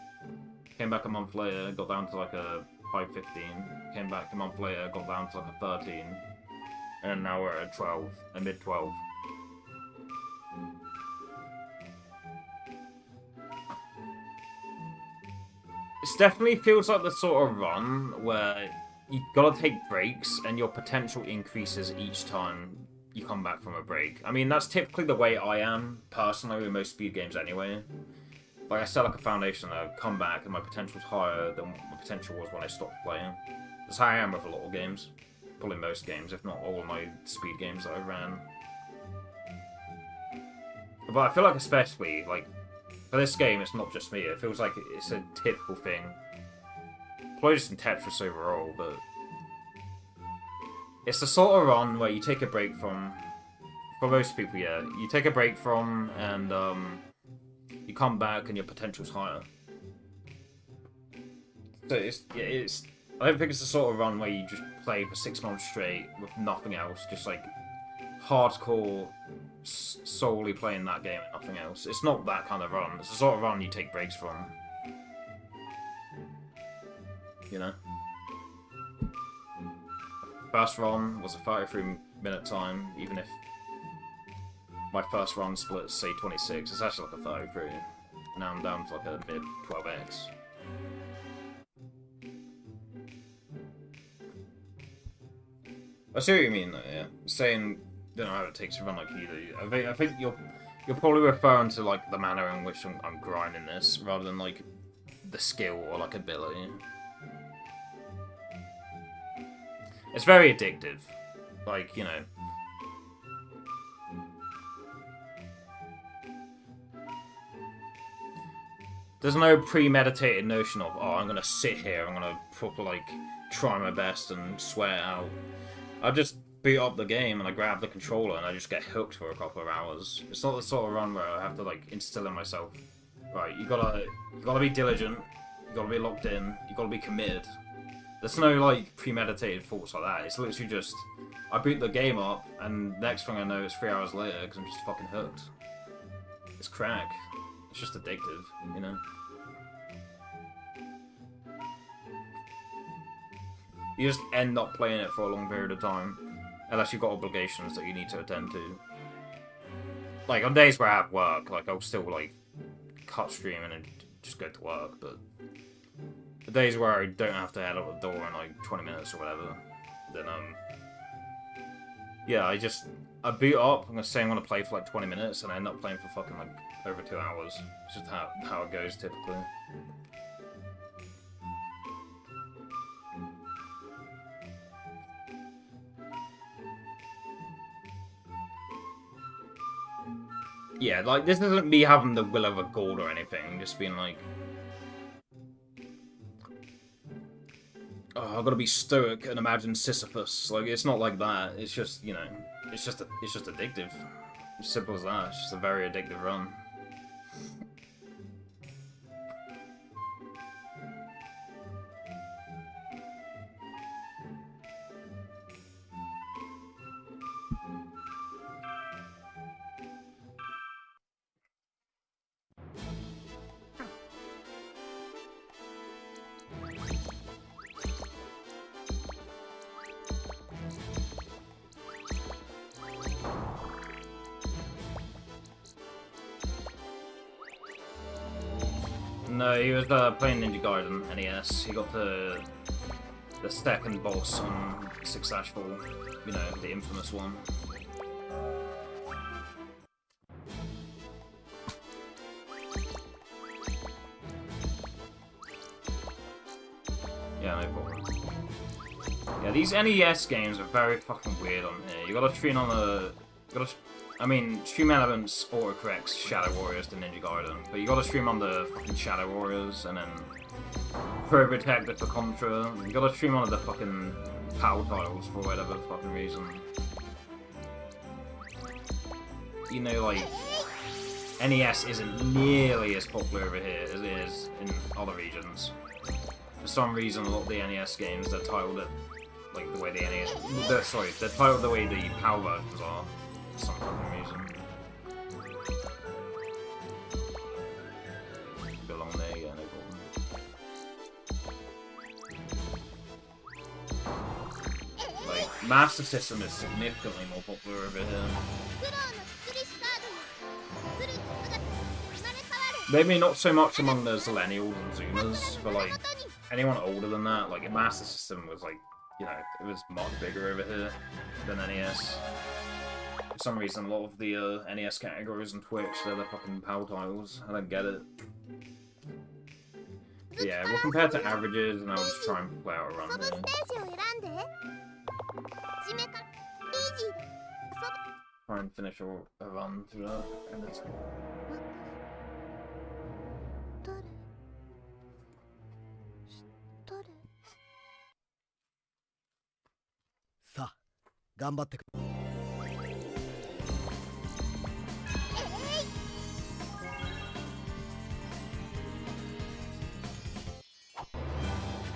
Came back a month later, got down to like a 5.15. Came back a month later, got down to like a 13. And now we're at 12, a mid 12. It definitely feels like the sort of run where you gotta take breaks and your potential increases each time you come back from a break. I mean, that's typically the way I am, personally, with most speed games anyway. Like, I set like a foundation, I come back and my potential's higher than what my potential was when I stopped playing. That's how I am with a lot of games. Probably most games, if not all of my speed games that I ran. But I feel like especially, like, for this game, it's not just me. It feels like it's a typical thing. Probably just in Tetris overall, but it's the sort of run where you take a break from. For most people, yeah, you take a break from, and you come back, and your potential's higher. So it's. I don't think it's the sort of run where you just play for 6 months straight with nothing else, just like hardcore, solely playing that game and nothing else. It's not that kind of run. It's the sort of run you take breaks from. You know? First run was a 33-minute time, even if my first run split, say, 26. It's actually like a 33. Now I'm down to like a mid 12x. I see what you mean, though, yeah. Saying, you know, how it takes to run like you do. I think you're probably referring to, like, the manner in which I'm grinding this, rather than, like, the skill or, like, ability. It's very addictive. Like, you know. There's no premeditated notion of, oh, I'm gonna sit here, I'm gonna proper, like, try my best and swear it out. I just boot up the game and I grab the controller and I just get hooked for a couple of hours. It's not the sort of run where I have to, like, instill in myself, right, you gotta be diligent, you gotta be locked in, you gotta be committed. There's no, like, premeditated thoughts like that. It's literally just, I boot the game up and next thing I know it's 3 hours later because I'm just fucking hooked. It's crack. It's just addictive, you know? You just end up playing it for a long period of time, unless you've got obligations that you need to attend to. Like, on days where I have work, like, I'll still, like, cut streaming and just go to work, but the days where I don't have to head out the door in, like, 20 minutes or whatever, then, yeah, I boot up, I'm gonna say I'm gonna play for, like, 20 minutes, and I end up playing for fucking, like, over 2 hours. It's just how it goes, typically. Yeah, like, this isn't me having the will of a god or anything, just being like, oh, I've got to be stoic and imagine Sisyphus. Like, it's not like that. It's just, you know, it's just addictive. As simple as that. It's just a very addictive run. No, he was playing Ninja Gaiden NES. He got the second boss on 6-4, you know, the infamous one. Yeah, no problem. Yeah, these NES games are very fucking weird on here. You gotta stream on the... I mean, stream elements autocorrects Shadow Warriors to Ninja Gaiden, but you gotta stream on the fucking Shadow Warriors, and then Pro Protector for Contra. You gotta stream on the fucking PAL titles for whatever fucking reason. You know, like, NES isn't nearly as popular over here as it is in other regions. For some reason, a lot of the NES games, they're titled it, like, the way the NES... they're titled the way the PAL versions are. For some fucking reason. Master System is significantly more popular over here. 苦労のスプリッシュカードやフルーツ姿に生まれ変わる Maybe not so much among the Zillennials and Zoomers, but like anyone older than that, like Master System was like, you know, it was much bigger over here than NES. For some reason, a lot of the NES categories on Twitch, they're the fucking PAL titles. I don't get it. But yeah, we'll compare to averages, and I'll just try and play out a run 遊ぶス here. テージを選んで締めかイージーで遊ぶ Try and finish a run through that. And it's... 誰誰さあ頑張ってく苦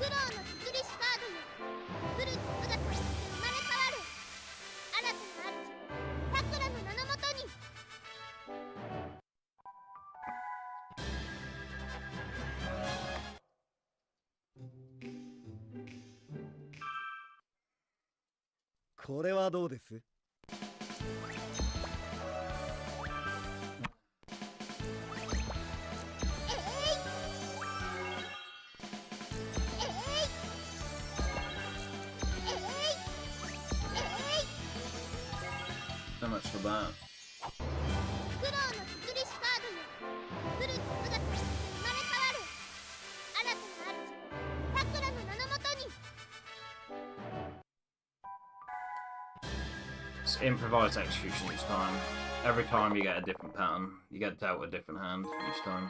労のスプリッシュカードやフルーツ姿に生まれ変わる新たな主さくらの名のもとに これはどうです？ So much for that. 苦労のスプリッシュカードやフルーツ姿に生まれ変わる新たな主さくらの名のもとに It's improvised execution each time. Every time you get a different pattern, you get dealt a different hand each time.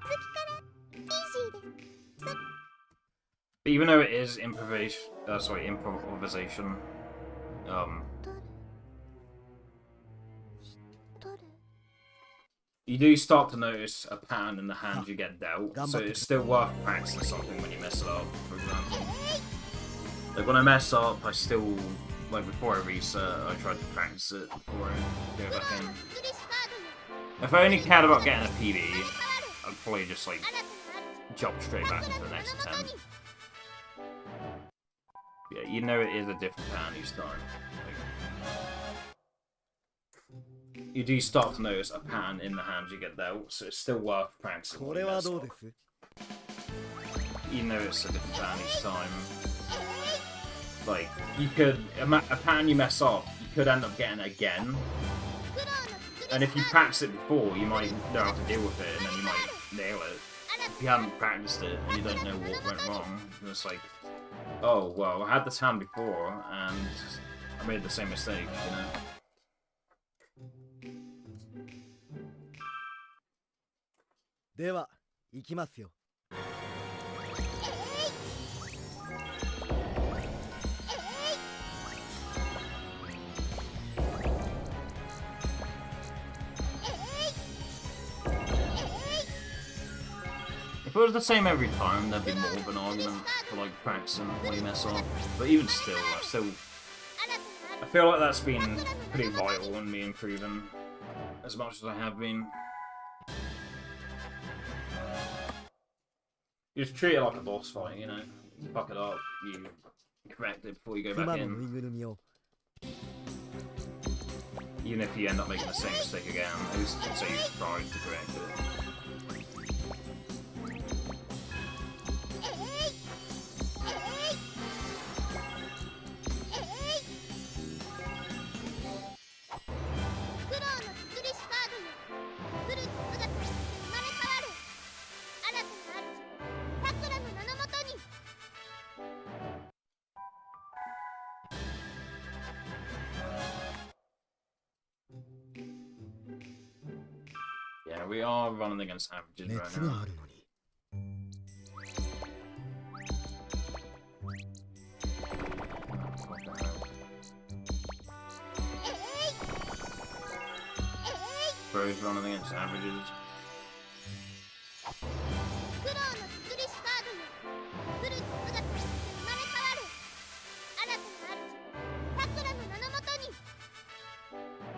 次からイージーです But even though it is improvisation, you do start to notice a pattern in the hand you get dealt, so it's still worth practicing something when you mess it up, for example. Like when I mess up, I still, like before I reset, I tried to practice it before I go back in. スプリッシュカードや If I only cared about getting a PB, I'd probably just like 新たな主 jump straight back into the next attempt. Yeah, you know it is a different pattern each time. Like, you do start to notice a pattern in the hands you get dealt, so it's still worth practicing. こ when れ you は mess どう up. です？ You know it's a different pattern each time. Like, you could, a pattern you mess up, you could end up getting it again. 苦労のスプリッシュ And if you practice it before, you might know how to deal with it, and then you might nail it. If you haven't practiced it, and you don't know what went wrong, then it's like, oh, well, I had this hand before, and I made the same mistake, you know? では行きますよ。 If it was the same every time, there'd be more of an argument for like practicing while you mess up. But even still, I feel like that's been pretty vital in me improving as much as I have been. You just treat it like a boss fight, you know? You fuck it up, you correct it before you go ク back マのぬい in. ぐるみを Even if you end up making the same mistake again, at least you can say you tried to correct it. 苦労のスプリッシュカードやフルーツ姿に生まれ変わる新たな主さくらの名のもとに Yeah, we are running against averages 熱 right が now. あるのに Bro's running against averages. 苦労のスプリッシュカードやフルーツ姿に生まれ変わる新たな主さくらの名のもとに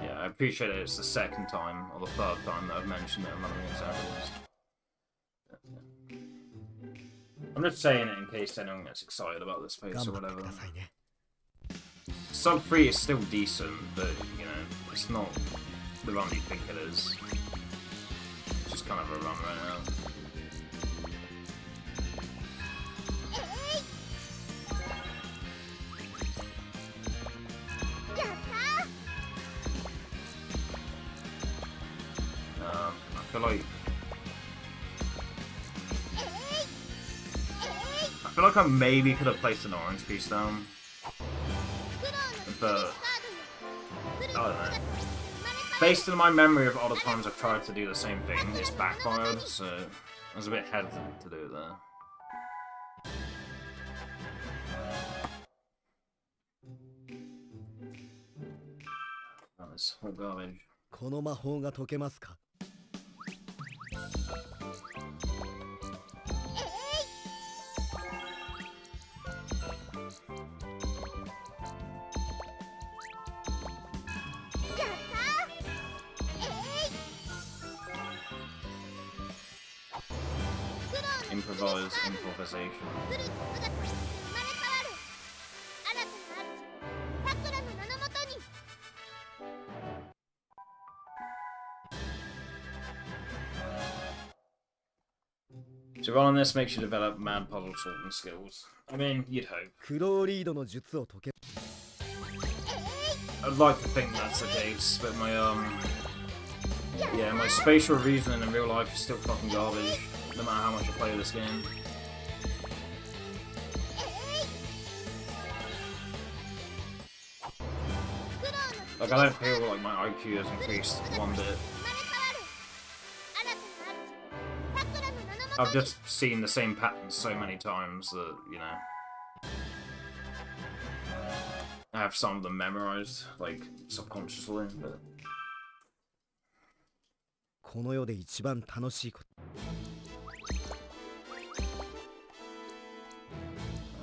Yeah, I appreciate it. It's the second time, or the third time that I've mentioned that I'm running against averages. I'm just saying it in case anyone gets excited about this place 頑 or 張って whatever. くださいね Sub 3 is still decent, but, you know, it's not the run you think it is. It's just kind of a run right now. やった I feel like... I feel like I maybe could have placed an orange piece down. 苦労の But... カードよ I don't know. Based on my memory of other times I've tried to do the same thing, it's backfired, so I was a bit hesitant to do it there. Oh, this whole garbage. この魔法が解けますか やった Improvise improvisation. フルーツ姿に生まれ変わる新たな主さくらの名のもとに So rolling this makes you develop mad puzzle solving skills. I mean, you'd hope. クローリードの術を解け I'd like to think that's the case, but my yeah, my spatial reasoning in real life is still fucking garbage, no matter how much I play this game. Like, I don't feel like my IQ has increased one bit. 生まれ変わる新たな主さくらの名のもと I've に just seen the same patterns so many times that, you know, I have some of them memorized, like, subconsciously, but... この世で一番楽しいこと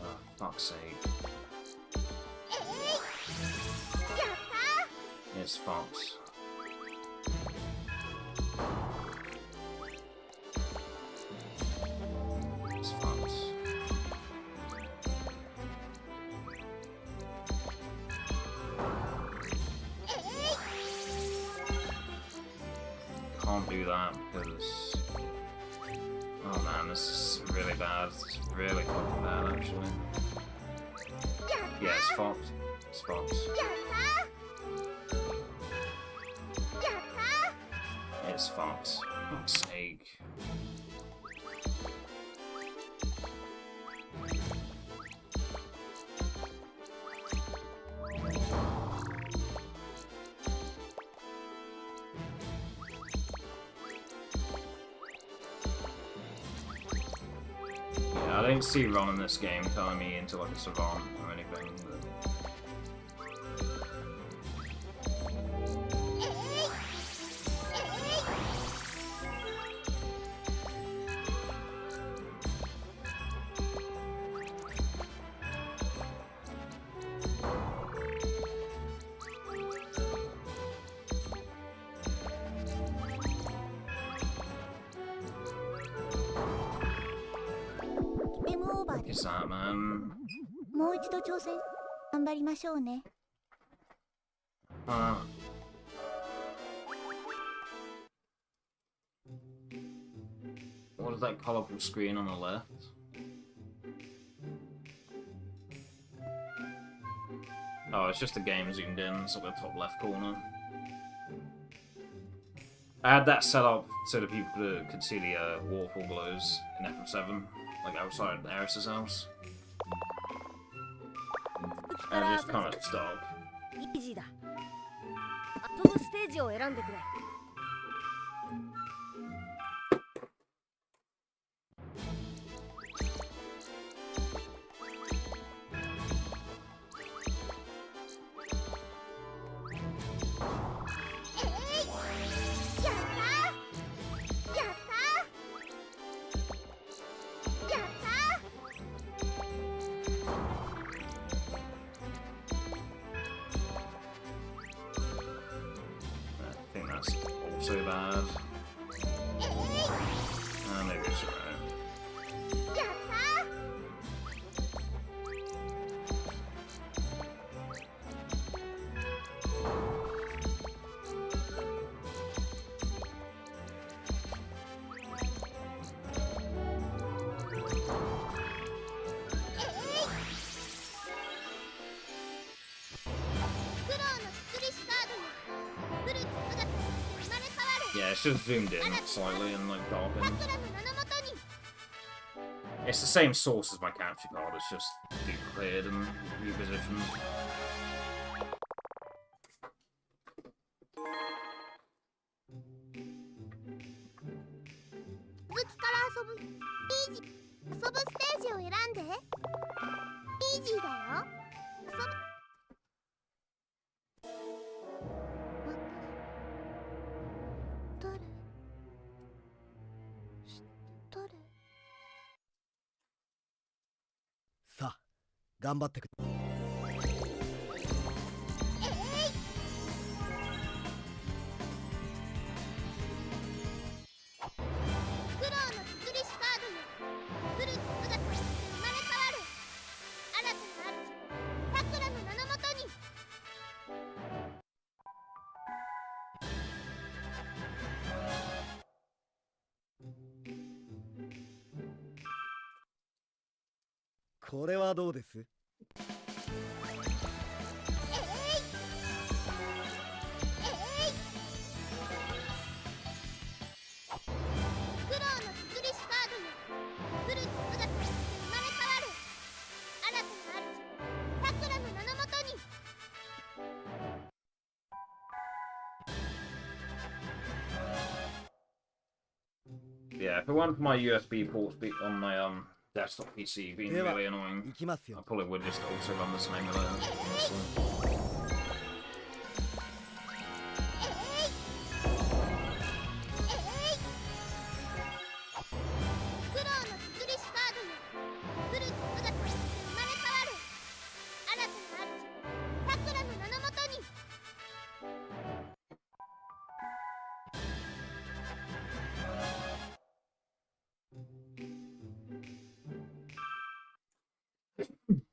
Oh, fuck's sake. やった It's Fox. It's Fox. Can't do that because... Oh man, this is really bad. It's really fucking bad, actually. Yeah, it's Fox. It's Fox. やったやった It's Fox. Fuck's sake. Yeah, I don't see Ron in this game turning me into like a savant or anything. But... What is that, man? もう一度挑戦頑張りましょうね What is that colourful screen on the left? Oh, it's just the game zoomed in, it's at the top left corner. I had that set up so that people could see the waterfall glows in FF7, like outside Eris's house. And it just kind of stopped. イージーだ飛ぶステージを選んでくれ I think that's also bad. Maybe it's alright. it's just zoomed in slightly and like さ darkened. くらの名のもとに It's the same source as my capture card, it's just duplicated and repositioned. 続きから遊ぶイージー遊ぶステージを選んでイージーだよ遊ぶ誰誰さあ頑張ってくれ。苦労の作りしカードよフルーツ姿として生まれ変わる新たな主さくらの名のもとに これはどうです？苦労の作りしカードよフルーツ姿として生まれ変わる新たな主さくらの名のもとに Yeah, if it weren't for my USB ports on my desktop PC being Yeah, really annoying, 行きます I よ。 probably would just also run this in emulator, honestly. 苦労の作りしカードよフルーツ姿として生まれ変わる新たな主さくらの名のもとに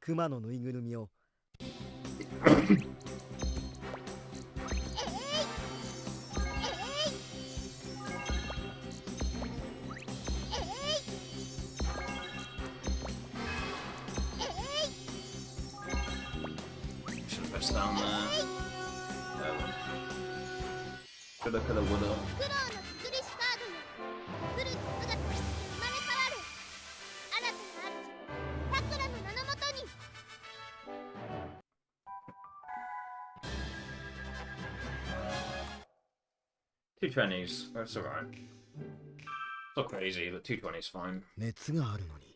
熊のぬいぐるみを Should have pressed down there. Coulda, coulda, woulda. 苦労の作りしカードよフルーツ姿として生まれ変わる新たな主さくらの名のもとに 220s, that's alright. It's not crazy, but 220 is fine. 熱があるのに。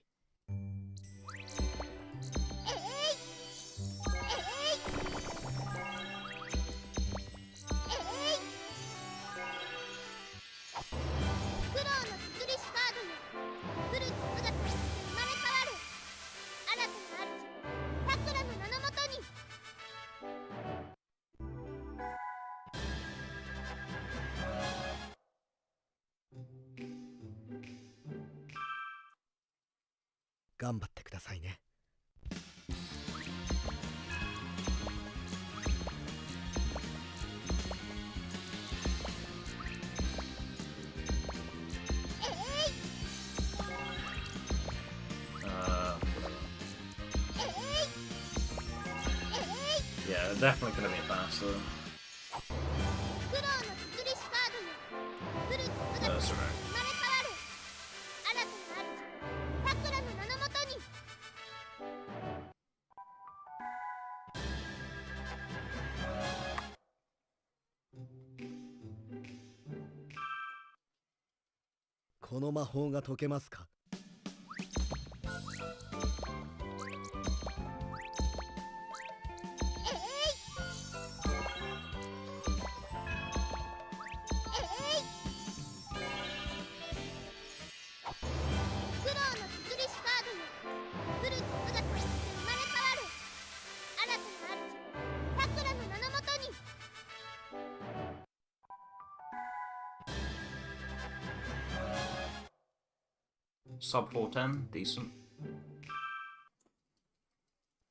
苦労の作りしカードよフルーツ姿として生まれ変わる新たな主さくらの名のもとに 頑張ってくださいね。 Yeah, definitely could have been faster. 苦労の作りしカードよフルーツ姿と That's して alright. 生まれ変わる新たな主さくらの名のもとに この魔法が解けますか？ 苦労の作りしカードよフルーツ姿として生まれ変わる新たな主さくらの名のもとに Sub 410, decent.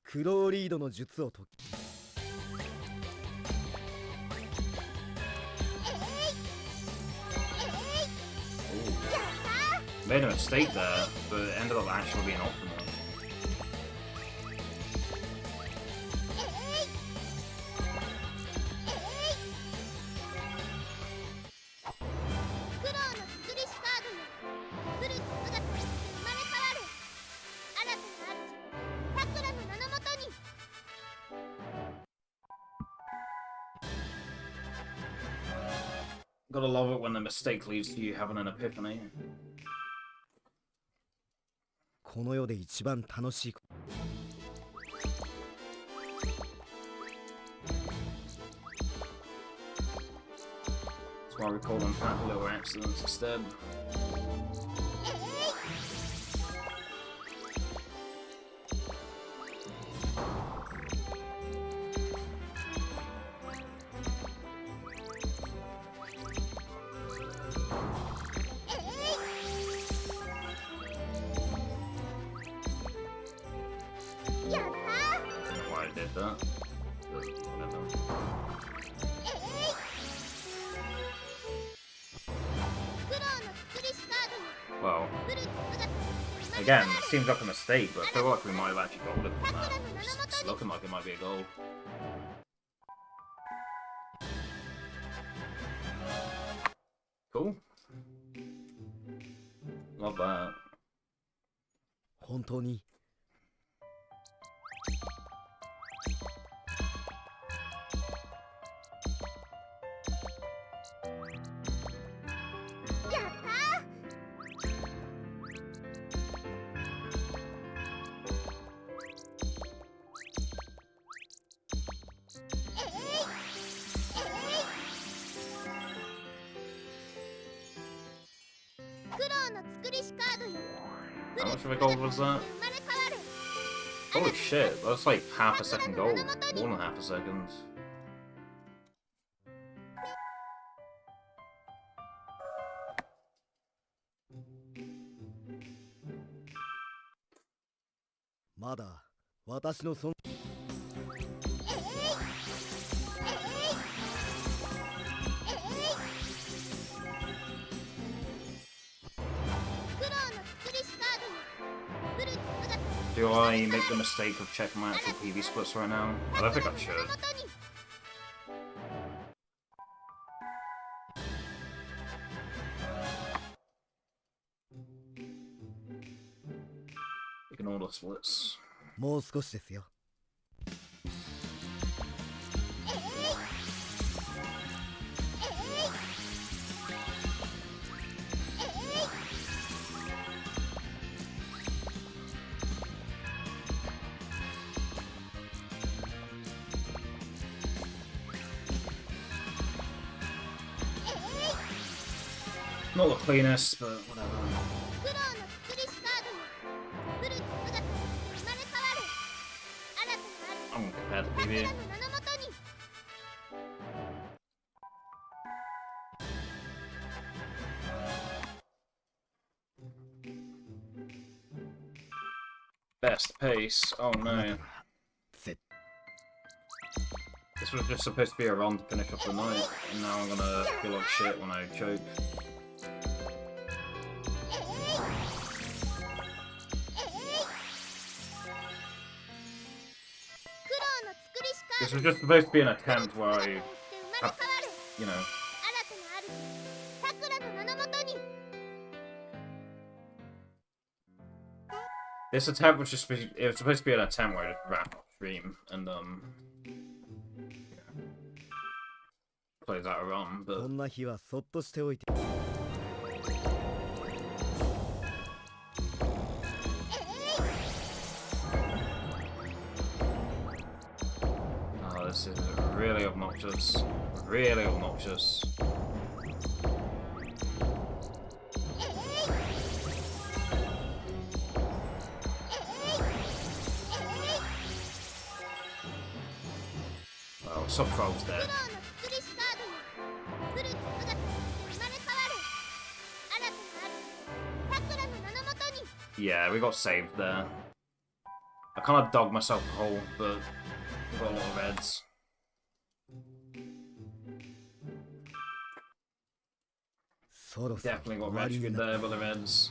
クローリードの術を解き。 Made a mistake there, but it ended up actually being optimal. Gotta love it when the mistake leads to you having an epiphany. この世で一番楽しいこ That's why we call them happy little accidents instead. Why I did that? Whatever. Well, again, it seems like a mistake, but I feel like we might have actually gold it from that. It's looking like it might be a goal. Cool. Love that. 本当に How much of a gold was that? Holy shit, that's like half a second gold. More than half a second. Mada, 私の尊 Do I make the mistake of checking my actual PV splits right now? I don't think I should. Ignore the splits. もう少しですよ Not the cleanest, but whatever. I'm gonna compare the PV. Best pace. Oh no. ぜ This was just supposed to be a run to finish off the night, and now I'm gonna feel like shit when I choke. This was just supposed to be an attempt where I have, you know. This attempt was just it was supposed to be an attempt where I just wrap up stream and plays out a run, こ but んな日はそっとしておいて oh, this is really obnoxious. Really obnoxious. Well, Subtroll's dead. Yeah, we got saved there. I kind of dug myself a hole, but we got a lot of reds. Definitely got rescued there by the reds.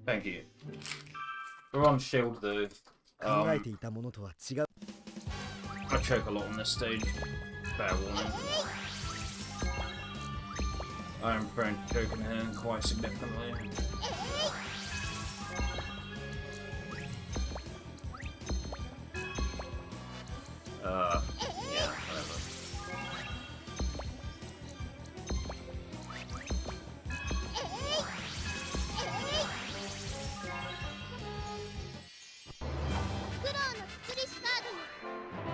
Thank you. We're on shield though. 考えていたものとは違う。 I choke a lot on this stage. Fair warning. I am prone to choking here quite significantly. Yeah, whatever.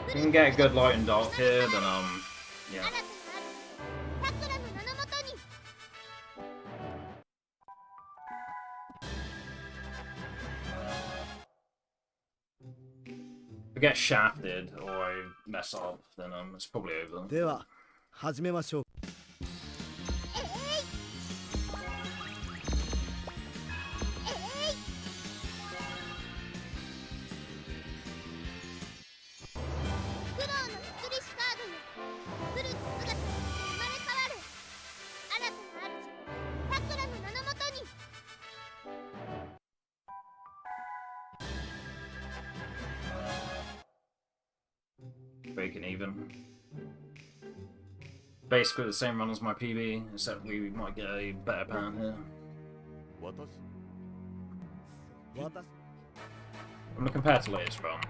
If we can get a good light and dark here, then yeah. If I get shafted or I mess up, then it's probably over. では始めましょう。 Breaking even. Basically the same run as my PB, except we might get a better pan here. 私 I'm gonna compare to latest run.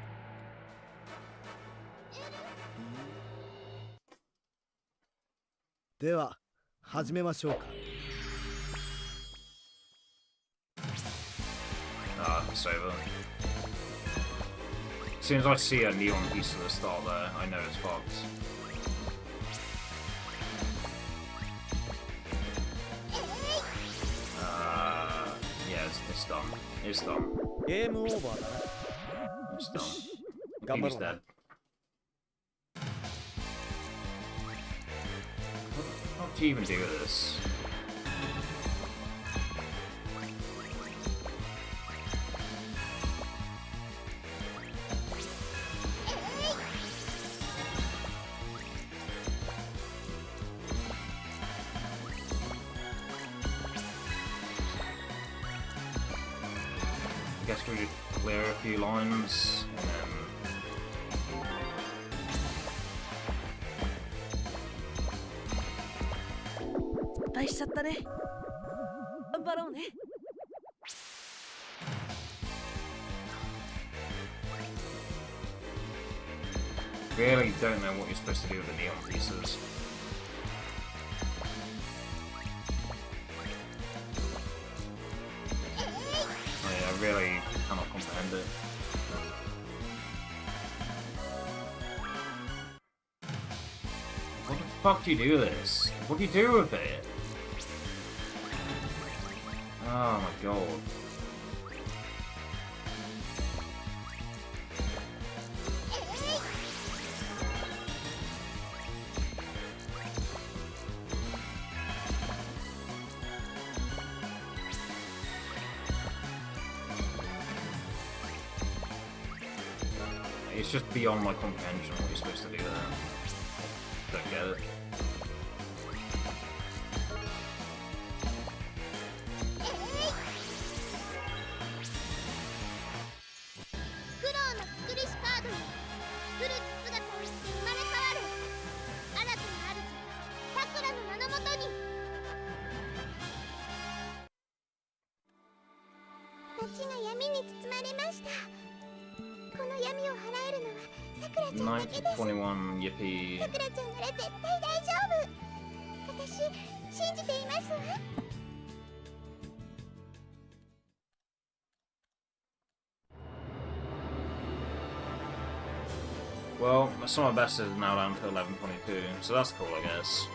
では始めましょうか。 Ah, it's over. As soon as I see a neon piece at the start there, I know it's fucked. Yeah, it's done. It's done. ゲームオーバーだな。 It's done. 頑張 PB's ろうな。 dead. What do you even do with this? I guess we could clear a few lines and then 失敗しちゃったね。頑張ろうね。 really don't know what you're supposed to do with the neon pieces. I really cannot comprehend it. What the fuck do you do with this? What do you do with it? Oh my god. It's just beyond my comprehension what you're supposed to do there. Don't get it. $9.21 yippee. さくらちゃんなら絶対大丈夫。私信じていますわ。 Well, some of my best is now down to 11.22, so that's cool, I guess.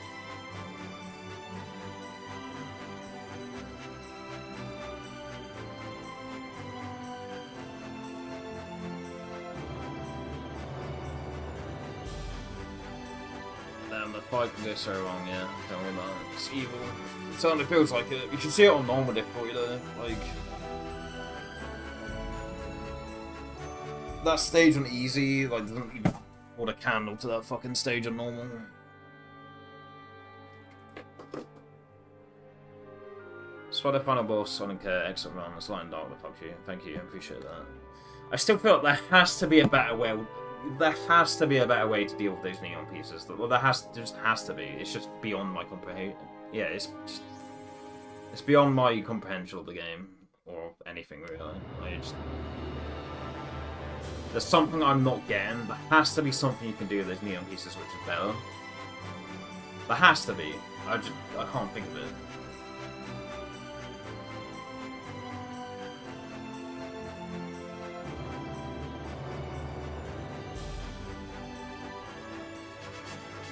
The fight can go so wrong, yeah. Don't worry about it. It's evil. It certainly feels like it. You can see it on normal difficulty though. Like that stage on easy, like doesn't even hold a candle to that fucking stage on normal. It's Spot the final boss, Sonic exit run, it's light and dark, fuck you. Thank you, I appreciate that. I still feel like there has to be a better way. There has to be a better way to deal with those neon pieces. Well, there just has to be. It's just beyond my comprehension. Yeah, it's beyond my comprehension of the game or anything really. There's something I'm not getting. There has to be something you can do with those neon pieces which is better. There has to be. I can't think of it.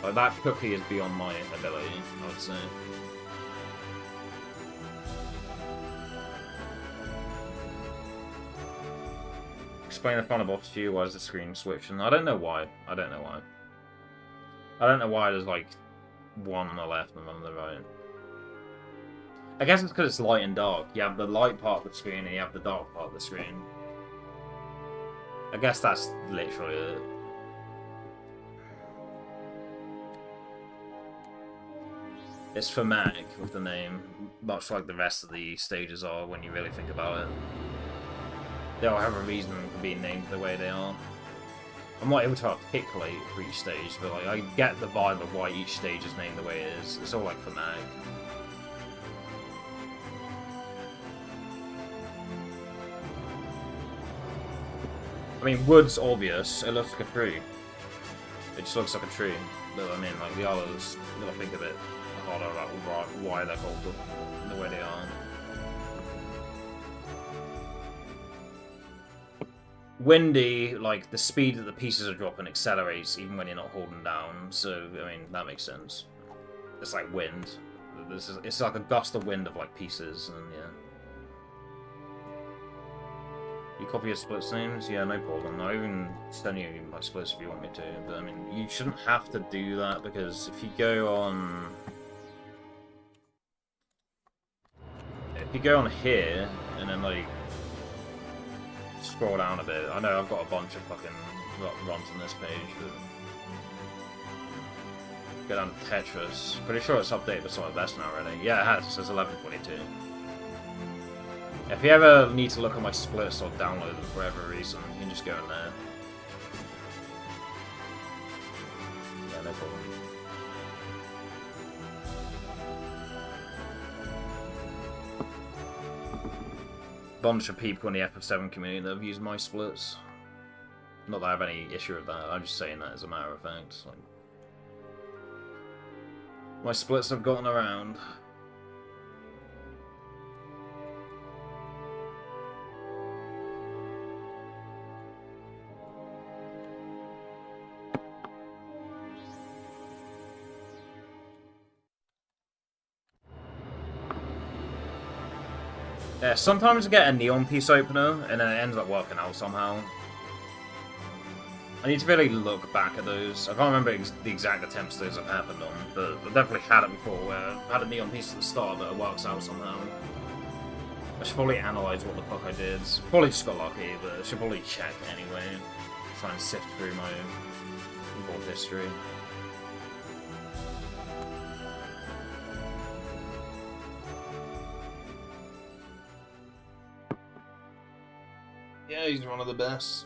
Like, that cookie is beyond my ability, I would say. Explain the final boss to you, why is the screen switching? I don't know why. I don't know why. I don't know why there's like one on the left and one on the right. I guess it's because it's light and dark. You have the light part of the screen and you have the dark part of the screen. I guess that's literally it. It's thematic with the name, much like the rest of the stages are when you really think about it. They all have a reason for being named the way they are. I'm not able to articulate for each stage, but like I get the vibe of why each stage is named the way it is. It's all like thematic. I mean, wood's obvious. It looks like a tree. It just looks like a tree. But I mean, like the others, you gotta think of it harder about why they're called the way they are. Windy, like the speed that the pieces are dropping accelerates even when you're not holding down. So I mean, that makes sense. It's like wind. It's like a gust of wind of like pieces, and yeah. You copy your splits names? Yeah, no problem. I'll even send you my splits if you want me to. But I mean, you shouldn't have to do that because if you go on... If you go on here, and then like... scroll down a bit. I know I've got a bunch of fucking runs on this page, but... Go down to Tetris. Pretty sure it's updated to some of the best now already. Yeah, it has. It says 1122. If you ever need to look at my splits or download them for whatever reason, you can just go in there. Yeah, no problem. Bunch of people in the FF7 community that have used my splits. Not that I have any issue with that, I'm just saying that as a matter of fact. Like, my splits have gotten around. Yeah, sometimes you get a neon piece opener, and then it ends up working out somehow. I need to really look back at those. I can't remember the exact attempts those have happened on, but I've definitely had it before, where I had a neon piece at the start, but it works out somehow. I should probably analyse what the fuck I did. Probably just got lucky, but I should probably check anyway. Try and sift through my involved history. Yeah, he's one of the best.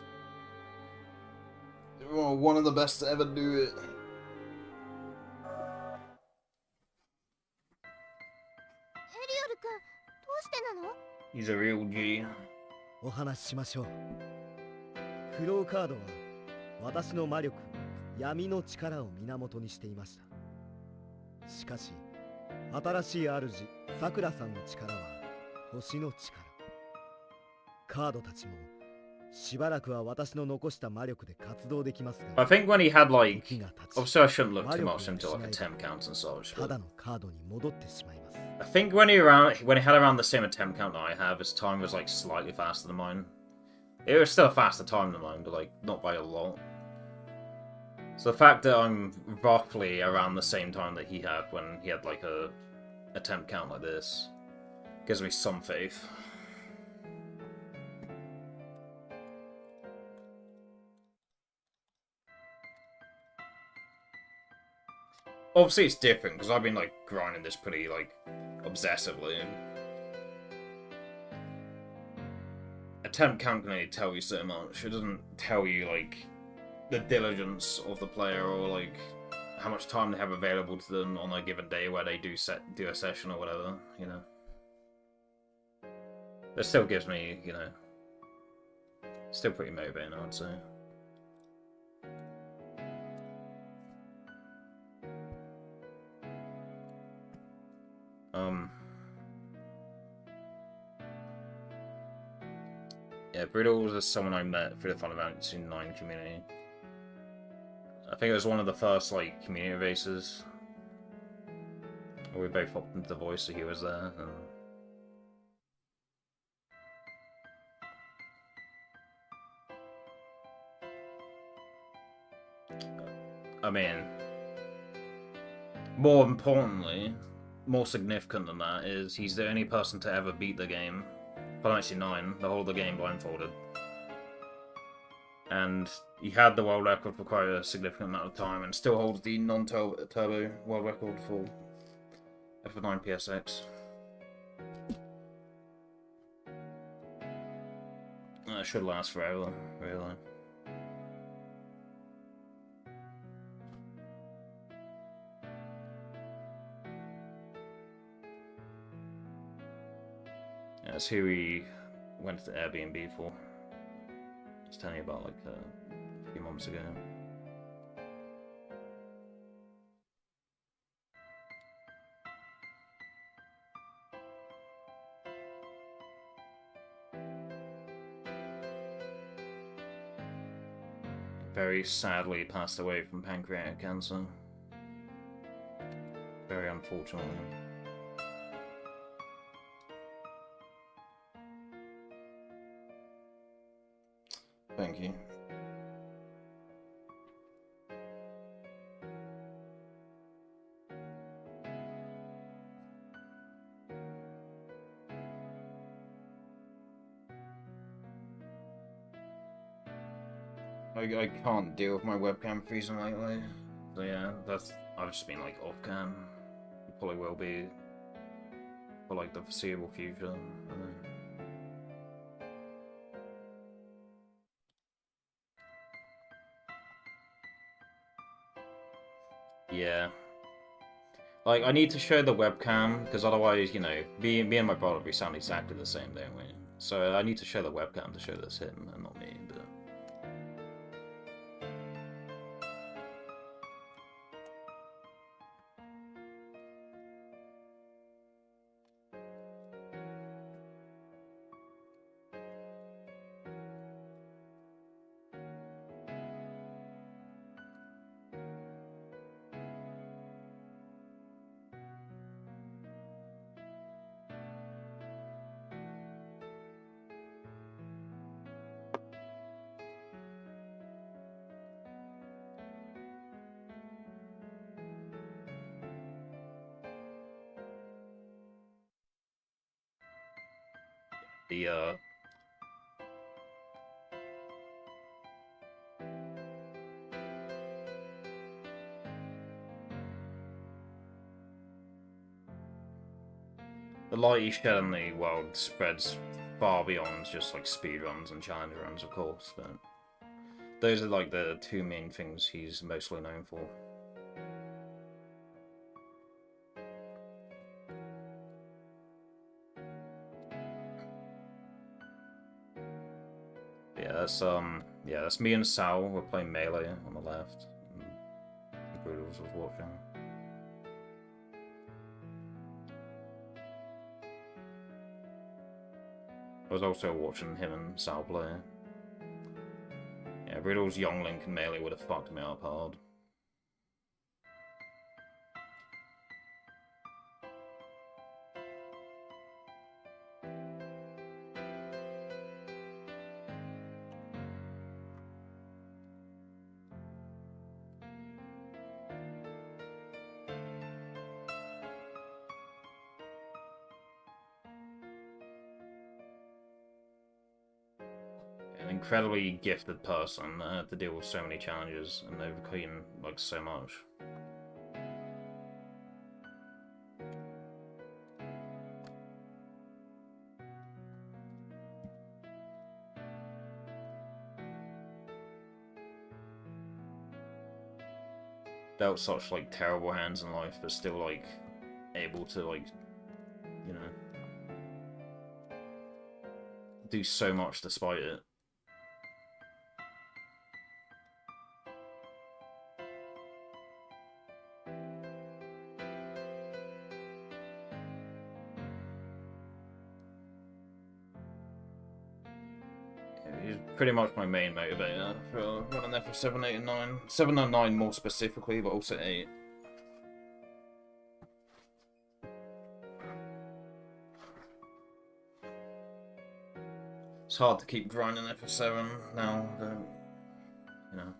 One of the best to ever do it. He's a real G. お話ししましょう。フローカードは私の魔力、闇の力を源にしていました。しかし、新しい主、さくらさんの力は星の力。カードたちもしばらくは私の残した魔力で活動できますが。I think when he had like, obviously I shouldn't look too much into like attempt counts and such. ただのカードに戻ってしまいます。 I think when he had around the same attempt count that I have, his time was like slightly faster than mine. It was still a faster time than mine, but like not by a lot. So the fact that I'm roughly around the same time that he had when he had like a attempt count like this gives me some faith. Obviously it's different because I've been like grinding this pretty like obsessively. attempt count can only tell you so much. It doesn't tell you like the diligence of the player or like how much time they have available to them on a given day where they do a session or whatever, you know. It still gives me, you know, still pretty motivating, I would say. Yeah, Brittle is someone I met through the Final Fantasy IX community. I think it was one of the first, like, community races. We both hopped into the voice, so he was there. And... I mean, more importantly, more significant than that is he's the only person to ever beat the game. Final Fantasy IX, the whole of the game blindfolded. And he had the world record for quite a significant amount of time and still holds the non-turbo world record for F9 PSX. That should last forever, really. That's who we went to the Airbnb for. I was telling you about like a few months ago. Very sadly passed away from pancreatic cancer. Very unfortunately. Thank you. I can't deal with my webcam freezing lately. So yeah, I've just been like off cam. Probably will be for like the foreseeable future. Yeah. Like, I need to show the webcam, because otherwise, you know, me and my brother, we sound exactly the same, don't we? So I need to show the webcam to show this him, and not me, but... The light you shed on the world spreads far beyond just like speedruns and challenge runs, of course, but those are like the two main things he's mostly known for. Yeah, that's me and Sal. We're playing Melee on the left. And Brutals was watching. I was also watching him and Sal play. Yeah, Riddle's Young Link and Melee would have fucked me up hard. Incredibly gifted person to deal with so many challenges and overcome like so much. dealt such like terrible hands in life, but still like able to like, you know, do so much despite it. He's pretty much my main motivator for running there for 7, 8, and 9. 7 and 9 more specifically, but also 8. It's hard to keep grinding there for 7 now, but, you know.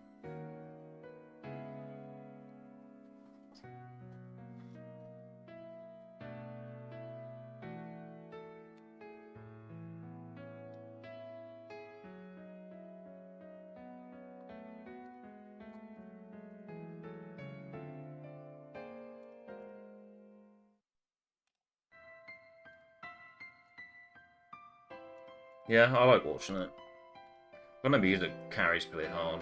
Yeah, I like watching it. Gonna be the carries pretty hard.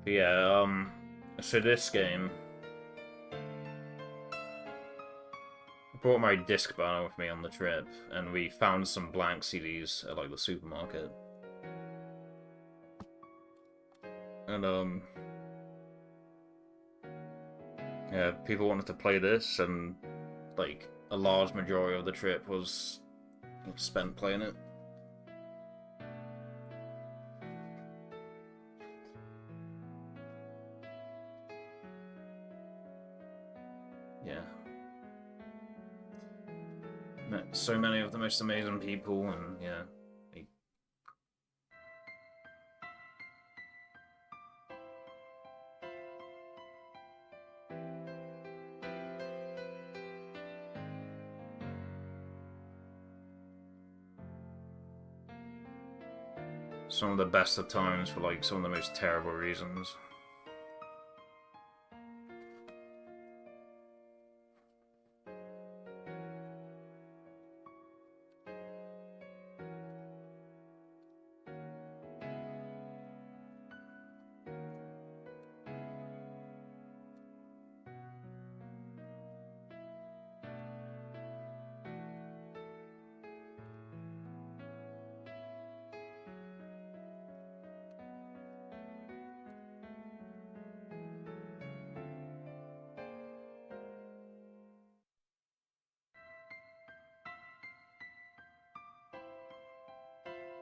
But yeah, so this game, I brought my disc banner with me on the trip, and we found some blank CDs at like the supermarket. And yeah, people wanted to play this, and like a large majority of the trip was spent playing it. Yeah. Met so many of the most amazing people, and yeah. Some of the best of times for like some of the most terrible reasons.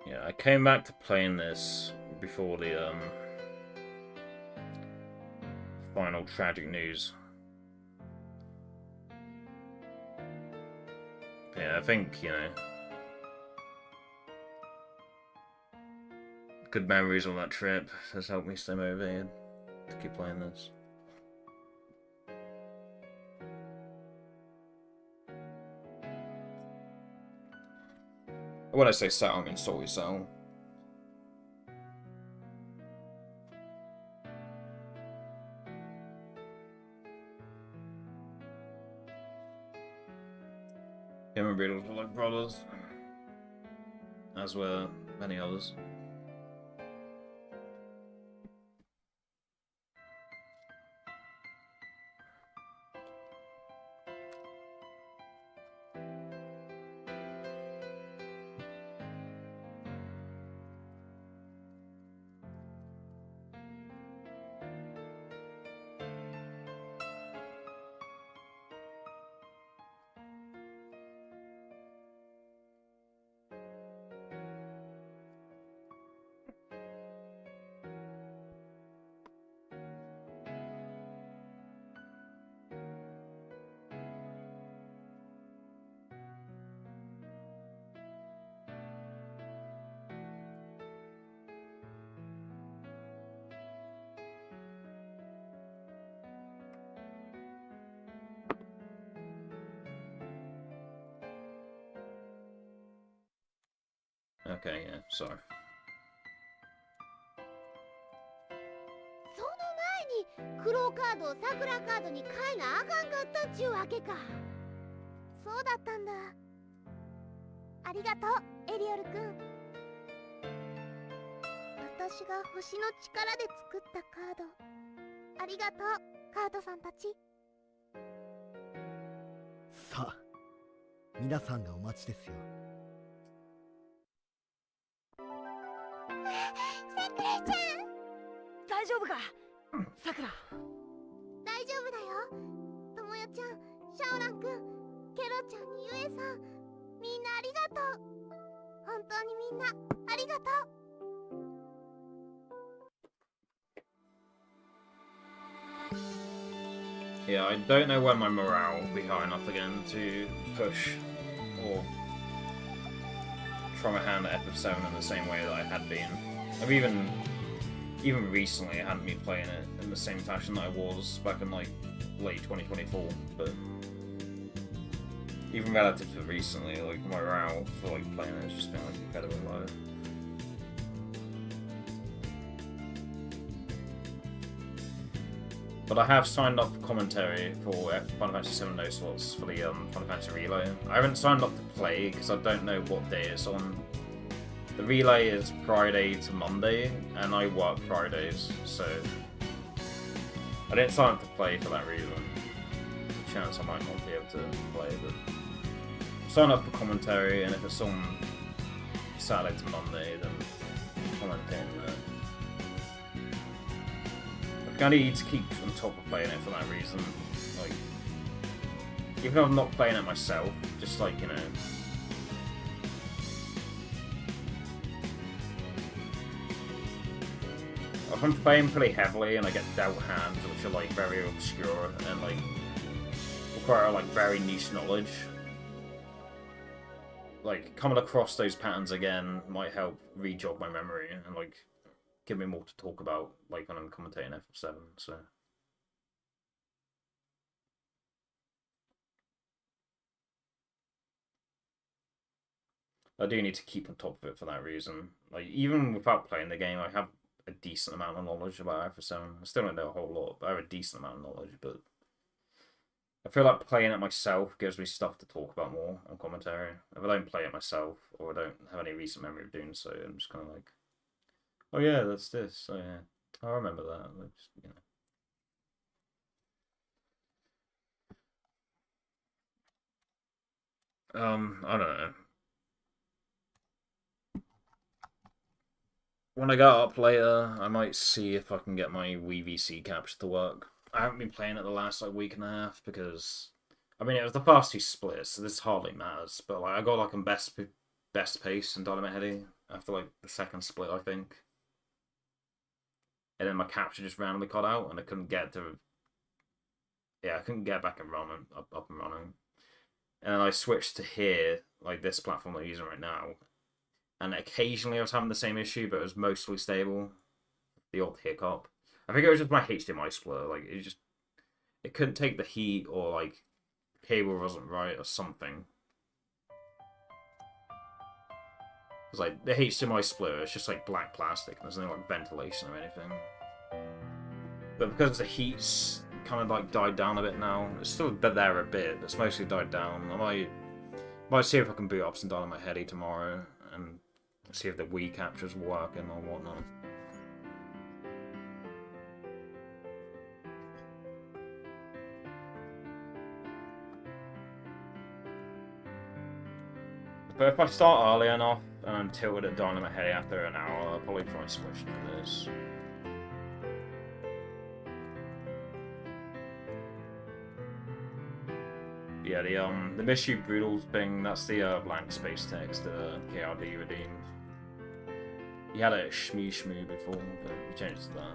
Yeah, I came back to playing this before the final tragic news. But yeah, I think, you know, good memories on that trip has helped me stay motivated to keep playing this. When I say settle, I mean story settle. Him and Beatles were like brothers, as were many others. Okay, yeah, sorry. その前にクローカードをサクラカードに変えなあかんかったっちゅうわけか。そうだったんだ。ありがとうエリオルくん。あと私が星の力で作ったカード。ありがとう、カードさんたち。さあ皆さんがお待ちですよ。さくらちゃん、大丈夫かさくら。大丈夫だよ。ともよちゃん、シャオランくん、ケロちゃんにゆえさん、みんなありがとう。本当にみんなありがとう。Yeah, I don't know when my morale will be high enough again to push or try my hand at episode 7 in the same way that I had been. I've even recently I hadn't been playing it in the same fashion that I was back in like late 2024, but even relative to recently, like my morale for like playing it has just been like incredibly low. But I have signed up for commentary for Final Fantasy 7 No Slots for the Final Fantasy Relay. I haven't signed up to play because I don't know what day it's on. The relay is Friday to Monday, and I work Fridays, so I didn't sign up to play for that reason. There's a chance I might not be able to play, but sign up for commentary, and if it's on Saturday to Monday, then comment in there. I need to keep on top of playing it for that reason. Like, even though I'm not playing it myself, just like, you know, if I'm playing pretty heavily and I get dealt hands which are like very obscure and like require like very niche knowledge, like coming across those patterns again might help re-jog my memory and like give me more to talk about, like when I'm commentating F7, so. I do need to keep on top of it for that reason. Like, even without playing the game, I have a decent amount of knowledge about F7. I still don't know a whole lot, but I have a decent amount of knowledge, but I feel like playing it myself gives me stuff to talk about more on commentary. If I don't play it myself, or I don't have any recent memory of doing so, I'm just kind of like, oh yeah, that's this. Oh yeah, I remember that. Just, you know. I don't know. When I get up later, I might see if I can get my WVC capture to work. I haven't been playing it the last like week and a half because, I mean, it was the past two splits, so this hardly matters. But like, I got like a best pace in Dynamite Heady after like the second split, I think. And then my capture just randomly cut out, and I couldn't get to. Yeah, I couldn't get back and running up and running. And then I switched to here, like this platform that I'm using right now. And occasionally I was having the same issue, but it was mostly stable. The odd hiccup. I think it was just my HDMI splitter. Like, it couldn't take the heat, or like the cable wasn't right or something. It's like the HDMI splitter, it's just like black plastic, and there's no like ventilation or anything. But because the heat's kind of like died down a bit now, it's still there a bit, but it's mostly died down. I might see if I can boot up some Dynamite Heady tomorrow and see if the Wii capture's working or whatnot. But if I start early enough and I'm tilted at Dynamite Heady after an hour, I'll probably try and switch to this. Yeah, the Mishu Brutal thing, that's the blank space text KRD redeemed. He had a Shmoo before, but we changed to that.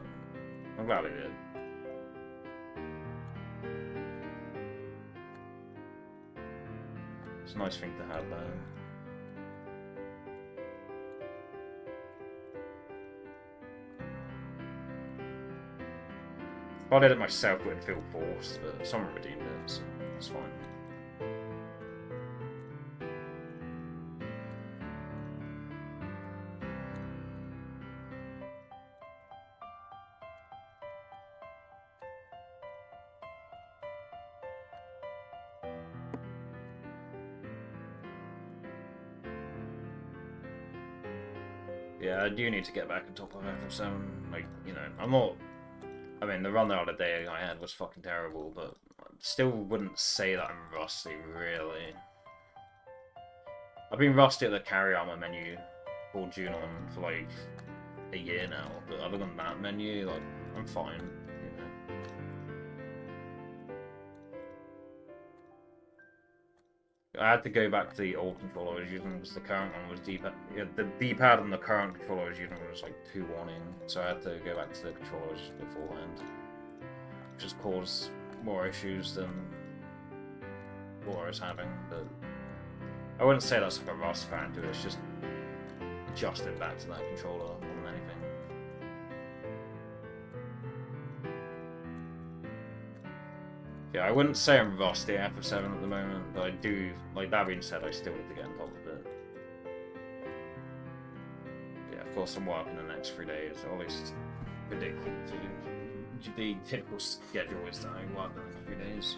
I'm glad he did. It's a nice thing to have though. If I did it myself, it would feel forced, but someone redeemed it, so it's fine. Yeah, I do need to get back on top of FF7. Like, you know, I'm not... I mean, the run the other day I had was fucking terrible, but I still wouldn't say that I'm rusty, really. I've been rusty at the carry armor menu for Junon for, like, a year now, but other than that menu, like, I'm fine, you know. I had to go back to the old controller I was using because the current one was D-pad. Yeah, the D-pad on the current controller I was using was like too warning, so I had to go back to the controllers beforehand, which has caused more issues than what I was having. But I wouldn't say that's like a rust factor. It's just adjusted back to that controller more than anything. Yeah, I wouldn't say I'm rusty at FF7 at the moment, but I do, like that being said, I still need to get on top of it. Yeah, of course I'm working the next 3 days, or at least predicting to the typical schedule is that I work the next 3 days.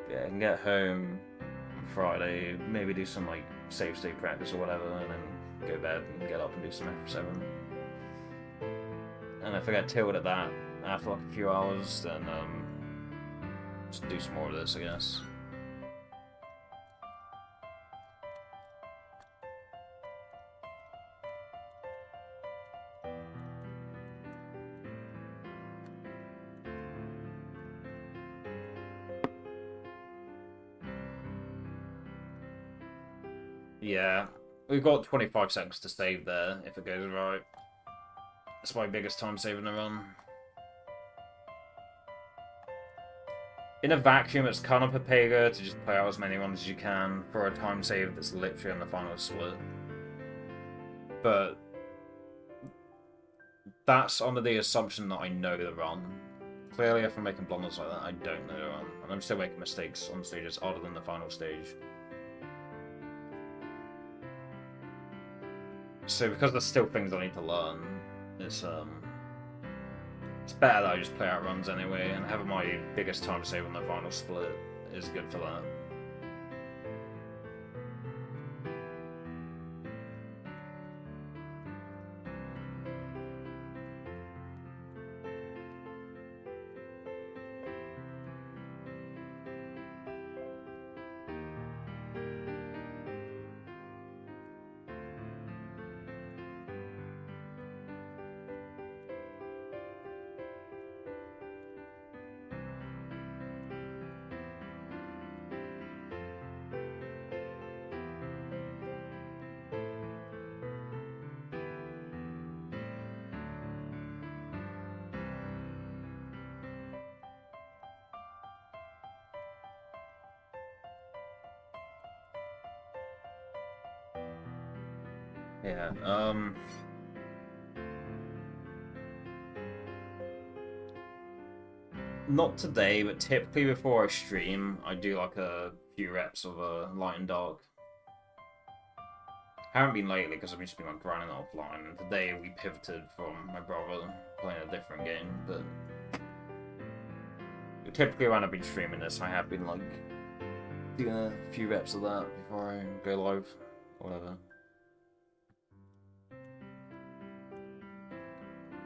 Yeah, I can get home on Friday, maybe do some like save state practice or whatever, and then go to bed and get up and do some FF7. And if I get tilted at that after like a few hours, then just do some more of this, I guess. Yeah, we've got 25 seconds to save there if it goes right. That's my biggest time save in the run. In a vacuum, it's kind of Papega to just play out as many runs as you can for a time save that's literally on the final split. But that's under the assumption that I know the run. Clearly, if I'm making blunders like that, I don't know the run. And I'm still making mistakes on stages other than the final stage. So because there's still things I need to learn, it's better that I just play out runs anyway, and having my biggest time save on the final split is good for that. Yeah, not today, but typically before I stream, I do like a few reps of light and dark. Haven't been lately because I've just been like grinding offline, and today we pivoted from my brother playing a different game, but typically when I've been streaming this, I have been like doing a few reps of that before I go live, or whatever.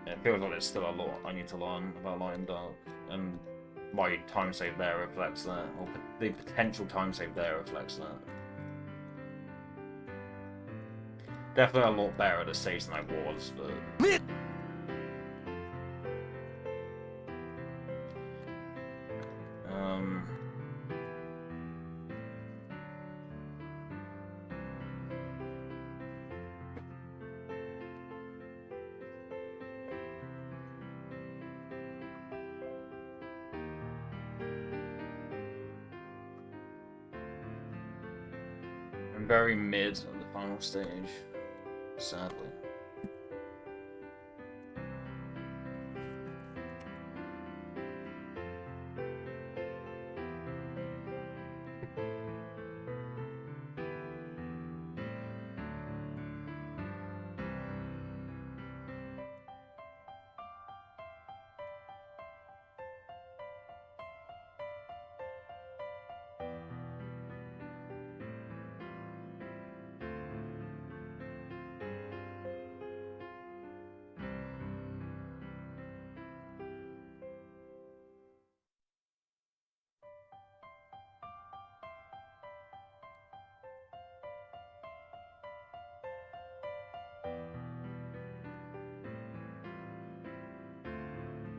It feels like there's still a lot I need to learn about light and dark, and my time save there reflects that, or the potential time save there reflects that. Definitely a lot better at this stage than I was, but... I'm very mid on the final stage, sadly.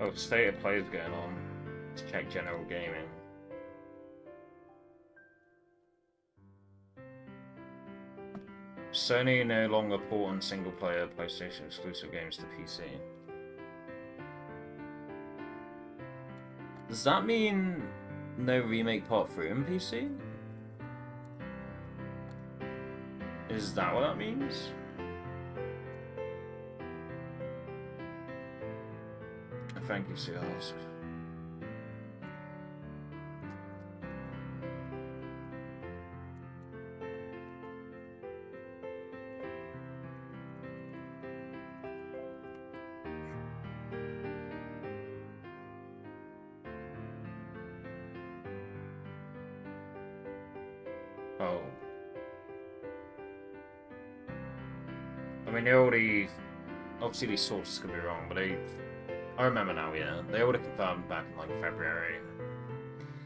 Oh, state of play is going on. Let's check general gaming. Sony no longer porting single-player PlayStation exclusive games to PC. Does that mean no remake part 3 on PC? Is that what that means? Thank you, Seahawks. Oh. I mean, they already... Obviously these sources could be wrong, but I remember now, yeah. They already confirmed back in, like, February.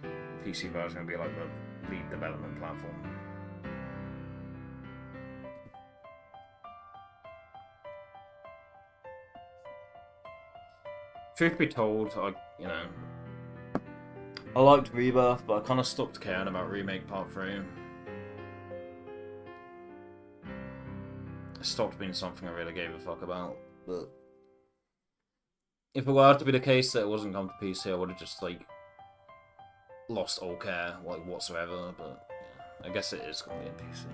The PC version would be, like, the lead development platform. Truth be told, I liked Rebirth, but I kind of stopped caring about Remake Part 3. It stopped being something I really gave a fuck about, but if it were to be the case that it wasn't come to PC, I would have just, like, lost all care, like, whatsoever, but yeah, I guess it is going to be in PC.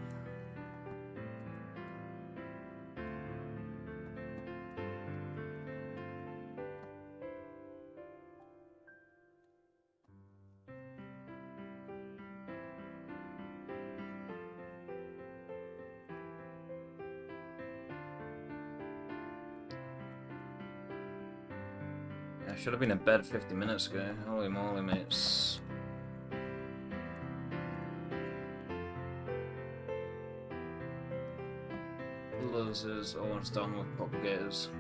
I should have been in bed 50 minutes ago. Holy moly, mates. Losers, almost done with propagators.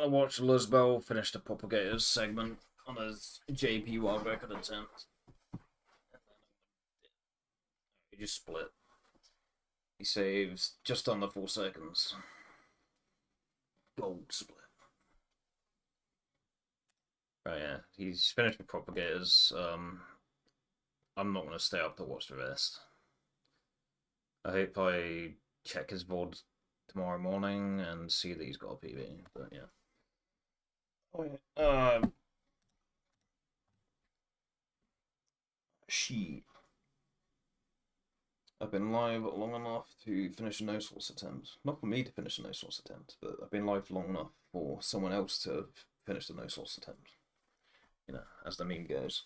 I watched Luzbel finish the Propagators segment on his JP Wild Record attempt. He just split. He saves just under 4 seconds. Gold split. Oh yeah, he's finished with Propagators. I'm not gonna stay up to watch the rest. I hope I check his VOD tomorrow morning and see that he's got a PB. But yeah. Oh yeah. She. I've been live long enough to finish a no source attempt. Not for me to finish a no source attempt, but I've been live long enough for someone else to finish the no source attempt. You know, as the meme goes.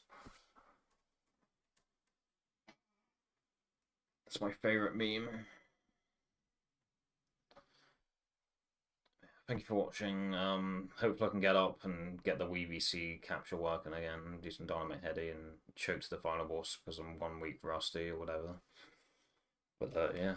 That's my favorite meme. Thank you for watching. Hopefully I can get up and get the WBC capture working again, do some Dynamite Heady and choke to the final boss because I'm 1 week rusty or whatever. But yeah.